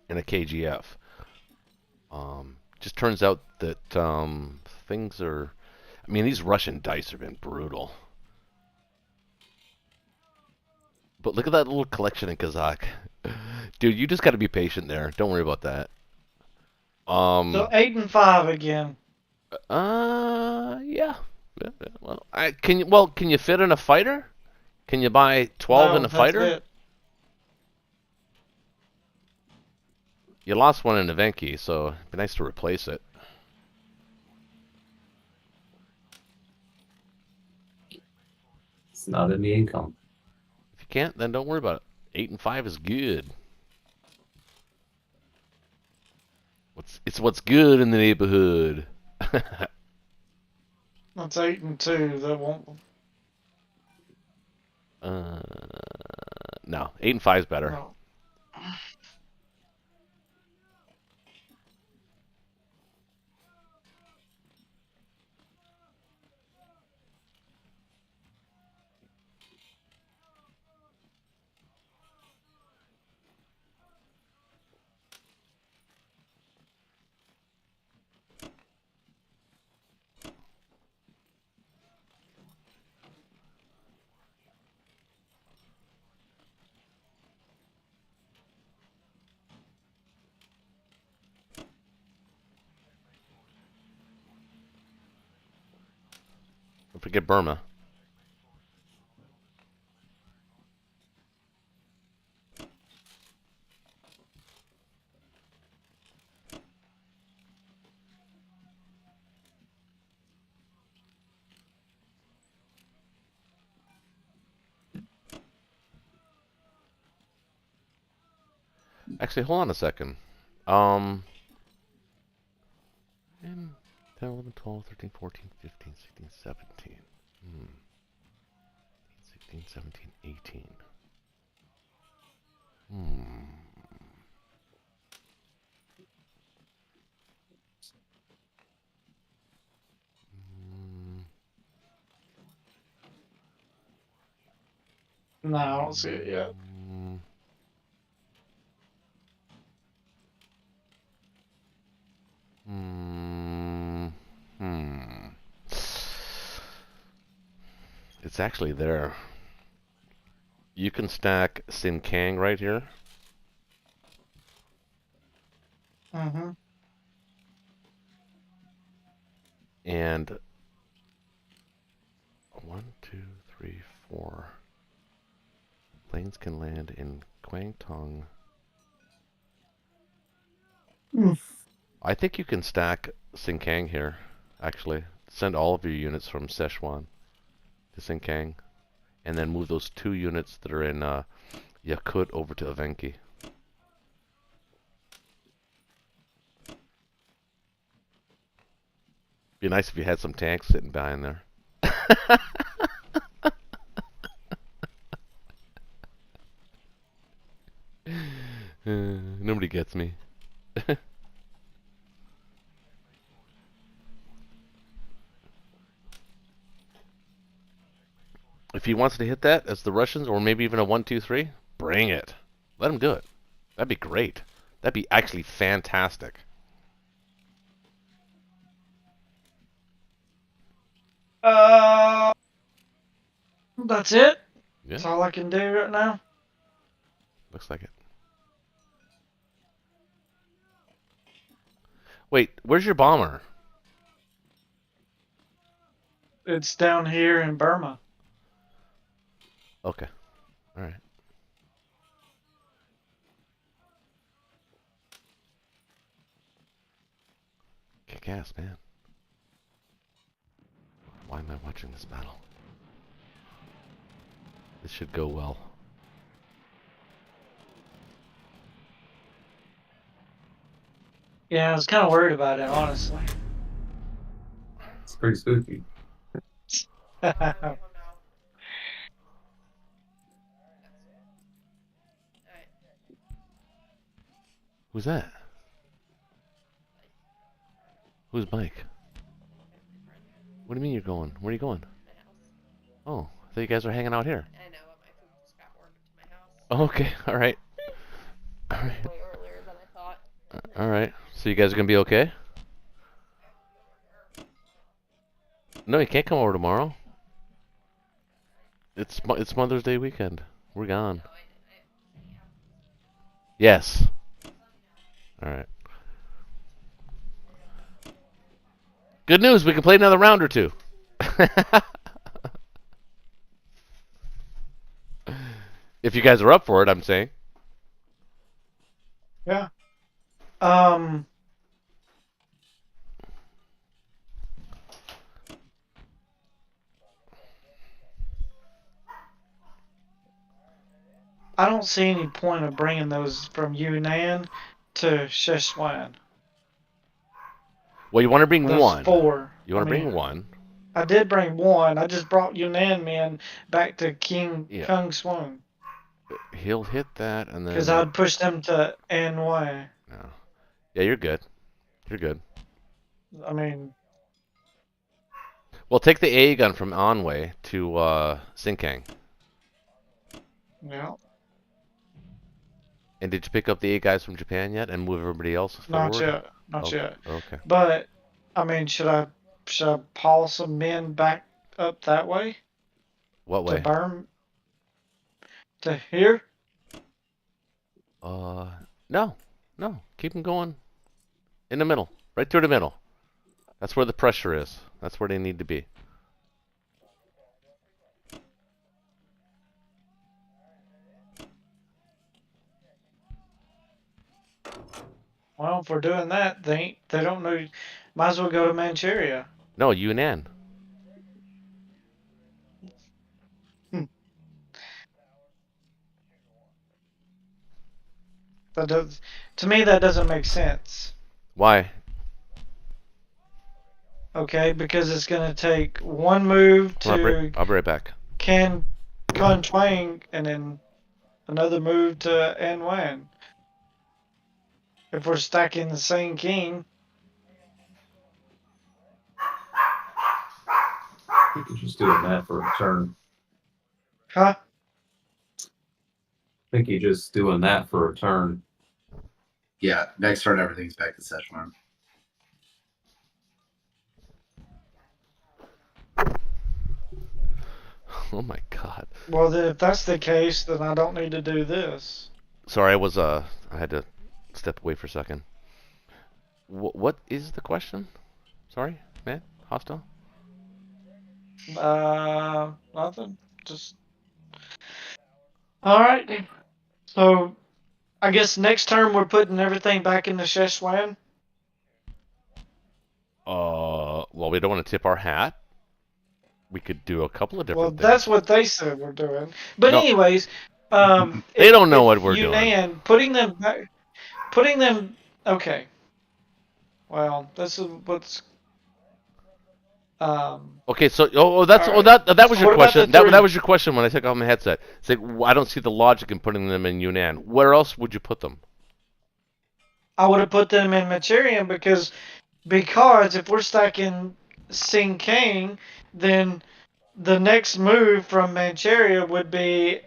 in a KGF. Just turns out that things are. I mean, these Russian dice have been brutal. But look at that little collection in Kazakh. Dude, you just got to be patient there. Don't worry about that.
So 8 and 5 again.
Yeah. Well, can you fit in a fighter? Can you buy 12
No,
in a
that's
fighter?
it.
You lost one in Evenki, so it'd be nice to replace it.
It's not in the income.
If you can't, then don't worry about it. 8 and 5 is good. It's what's good in the neighborhood.
That's 8 and 2. That won't.
No, 8 and 5 is better.
No.
forget Burma. Actually, hold on a second. 10, 11, 12, 13, 14, 15, 16, 17. 16, 17, 18.
No, I don't see it yet.
It's actually there. You can stack Sin Kang right here.
Mm-hmm.
And 1, 2, 3, 4 planes can land in Kwangtung. I think you can stack Sin Kang here, actually. Send all of your units from Szechuan to Sin Kang, and then move those 2 units that are in Yakut over to Evenki. Be nice if you had some tanks sitting behind there. Nobody gets me. If he wants to hit that as the Russians, or maybe even a 1, 2, 3, bring it. Let him do it. That'd be great. That'd be actually fantastic.
That's it?
Yeah,
That's all I can do right now?
looks like it. Wait, where's your bomber?
It's down here in Burma.
Okay. Alright. Kick ass, man. Why am I watching this battle? This should go well.
Yeah, I was kind of worried about it, honestly.
It's pretty spooky.
Who's that? Who's Mike? What do you mean you're going? Where are you going? Oh, I thought you guys were hanging out here.
I know, but my food just got ordered to my house
Okay, alright. Alright.
way earlier than I thought.
Alright. So you guys are gonna be okay? No, you can't come over tomorrow. It's Mother's Day weekend. We're gone. Yes. Alright. Good news, we can play another round or two. If you guys are up for it, I'm saying.
Yeah. I don't see any point of bringing those from Yunnan to Sichuan.
Well, you want to bring
Those
one.
4.
You want
I
to
mean,
bring one.
I did bring 1. I just brought Yunnan men back to King
Yeah.
Kung Swung.
He'll hit that, and then...
Because I'd push them to Anhui.
No. Yeah, you're good. You're good.
I mean...
Well, take the A gun from Anhui to Sinkang.
Yeah.
And did you pick up the 8 guys from Japan yet and move everybody else forward?
Not yet. Not
Okay.
yet.
Okay.
But, I mean, should I haul some men back up that way?
What
To
way?
Burm? To here?
No. No. Keep them going in the middle. Right through the middle. That's where the pressure is. That's where they need to be.
Well, if we're doing that, they don't know. Might as well go to Manchuria.
No, Yunnan.
That does, to me, that doesn't make sense.
Why?
Okay, because it's gonna take one move to
I'll be right back.
Kan Twang and then another move to An Wan. If we're stacking the same king,
You could just doing that for a turn.
huh?
I think you're just doing that for a turn.
Yeah, next turn everything's back to Szechuan.
Oh my god.
Well, then if that's the case, then I don't need to do this.
Sorry, I had to step away for a second. What is the question? Sorry, man? Hostile?
Nothing. Just. All right. So, I guess next turn we're putting everything back into Szechuan.
Well, we don't want to tip our hat. We could do a couple of different
Well,
things.
that's what they said we're doing. But
No.
anyways,
They don't know what we're doing.
Yunnan, putting them back, putting them. Okay. Well, this is what's.
Okay, so that was
So
your
what about
question.
the three?
That was your question when I took off my headset. It's like I don't see the logic in putting them in Yunnan. Where else would you put them?
I would have put them in Manchurian because if we're stacking Sing King, then the next move from Manchuria would be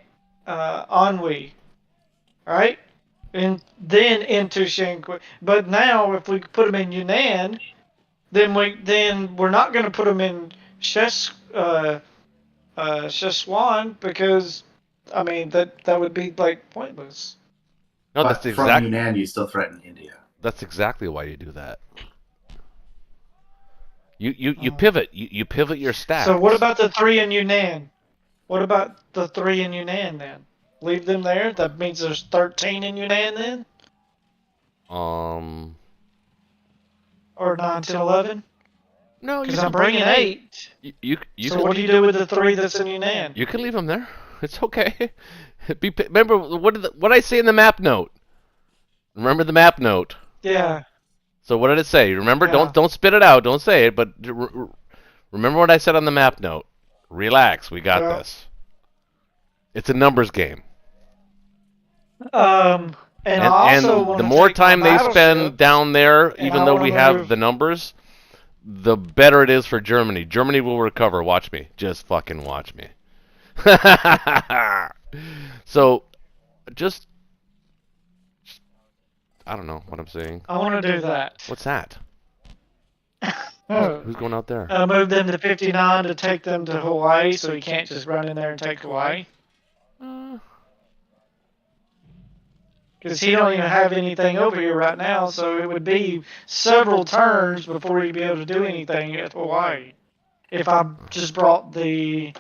Anhui, right? And then into Shanqui. But now, if we put them in Yunnan, then we're not going to put them in Szechuan because I mean that would be like pointless.
No,
But from Yunnan, you still threaten India.
That's exactly why you do that. You pivot. You pivot your stack.
So what about the 3 in Yunnan? What about the 3 in Yunnan then? Leave them there? That means there's 13 in Yunnan then? Or 9, 10, 11?
No,
Because I'm bringing 8.
You
So
can,
what do you do with the 3 that's in Yunnan?
You can leave them there. It's okay. Remember what I say in the map note. Remember the map note.
Yeah.
So what did it say? Remember,
Yeah.
don't spit it out. Don't say it, but remember what I said on the map note. Relax, we got
Yeah.
this. It's a numbers game.
And I also
And
want
the
to
more
take my
time they
battleship,
spend down there,
and
even
I
though
wanna
we have
move-
the numbers, the better it is for Germany. Germany will recover. Watch me. Just fucking watch me. So, just I don't know what I'm saying.
I want to do that.
What's that?
Oh.
Who's going out there?
Move them to 59 to take them to Hawaii so he can't just run in there and take Hawaii. Because he don't even have anything over here right now, so it would be several turns before he'd be able to do anything at Hawaii. If I just brought the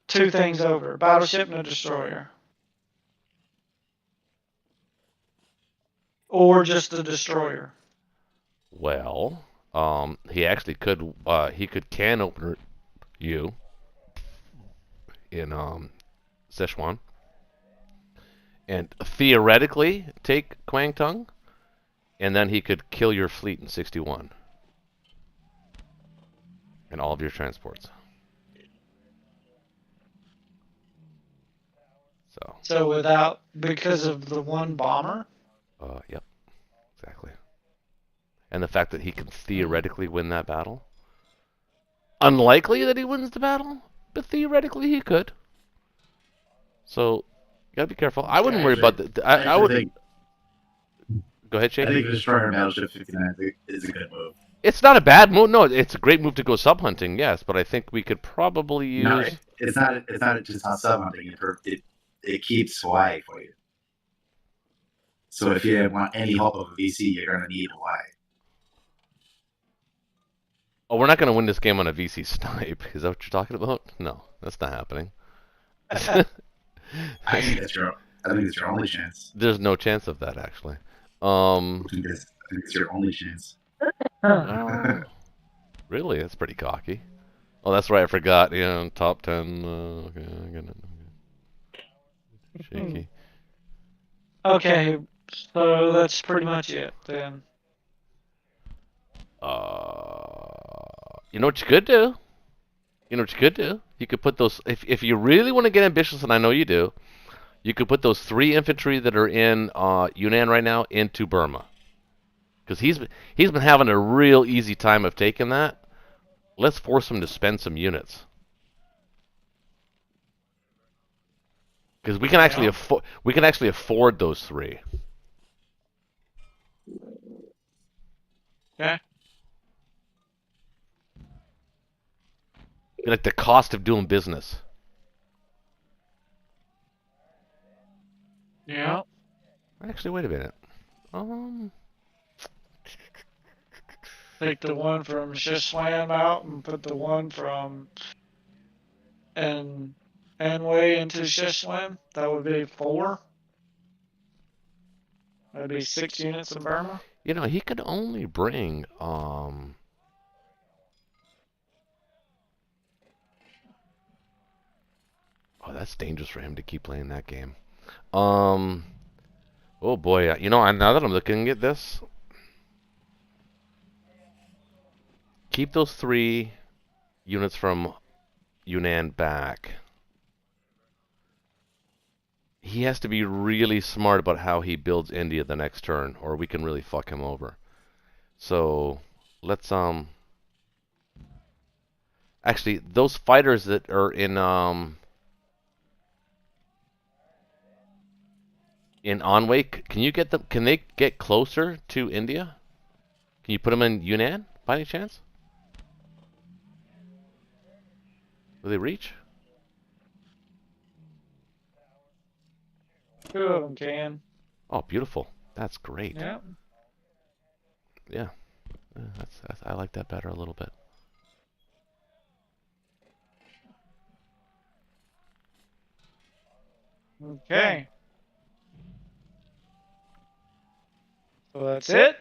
2 things over, a battleship and a destroyer. Or just a destroyer.
Well, he actually could. He could can opener you in Szechuan, and theoretically take Kwangtung, and then he could kill your fleet in 61 and all of your transports.
So because of the 1 bomber?
Yep, exactly. And the fact that he can theoretically win that battle. Unlikely that he wins the battle, but theoretically he could. So, you gotta be careful. I wouldn't worry about the. I would. Go ahead, Shane.
I think destroying Battleship 59 is a good move.
It's not a bad move. No, it's a great move to go sub hunting. Yes, but I think we could probably use.
No, it's not. It's not just on sub hunting. It keeps Hawaii for you. So if you want any help of a VC, you're gonna need Hawaii.
Oh, we're not going to win this game on a VC snipe. Is that what you're talking about? No, that's not happening.
I think that's your only chance.
There's no chance of that, actually. Um,
I think it's your only chance.
oh, really? That's pretty cocky. Oh, that's right. I forgot. Yeah, top 10. Okay, I get it. Shaky.
Okay, so that's pretty much it then.
You know what you could do? You know what you could do? You could put those. If you really want to get ambitious, and I know you do, you could put those 3 infantry that are in Yunnan right now into Burma, because he's been having a real easy time of taking that. Let's force him to spend some units, because we can actually afford those 3.
Okay.
Like the cost of doing business.
Yeah.
Actually, wait a minute.
Take the one from Shislam out and put the one from Anway into Shislam. That would be 4. That'd be 6 units in Burma.
You know, he could only bring Oh, that's dangerous for him to keep playing that game. Oh boy, you know, now that I'm looking at this, keep those 3 units from Yunnan back. He has to be really smart about how he builds India the next turn, or we can really fuck him over. So let's actually, those fighters that are in Anway, can you get them? Can they get closer to India? Can you put them in Yunnan by any chance? Will they reach?
2 of them can.
Oh, beautiful. That's great.
Yeah.
Yeah. That's I like that better a little bit.
Okay. So that's it.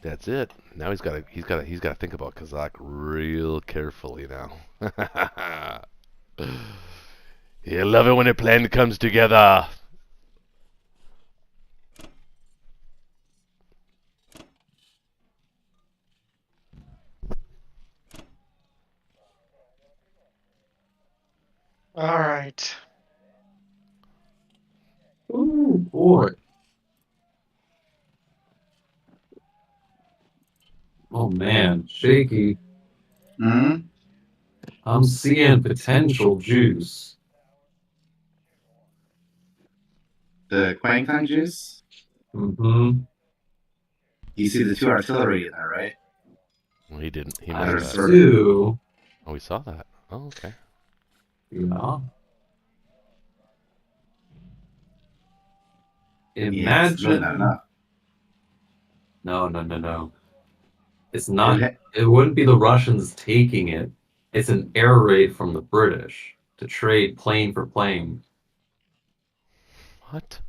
That's it. Now he's got to think about Kazakh real carefully now. You love it when a plan comes together.
All right.
Ooh, boy. Oh man, shaky.
Hmm.
I'm seeing potential juice.
The Quangtang juice.
Mm-hmm.
You see the 2 artillery in there, right?
Well, he didn't. He
I
missed that.
sort of-
do.
Oh, we saw that. Oh, okay.
Yeah.
Yeah, it's really not
Imagine.
enough.
No. It's not. It wouldn't be the Russians taking it. It's an air raid from the British to trade plane for plane.
What?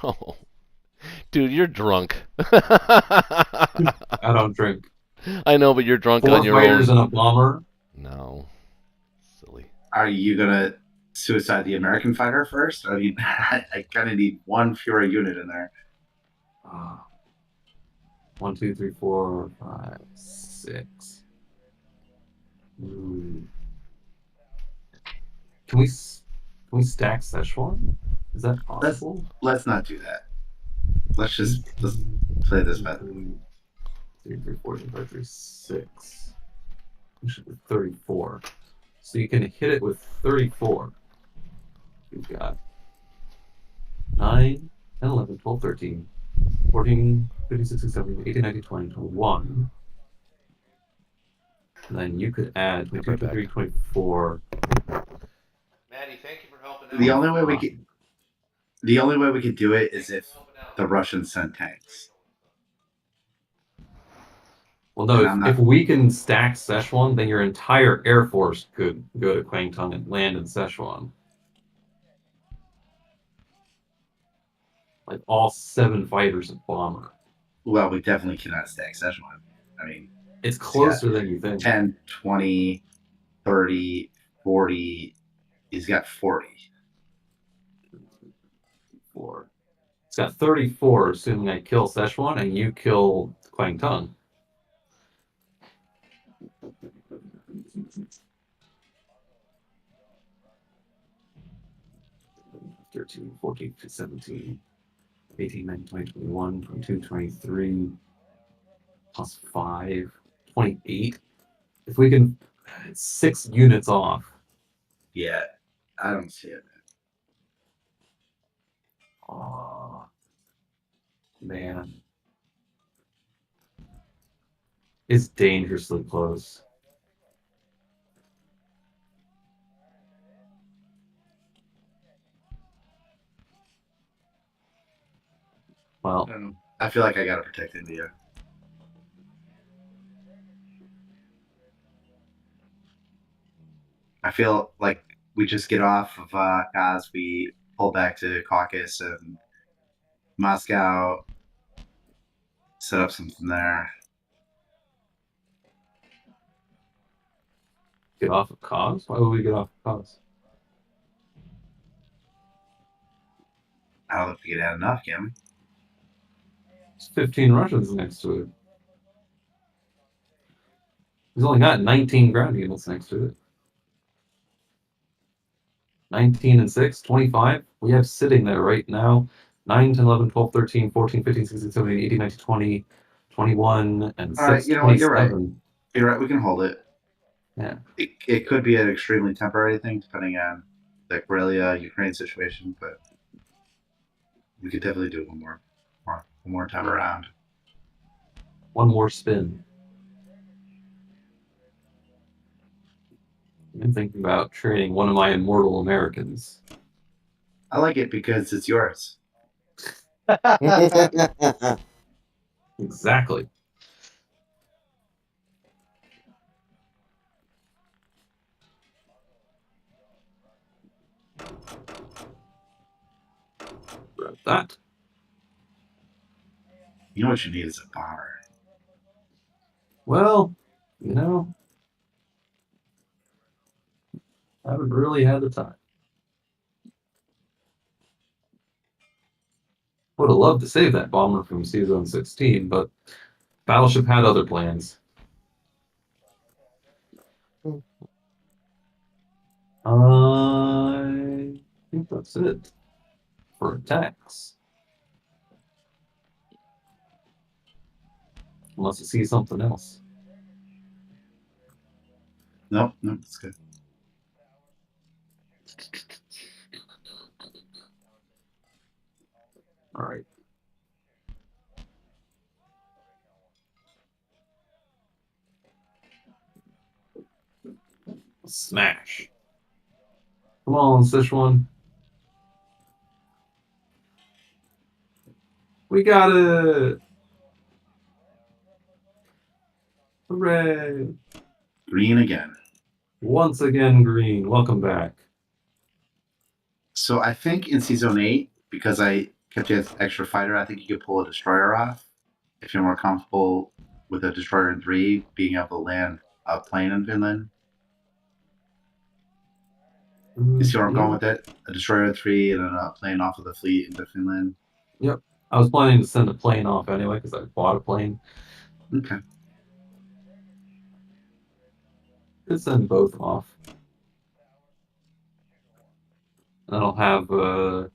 No. Dude, you're drunk.
I don't drink.
I know, but you're drunk
4
on your
fighters
own.
and a bomber.
No. Silly.
Are you gonna suicide the American fighter first? I mean, I kind of need 1 fewer unit in there.
1, 2, 3, 4, 5, 6. Can we stack Szechuan? Is that possible?
Let's not do that. Let's play this method.
3, 3, 4, 5, 3, 6. We should be 34. So you can hit it with 34. You've got 9, 10, 11, 12, 13, 14, 15, 16, 17, 18, 19, 20, 21. And then you could add 22, 23, 24.
Maddie, thank you for helping out.
The only way we could do it is if the Russians sent tanks.
Well, no, if we can stack Szechuan, then your entire air force could go to Kwangtung and land in Szechuan. like all 7 fighters and bomber.
Well, we definitely cannot stack Szechuan. I mean,
It's closer than you think.
10, 20, 30, 40. He's got 40.
4. It's got 34, assuming I kill Szechuan and you kill Kwang Tung. (13, 14, 17, 18, 19, 20, 21, 22, 23, plus 5, 28. If we can, it's 6 units off.
Yeah, I don't see it.
Oh, man. It's dangerously close. Well,
I feel like I gotta protect India. I feel like we just get off of Kaz, we pull back to Caucasus and Moscow, set up something there.
get off of Cause? Why would we get off of Cause?
I don't know if we can add enough, can we?
It's 15 Russians next to it. He's only got 19 ground units next to it. 19 and 6, 25. We have sitting there right now 9, 10, 11, 12, 13, 14, 15, 16, 17, 18, 19, 20, 21, and 6,
All right, you know what? You're right.
27.
You're right. We can hold it.
Yeah.
It could be an extremely temporary thing, depending on the Karelia Ukraine situation, but we could definitely do one more time around.
One more spin. I'm thinking about training one of my immortal Americans.
I like it because it's yours.
Exactly. Grab that.
You know what you need is a bomber.
Well, you know, I haven't really had the time. Would have loved to save that bomber from season 16, but Battleship had other plans. I think that's it for attacks. Unless you see something else.
Nope, that's good.
All right. Smash. Come on, Sichuan. We got it. Hooray.
Green again.
Once again, green. Welcome back.
So I think in season 8, because I kept you as extra fighter, I think you could pull a destroyer off. If you're more comfortable with a destroyer in 3, being able to land a plane in Finland. You see where I'm going with it? A destroyer in 3 and a plane off of the fleet into Finland.
Yep. I was planning to send a plane off anyway because I bought a plane.
Okay.
Could send both off. And then I'll have 2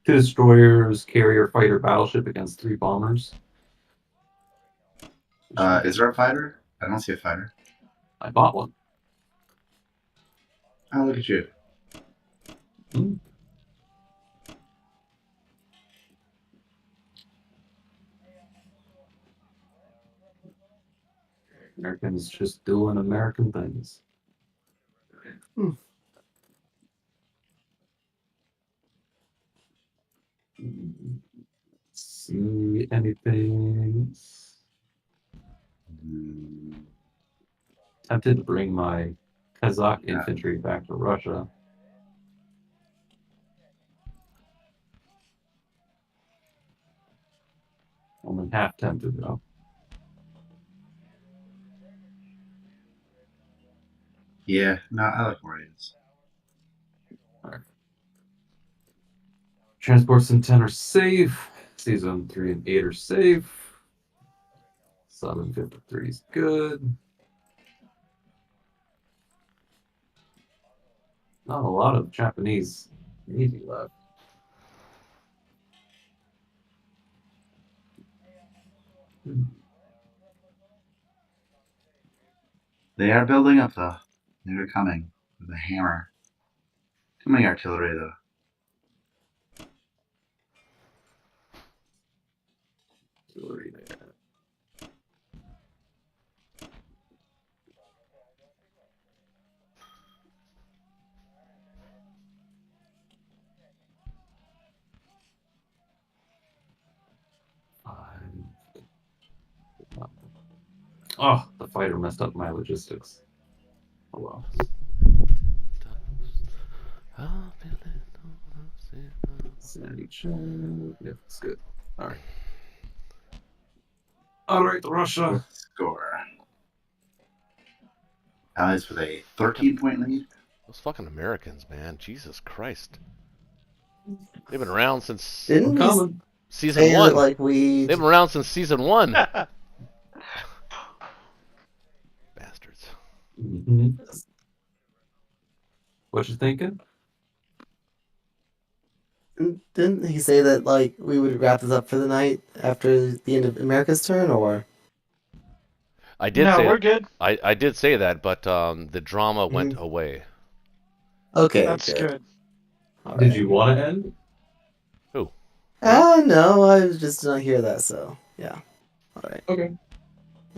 destroyers, carrier, fighter, battleship against 3 bombers.
Is there a fighter? I don't see a fighter.
I bought one.
Oh, look at you.
Americans just doing American things. See anything? Tempted to bring my Kazakh infantry back to Russia. I'm half tempted though.
Yeah, no, I like where it is.
Transports and 10 are safe. Season 3 and 8 are safe. 753 is good. Not a lot of Japanese Navy left.
They are building up though. They're coming with a hammer. Too many artillery though.
Artillery there. Oh, the fighter messed up my logistics. Oh well. Sanity check. Yeah, that's good. All right. All right, Russia.
Score. Allies with a 13-point lead.
Those fucking Americans, man. Jesus Christ. They've been around since
Didn't we
Coming.
season
say that,
1.
like, we...
They've been around since season 1. Bastards.
Mm-hmm. What you thinking?
Didn't he say that, like, we would wrap this up for the night after the end of America's turn, or?
I did
No,
say
we're good.
I did say that, but the drama went
Mhm.
away.
Okay,
That's good.
All
Did
right.
you want to end?
Who?
No, I was just not hear that, so, yeah. All right.
Okay.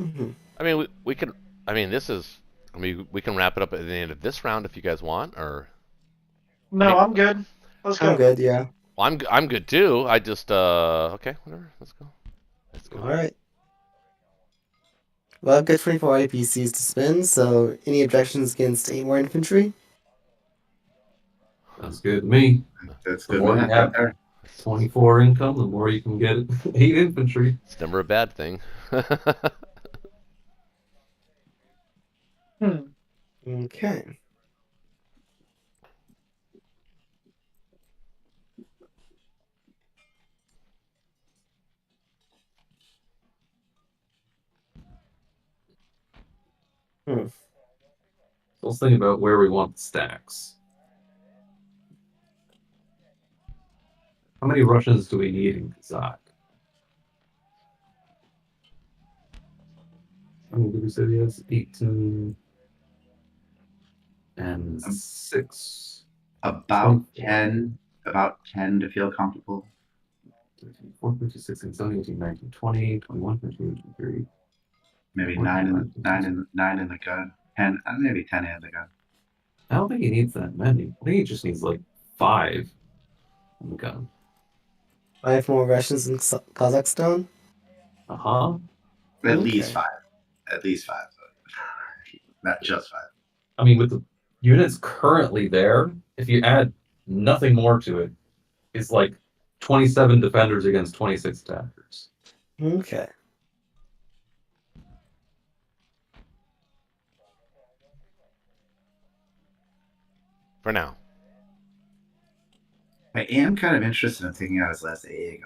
Mm-hmm.
I mean, we can. I mean, this is. I mean, we can wrap it up at the end of this round if you guys want, or.
No,
I
I'm good. Let's go.
I'm good, yeah.
Well, I'm good too. I just okay, whatever. Let's go. Let's go.
All right. Well, I've got 24 APCs to spend, so any objections against 8 more infantry?
Sounds good to me.
That's
The
good
more you
math
have-
right there.
24 income, the more you can get 8 infantry.
It's never a bad thing.
Okay.
So let's think about where we want the stacks. How many Russians do we need in Kazakh? How many did we say he has? 18 and 6.
About 10 to feel comfortable.
4, 15, 16, 17, 18, 19, 20, 21, 22, 23.
Maybe
14,
9
15,
in the gun. 10, maybe 10 in the gun.
I don't think he needs that many. I think he just needs like 5 in the gun.
5 more Russians in Kazakhstan?
Uh-huh.
At least
Okay.
5. At least 5. Not just 5.
I mean, with the units currently there, if you add nothing more to it, it's like 27 defenders against 26 attackers.
Okay.
For now.
I am kind of interested in taking out his last AA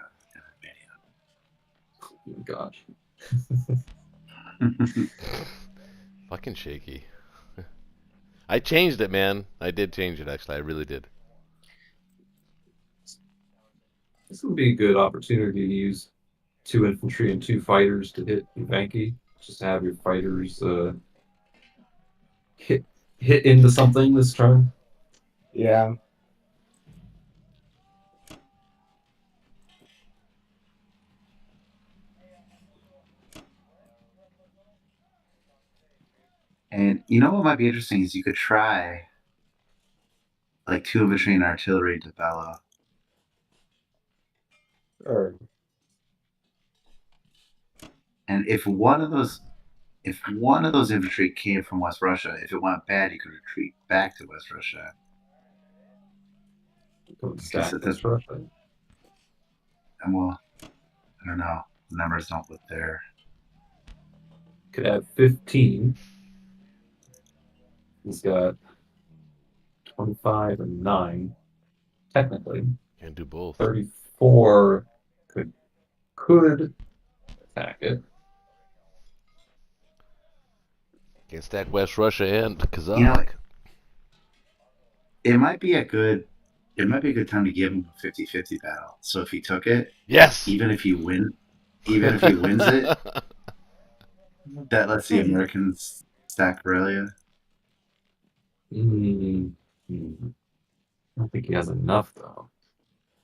Oh my gosh.
gun.
Fucking shaky. I changed it, man. I did change it, actually. I really did.
This would be a good opportunity to use 2 infantry and 2 fighters to hit Ivanki. Just have your fighters hit into something this turn.
Yeah.
And you know what might be interesting is you could try like 2 infantry and artillery to Bella.
Or
And if one of those infantry came from West Russia, if it went bad, you could retreat back to West Russia.
Stack
it
this Russia.
And well, I don't know. numbers don't look there.
Could have 15. He's got 25 and 9, technically.
Can't do both.
34 could attack it.
Can't stack West Russia and Kazakh.
You know, it might be a good time to give him a 50-50 battle. So if he took it,
yes.
even if he wins it, that lets the Americans stack Corellia.
I don't think he has enough, though.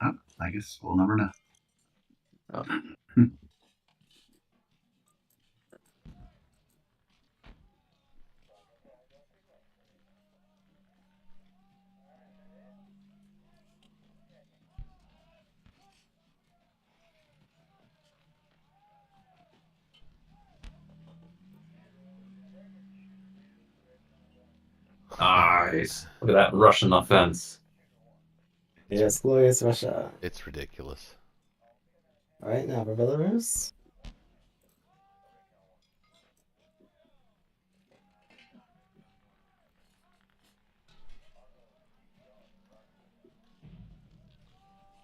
Oh, I guess we'll never know.
Oh. Nice. Look at that Russian offense.
Yes, glorious Russia.
It's ridiculous.
All right, now for Belarus.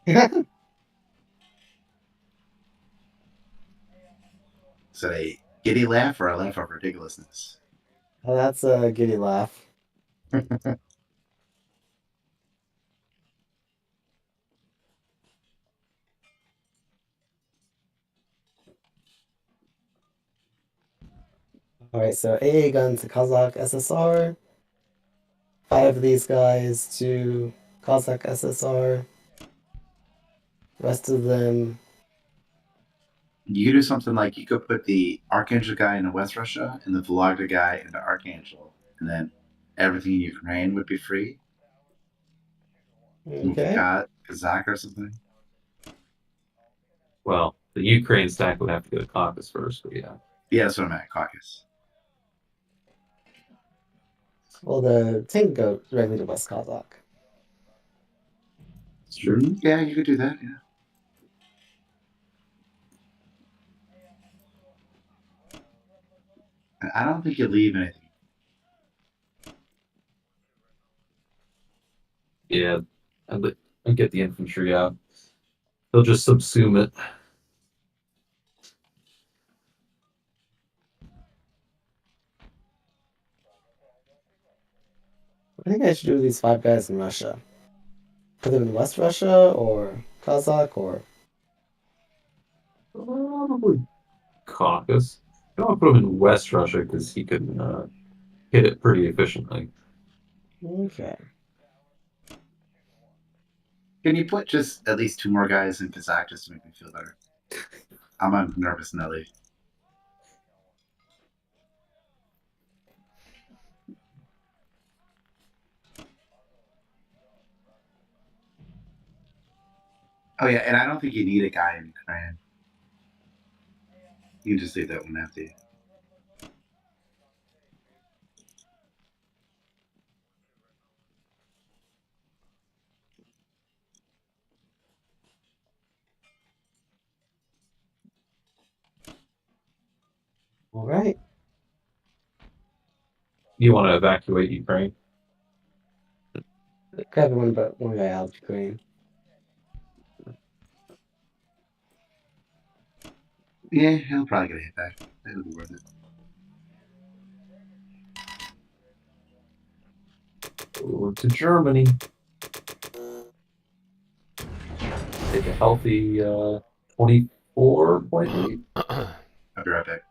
Is that a giddy laugh or a laugh of ridiculousness?
Oh, that's a giddy laugh. All right, so AA gun to Kazakh SSR. 5 of these guys to Cossack SSR. Rest of them.
You could do something like you could put the Archangel guy into West Russia and the Vologda guy into Archangel, and then everything in Ukraine would be free.
Okay.
Kazakh or something.
Well, the Ukraine stack would have to go to Caucasus first, but yeah.
Yeah, that's what I'm at, Caucasus.
Well, the tank go directly to West Kazakh.
It's true.
Yeah, you could do that, yeah. I don't think you leave anything.
Yeah, and get the infantry out. They'll just subsume it.
I think I should do these 5 guys in Russia. Put them in West Russia or Kazakh or.
Probably Caucasus. I don't want to put him in West Russia because he can hit it pretty efficiently.
Okay.
Can you put just at least 2 more guys in Kazakh just to make me feel better? I'm nervous, Nelly. Oh yeah, and I don't think you need a guy in Ukraine. You can just leave that one empty.
All right.
You want to evacuate Ukraine?
Grab one guy out of Ukraine.
Yeah, he'll probably get a hit back. That'll be worth it.
Over to Germany. Take a healthy 24.8.
I'll be right back.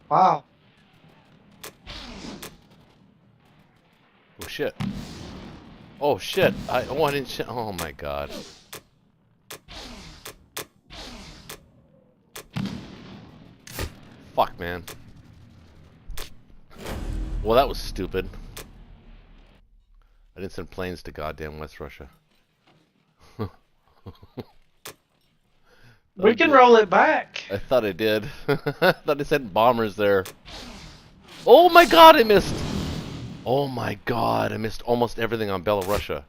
Wow.
Oh shit. Oh shit. I didn't. Oh my god. Fuck, man. Well, that was stupid. I didn't send planes to goddamn West Russia.
We can roll it back.
I thought I did. I thought I sent bombers there. Oh my god, I missed! Oh my god, I missed almost everything on Belarusia.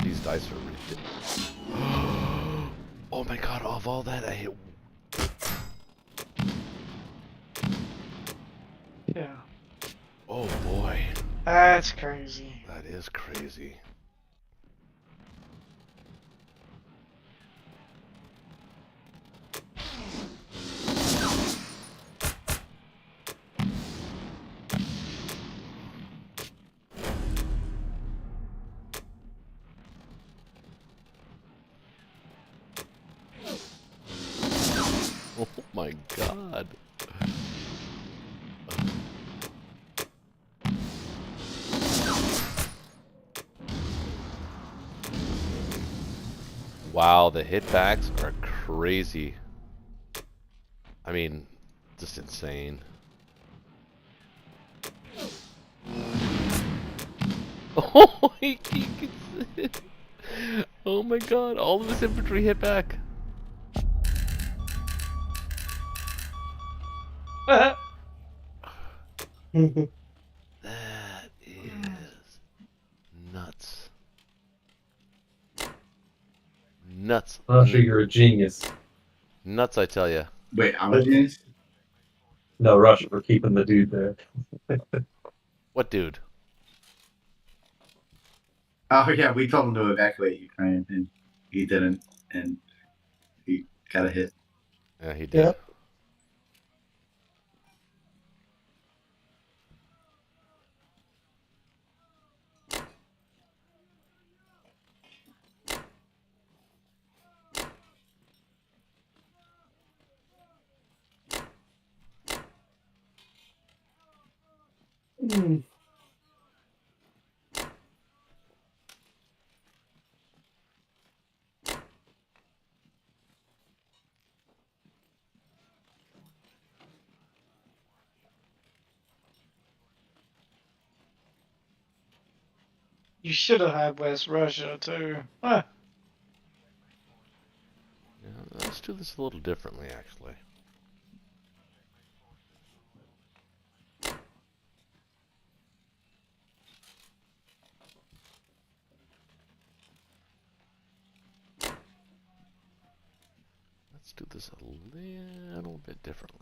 These dice are ridiculous. Oh my god, of all that, I hit...
Yeah.
Oh boy.
That's crazy.
That is crazy. Oh my god. Wow, the hitbacks are crazy. I mean, just insane. Oh, oh my god, all of this infantry hit back. That is nuts. Nuts.
Russia, you're a genius.
Nuts, I tell you.
Wait, I'm a genius?
No, Russia for keeping the dude there.
What dude?
Oh yeah, we told him to evacuate Ukraine, and he didn't, and he got a hit.
Yeah, he did.
Yep.
You should have had West Russia too. Huh.
Yeah, let's do this a little differently, actually. Let's do this a little bit differently.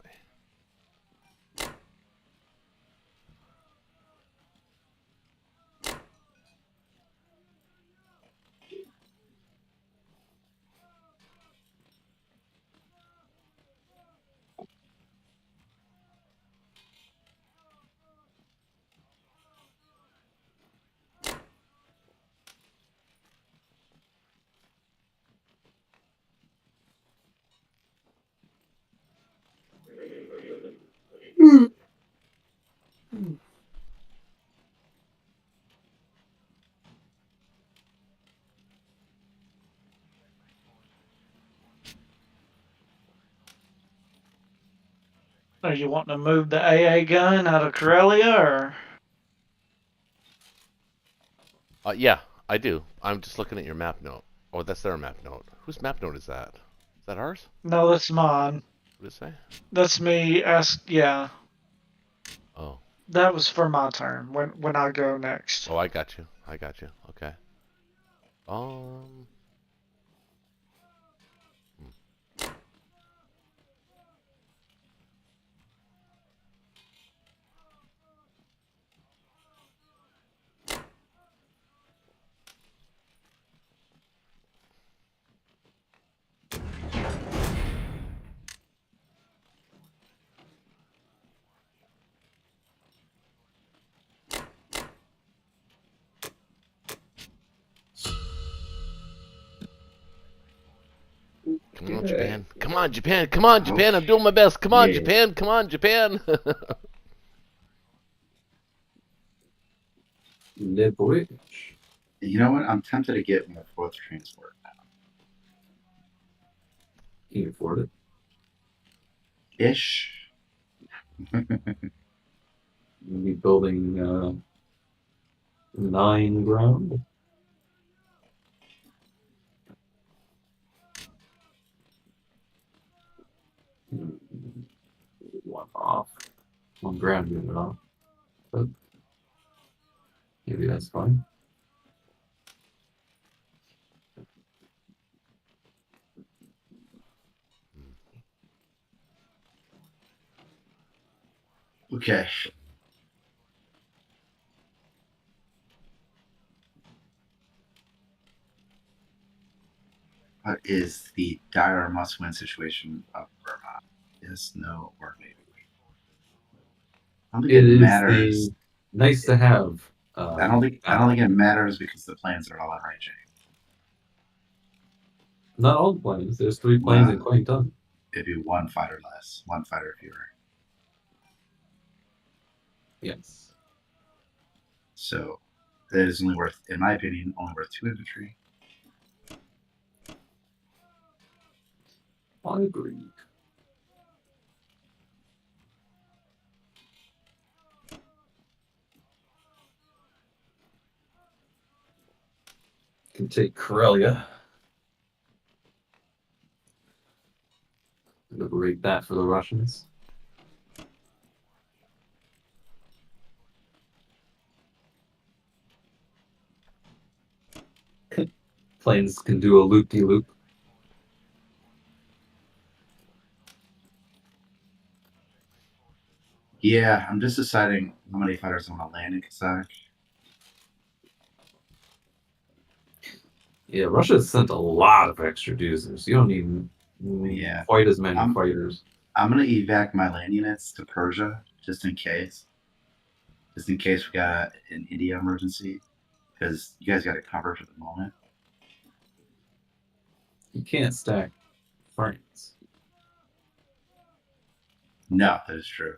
Are you wanting to move the AA gun out of Karelia, or?
Yeah, I do. I'm just looking at your map note. Oh, that's their map note. Whose map note is that? Is that ours?
No, that's mine.
What did it say?
That's me. Yeah.
Oh.
That was for my turn. When I go next.
Oh, I got you. I got you. Okay. Um. Come on, Japan. Come on, Japan. Come on, Japan. I'm doing my best. Come on,
Yeah.
Japan. Come on, Japan.
Le bridge.
You know what? I'm tempted to get my 4th transport.
Can you afford it?
Ish.
You'll be building 9 ground. One off. 1 ground unit off. But maybe that's fine.
Okay. What is the dire must-win situation of Vermont? Yes, no, or maybe. I don't think
It
it
is
matters.
the nice to have.
I don't think it matters because the plans are all enraging.
Not all the planes. There's 3 planes in Quainton.
It'd be 1 fighter less, 1 fighter fewer.
Yes.
So that is only worth, in my opinion, only worth 2 infantry.
I agree. Can take Karelia. Liberate that for the Russians. Planes can do a loop-de-loop.
Yeah, I'm just deciding how many fighters I want to land in Kazakh.
Yeah, Russia sent a lot of extra deuces. You don't need
Yeah.
quite as many fighters.
I'm going to evac my land units to Persia just in case. Just in case we got an India emergency. Because you guys got it covered for the moment.
You can't stack France.
No, that is true.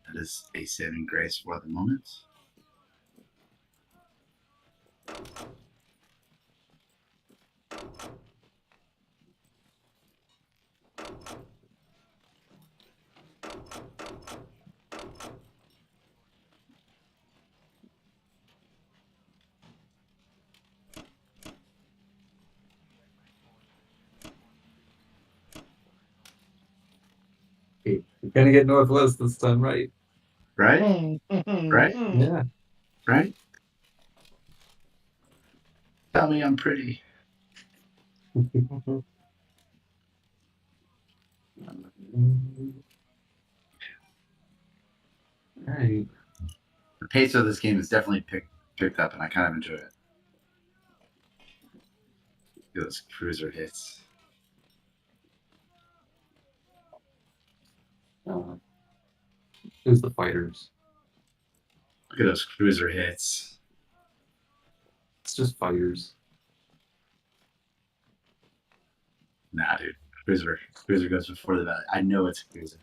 That is a saving grace for the moment.
You're gonna get Northwest this time, right?
Right? Right?
Yeah.
Right? Tell me I'm pretty.
Alright.
The pace of this game is definitely picked up, and I kind of enjoy it. Look at those cruiser hits.
Who's the fighters?
Look at those cruiser hits.
It's just fighters.
Nah, dude. Cruiser goes before the value. I know it's a cruiser.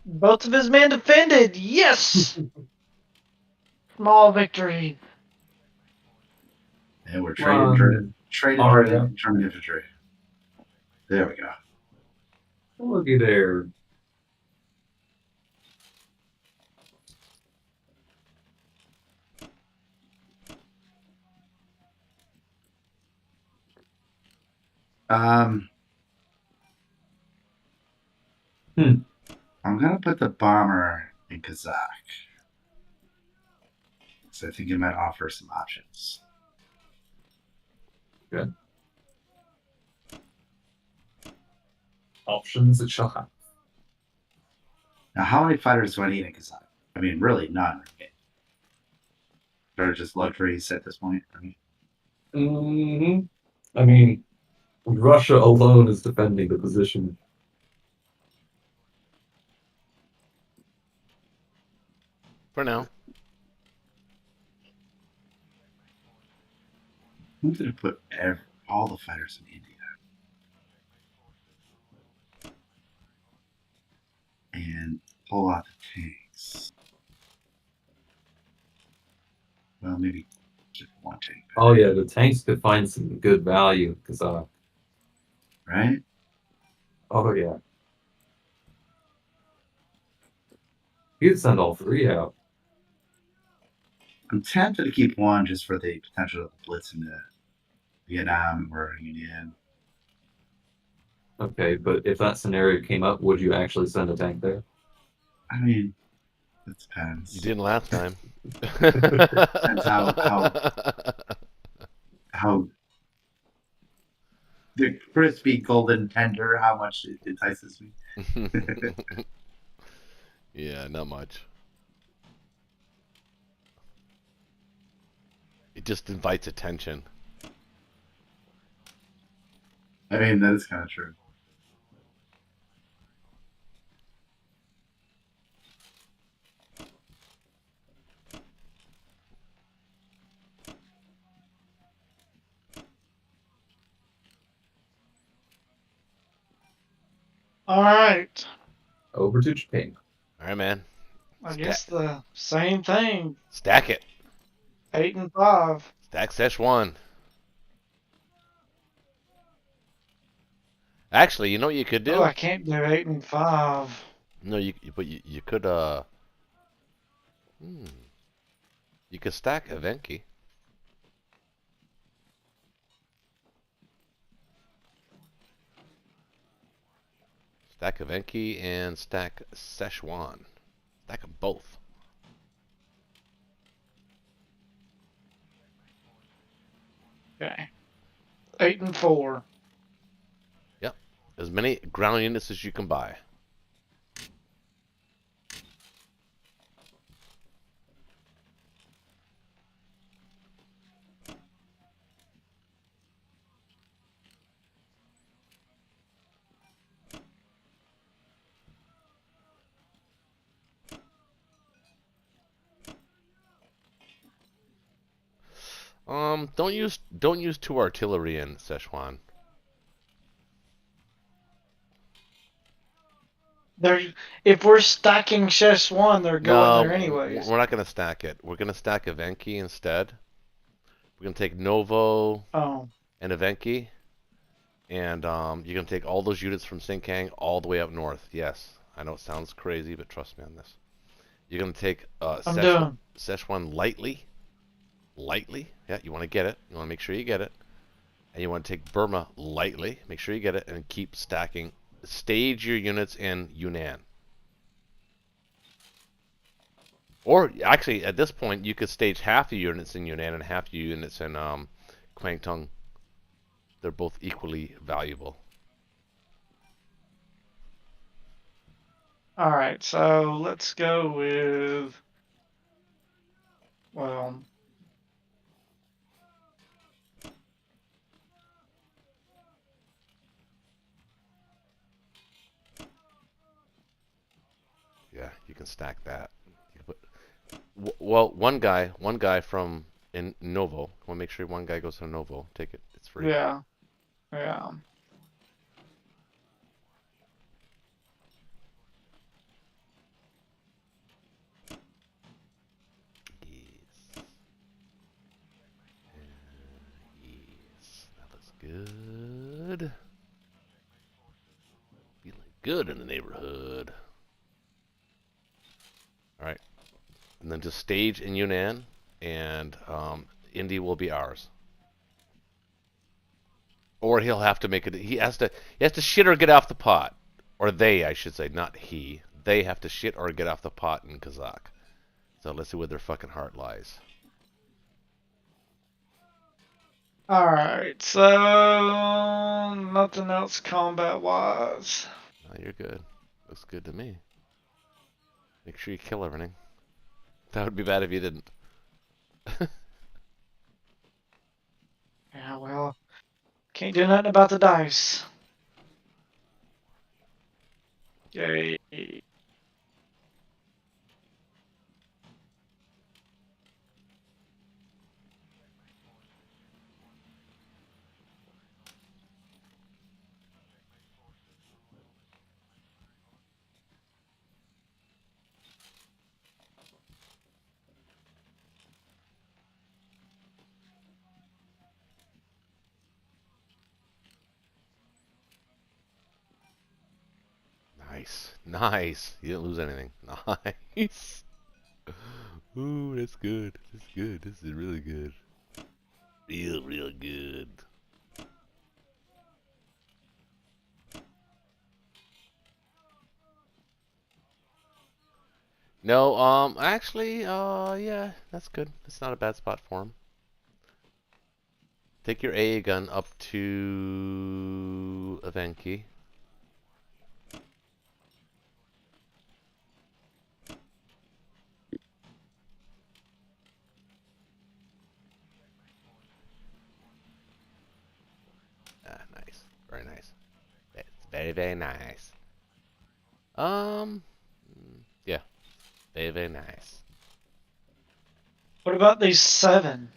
Both of his men defended. Yes. Small victory.
And we're trading German infantry. There we go.
Looky there.
I'm gonna put the bomber in Kazakh. So I think it might offer some options.
Good. Options it shall have.
Now, how many fighters do I need in Kazakh? I mean, really none. They're just luxuries at this point.
I mean, Russia alone is defending the position.
For now.
I'm gonna put all the fighters in India and pull out the tanks. Well, maybe just one tank.
Oh yeah, the tanks could find some good value because
Right?
oh yeah, you could send all three out.
I'm tempted to keep one just for the potential of the Blitz into Vietnam or Union.
Okay, but if that scenario came up, would you actually send a tank there?
I mean, it depends.
You didn't last time.
Depends how the crispy golden tender, how much it entices me.
Yeah, not much. It just invites attention.
I mean, that is kind of true.
All right.
Over to Japan.
All right, man.
I guess the same thing.
Stack it.
8 and 5.
Stack Szechuan. Actually, you know what you could do?
Oh, I can't do 8 and 5.
No, but you could you could stack Evenki. Stack Evenki and stack Szechuan. Stack them both.
Okay. 8 and 4.
Yep. As many ground units as you can buy. Don't use 2 artillery in Szechuan.
If we're stacking Szechuan, they're going there anyways.
We're not gonna stack it. We're gonna stack Evenki instead. We're gonna take Novo
Oh.
and Evenki, and you're gonna take all those units from Sinkang all the way up north. Yes, I know it sounds crazy, but trust me on this. You're gonna take Szechuan lightly. Lightly, yeah, you want to get it. You want to make sure you get it. And you want to take Burma lightly. Make sure you get it, and keep stacking. Stage your units in Yunnan. Or actually, at this point, you could stage half your units in Yunnan and half your units in Kwangtung. They're both equally valuable.
All right, so let's go with, well,
Yeah, you can stack that. You can put, well, one guy from in Novo. Want to make sure one guy goes to Novo. Take it. It's free.
yeah.
Yes. Yes. That looks good. Feeling good in the neighborhood. Alright. And then just stage in Yunnan, and Indy will be ours. Or he'll have to make it. He has to shit or get off the pot. Or they, I should say, not he. They have to shit or get off the pot in Kazakh. So let's see where their fucking heart lies.
All right, so nothing else combat-wise.
Oh, you're good. Looks good to me. Make sure you kill everything. That would be bad if you didn't.
Yeah, well, can't do nothing about the dice. Yay.
Nice. Nice. You didn't lose anything. Nice. Ooh, that's good. That's good. This is really good. Real good. No, actually, yeah, that's good. That's not a bad spot for him. Take your AA gun up to Evenki. Ah, nice. Very nice. It's very nice. Yeah, very nice.
What about these 7?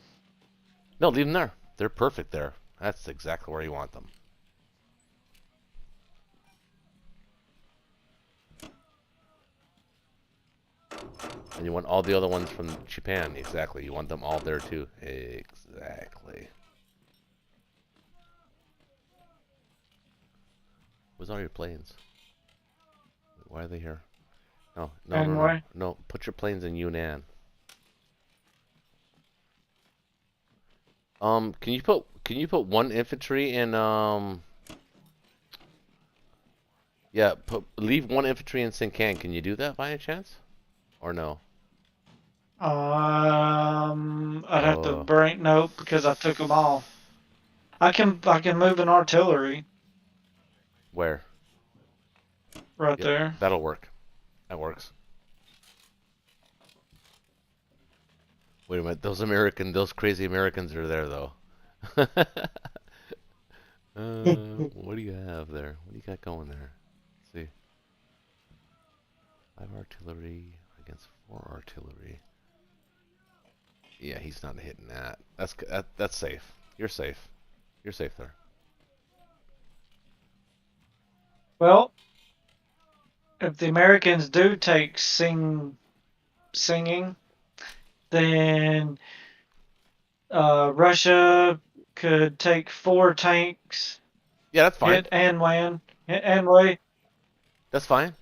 No, leave them there. They're perfect there. That's exactly where you want them. And you want all the other ones from Japan. Exactly. You want them all there too. Exactly. Where's all your planes? Why are they here? No. Put your planes in Yunnan. Can you put 1 infantry in yeah, leave 1 infantry in Sinkan. Can you do that by any chance? Or no?
I'd have to bring nope because I took them all. I can move an artillery
Where?
right there.
That'll work. That works. Wait a minute, those crazy Americans are there though. What do you have there? What do you got going there? Let's see. 5 artillery against 4 artillery. Yeah, he's not hitting that. That's safe. You're safe. You're safe there.
Well, if the Americans do take singing, then Russia could take 4 tanks.
Yeah, that's fine.
Hit Anway.
That's fine.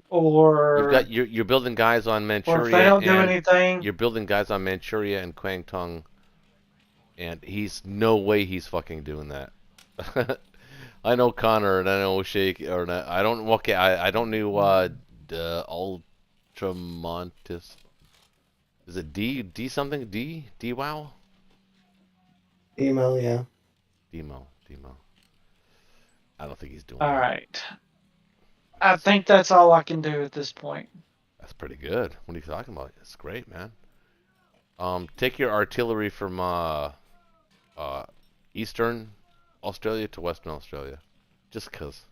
Or
you're building guys on Manchuria.
Or if they don't do anything,
you're building guys on Manchuria and Kwangtung, and no way he's fucking doing that. I know Connor and I know Shake or not, I don't I don't know Ultramontis. Is it D something? D wow?
Emo, yeah.
Demo. I don't think he's doing
all
that.
right. I think that's all I can do at this point.
That's pretty good. What are you talking about? It's great, man. Take your artillery from Eastern Australia to Western Australia. Just 'cause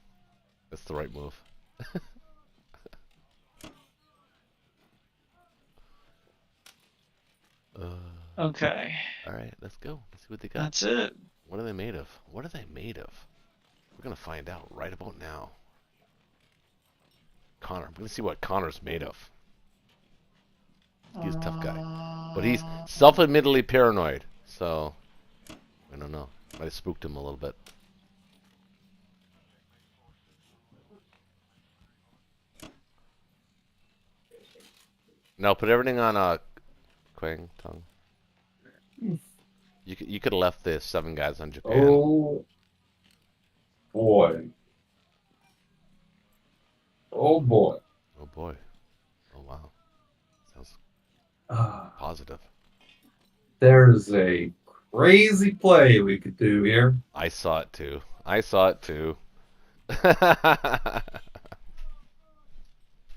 that's the right move.
Okay.
Alright, let's go. Let's see what they got.
That's it.
What are they made of? What are they made of? We're gonna find out right about now. Connor. I'm gonna see what Connor's made of. He's a tough guy. But he's self-admittedly paranoid. So, I don't know. Might have spooked him a little bit. No, put everything on Kwangtung. You could have left the 7 guys on Japan.
Oh boy. Oh boy.
Oh boy. Oh wow. Sounds
Ah,
positive.
there's a crazy play we could do here.
I saw it too.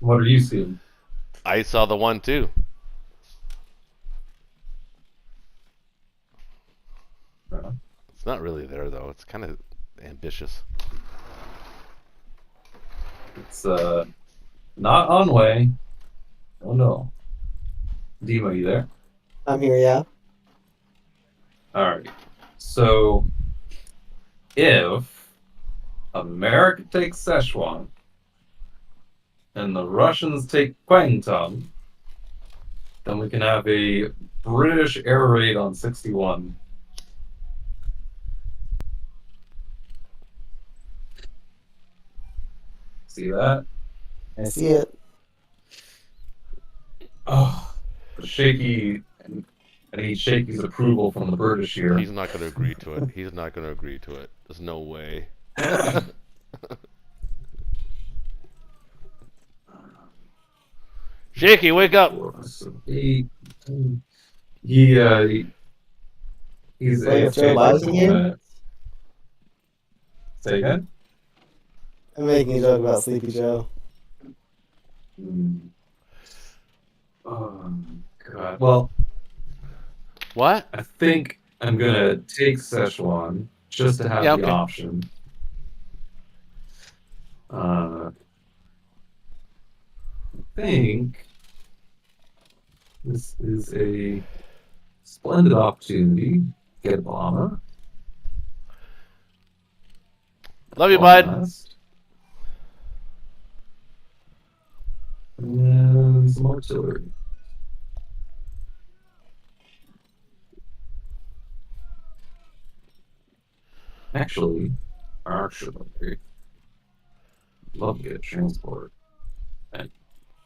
What are you seeing?
I saw the one too. It's not really there though. It's kind of ambitious.
It's not on way. Oh no. Demo, you there?
I'm here, yeah.
Alright. So if America takes Szechuan and the Russians take Kwangtung, then we can have a British air raid on 61. See that?
I see it.
Oh, the shaky. I need Shaky's approval from the British here.
He's not going to agree to it. He's not going to agree to it. There's no way. Shaky, wake up!
4, 5, 6, 8. He's
Wait,
AFK
Joe
for a
Biden
couple
here?
minutes. Say again?
I'm making a joke about Sleepy Joe.
God. Well,
What?
I think I'm gonna take Szechuan just to have
Yeah,
the
okay.
option. I think this is a splendid opportunity. Get Obama.
Love you, bud.
Last. And some artillery. Actually, love to get transport. I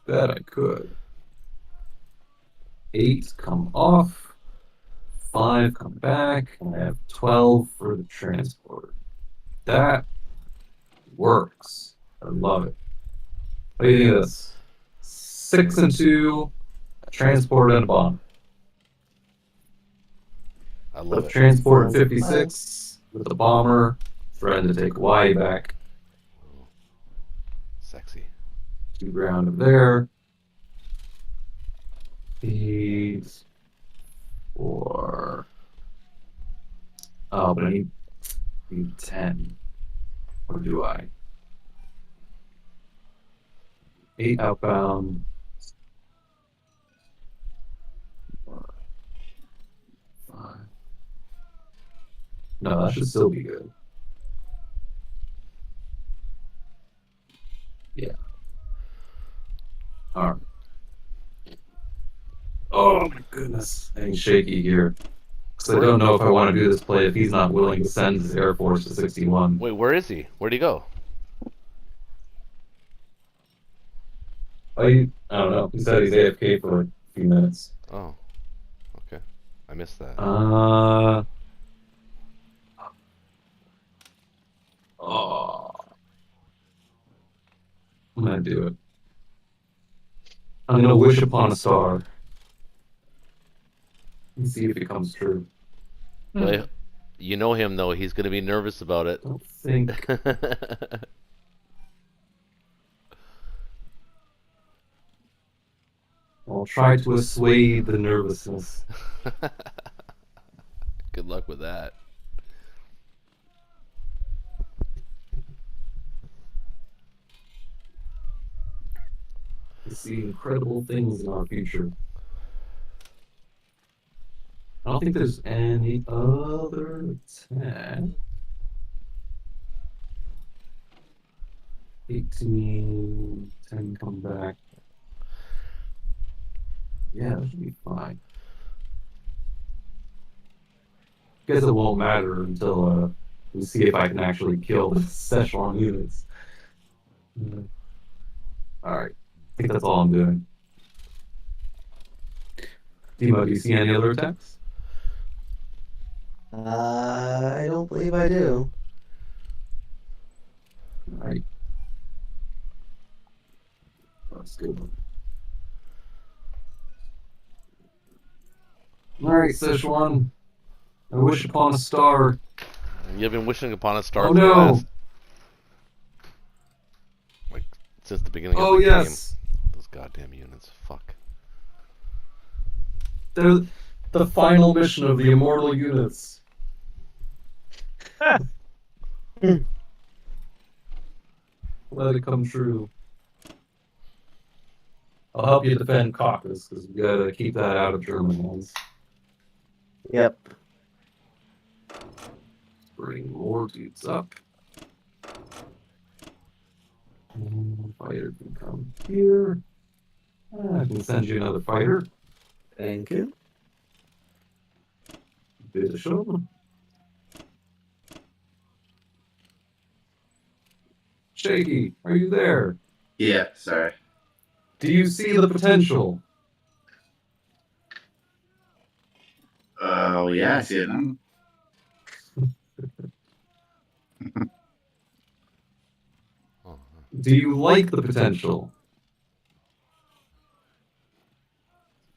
bet I could. 8 come off, 5 come back, and I have 12 for the transport. That works. I love it. What do you think of this? 6 and 2, a transport and a bomb.
I
With
love
the
it.
transport at 56, with the bomber, threatening to take Hawaii back.
Sexy.
2 ground of there. 8, 4. Oh, but I need 10. Or do I? 8 outbound. 5. No, that should still be good. Yeah. Alright. Oh my goodness. I'm shaky here. Because I don't know if I want to do this play if he's not willing to send his Air Force to 61.
Wait, where is he? Where'd he go?
I don't know. He said he's AFK for a few minutes.
Oh, okay. I missed that.
Oh. I'm gonna do it. I'm gonna wish upon a star. And see if it comes true.
Well, you know him, though. He's going to be nervous about it.
I don't think. I'll try to assuage the nervousness.
Good luck with that.
To see incredible things in our future. I don't think there's any other attack. 18, 10 come back. Yeah, that should be fine. Guess it won't matter until we see if I can actually kill the Szechuan units. Alright, I think that's all I'm doing. Demo, do you see any other attacks?
I don't believe I do.
Alright. That's good. Alright, Szechuan. I wish upon a star.
You've been wishing upon a star
Oh
for the
no!
last, like, since the beginning of the game.
Yes!
Those goddamn units. Fuck.
They're the final mission of the immortal units. Let it come true. I'll help you defend Caucasus, because we gotta keep that out of German hands.
Yep.
Bring more dudes up. Fighter can come here. I can send you another fighter.
Thank you.
Bishop. Shaky, are you there?
Yeah, sorry.
Do you see the potential?
Oh, yeah, I see it now.
Oh,
Do you like the potential?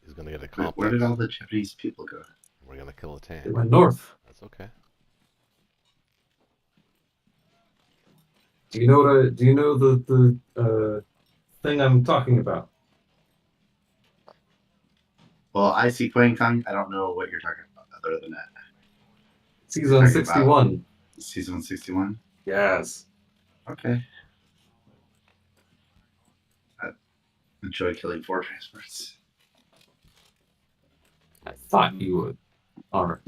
he's gonna get a
Where
complex.
did all the Japanese people go?
We're gonna kill a tank.
They went north.
That's okay.
Do you know what? Do you know the thing I'm talking about?
Well, I see Quang Kong. I don't know what you're talking about other than that.
Season
talking
61.
Season 61?
Yes.
Okay. I enjoy killing 4 transports.
I thought you would. All right.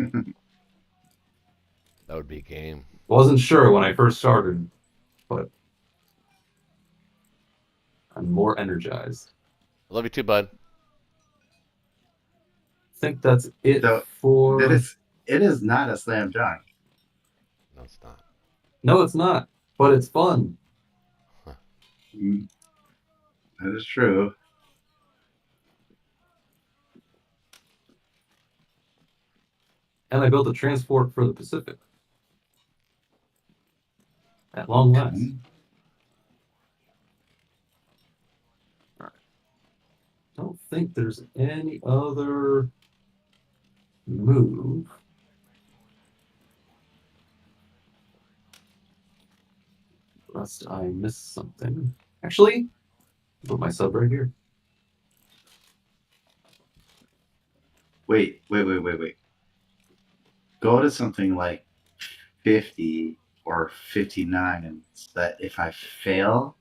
That would be a game.
Wasn't sure when I first started, but I'm more energized.
I love you too, bud.
I think that's it
So,
for.
it is not a slam dunk.
No, it's not.
No, it's not, but it's fun.
Mm, that is true.
And I built a transport for the Pacific. At long last.
Okay.
Don't think there's any other move. Lest I miss something. Actually, put my sub right here.
Wait. Go to something like 50 or 59, and that if I kill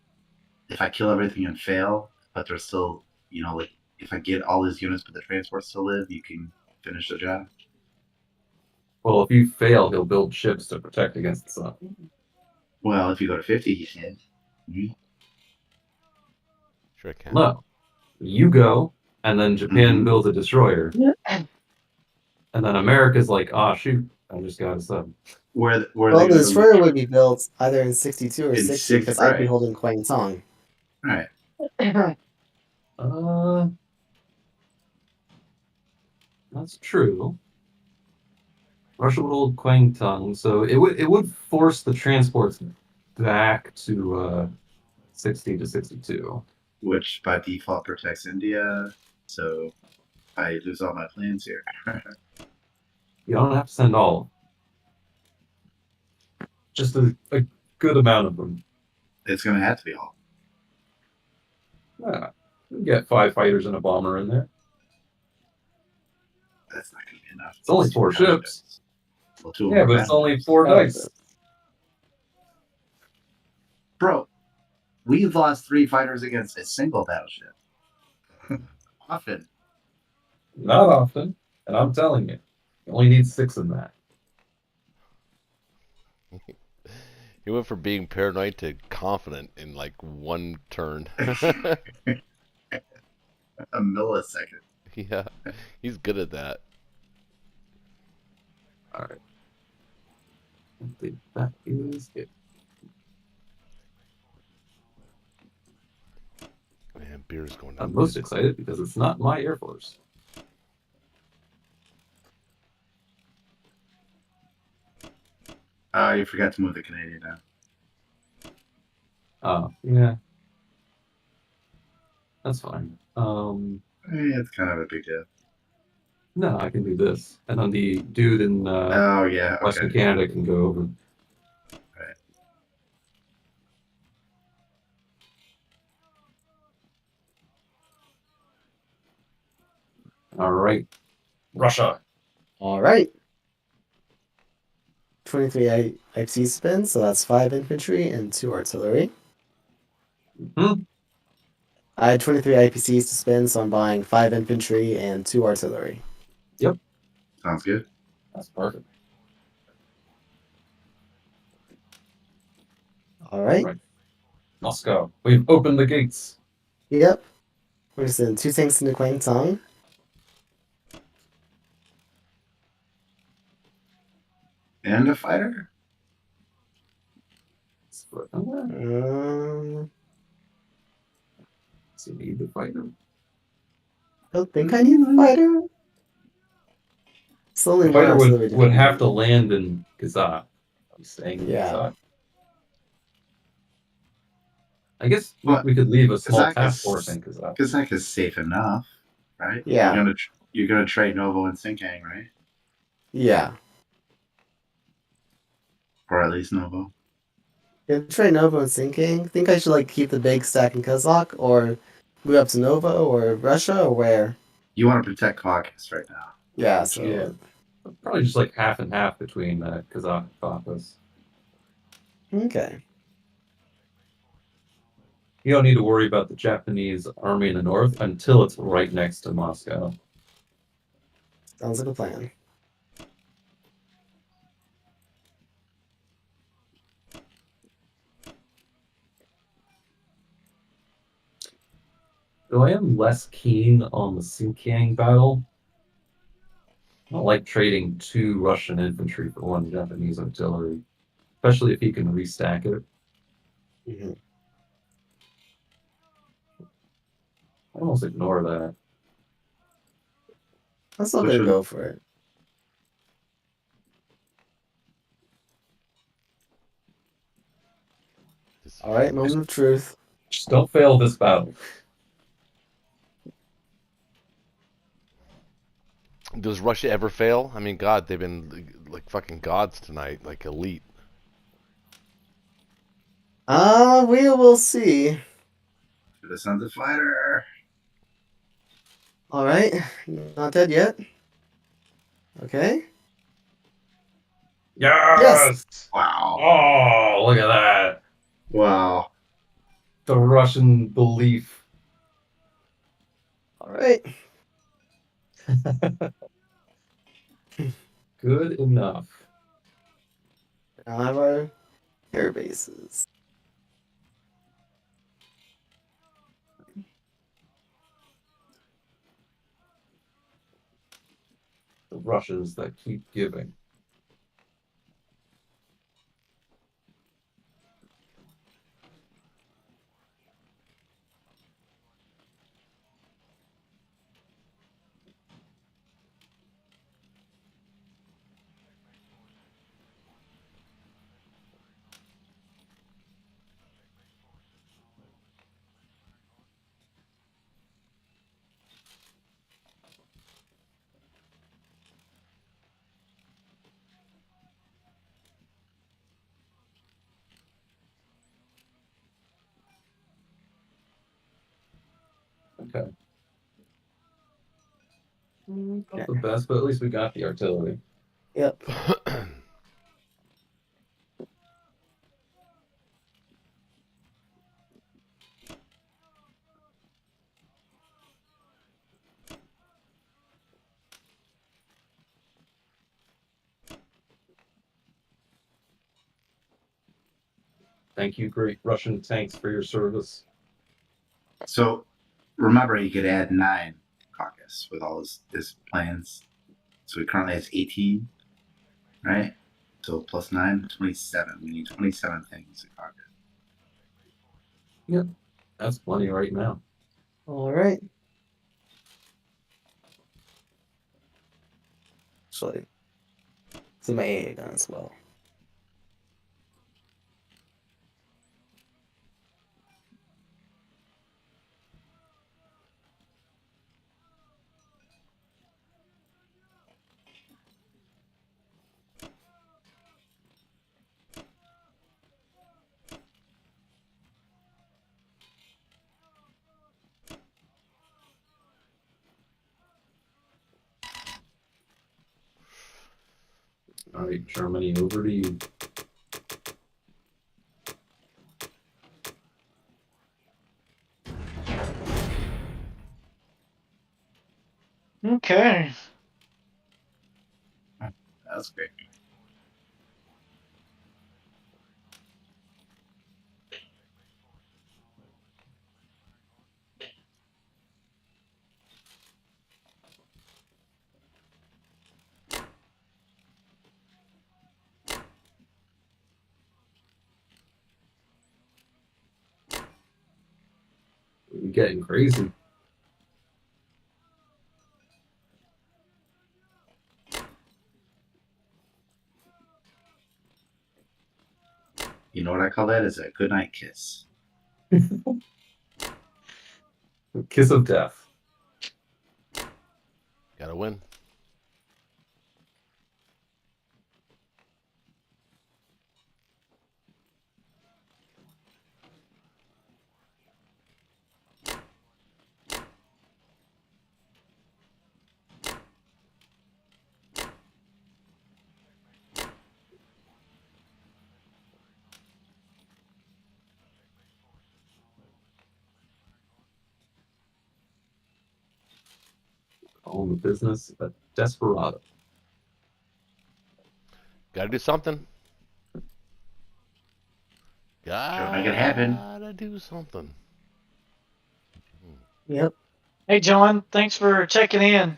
everything and fail, but there's still, like if I get all these units but the transports still live, you can finish the job.
Well, if you fail, he'll build ships to protect against the sun.
Well, if you go to 50, he can. Mhm.
Sure, I can.
No. You go, and then Japan
Mhm.
builds a destroyer. And then America's like, oh, shoot, I just got a sub.
Where
Well,
they
the
gonna
destroyer would be built either in 62 or
In
60 because
60,
I'd be
right.
holding Kwang Tong.
Right.
That's true. Russia would hold Kwangtung, so it would force the transports back to 60 to 62.
Which by default protects India. So I lose all my plans here.
You don't have to send all. Just a good amount of them.
It's gonna have to be all.
Yeah. You get 5 fighters and a bomber in there.
That's not gonna be enough.
It's only 4 ships.
Well, 2 of
Yeah,
them
but
are
it's only
battle
4
Oh,
dice.
Bro, we've lost 3 fighters against a single battleship. Often.
Not often, and I'm telling you. You only need 6 in that.
He went from being paranoid to confident in like one turn.
A millisecond.
Yeah, he's good at that.
Alright. I think that is it.
Man, beer's going down.
I'm most excited because it's not my Air Force.
You forgot to move the Canadian down.
Oh, yeah. That's fine.
It's kind of a big deal.
No, I can do this. And then the dude in
Oh, yeah.
Western
Okay.
Canada can go over.
Right.
All right. Russia.
all right. 23 IPC spin, so that's 5 infantry and 2 artillery.
Hmm?
I had 23 IPCs to spend, so I'm buying 5 infantry and 2 artillery.
Sounds good.
That's perfect.
All right.
Right. Moscow. We've opened the gates.
Yep. We're going to send 2 tanks into Kwang Tong.
And a fighter?
Um,
So you need to fight him.
I don't think I need a fighter. It's the only
The
one
fighter
auxiliary
would have to
defender.
land in Kazakh. He's staying in
Yeah.
Kazakh. I guess
But
we could leave a small
Kazakh
task force
is
in Kazakh.
Kazakh is safe enough, right?
Yeah.
You're gonna trade Novo and Sinkang, right?
Yeah.
Or at least Novo.
If trade Nova and sinking, think I should like keep the big stack in Kazakh or move up to Nova or Russia or where?
You want to protect Caucasus right now.
Yeah, so
Yeah. Probably just like half and half between Kazakh and Caucasus.
okay.
You don't need to worry about the Japanese army in the north until it's right next to Moscow.
Sounds like a plan.
Though I am less keen on the Xinjiang battle. I don't like trading 2 Russian infantry for 1 Japanese artillery, especially if he can restack it.
Mm-hmm.
I almost ignore that.
I'm still
Which
gonna
would-
go for it. All right, moment of truth.
Just don't fail this battle.
Does Russia ever fail? I mean, God, they've been like fucking gods tonight, like elite.
We will see.
The Sons of Fighter.
All right, not dead yet. Okay.
Yes!
Wow.
Oh, look at that.
Wow.
The Russian belief.
All right.
Good enough.
Now I have our air bases.
The Russians that keep giving. Okay. Not the best, but at least we got the artillery.
Yep.
Thank you, great Russian tanks, for your service.
So remember, he could add 9 Caucasus with all his plans. So he currently has 18, right? So plus 9, 27. We need 27 things in Caucasus.
Yep. That's plenty right now.
All right. Actually, see my AA gun as well.
All right, Germany, over to you.
Okay.
That's great.
getting crazy.
You know what I call that? Is a goodnight kiss.
Kiss of death.
Gotta win.
Calling the business a desperado.
Gotta do something.
Sure, make it happen.
Gotta do something.
Yep.
Hey, John, thanks for checking in.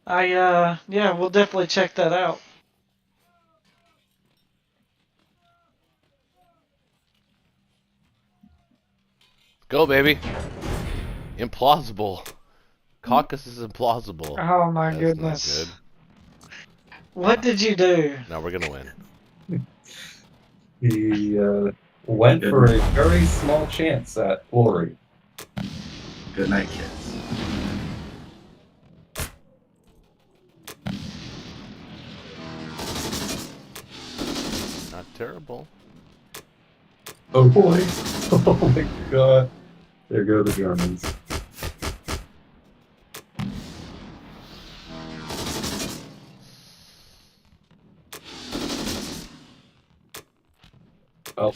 Yeah, we'll definitely check that out.
Go, baby. Implausible. Caucus is implausible.
Oh my
That's
goodness.
not good.
What did you do?
Now we're gonna win.
He went for a very small chance at glory.
Goodnight kiss.
Not terrible.
Oh boy. Oh my god. There go the Germans. Oh.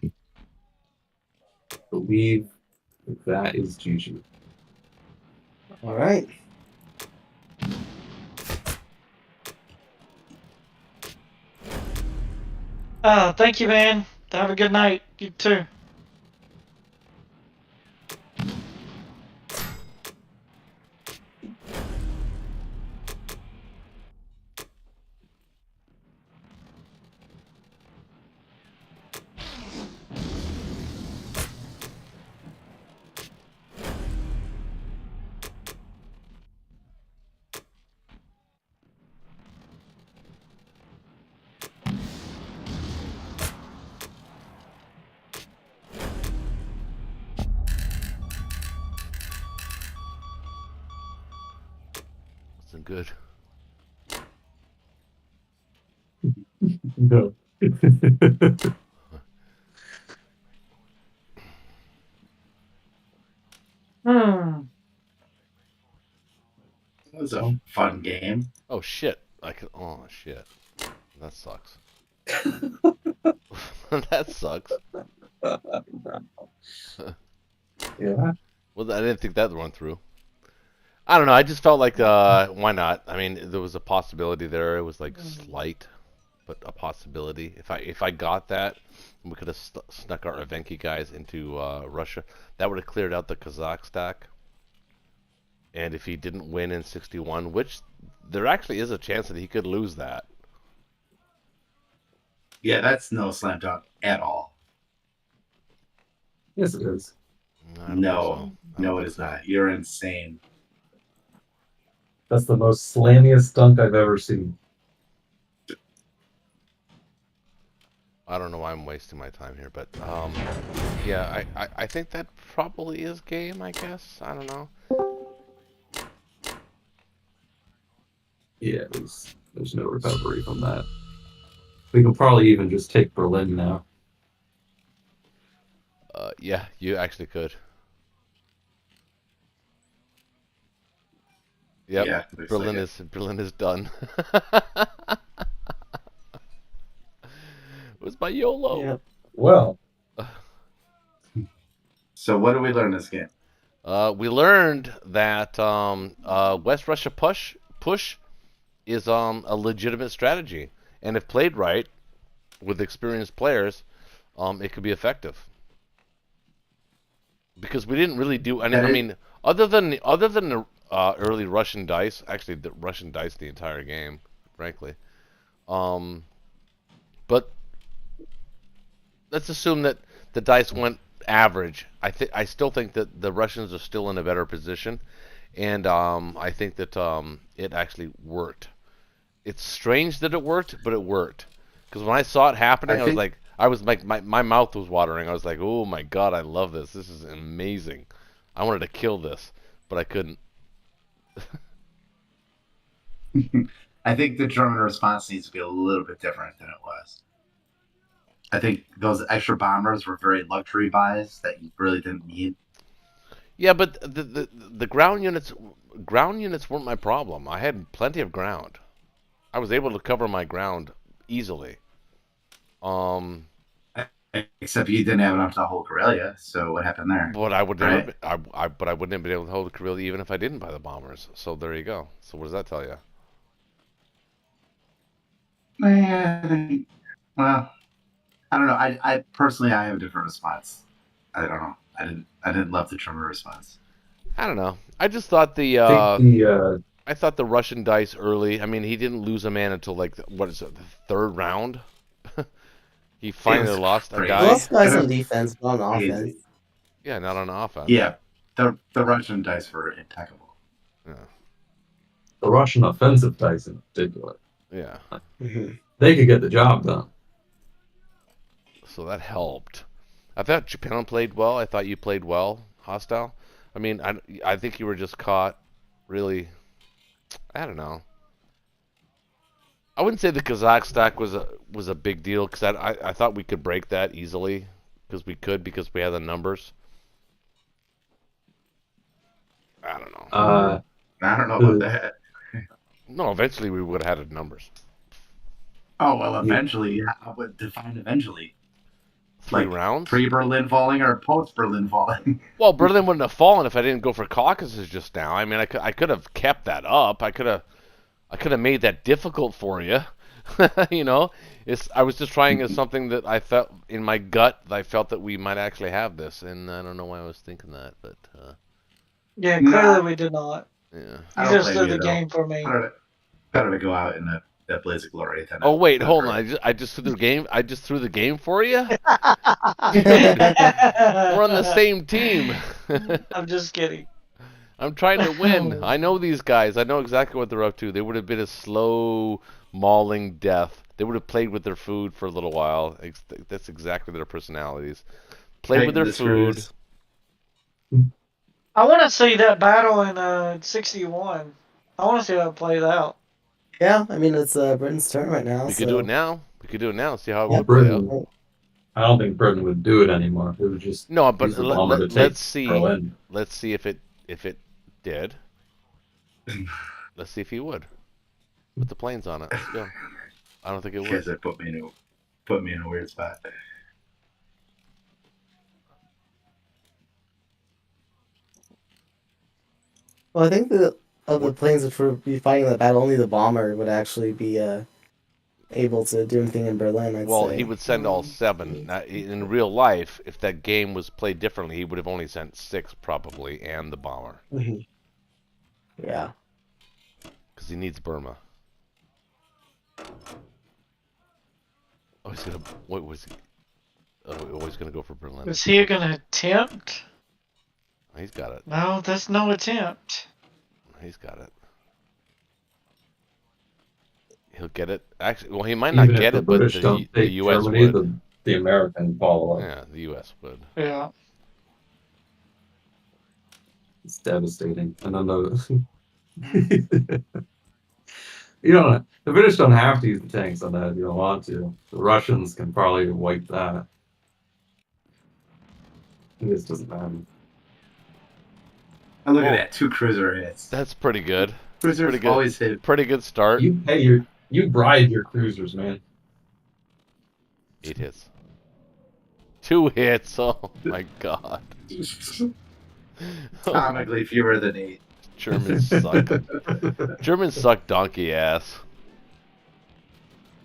I believe that is GG.
All right.
Thank you, man. Have a good night. You too.
Wasn't good.
No.
That was a fun game.
Oh shit. Oh shit. That sucks. That sucks.
Yeah.
Well, I didn't think that run through. I don't know. I just felt like, why not? I mean, there was a possibility there. It was like slight, but a possibility. If I got that, we could have snuck our Evenki guys into Russia. That would have cleared out the Kazakh stack. And if he didn't win in 61, which there actually is a chance that he could lose that.
Yeah, that's no slam dunk at all.
Yes, it is.
I don't think so.
No,
I don't
no, it
think
is
so.
not. You're insane.
That's the most slammiest dunk I've ever seen.
I don't know why I'm wasting my time here, but yeah, I think that probably is game, I guess. I don't know.
Yeah, there's no recovery from that. We can probably even just take Berlin now.
Yeah, you actually could. Yep,
Yeah, looks
Berlin
like
is Berlin is done. It was my YOLO.
Yep.
Well,
So what did we learn this game?
We learned that West Russia push is a legitimate strategy, and if played right with experienced players, it could be effective. Because we didn't really do any. I mean, other than the early Russian dice, actually the Russian dice the entire game, frankly. But let's assume that the dice went average. I still think that the Russians are still in a better position, and I think that it actually worked. It's strange that it worked, but it worked. Because when I saw it happening, I was like, my mouth was watering. I was like, oh my god, I love this. This is amazing. I wanted to kill this, but I couldn't.
I think the German response needs to be a little bit different than it was. I think those extra bombers were very luxury buys that you really didn't need.
Yeah, but the ground units weren't my problem. I had plenty of ground. I was able to cover my ground easily.
Except you didn't have enough to hold Karelia, so what happened there?
But I would
Right.
never, but I wouldn't have been able to hold Karelia even if I didn't buy the bombers. So there you go. So what does that tell you?
Well, I don't know. I personally I have a different response. I don't know. I didn't love the German response.
I don't know. I just thought
I think
I thought the Russian dice early. I mean, he didn't lose a man until like what is it, the third round? He finally
was
lost a
crazy.
guy.
Lost guys on defense, but on
Easy.
offense.
Yeah, not on offense.
Yeah, the Russian dice were impeccable.
Yeah.
the Russian offensive dice in particular,
Yeah.
Mhm.
they could get the job done.
So that helped. I thought Japan played well. I thought you played well, hostile. I mean, I think you were just caught. Really, I don't know. I wouldn't say the Kazakh stack was a big deal because I thought we could break that easily because we had the numbers. I don't know.
I don't know about that.
No, eventually we would have had the numbers.
Oh well, eventually. I would define eventually.
Three
Like,
rounds.
Pre-Berlin falling or post-Berlin falling.
Well, Berlin wouldn't have fallen if I didn't go for Caucasus just now. I mean, I could have kept that up. I could have made that difficult for you. You know, I was just trying as something that I felt in my gut. I felt that we might actually have this, and I don't know why I was thinking that, but
Yeah,
Nah.
clearly we did not.
yeah.
I
You
don't
just
blame
did the
you, though.
game for me.
Better to go out in that blaze of glory than.
Oh wait, hold on. I just threw the game. I just threw the game for you. We're on the same team.
I'm just kidding.
I'm trying to win. I know these guys. I know exactly what they're up to. They would have been a slow, mauling death. They would have played with their food for a little while. That's exactly their personalities. Play with their food.
I want to see that battle in 61. I want to see that played out.
Yeah, I mean it's Britain's turn right now.
We could do it now. We could do it now. See how it
Yeah,
would play out.
Britain. I don't think Britain would do it anymore. It would just
No, but
use the bomber to take
let's see.
Berlin.
Let's see if it did. Let's see if he would. Put the planes on it. Let's go. I don't think it
You guys
would.
have put me in a weird spot.
Well, I think that of the planes which would be fighting the battle, only the bomber would actually be able to do anything in Berlin. I'd
Well,
say.
he would send all 7. Now, in real life, if that game was played differently, he would have only sent 6 probably, and the bomber,
Mhm. Yeah.
because he needs Burma. Oh, he's gonna. What was he? Oh, he's gonna go for Berlin.
Is he going to attempt?
He's got it.
No, that's no attempt.
He's got it. He'll get it. Actually, well, he might not
Even if
get
the
it, but
British don't
the
take
U.S.
Germany,
would.
the American follow up.
Yeah, the U.S. would.
Yeah.
It's devastating. And then you don't. The British don't have to use the tanks on that if you don't want to. The Russians can probably wipe that. This doesn't matter.
And look
Oh.
at that, 2 cruiser hits.
That's pretty good.
Cruisers
pretty good.
always hit.
Pretty good start.
You bribe your cruisers, man.
8 hits. 2 hits. Oh my god.
Comically fewer than 8.
Germans suck. Germans suck donkey ass.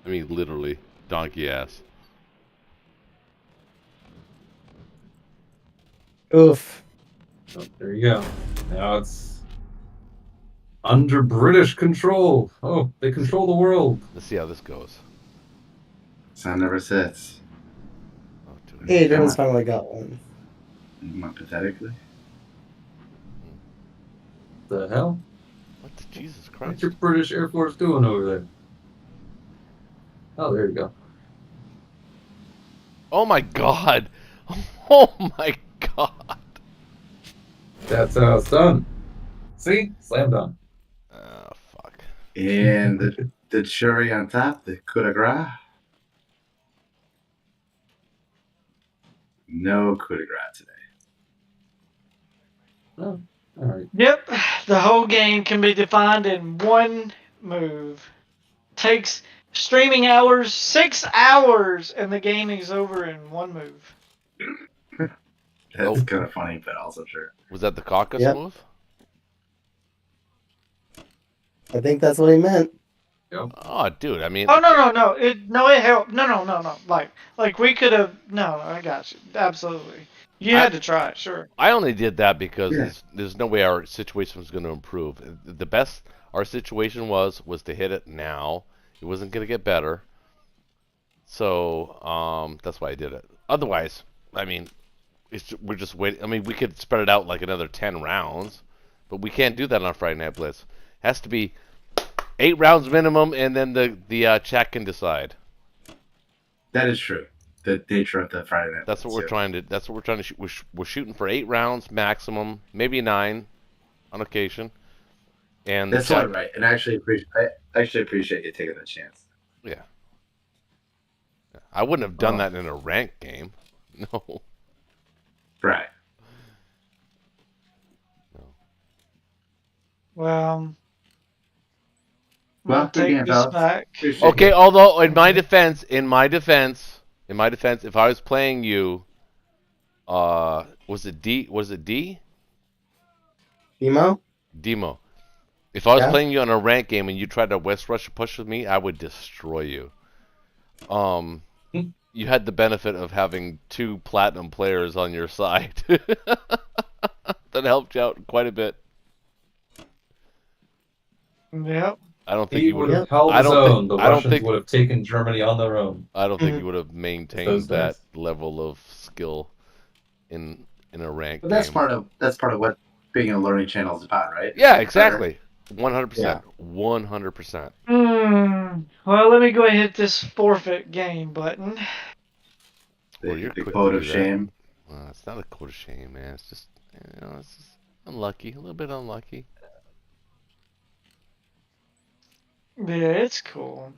I mean, literally, donkey ass.
Oof.
Oh, there you go. Now it's under British control. Oh, they control the world.
Let's see how this goes.
Sun never sets.
Oh,
Hey, Germans finally got one.
Pathetically.
The hell?
What the Jesus
What's
Christ?
your British Air Force doing over there? Oh, there you go.
Oh my God! Oh my God!
That's how it's done. See? Slam dunk.
Oh fuck.
And the cherry on top, the coup de grace. No coup de grace today.
Oh, all right.
Yep, the whole game can be defined in one move. Takes streaming hours, 6 hours, and the game is over in one move.
That's kind of funny, but also true.
Was that the caucus
Yep.
move?
I think that's what he meant.
Yep.
Oh, dude. I mean.
Oh no! It helped. No. Like we could have. No, I got you. Absolutely. You had to try it, sure.
I only did that because
Yeah.
there's no way our situation was going to improve. The best our situation was to hit it now. It wasn't going to get better. So that's why I did it. Otherwise, I mean, we're just waiting. I mean, we could spread it out like another 10 rounds, but we can't do that on Friday Night Blitz. It has to be 8 rounds minimum, and then the chat can decide.
That is true. The nature of the Friday night.
That's what we're trying to. That's what we're trying to shoot. We're shooting for 8 rounds maximum, maybe 9, on occasion. And
That's totally right. And I actually appreciate you taking that chance.
Yeah. I wouldn't have done that in a ranked game. No.
Right.
No.
Well,
Well,
I'll
good
take
game,
this
fellas.
back.
Appreciate
Okay.
it.
Although in my defense, if I was playing you, was it D? Was it D?
Emo?
Demo. If I was
Yeah.
playing you on a rank game and you tried to West Rush push with me, I would destroy you. You had the benefit of having 2 platinum players on your side. That helped you out quite a bit.
Yep.
I don't think
He
you
would
would
have held
I
his
don't think-
own. The
I don't
Russians
think-
would have taken Germany on their own.
I don't think you would have maintained
Those
that
days.
level of skill in a rank
But that's
game.
part of what being a learning channel is about, right?
Yeah, exactly. 100%. 100%.
Well, let me go ahead and hit this forfeit game button.
Well, you're
The
quick
quote
to
of
do that.
shame.
It's not a quote of shame, man. It's just, it's just unlucky. A little bit unlucky.
Yeah, it's cool.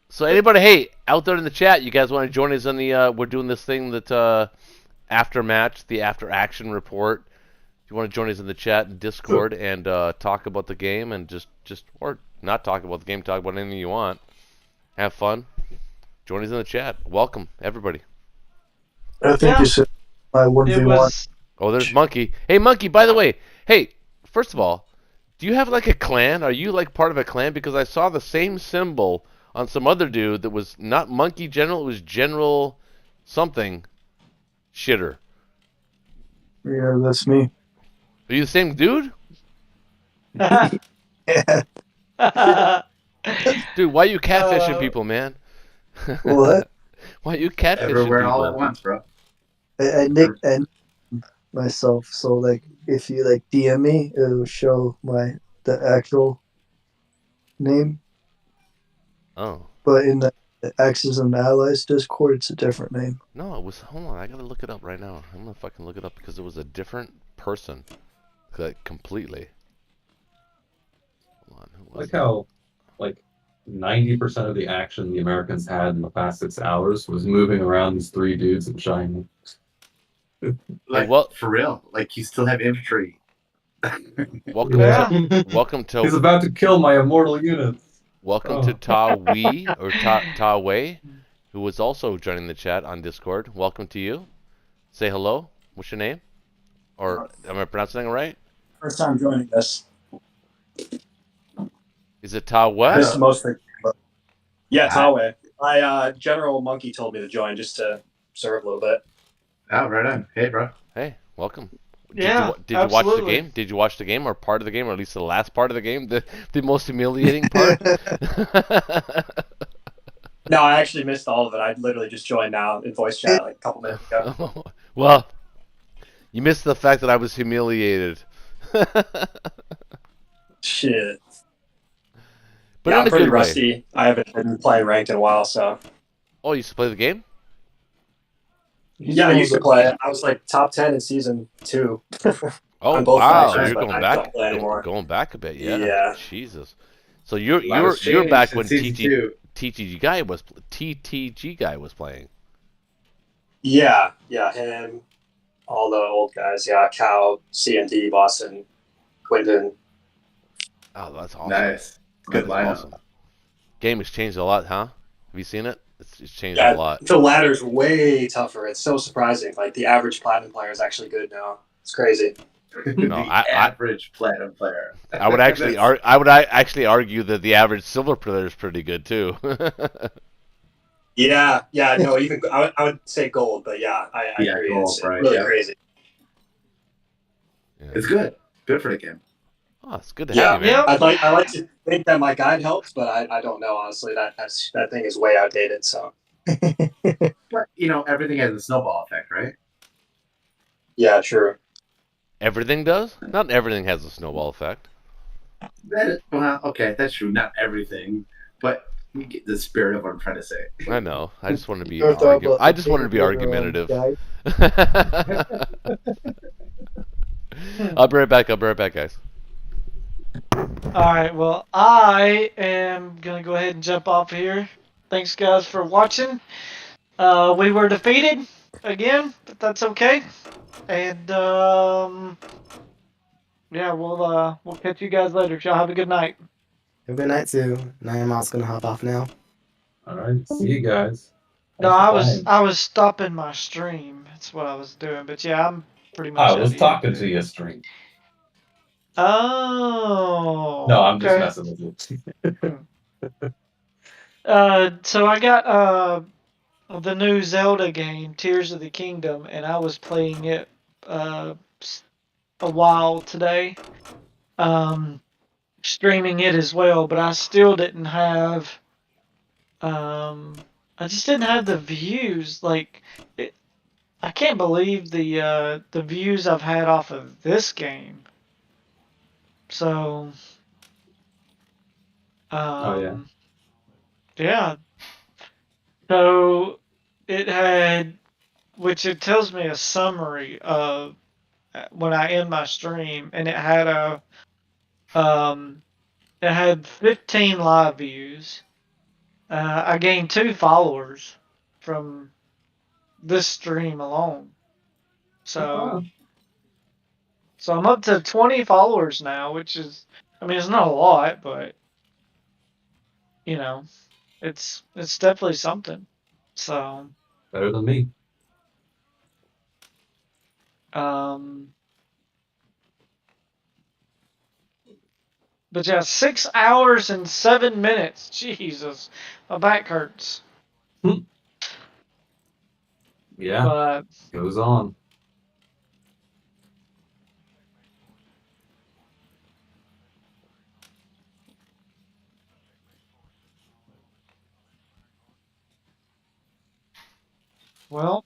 So anybody, hey, out there in the chat, you guys want to join us on the, we're doing this thing that, after match, the after action report. If you want to join us in the chat and Discord and talk about the game and just or not talk about the game, talk about anything you want. Have fun. Join us in the chat. Welcome, everybody.
I think
Yeah.
you said my
It
1v1.
was.
Oh, there's Monkey. Hey, Monkey, by the way, hey, first of all, do you have like a clan? Are you like part of a clan? Because I saw the same symbol on some other dude that was not Monkey General, it was General something shitter.
Yeah, that's me.
Are you the same dude?
Yeah.
Dude, why are you catfishing people, man?
What?
Why are you catfishing
Everywhere
people?
all at once, bro.
I nicked myself, so like if you like DM me, it will show the actual name.
Oh.
But in the Axis and Allies Discord, it's a different name.
No, it was. Hold on, I gotta look it up right now. I'm gonna fucking look it up because it was a different person, like completely. Hold on, who was
Like
it?
how, like, 90% of the action the Americans had in the past 6 hours was moving around these 3 dudes in China.
Like,
well-
for real. Like, you still have infantry.
Welcome,
Yeah.
welcome
He's
to
about to kill my immortal units.
welcome
Oh.
to Ta Wei or Ta Wei, who was also joining the chat on Discord. Welcome to you. Say hello. What's your name? Or am I pronouncing it right?
First time joining this.
Is it Ta Wei?
Missed most of the. Yeah,
Hi.
Tawe. General Monkey told me to join just to serve a little bit.
Oh, right on. Hey, bro.
Hey, welcome.
Yeah,
Did you watch the
absolutely.
game? Did you watch the game or part of the game, or at least the last part of the game, the most humiliating part?
No, I actually missed all of it. I literally just joined now in voice chat like a couple minutes ago.
Well, you missed the fact that I was humiliated.
Shit.
But
Yeah,
in
I'm
a
pretty
good way.
rusty. I haven't been playing ranked in a while, so.
Oh, you used to play the game?
Yeah, I used to play it. I was like top 10 in season 2
Oh
on both
wow,
factions,
you're
but
going
I
back,
don't play anymore.
going back a bit, yeah.
Yeah.
Jesus. So you're
A lot has
you're
changed
back
since
when
season 2.
TTG guy was playing.
Yeah, him, all the old guys. Yeah, Cal, CND, Boston, Quinton.
Oh, that's awesome.
Nice. Good
That's
lineup.
awesome. Game has changed a lot, huh? Have you seen it? It's changed a
Yeah,
lot.
the ladder's way tougher. It's so surprising. Like the average platinum player is actually good now. It's crazy.
No,
The
I
average platinum player.
I would actually actually argue that the average silver player is pretty good too.
Yeah, no, even I would say gold, but yeah, I
Yeah,
agree.
gold,
It's
right,
really
yeah.
crazy.
Yeah.
It's good. Good for the game.
Oh, it's good to
Yeah,
have you, man.
Yep.
I like to think that my guide helps, but I don't know honestly. That thing is way outdated. So
But, everything has a snowball effect, right?
yeah, true.
Everything does? Not everything has a snowball effect.
Well, okay, that's true. Not everything, but you get the spirit of what I'm trying to say.
I know. I just wanted to be
You're talking about
I
the
just wanted to be
paper,
argumentative.
guy.
I'll be right back. Guys.
All right. Well, I am gonna go ahead and jump off here. Thanks, guys, for watching. We were defeated again, but that's okay. And yeah, we'll catch you guys later. Y'all have a good night.
Have a good night too. I'm also gonna hop off now.
All right. See you guys.
No,
Thanks for
I was stopping my stream. That's what I was doing. But yeah, I'm pretty much.
playing. I was talking to you, stream.
Oh.
No, I'm just
okay.
messing with you.
So I got the new Zelda game, Tears of the Kingdom, and I was playing it a while today. Streaming it as well, but I still didn't have. I just didn't have the views. Like, I can't believe the views I've had off of this game. So.
Oh, yeah.
Yeah. So it had, which it tells me a summary of when I end my stream, and it had 15 live views. I gained 2 followers from this stream alone. So I'm up to 20 followers now, which is, I mean, it's not a lot, but it's definitely something. So
Better than me.
But yeah, 6 hours and 7 minutes. Jesus, my back hurts.
Yeah.
But
Goes on.
well,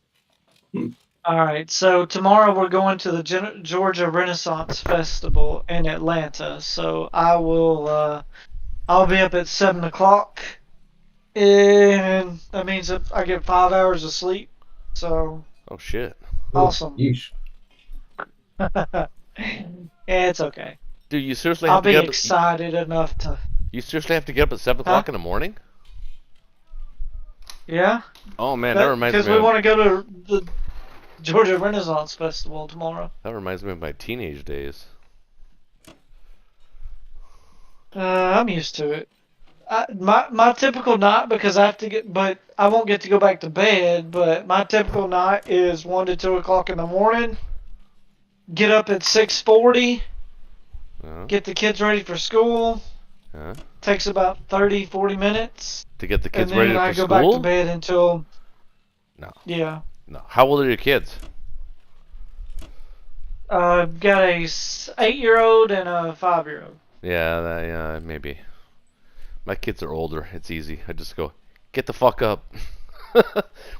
all right. So tomorrow we're going to the Georgia Renaissance Festival in Atlanta. So I'll be up at 7 o'clock, and that means that I get 5 hours of sleep. So
Oh shit.
awesome.
Yeesh.
Yeah, it's okay.
Dude, you seriously
I'll
have to
be
get up.
excited enough to.
You seriously have to get up at 7 o'clock in the morning?
Yeah.
Oh man, that reminds
Because
me.
we want to go to the Georgia Renaissance Festival tomorrow.
That reminds me of my teenage days.
I'm used to it. My typical night, because I have to but I won't get to go back to bed. But my typical night is 1 to 2 o'clock in the morning. Get up at 6:40. Get the kids ready for school. Takes about 30-40 minutes.
To get the kids
and
ready
then
for
I go
school?
back to bed until.
No.
Yeah.
No. How old are your kids?
Got a 8-year-old and a 5-year-old.
Yeah, maybe. My kids are older. It's easy. I just go, Get the fuck up.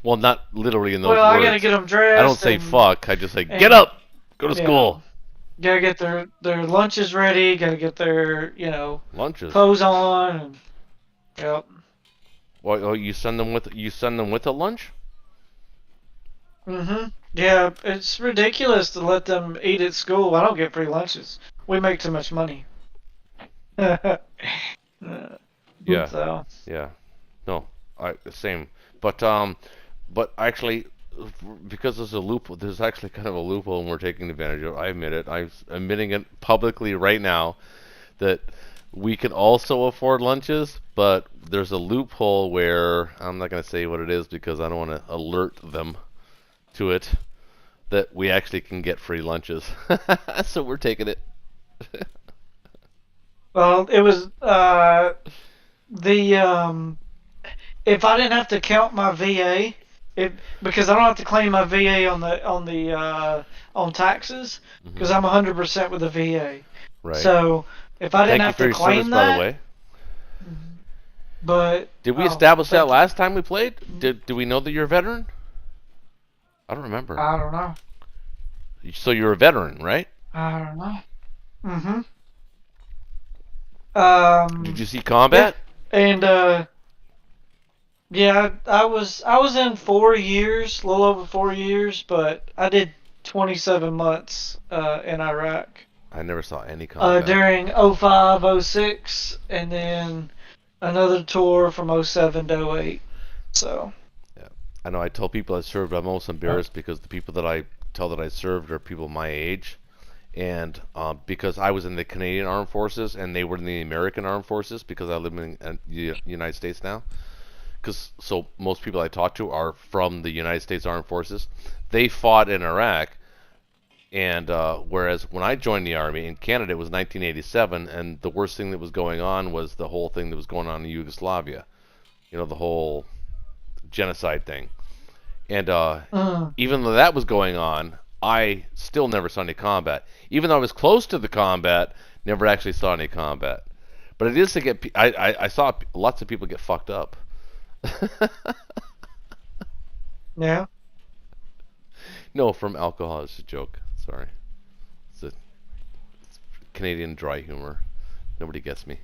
Well, not literally in those
Well, I
words.
gotta get them dressed.
I don't say
and,
fuck. I just say
and-
get up. Go to
yeah.
school.
Gotta get their lunches ready. Gotta get their
Lunches.
clothes on. And, yep.
Well, oh, you send them with a lunch?
Mhm. Yeah, it's ridiculous to let them eat at school. I don't get free lunches. We make too much money.
Yeah.
So.
Yeah. No, same. But actually, because there's actually kind of a loophole, and we're taking advantage of it. I admit it. I'm admitting it publicly right now that we can also afford lunches, but there's a loophole where I'm not going to say what it is because I don't want to alert them to it, that we actually can get free lunches. So we're taking it.
Well, it was if I didn't have to count my VA, because I don't have to claim my VA on taxes because I'm 100% with the VA.
Right.
So if I didn't
Thank you
have
for
to
your
claim
service,
that,
by the way.
but
Did we establish that
thank you.
last time we played? Do we know that you're a veteran? I don't remember.
I don't know.
So you're a veteran, right?
I don't know.
Did you see combat?
And yeah, I was in 4 years, a little over 4 years, but I did 27 months in Iraq.
I never saw any combat.
During 05, 06, and then another tour from 07 to 08. So.
Yeah, I know. I tell people I served. I'm almost embarrassed because the people that I tell that I served are people my age, and because I was in the Canadian Armed Forces and they were in the American Armed Forces because I live in the United States now. So most people I talk to are from the United States Armed Forces. They fought in Iraq. And whereas when I joined the Army in Canada, it was 1987, and the worst thing that was going on was the whole thing that was going on in Yugoslavia. The whole genocide thing. And even though that was going on, I still never saw any combat. Even though I was close to the combat, never actually saw any combat. But it is to get... I saw lots of people get fucked up.
Yeah.
No, from alcohol. It's a joke. Sorry. It's Canadian dry humor. Nobody gets me.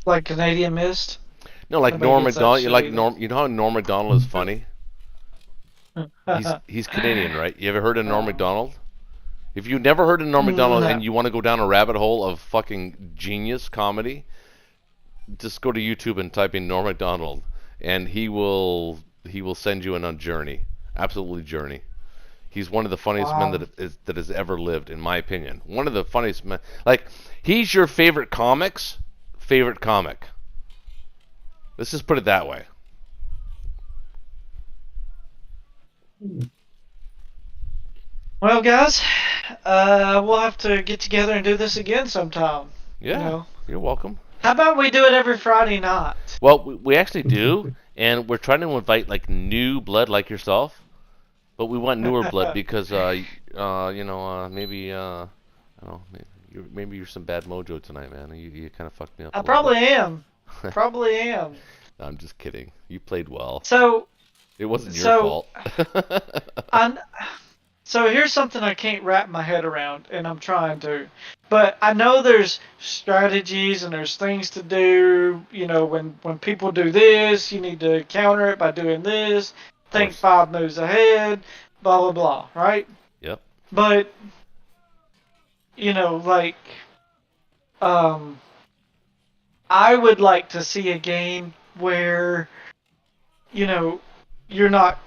Like Canadian Mist?
No, like
Nobody
Norm
gets that
Macdonald.
shit
Like
either.
you know how Norm Macdonald is funny? He's Canadian, right? You ever heard of Norm Macdonald? If you've never heard of Norm Macdonald
No.
and you want to go down a rabbit hole of fucking genius comedy, just go to YouTube and type in Norm Macdonald, and he will send you on a journey, absolutely journey. He's one of the funniest men that has ever lived, in my opinion. One of the funniest men. Like, he's your favorite comic. Let's just put it that way.
Well, guys, we'll have to get together and do this again sometime.
Yeah, you're welcome.
How about we do it every Friday night?
Well, we actually do, and we're trying to invite like new blood like yourself, but we want newer blood because maybe I don't know, maybe you're some bad mojo tonight, man. You kind of fucked me up.
I probably am. Probably am.
No, I'm just kidding. You played well.
So
it wasn't your fault.
So here's something I can't wrap my head around, and I'm trying to. But I know there's strategies and there's things to do. When people do this, you need to counter it by doing this. Think 5 moves ahead. Blah blah blah. Right?
Yep.
But I would like to see a game where you're not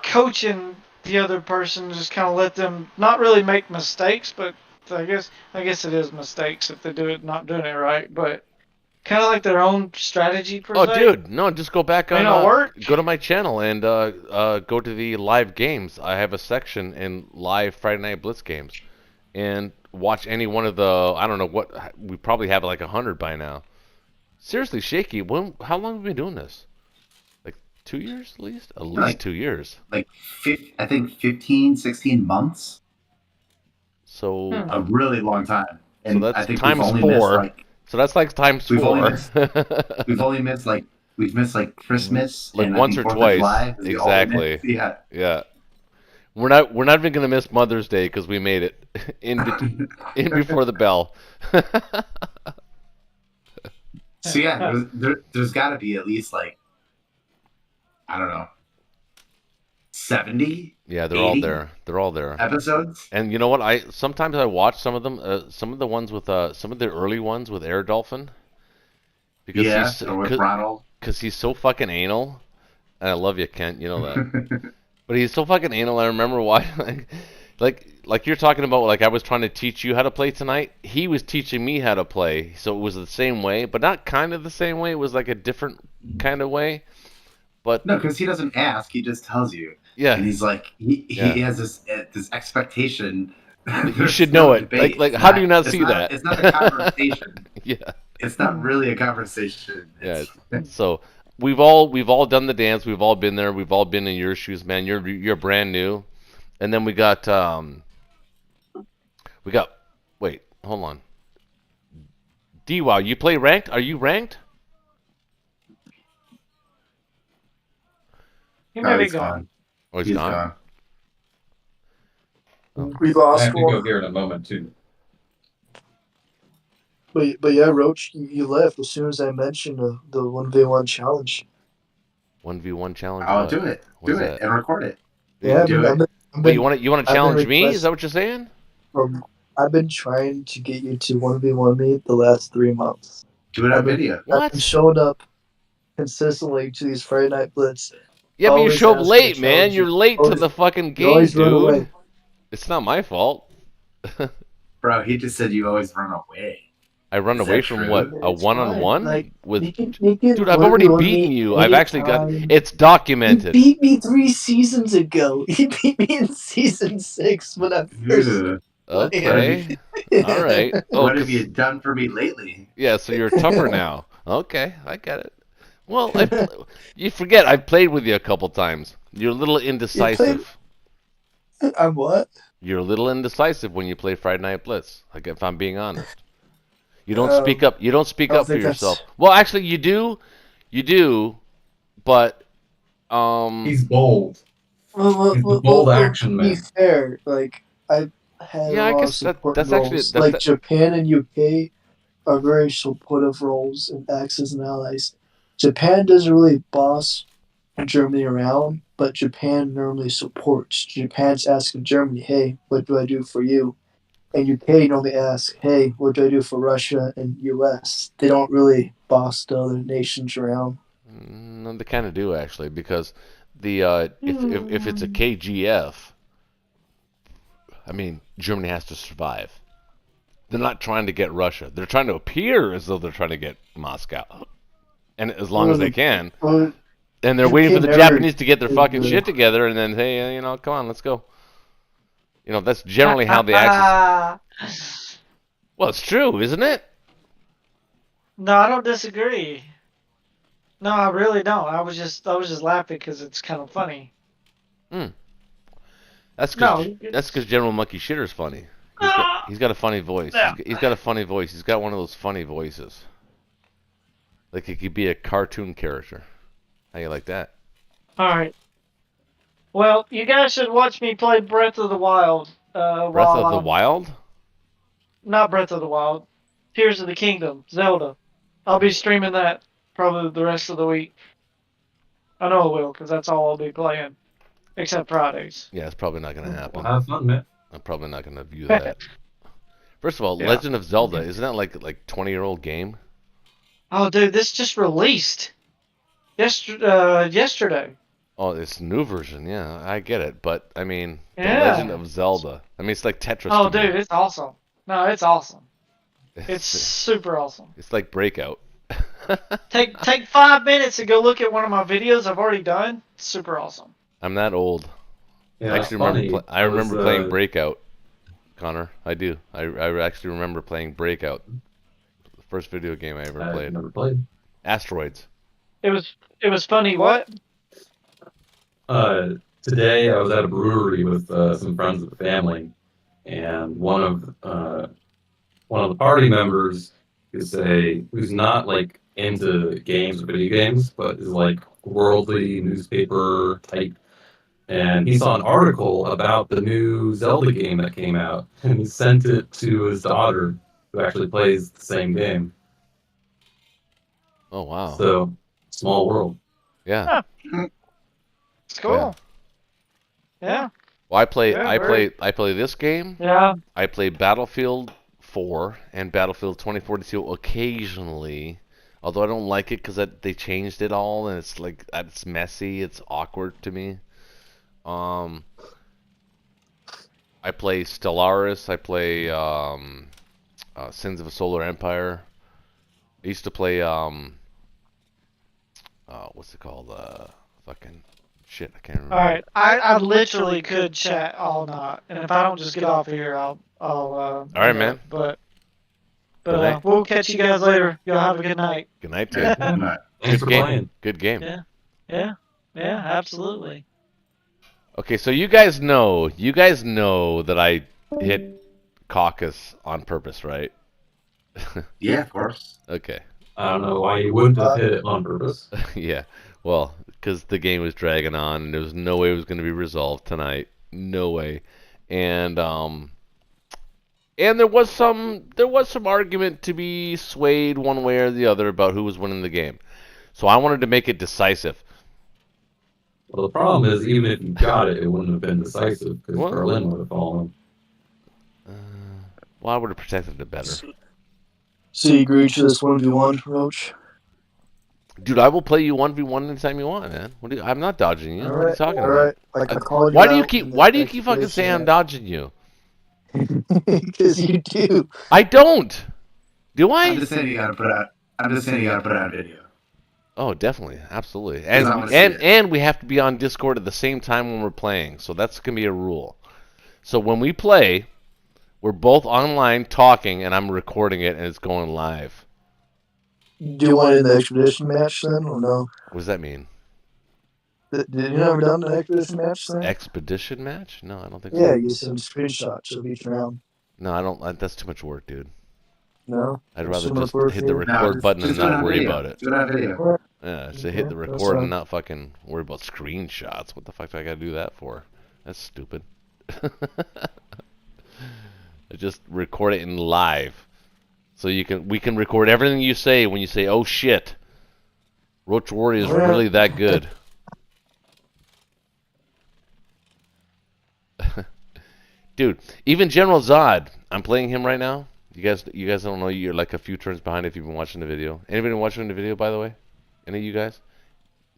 coaching the other person, just kind of let them not really make mistakes, but I guess it is mistakes if they do it not doing it right, but kind of like their own strategy per se.
Oh, dude, no, just go back on. Go to my channel and go to the live games. I have a section in live Friday Night Blitz games, and watch any one of the. I don't know what we probably have like 100 by now. Seriously, Shaky, how long have we been doing this? 2 years at least? At least 2 years.
I think 15, 16 months.
So
a really long time. And
so that's
I think
times
we've only
4.
missed
So that's like times
We've
4.
only missed like Christmas
Like
and
once
I
or
think 4th of
twice.
July is the
Exactly.
ultimate. Yeah.
Yeah. We're not even gonna miss Mother's Day because we made it in before the bell.
So yeah, there's got to be at least like, I don't know, 70.
Yeah, they're all
80
there. They're all there.
episodes.
And you know what? Sometimes I watch some of them. Some of the ones with some of the early ones with Air Dolphin because
Yeah, or with Ronald.
he's so fucking anal. And I love you, Kent. You know that. But he's so fucking anal. I remember why. Like you're talking about, like I was trying to teach you how to play tonight. He was teaching me how to play, so it was the same way, but not kind of the same way. It was like a different kind of way. But
No, because he doesn't ask; he just tells you.
Yeah,
and he's like, he has this expectation.
You should know it.
Debate.
Like how do you not see that?
It's not a conversation.
Yeah,
it's not really a conversation.
Yeah. So we've all done the dance. We've all been there. We've all been in your shoes, man. You're brand new, and then we got. Wait, hold on. D-Wow, you play ranked? Are you ranked?
He may be gone.
Oh, he's gone.
We've
I
lost
have to go
one.
here in a moment too.
But yeah, Roach, you left as soon as I mentioned the 1v1 challenge.
1v1 challenge.
Oh,
what?
do it.
What's
Do it
that?
and record it.
Yeah,
do it.
Wait, you want to challenge me? Is that what you're saying?
I've been trying to get you to 1v1 me the last 3 months.
Do it on video.
I've been showing up consistently to these Friday Night Blitz.
Yeah, but you show up late, man. You're late to the fucking game, dude. It's not my fault.
Bro, he just said you always run away.
I run away from what? A one-on-one?
Like,
with
dude,
I've already beaten you. I've actually got it's documented.
You beat me 3 seasons ago. You beat me in season 6 when I first.
Okay. All right. Oh,
what have you done for me lately?
Yeah, so you're tougher now. Okay, I get it. Well, you forget I've played with you a couple times. You're a little indecisive.
I'm what?
You're a little indecisive when you play Friday Night Blitz. Like, if I'm being honest, you don't speak up. You don't speak up for yourself. Well, actually, you do. You do, but
he's bold.
Well,
he's the bold action man.
To be fair, like I have
I guess that's actually
like Japan and UK are very supportive roles and acts as an allies. Japan doesn't really boss Germany around, but Japan normally supports. Japan's asking Germany, "Hey, what do I do for you?" And UK normally asks, "Hey, what do I do for Russia and US?" They don't really boss the other nations around.
No, they kind of do actually, because the if it's a KGF, I mean Germany has to survive. They're not trying to get Russia. They're trying to appear as though they're trying to get Moscow, and as long as they can. And they're waiting for the Japanese to get their fucking shit together, and then hey, come on, let's go. That's generally how they act. Well, it's true, isn't it?
No, I don't disagree. No, I really don't. I was just laughing because it's kind of funny.
That's because General Monkey Shitter's funny. He's got a funny voice. He's got a funny voice. He's got one of those funny voices. Like he could be a cartoon character. How you like that?
All right. Well, you guys should watch me play Breath of the Wild.
Breath of the Wild?
Not Breath of the Wild. Tears of the Kingdom, Zelda. I'll be streaming that probably the rest of the week. I know I will, because that's all I'll be playing. Except Fridays.
Yeah, it's probably not going to happen.
Well, have fun, man.
I'm probably not going to view that. First of all, Legend of Zelda, isn't that like 20-year-old game?
Oh, dude, this just released. Yesterday.
Oh, it's a new version, yeah, I get it. But, I mean, The Legend of Zelda. I mean, it's like Tetris.
Oh, dude, it's awesome. No, it's awesome. It's super awesome.
It's like Breakout.
Take 5 minutes and go look at one of my videos I've already done. It's super awesome.
I'm that old.
Yeah,
I remember playing Breakout, Connor. I do. I actually remember playing Breakout. The first video game I ever played.
Never played.
Asteroids.
It was funny. What?
Today I was at a brewery with some friends of the family, and one of the party members who's not like into games or video games, but is like worldly newspaper type. And he saw an article about the new Zelda game that came out, and he sent it to his daughter, who actually plays the same game.
Oh wow.
So, small world.
Yeah.
It's cool. Yeah.
Well, I play
Yeah,
I
very-
play this game.
Yeah.
I play Battlefield 4 and Battlefield 2042 occasionally. Although I don't like it because they changed it all and it's like it's messy, it's awkward to me. I play Stellaris. I play Sins of a Solar Empire. I used to play what's it called? Fucking shit, I can't remember.
All right. I literally could chat all night, and if I don't just get off here, I'll.
All right, man.
But
Good night.
we'll catch you guys later. Y'all have a good night.
Good night, too.
Right.
Thanks for
game.
playing.
Good game.
Yeah. Yeah. Yeah. Absolutely.
Okay, so you guys know that I hit caucus on purpose, right?
Yeah, of course.
Okay.
I don't know why you wouldn't have hit it on purpose.
Yeah. Well, because the game was dragging on, and there was no way it was going to be resolved tonight. No way. And there was some argument to be swayed one way or the other about who was winning the game. So I wanted to make it decisive.
Well, the problem is, even if you got it, it wouldn't have been decisive, because
What?
Berlin would have fallen.
Well, I would have protected it better.
So you agree to this 1v1, Roach?
Dude, I will play you 1v1 anytime you want, man. I'm not dodging you. What are you talking about?
Alright. Like I called
Why do you
out
keep
in the
Why do you keep fucking saying I'm
expedition
dodging you?
Because you do.
I don't. Do I?
I'm just saying you gotta put out a video.
Oh, definitely, absolutely,
I wanna see it.
and we have to be on Discord at the same time when we're playing. So that's gonna be a rule. So when we play, we're both online talking, and I'm recording it, and it's going live.
Do you want it in the expedition match then, or no?
What does that mean?
Did you never done an expedition match then?
Expedition match? No, I don't think
Yeah,
so.
you send screenshots of each round.
No, I don't. That's too much work, dude.
No?
I'd
It's
rather
too much
just
work
hit
for
the
you?
record
just-
button and
just do it
not
on
worry
video.
about it.
Do it on video.
Yeah, so hit the
Yeah, that's
record
fine.
and not fucking worry about screenshots. What the fuck do I gotta do that for? That's stupid. I just record it in live. So we can record everything you say when you say, oh shit. Roach Warrior is really that good. Dude, even General Zod, I'm playing him right now. You guys don't know, you're like a few turns behind if you've been watching the video. Anybody watching the video, by the way? Any of you guys?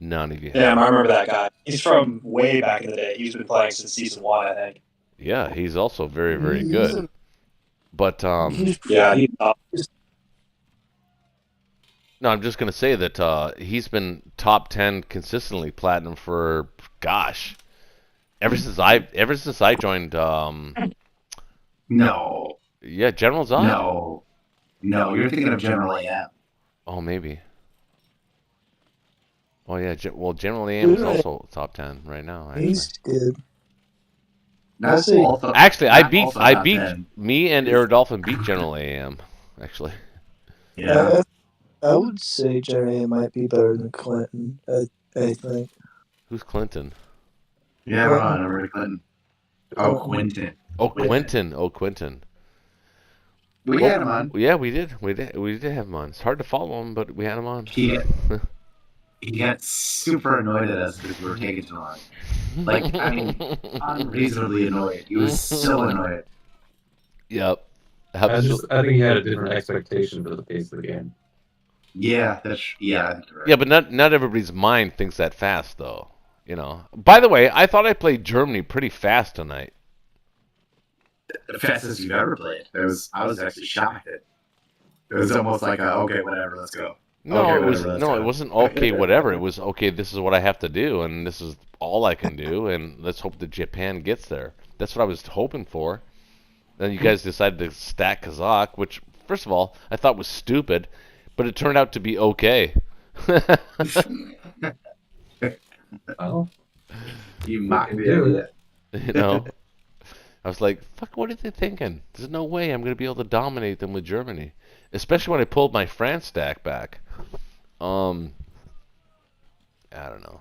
None of you.
Yeah, I remember that guy. He's from way back in the day. He's been playing since season 1, I think.
Yeah, he's also very, very
He's
good.
a-
But
he's
Yeah,
no, I'm just gonna say that he's been top 10 consistently platinum for gosh, ever since I joined.
No.
Yeah, General Zod.
No. No, you're thinking of General AM.
Oh, maybe. Oh yeah, well, General AM is
Yeah.
also top 10 right now. Actually,
He's good.
Not
see.
also,
actually,
not also top 10.
me and Aerodolphin beat General AM. Actually,
Yeah.
I would say Jerry might be better than Clinton. I think.
who's Clinton?
Yeah, we're on over to Clinton. Oh, Quentin.
Oh, Quentin. Oh, Quentin.
We had him on.
Yeah, we did. We did have him on. It's hard to follow him, but we had him on.
He got super annoyed at us because we were taking too long. Like, I mean, unreasonably annoyed. He was so annoyed.
Yep.
I think he had a different expectation for the pace of the game.
Yeah, I think you're right.
Yeah, but not everybody's mind thinks that fast, though. You know. By the way, I thought I played Germany pretty fast tonight.
The fastest you've ever played. I was actually shocked at. It was almost like okay, whatever, let's go.
No,
Okay,
it was
whatever, let's go.
it wasn't okay, whatever. It was okay. This is what I have to do, and this is all I can do, and let's hope that Japan gets there. That's what I was hoping for. Then you guys decided to stack Kazakh, which, first of all, I thought was stupid, but it turned out to be okay.
Well,
You mocked me
do
with
it.
it.
You know. I was like, fuck, what are they thinking? There's no way I'm going to be able to dominate them with Germany. Especially when I pulled my France stack back. I don't know.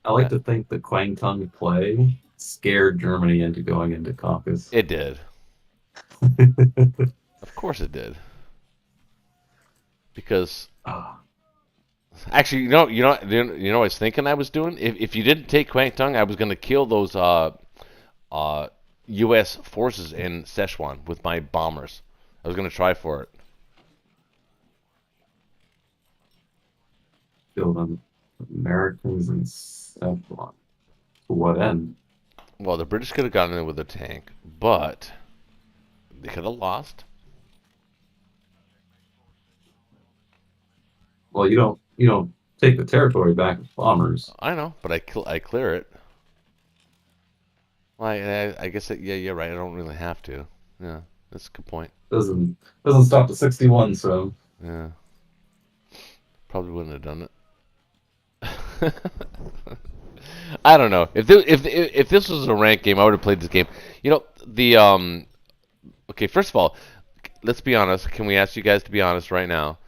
I like to think the Kwang Tung play scared Germany into going into caucus.
It did. Of course it did. Because actually, you know what I was thinking I was doing? If you didn't take Kwang Tung, I was going to kill those U.S. forces in Szechuan with my bombers. I was going to try for it.
Kill them Americans and Szechuan. To what end?
Well, the British could have gotten in with a tank, but they could have lost.
Well, you don't take the territory back with bombers.
I know, but I clear it. Well, I guess that, yeah, you're right. I don't really have to. Yeah, that's a good point.
Doesn't stop at 61, so
Yeah, probably wouldn't have done it. I don't know. If this was a ranked game, I would have played this game. You know, the okay, first of all, let's be honest. Can we ask you guys to be honest right now?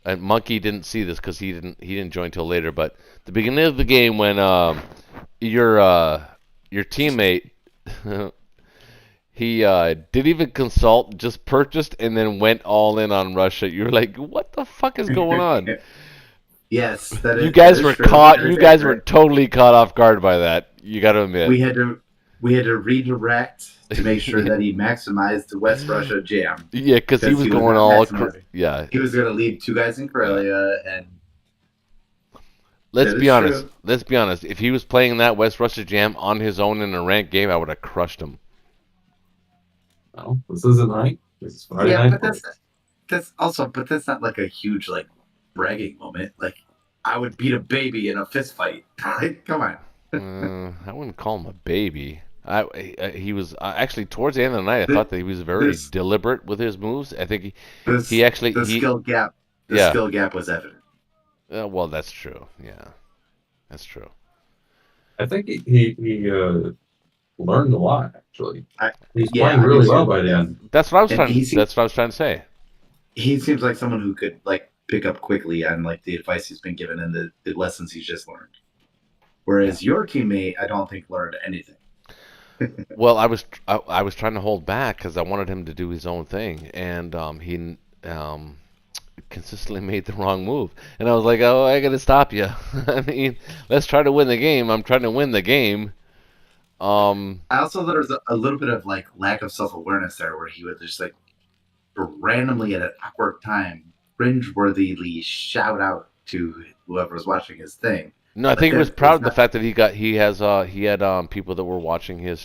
And Monkey didn't see this because he didn't join till later. But the beginning of the game when your teammate he didn't even consult, just purchased and then went all in on Russia. You're like, what the fuck is going on?
Yes, that is.
You guys
that is
were
true.
caught.
That is
You guys were
accurate.
totally caught off guard by that. You got to admit.
We had to redirect to make sure that he maximized the West Russia jam.
Yeah, because he
Because
was
he was
going
not
all.
maximizing.
Yeah.
He was going to leave 2 guys in Karelia, and
Let's
that
be
is
honest.
true.
Let's be honest. If he was playing that West Russia jam on his own in a ranked game, I would have crushed him.
no, this isn't right. This is Friday
Yeah,
night.
but that's also, but that's not like a huge like bragging moment. Like I would beat a baby in a fist fight. Like, come on.
I wouldn't call him a baby. He was actually towards the end of the night. I thought that he was very
This-
deliberate with his moves. I think
This,
he actually
the skill gap. The
Yeah.
skill gap was evident.
well, that's true. Yeah, that's true.
I think he learned a lot actually. He's
Yeah,
playing
I
really
do
well
too.
by the end.
That's what I was
And
trying.
he seems-
That's what I was trying to say.
He seems like someone who could like pick up quickly on like the advice he's been given and the lessons he's just learned. Whereas your teammate, I don't think learned anything.
Well, I was trying to hold back because I wanted him to do his own thing, and he consistently made the wrong move, and I was like, "Oh, I gotta stop you." I mean, let's try to win the game. I'm trying to win the game.
I also there was a little bit of like lack of self awareness there, where he would just like randomly at an awkward time, cringeworthily shout out to whoever was watching his thing.
No, I think he
that
was proud of
is
the fact that he had people that were watching his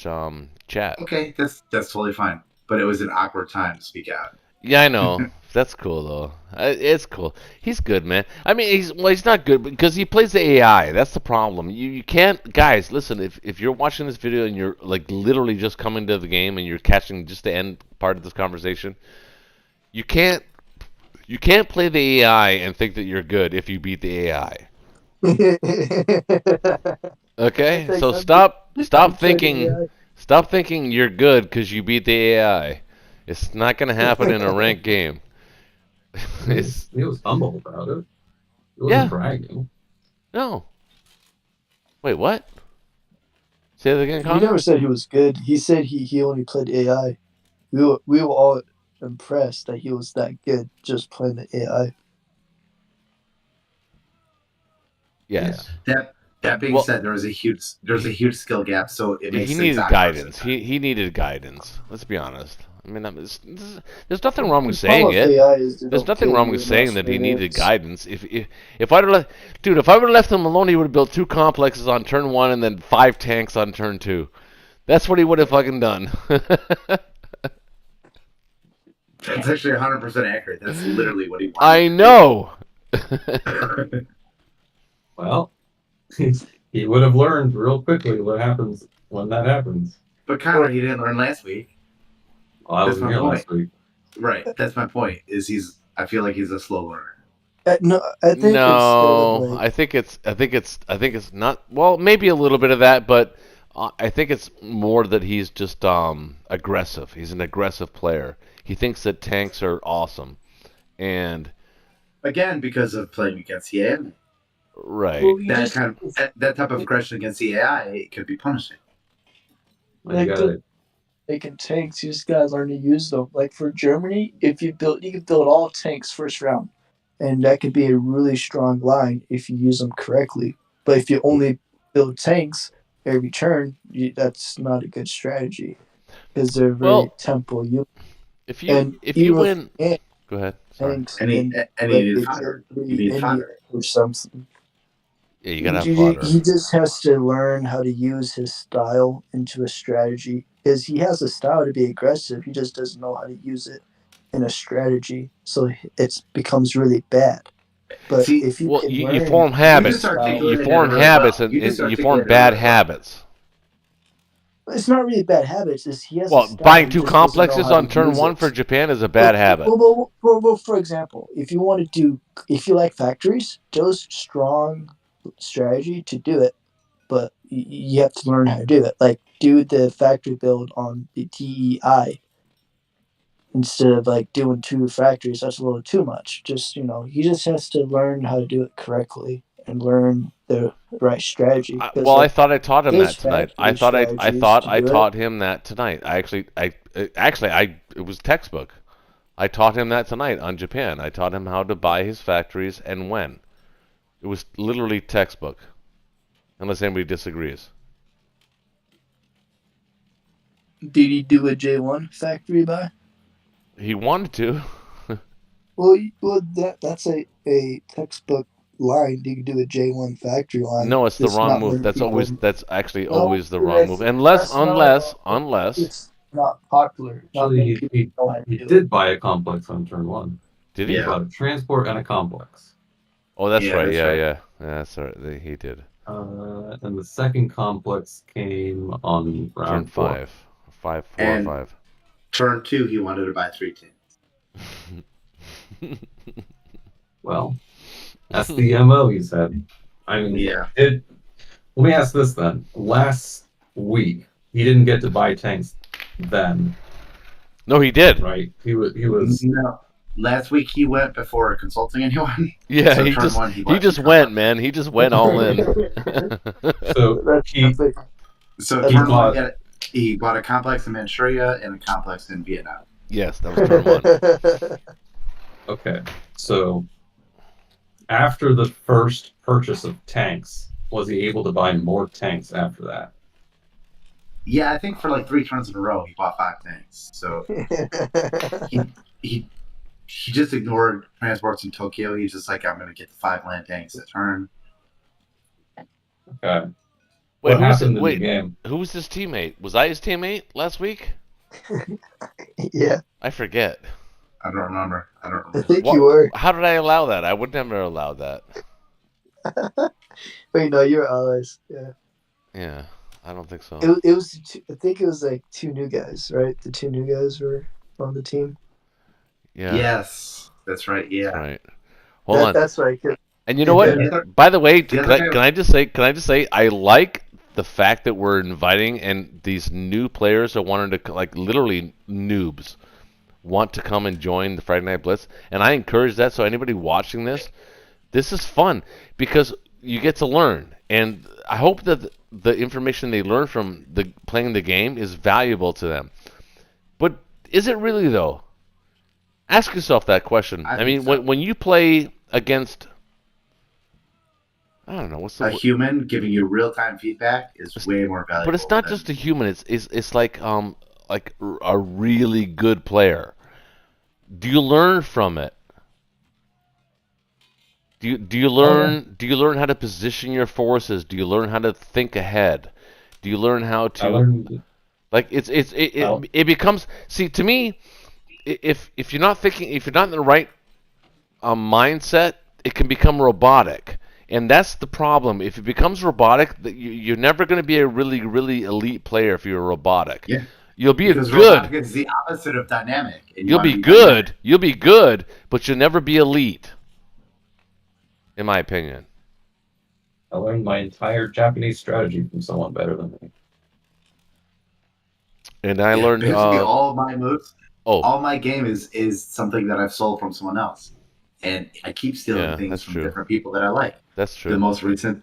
chat.
Okay, that's totally fine. But it was an awkward time to speak out.
Yeah, I know. That's cool though. It's cool. He's good, man. I mean, he's not good because he plays the AI. That's the problem. You can't, guys. Listen, if you're watching this video and you're like literally just coming to the game and you're catching just the end part of this conversation, you can't play the AI and think that you're good if you beat the AI. Okay,
Thanks,
so
I'm-
stop thinking you're good because you beat the AI. It's not gonna happen in a ranked game. It's
He was humble about it. He
Yeah.
wasn't bragging.
no. Wait, what? Say that again,
He
Connor.
never said he was good. He said he only played AI. We were all impressed that he was that good just playing the AI.
Yes.
That being
Well-
said, there's a huge skill gap, so it makes
He
things
needed
awkward
guidance.
sometimes.
He needed guidance. Let's be honest. I mean, there's nothing wrong with
The problem
saying
with
it.
AI is they
There's
don't
nothing
kill
wrong
you
with
in
saying
less
that he needed
minutes.
guidance. If I'd have if I would have left him alone, he would have built 2 complexes on turn 1 and then 5 tanks on turn 2. That's what he would have fucking done.
That's actually 100% accurate. That's literally what he
I
wanted.
know.
Well, he would have learned real quickly what happens when that happens.
But Connor, he didn't learn last week.
Well, I
That's
wasn't
my
here
point.
last week.
Right. That's my point. I feel like he's a slow learner.
No, I think
No,
it's
I think it's not. Well, maybe a little bit of that, but I think it's more that he's just aggressive. He's an aggressive player. He thinks that tanks are awesome, and
Again, because of playing against the AI.
right.
Well, you
That
just
kind of that type of aggression against the AI could be punishing.
Well, you
like
gotta,
making tanks. You just gotta learn to use them. Like for Germany, if you can build all tanks first round, and that could be a really strong line if you use them correctly. But if you only build tanks every turn, that's not a good strategy because they're very
Well,
tempo. You
if you
and
if you
even with
win, go ahead. Sorry.
tanks
And he
and
and
like
he needs
the
fodder.
tier
He
3
needs
India
fodder.
or something.
Yeah, you gotta have fodder.
He just has to learn how to use his style into a strategy. Because he has a style to be aggressive, he just doesn't know how to use it in a strategy. So it becomes really bad. But
See,
if you
Well,
can
you
learn
form
you just
habits. You
articulated it
form
really
habits,
well. You just
and you form
articulated it
bad
really well.
habits.
it's not really bad habits. Is he has a
Well,
style,
buying
he
two
just doesn't know
complexes
how to
on turn
use
one for
it.
Japan is a bad habit.
Well, for example, if you want to do, if you like factories, Joe's strong strategy to do it, but you have to learn how to do it. Like do the factory build on the DEI instead of like doing two factories. That's a little too much. Just he just has to learn how to do it correctly and learn the right strategy. Because
Well, I
like
thought I taught him
his
that tonight.
factory
I
strategies
thought
to
I
do it.
taught him that tonight. It was textbook. I taught him that tonight on Japan. I taught him how to buy his factories and when. It was literally textbook. Unless anybody disagrees.
Did he do a J1 factory buy?
He wanted to.
Well, that's a textbook line. You can do a J1 factory line.
No, it's the
Just
wrong
not
move.
many people.
That's actually
No,
always the wrong move. Unless
that's not. It's not popular. Not many
actually,
people know how to
he
do it.
did buy a complex on turn one.
did
He
he?
Yeah.
bought a transport and a complex.
Oh, that's
Yeah,
right.
that's
Yeah,
right.
yeah. That's right. He did.
And the second complex came on
Turn
round four.
5. 5, 4 or
And
5.
turn 2, he wanted to buy 3 tanks.
Well, that's the MO he said. I mean,
Yeah.
let me ask this then. Last week, he didn't get to buy tanks then,
No, he did.
right? He was
No. Last week he went before consulting anyone.
Yeah,
So
he
turn
just
1
he just went, man. He just went all in.
so
That's
he
epic.
So
That's
turn
bought-
1 he bought a complex in Manchuria and a complex in Vietnam.
Yes, that was turn 1.
okay. So after the first purchase of tanks, was he able to buy more tanks after that?
Yeah, I think for like 3 turns in a row he bought 5 tanks. So he just ignored transports in Tokyo. He's just like, I'm gonna get the 5 land tanks a turn.
Okay.
Wait,
What happened in the game?
who was his teammate? Was I his teammate last week?
Yeah,
I forget.
I don't remember.
I think you were.
How did I allow that? I would never allow that.
Wait, no, you were always. Yeah.
Yeah, I don't think so.
It was. I think it was like 2 new guys, right? The 2 new guys were on the team.
Yeah,
Yes, that's right. Yeah.
that's right. Hold on.
That's right.
And you know what?
The other-
By the way,
the
can
other
I,
guy-
can I just say? Can I just say? I like the fact that we're inviting and these new players are wanting to like literally noobs want to come and join the Friday Night Blitz, and I encourage that. So anybody watching this is fun because you get to learn, and I hope that the information they learn from playing the game is valuable to them. But is it really though? Ask yourself that question.
I
I mean,
think so.
when you play against, I don't know what's the
A human giving you real time feedback is way more valuable.
but it's not
than-
just a human. It's like a really good player. Do you learn from it? Do you learn how to position your forces? Do you learn how to think ahead? Do you learn how
I
to
learned
like it becomes see to me if you're not thinking if you're not in the right mindset, it can become robotic. And that's the problem. If it becomes robotic, you're never going to be a really, really elite player if you're robotic.
Yeah.
You'll be
Because
good.
robotic is the opposite of dynamic. And you
You'll
wanna
be
be
good.
dynamic.
You'll be good, but you'll never be elite. In my opinion.
I learned my entire Japanese strategy from someone better than me.
And I learned.
Basically, all my moves,
Oh,
all my game is something that I've sold from someone else, and I keep stealing
yeah,
things
that's
from
true.
different people that I like.
That's
The
true.
most recent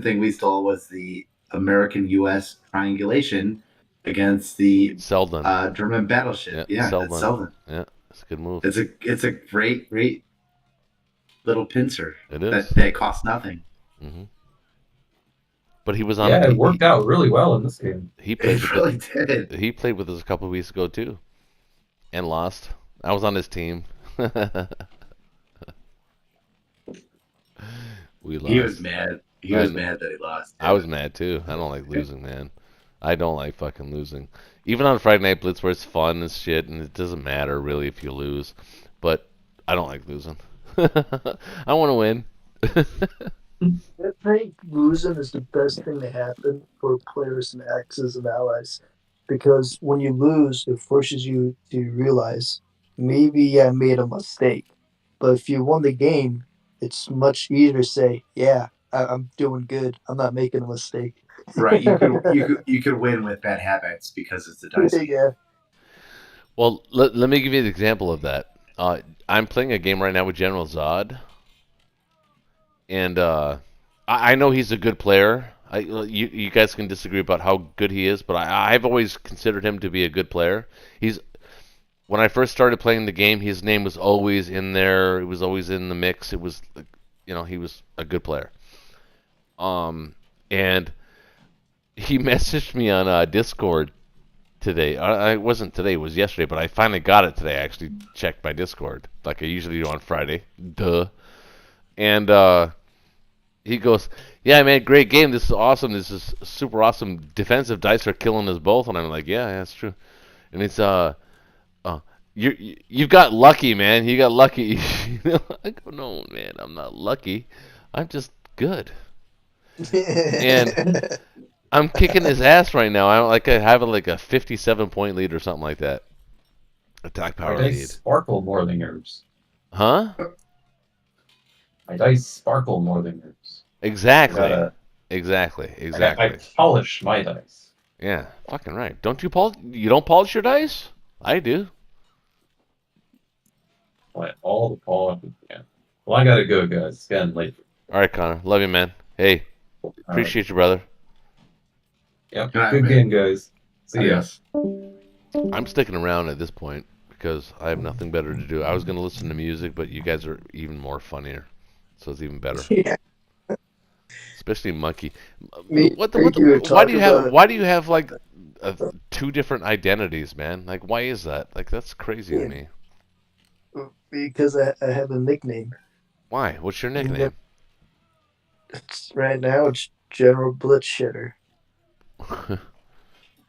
thing we stole was the American-U.S. triangulation against the
Selden.
German battleship. Yeah, that's Selden.
Yeah, it's a good move.
It's a great little pincer
It is.
that costs nothing.
Mm-hmm. But he was on.
Yeah, it worked out really well in this game.
He played
It
with
really did.
He played with us a couple of weeks ago too, and lost. I was on his team. We lost.
He was mad. He was mad that he lost.
I was mad too. I don't like losing, man. I don't like fucking losing. Even on Friday Night Blitz where it's fun and shit, and it doesn't matter really if you lose. But I don't like losing. I want to win.
I think losing is the best thing to happen for players and axes and allies, because when you lose, it forces you to realize maybe I made a mistake. But if you won the game, it's much easier to say, "Yeah, I'm doing good. I'm not making a mistake."
Right. You could win with bad habits because it's a dice game.
Yeah.
Well, let me give you an example of that. I'm playing a game right now with General Zod. And I know he's a good player. You guys can disagree about how good he is, but I've always considered him to be a good player. When I first started playing the game, his name was always in there. It was always in the mix. It was, he was a good player. And he messaged me on Discord today. It wasn't today, it was yesterday, but I finally got it today. I actually checked my Discord, like I usually do on Friday. Duh. And he goes, "Yeah, man, great game. This is awesome. This is super awesome. Defensive dice are killing us both." And I'm like, "Yeah, that's true." And it's you got lucky, man. You got lucky. I go, "No, man, I'm not lucky. I'm just good." And I'm kicking his ass right now. I have like a 57-point lead or something like that. Attack power
My dice
lead.
sparkle more than yours.
Huh?
My dice sparkle more than yours.
Exactly. Exactly.
I polish my dice.
Yeah, fucking right. Don't you don't polish your dice? I do.
All the polish. Yeah. Well, I gotta go, guys. It's getting late.
All right, Connor. Love you, man. Hey, appreciate you, brother.
Yep.
Good night,
Good
man.
game, guys. See ya.
Adios.
I'm sticking around at this point because I have nothing better to do. I was gonna listen to music, but you guys are even more funnier, so it's even better.
Yeah.
Especially Monkey.
Me-
Why do you have like two different identities, man? Like, why is that? Like, that's crazy to me.
Because I have a nickname.
Why? What's your nickname?
Right now, it's General Blitz Shitter.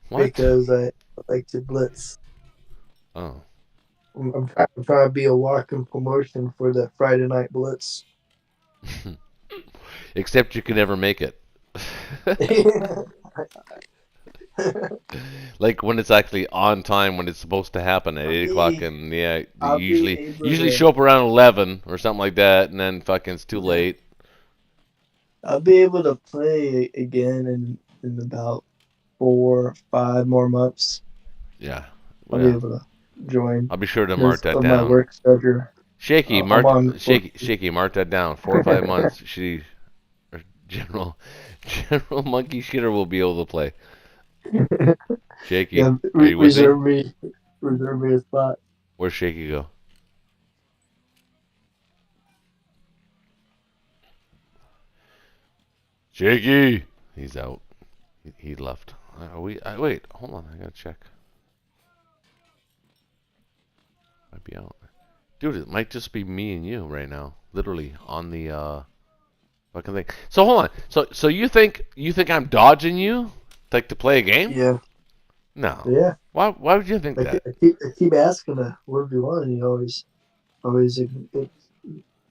What?
Because I like to blitz.
Oh.
I'm trying to be a walking promotion for the Friday Night Blitz.
Except you can never make it. Like when it's actually on time when it's supposed to happen at 8 o'clock, and yeah, you usually show up around 11 or something like that, and then fucking it's too late.
I'll be able to play again in about 4 or 5 more months.
Yeah.
I'll be able to join.
I'll be sure to mark that
on
down.
My work schedule.
Shaky, mark that down. 4 or 5 months. General Monkey Shitter will be able to play. Shaky,
Yeah,
are you with
reserve
me?
me a spot.
Where's Shaky go? Shaky, he's out. He left. Wait, hold on. I gotta check. Might be out. Dude, it might just be me and you right now. Literally on the fucking thing. So hold on. So you think I'm dodging you, like to play a game?
Yeah.
No.
Yeah.
Why would you think that?
I keep asking to what do you want, and you always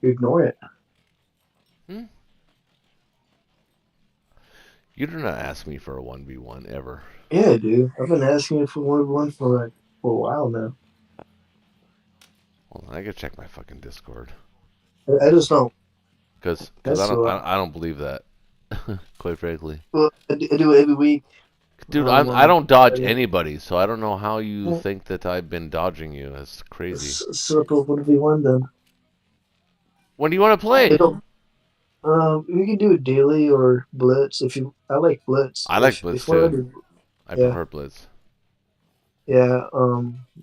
ignore it.
You do not ask me for a 1v1 ever.
Yeah, dude. I've been asking you for 1v1 for a while now.
Hold on, I gotta check my fucking Discord.
I just don't.
Because I don't believe that. Quite frankly.
Well, I do it every week.
Dude,
Um,
I don't dodge
yeah.
anybody, so I don't know how you
Well,
think that I've been dodging you. That's crazy.
Circle 1v1 then.
When do you want to play?
It'll, we can do it daily or Blitz if you. I like Blitz.
I like Blitz
If we want
too.
to do,
I
yeah,
prefer Blitz.
yeah.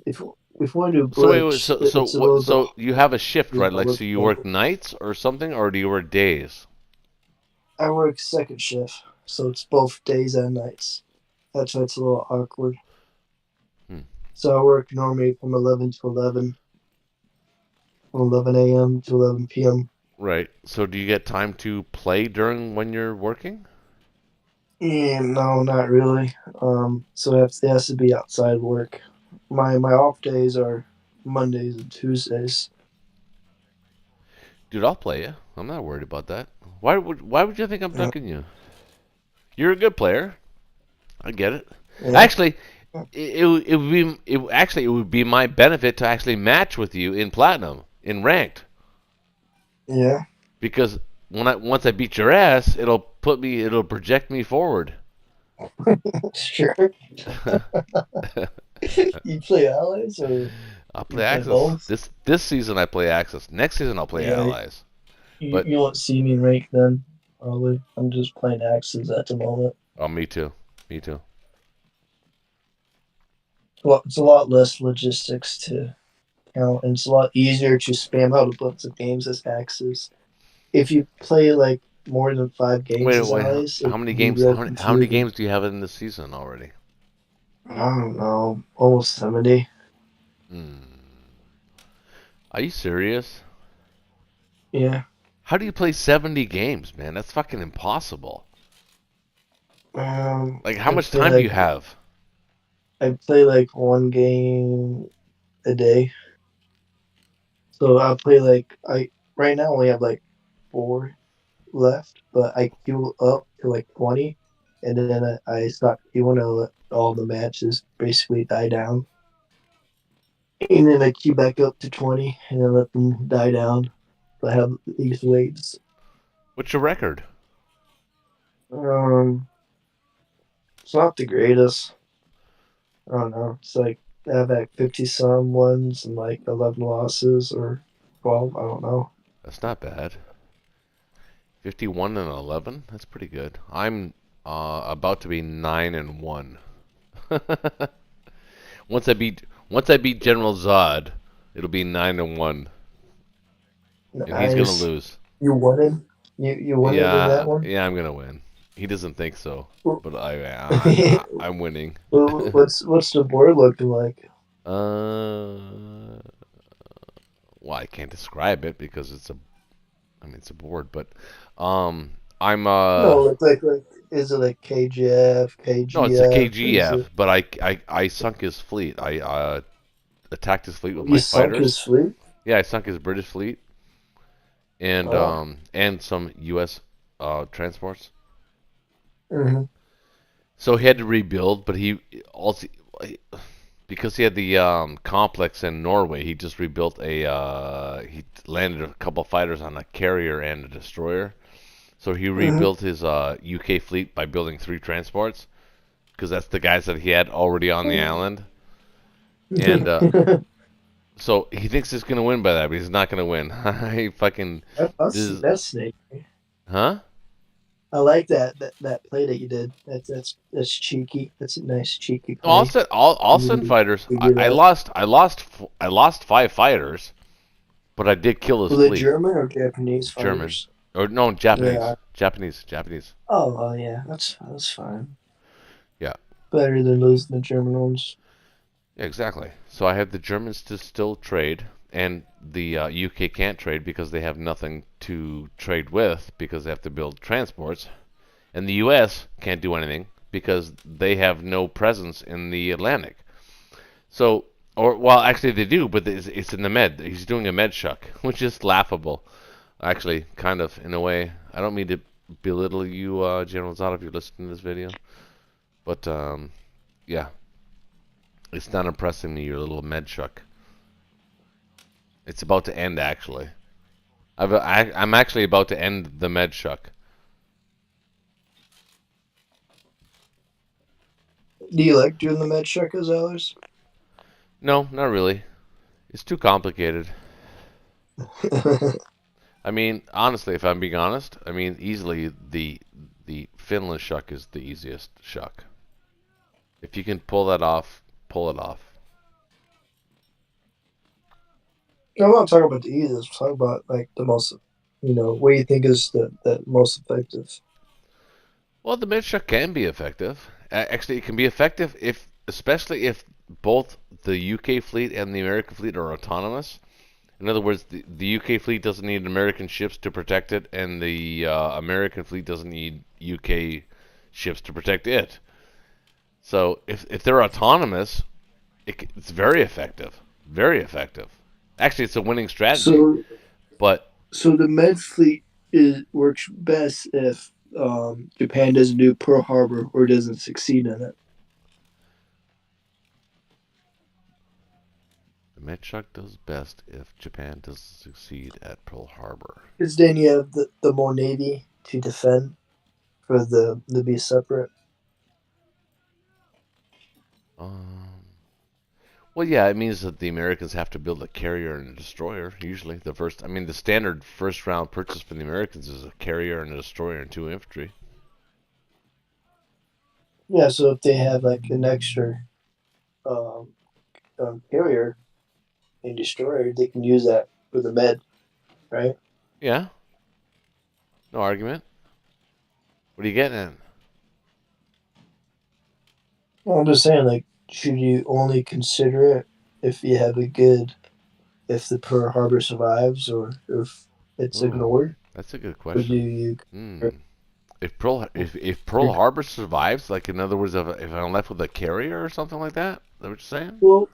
If we want to do
So wait,
Blitz, it's a
what?
little bit.
So you have a shift,
Yeah,
right? Like, so you work nights or something, or do you work days?
I work second shift, so it's both days and nights. That's why it's a little awkward.
Hmm.
So I work normally from 11 to 11, from 11 a.m. to 11 p.m.
Right. So do you get time to play during when you're working?
Yeah, no, not really. So it has to be outside work. My off days are Mondays and Tuesdays.
Dude, I'll play you. I'm not worried about that. Why would you think I'm
Yeah.
dunking you? You're a good player. I get it.
Yeah.
Actually, it would be my benefit to actually match with you in platinum, in ranked,
Yeah.
because once I beat your ass, it'll project me forward.
Sure. You play allies or
I'll
you
play
play
Axis.
both?
This season I play Axis. Next season I'll play
Yeah.
Allies.
You,
But-
you won't see me rank then. Probably. I'm just playing axes at the moment.
Oh, me too. Me too.
Well, it's a lot less logistics to count, and it's a lot easier to spam out a bunch of games as axes. If you play like more than 5 games
Wait,
as
wait.
allies,
How
it
many
can be
games?
real
How many
confusing.
games do you have in this season already?
I don't know, almost 70.
Hmm. Are you serious?
Yeah.
How do you play 70 games, man? That's fucking impossible. Like, how
I
much
play
time do you have?
I play like 1 game a day. So I play I right now only have like 4 left, but I queue up to like 20, and then I stop queuing to let all the matches basically die down. And then I queue back up to 20 and then let them die down. So I have these waves.
What's your record?
Um, it's not the greatest. I don't know. It's like I have like 50 some ones and like 11 losses or 12. I don't know.
That's not bad. 51 and 11. That's pretty good. I'm about to be 9-1. Once I beat General Zod, it'll be 9-1, and he's gonna
Nice.
lose.
You won it. You won it in that one.
Yeah, I'm gonna win. He doesn't think so, but I'm winning.
Well, what's the board looking like?
Well, I can't describe it because it's a board, but I'm
No, it's like is it like KGF, KGF?
no, it's a
Is
KGF,
it,
but I sunk his fleet. I attacked his fleet with
you
my
sunk
fighters.
his fleet?
Yeah, I sunk his British fleet and
Oh.
and some U.S. Transports.
Mm-hmm.
So he had to rebuild, but he also, because he had the complex in Norway, he just rebuilt he landed a couple fighters on a carrier and a destroyer. So he rebuilt his UK fleet by building 3 transports, because that's the guys that he had already on the island. And so he thinks he's gonna win by that, but he's not gonna win. He fucking
that's snake.
huh?
I like that play that you did. That's cheeky. That's a nice cheeky play.
I'll send fighters. I lost 5 fighters, but I did kill his
Was it
fleet.
German or Japanese
German.
fighters?
Or no, Japanese.
Yeah.
Japanese.
Oh, yeah, that's fine.
Yeah.
Better than losing the German ones.
Yeah, exactly. So I have the Germans to still trade, and the UK can't trade because they have nothing to trade with because they have to build transports, and the US can't do anything because they have no presence in the Atlantic. So, well, actually they do, but it's in the med. He's doing a med shuck, which is laughable, actually, kind of in a way. I don't mean to belittle you, General Zod, if you're listening to this video, but yeah. It's not impressing me, your little med shuck. It's about to end, actually. I'm actually about to end the med shuck.
Do you like doing the med check as others?
No, not really. It's too complicated. I mean, honestly, if I'm being honest, I mean, easily the finless shuck is the easiest shuck. If you can pull that off, pull it off.
I'm not talking about the easiest. I'm talking about like the most, what do you think is the most effective?
Well, the mid shuck can be effective. Actually, it can be effective especially if both the UK fleet and the American fleet are autonomous. In other words, the UK fleet doesn't need American ships to protect it, and the American fleet doesn't need UK ships to protect it. So if they're autonomous, it's very effective. Very effective. Actually, it's a winning strategy.
So,
But
so the med fleet works best if Japan doesn't do Pearl Harbor or doesn't succeed in it.
the Medshot does best if Japan doesn't succeed at Pearl Harbor.
Because then you have the more navy to defend for the be separate.
Well, yeah, it means that the Americans have to build a carrier and a destroyer. Usually, the standard first round purchase for the Americans is a carrier and a destroyer and 2 infantry.
Yeah, so if they have like an extra carrier and destroyer, they can use that for the med, right?
Yeah, no argument. What are you getting at?
Well, I'm just saying, like, should you only consider it if you have if the Pearl Harbor survives, or if it's ignored?
That's a good
Or do
question.
you?
If Pearl Harbor survives, like in other words, if I'm left with a carrier or something like that, is that what you're saying?
Well,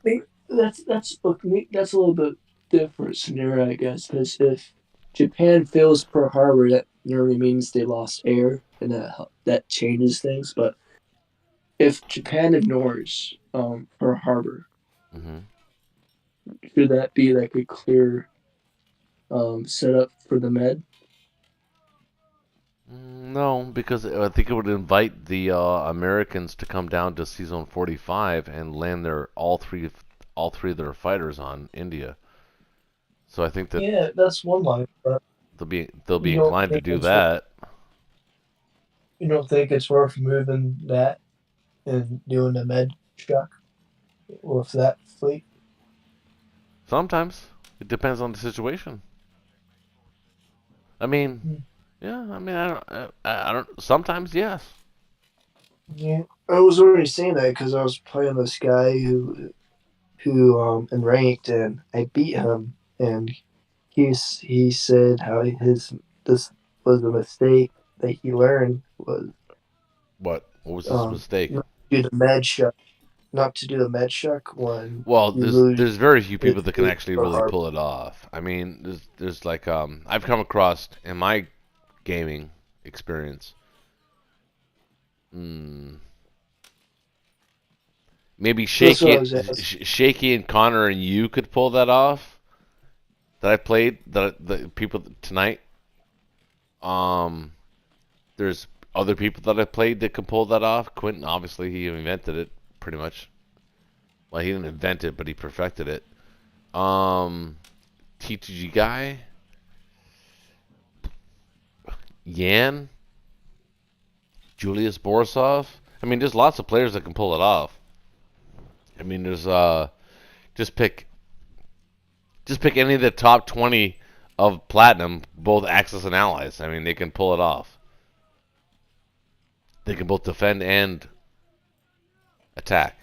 that's a little bit different scenario, I guess. Because if Japan fails Pearl Harbor, that normally means they lost air, and that changes things. But if Japan ignores Pearl Harbor,
Mm-hmm.
should that be like a clear setup for the med?
No, because I think it would invite the Americans to come down to Sea Zone 45 and land all three of their fighters on India. So I think that
Yeah, that's one line. But
they'll be
you don't
inclined to
think
do
it's
that.
you don't think it's worth moving that and doing a med shock with that fleet?
Sometimes it depends on the situation. I mean, yeah. I mean, I don't. Sometimes, yes.
Yeah, I was already saying that because I was playing this guy who in ranked, and I beat him, and he said how this was a mistake that he learned was
What was his mistake?
not to do the med shock, not to do the med shock when
Well,
you lose.
there's very few people that can
it
actually
for
really
hard.
pull it off. I mean, there's like I've come across in my gaming experience. Maybe
That's what I was asking.
Shaky and Connor and you could pull that off. That I played the people tonight. There's other people that I played that can pull that off. Quentin, obviously, he invented it pretty much. Well, he didn't invent it, but he perfected it. TTG guy, Yan, Julius Borisov. I mean, there's lots of players that can pull it off. I mean, there's just pick any of the top 20 of Platinum, both Axis and Allies. I mean, they can pull it off. They can both defend and attack.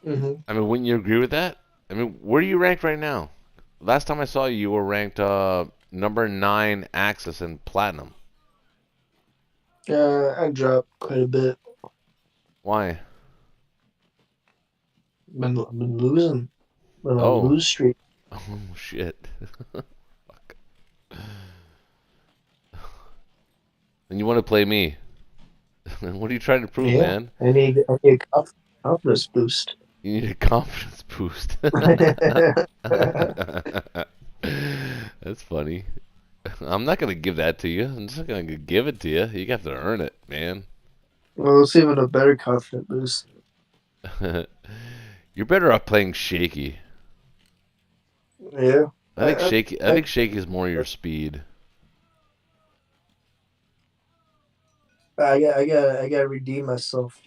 Mm-hmm.
I mean, wouldn't you agree with that? I mean, where are you ranked right now? Last time I saw you, you were ranked number 9 Axis and Platinum.
I dropped quite a bit.
Why?
Been losing. Been on a lose streak.
Oh, shit. Fuck. And you want to play me? What are you trying to prove, man?
I need a confidence boost.
You need a confidence boost. That's funny. I'm not going to give that to you. I'm just going to give it to you. You have to earn it, man.
Well, it's even a better confident boost.
You're better off playing shaky.
Yeah.
I think shaky. I think shaky is more your speed.
I gotta redeem myself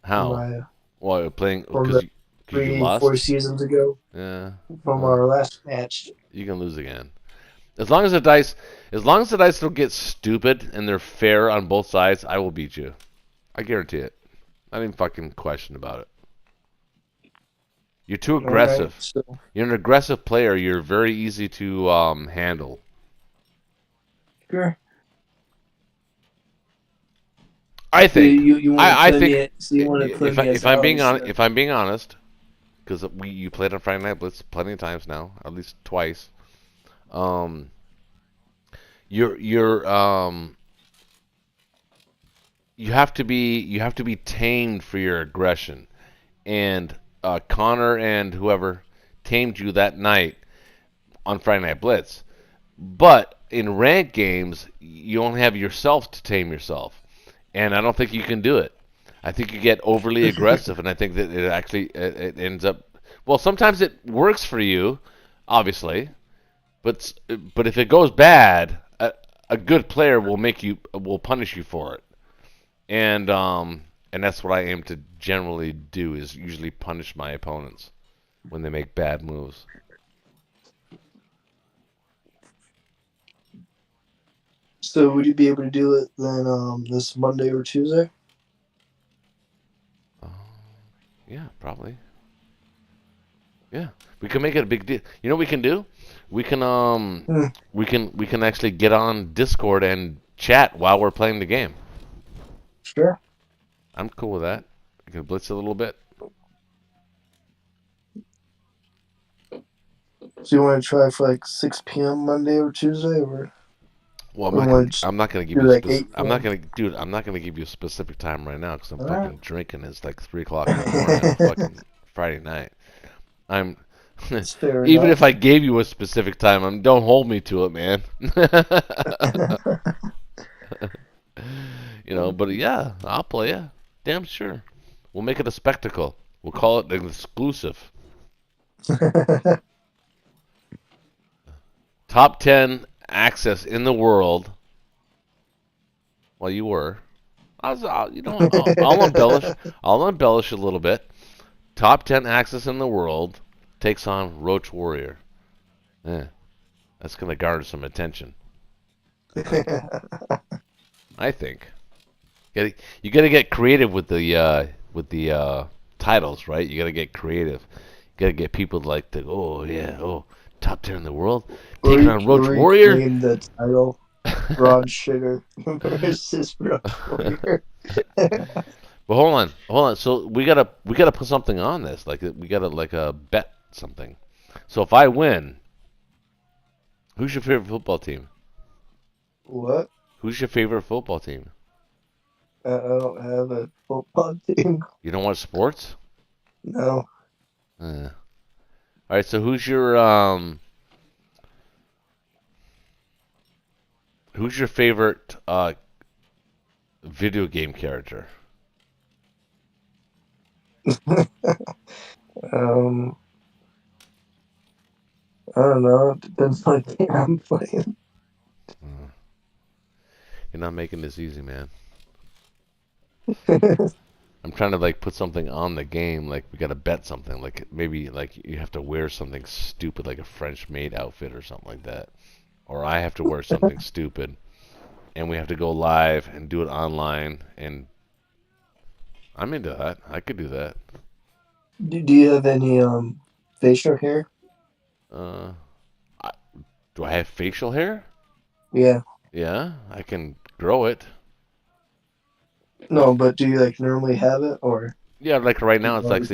How?
from
Well, you're playing
from
because
the
you
4
lost.
seasons ago
Yeah.
from
Well,
our last match.
you can lose again. As long as the dice don't get stupid and they're fair on both sides, I will beat you. I guarantee it. Not even fucking question about it. You're too aggressive.
Right, so,
You're an aggressive player. You're very easy to handle.
sure.
I think.
You want to
I
play
think
me? So you want to play me as
if I'm being honest, because you played on Friday Night Blitz plenty of times now, at least twice. Um, you're you have to be tamed for your aggression, and Connor and whoever tamed you that night on Friday Night Blitz. But in ranked games, you only have yourself to tame yourself, and I don't think you can do it. I think you get overly aggressive, and I think that it ends up. Well, sometimes it works for you, obviously, but if it goes bad, a good player will punish you for it, and that's what I aim to generally do is usually punish my opponents when they make bad moves.
So would you be able to do it then this Monday or Tuesday?
Yeah, probably. Yeah, we can make it a big deal. You know what we can do? We can we can actually get on Discord and chat while we're playing the game.
Sure.
I'm cool with that. We can blitz a little bit.
So you want to try for like 6 p.m. Monday or Tuesday, or
Well,
I'm
I'm not gonna give
do
you
like 8
I'm not
p.m.?
gonna, dude. I'm not gonna give you a specific time right now because I'm
Alright.
fucking drinking. It's like 3 o'clock in the morning on a fucking Friday night. I'm
It's fair
even
enough.
if I gave you a specific time, don't hold me to it, man. You know, but yeah, I'll play ya. Damn sure. We'll make it a spectacle. We'll call it an exclusive. Top 10 access in the world. Well, you were. You know, I'll embellish. I'll embellish a little bit. Top 10 access in the world takes on Roach Warrior. Yeah, that's gonna garner some attention. I think. You gotta get creative with the titles, right? You gotta get creative. You gotta get people like to, oh yeah, oh, top 10 in the world, taking on Roach Warrior.
Name the title Broad Sugar versus Roach Warrior.
But hold on. So we gotta put something on this. Like we gotta bet something. So if I win, who's your favorite football team?
What?
Who's your favorite football team?
I don't have a football team.
You don't watch sports?
No.
All right. So who's your favorite video game character?
um, I don't know. It depends on the game I'm playing.
You're not making this easy, man. I'm trying to put something on the game, like we gotta bet something, like maybe you have to wear something stupid, like a French maid outfit or something like that, or I have to wear something stupid, and we have to go live and do it online, and I'm into that. I could do that.
Do you have any facial hair?
Uh, do I have facial hair?
Yeah.
Yeah, I can grow it.
No, but do you normally have it, or
Yeah, like right now,
or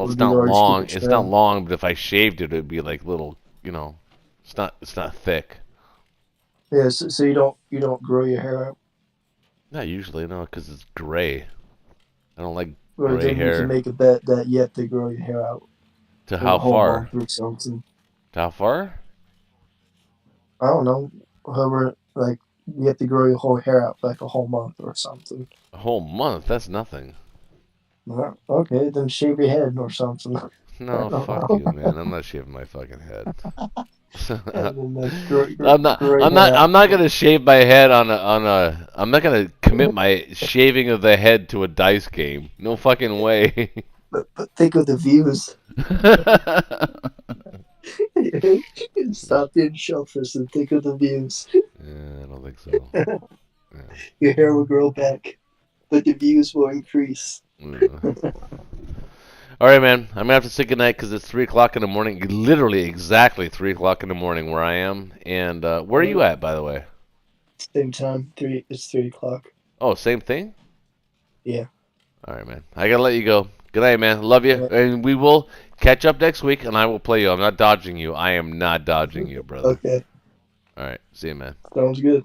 it's
do
not
you always keep
long.
it
It's not
trimmed?
long, but if I shaved it, it'd be like little, it's not thick.
Yeah. So you don't grow your hair out,
Not usually, no, because it's gray. I don't like
or
gray
then you can
hair.
make a bet that you have to grow your hair out
To
for a
how
whole
far?
month or something.
To how far?
I don't know. However, you have to grow your whole hair out for like a whole month or something.
A whole month? That's nothing.
Well, okay, then shave your head or something.
No, fuck you, man. I'm not shaving my fucking head.
And then grow
I'm
your hair out.
not gonna shave my head on a. I'm not gonna commit my shaving of the head to a dice game. No fucking way.
But think of the views. Stop being selfish and think of the views.
Yeah, I don't think so. Yeah.
Your hair will grow back, but the views will increase.
All right, man. I'm gonna have to say goodnight because it's 3 o'clock in the morning. Literally exactly 3 o'clock in the morning where I am. And where are you at, by the way?
Same time, it's 3 o'clock.
Oh, same thing.
Yeah.
All right, man. I gotta let you go. Good night, man. Love you.
Yeah.
And we will catch up next week, and I will play you. I'm not dodging you. I am not dodging you, brother.
Okay.
All right. See you, man.
Sounds good.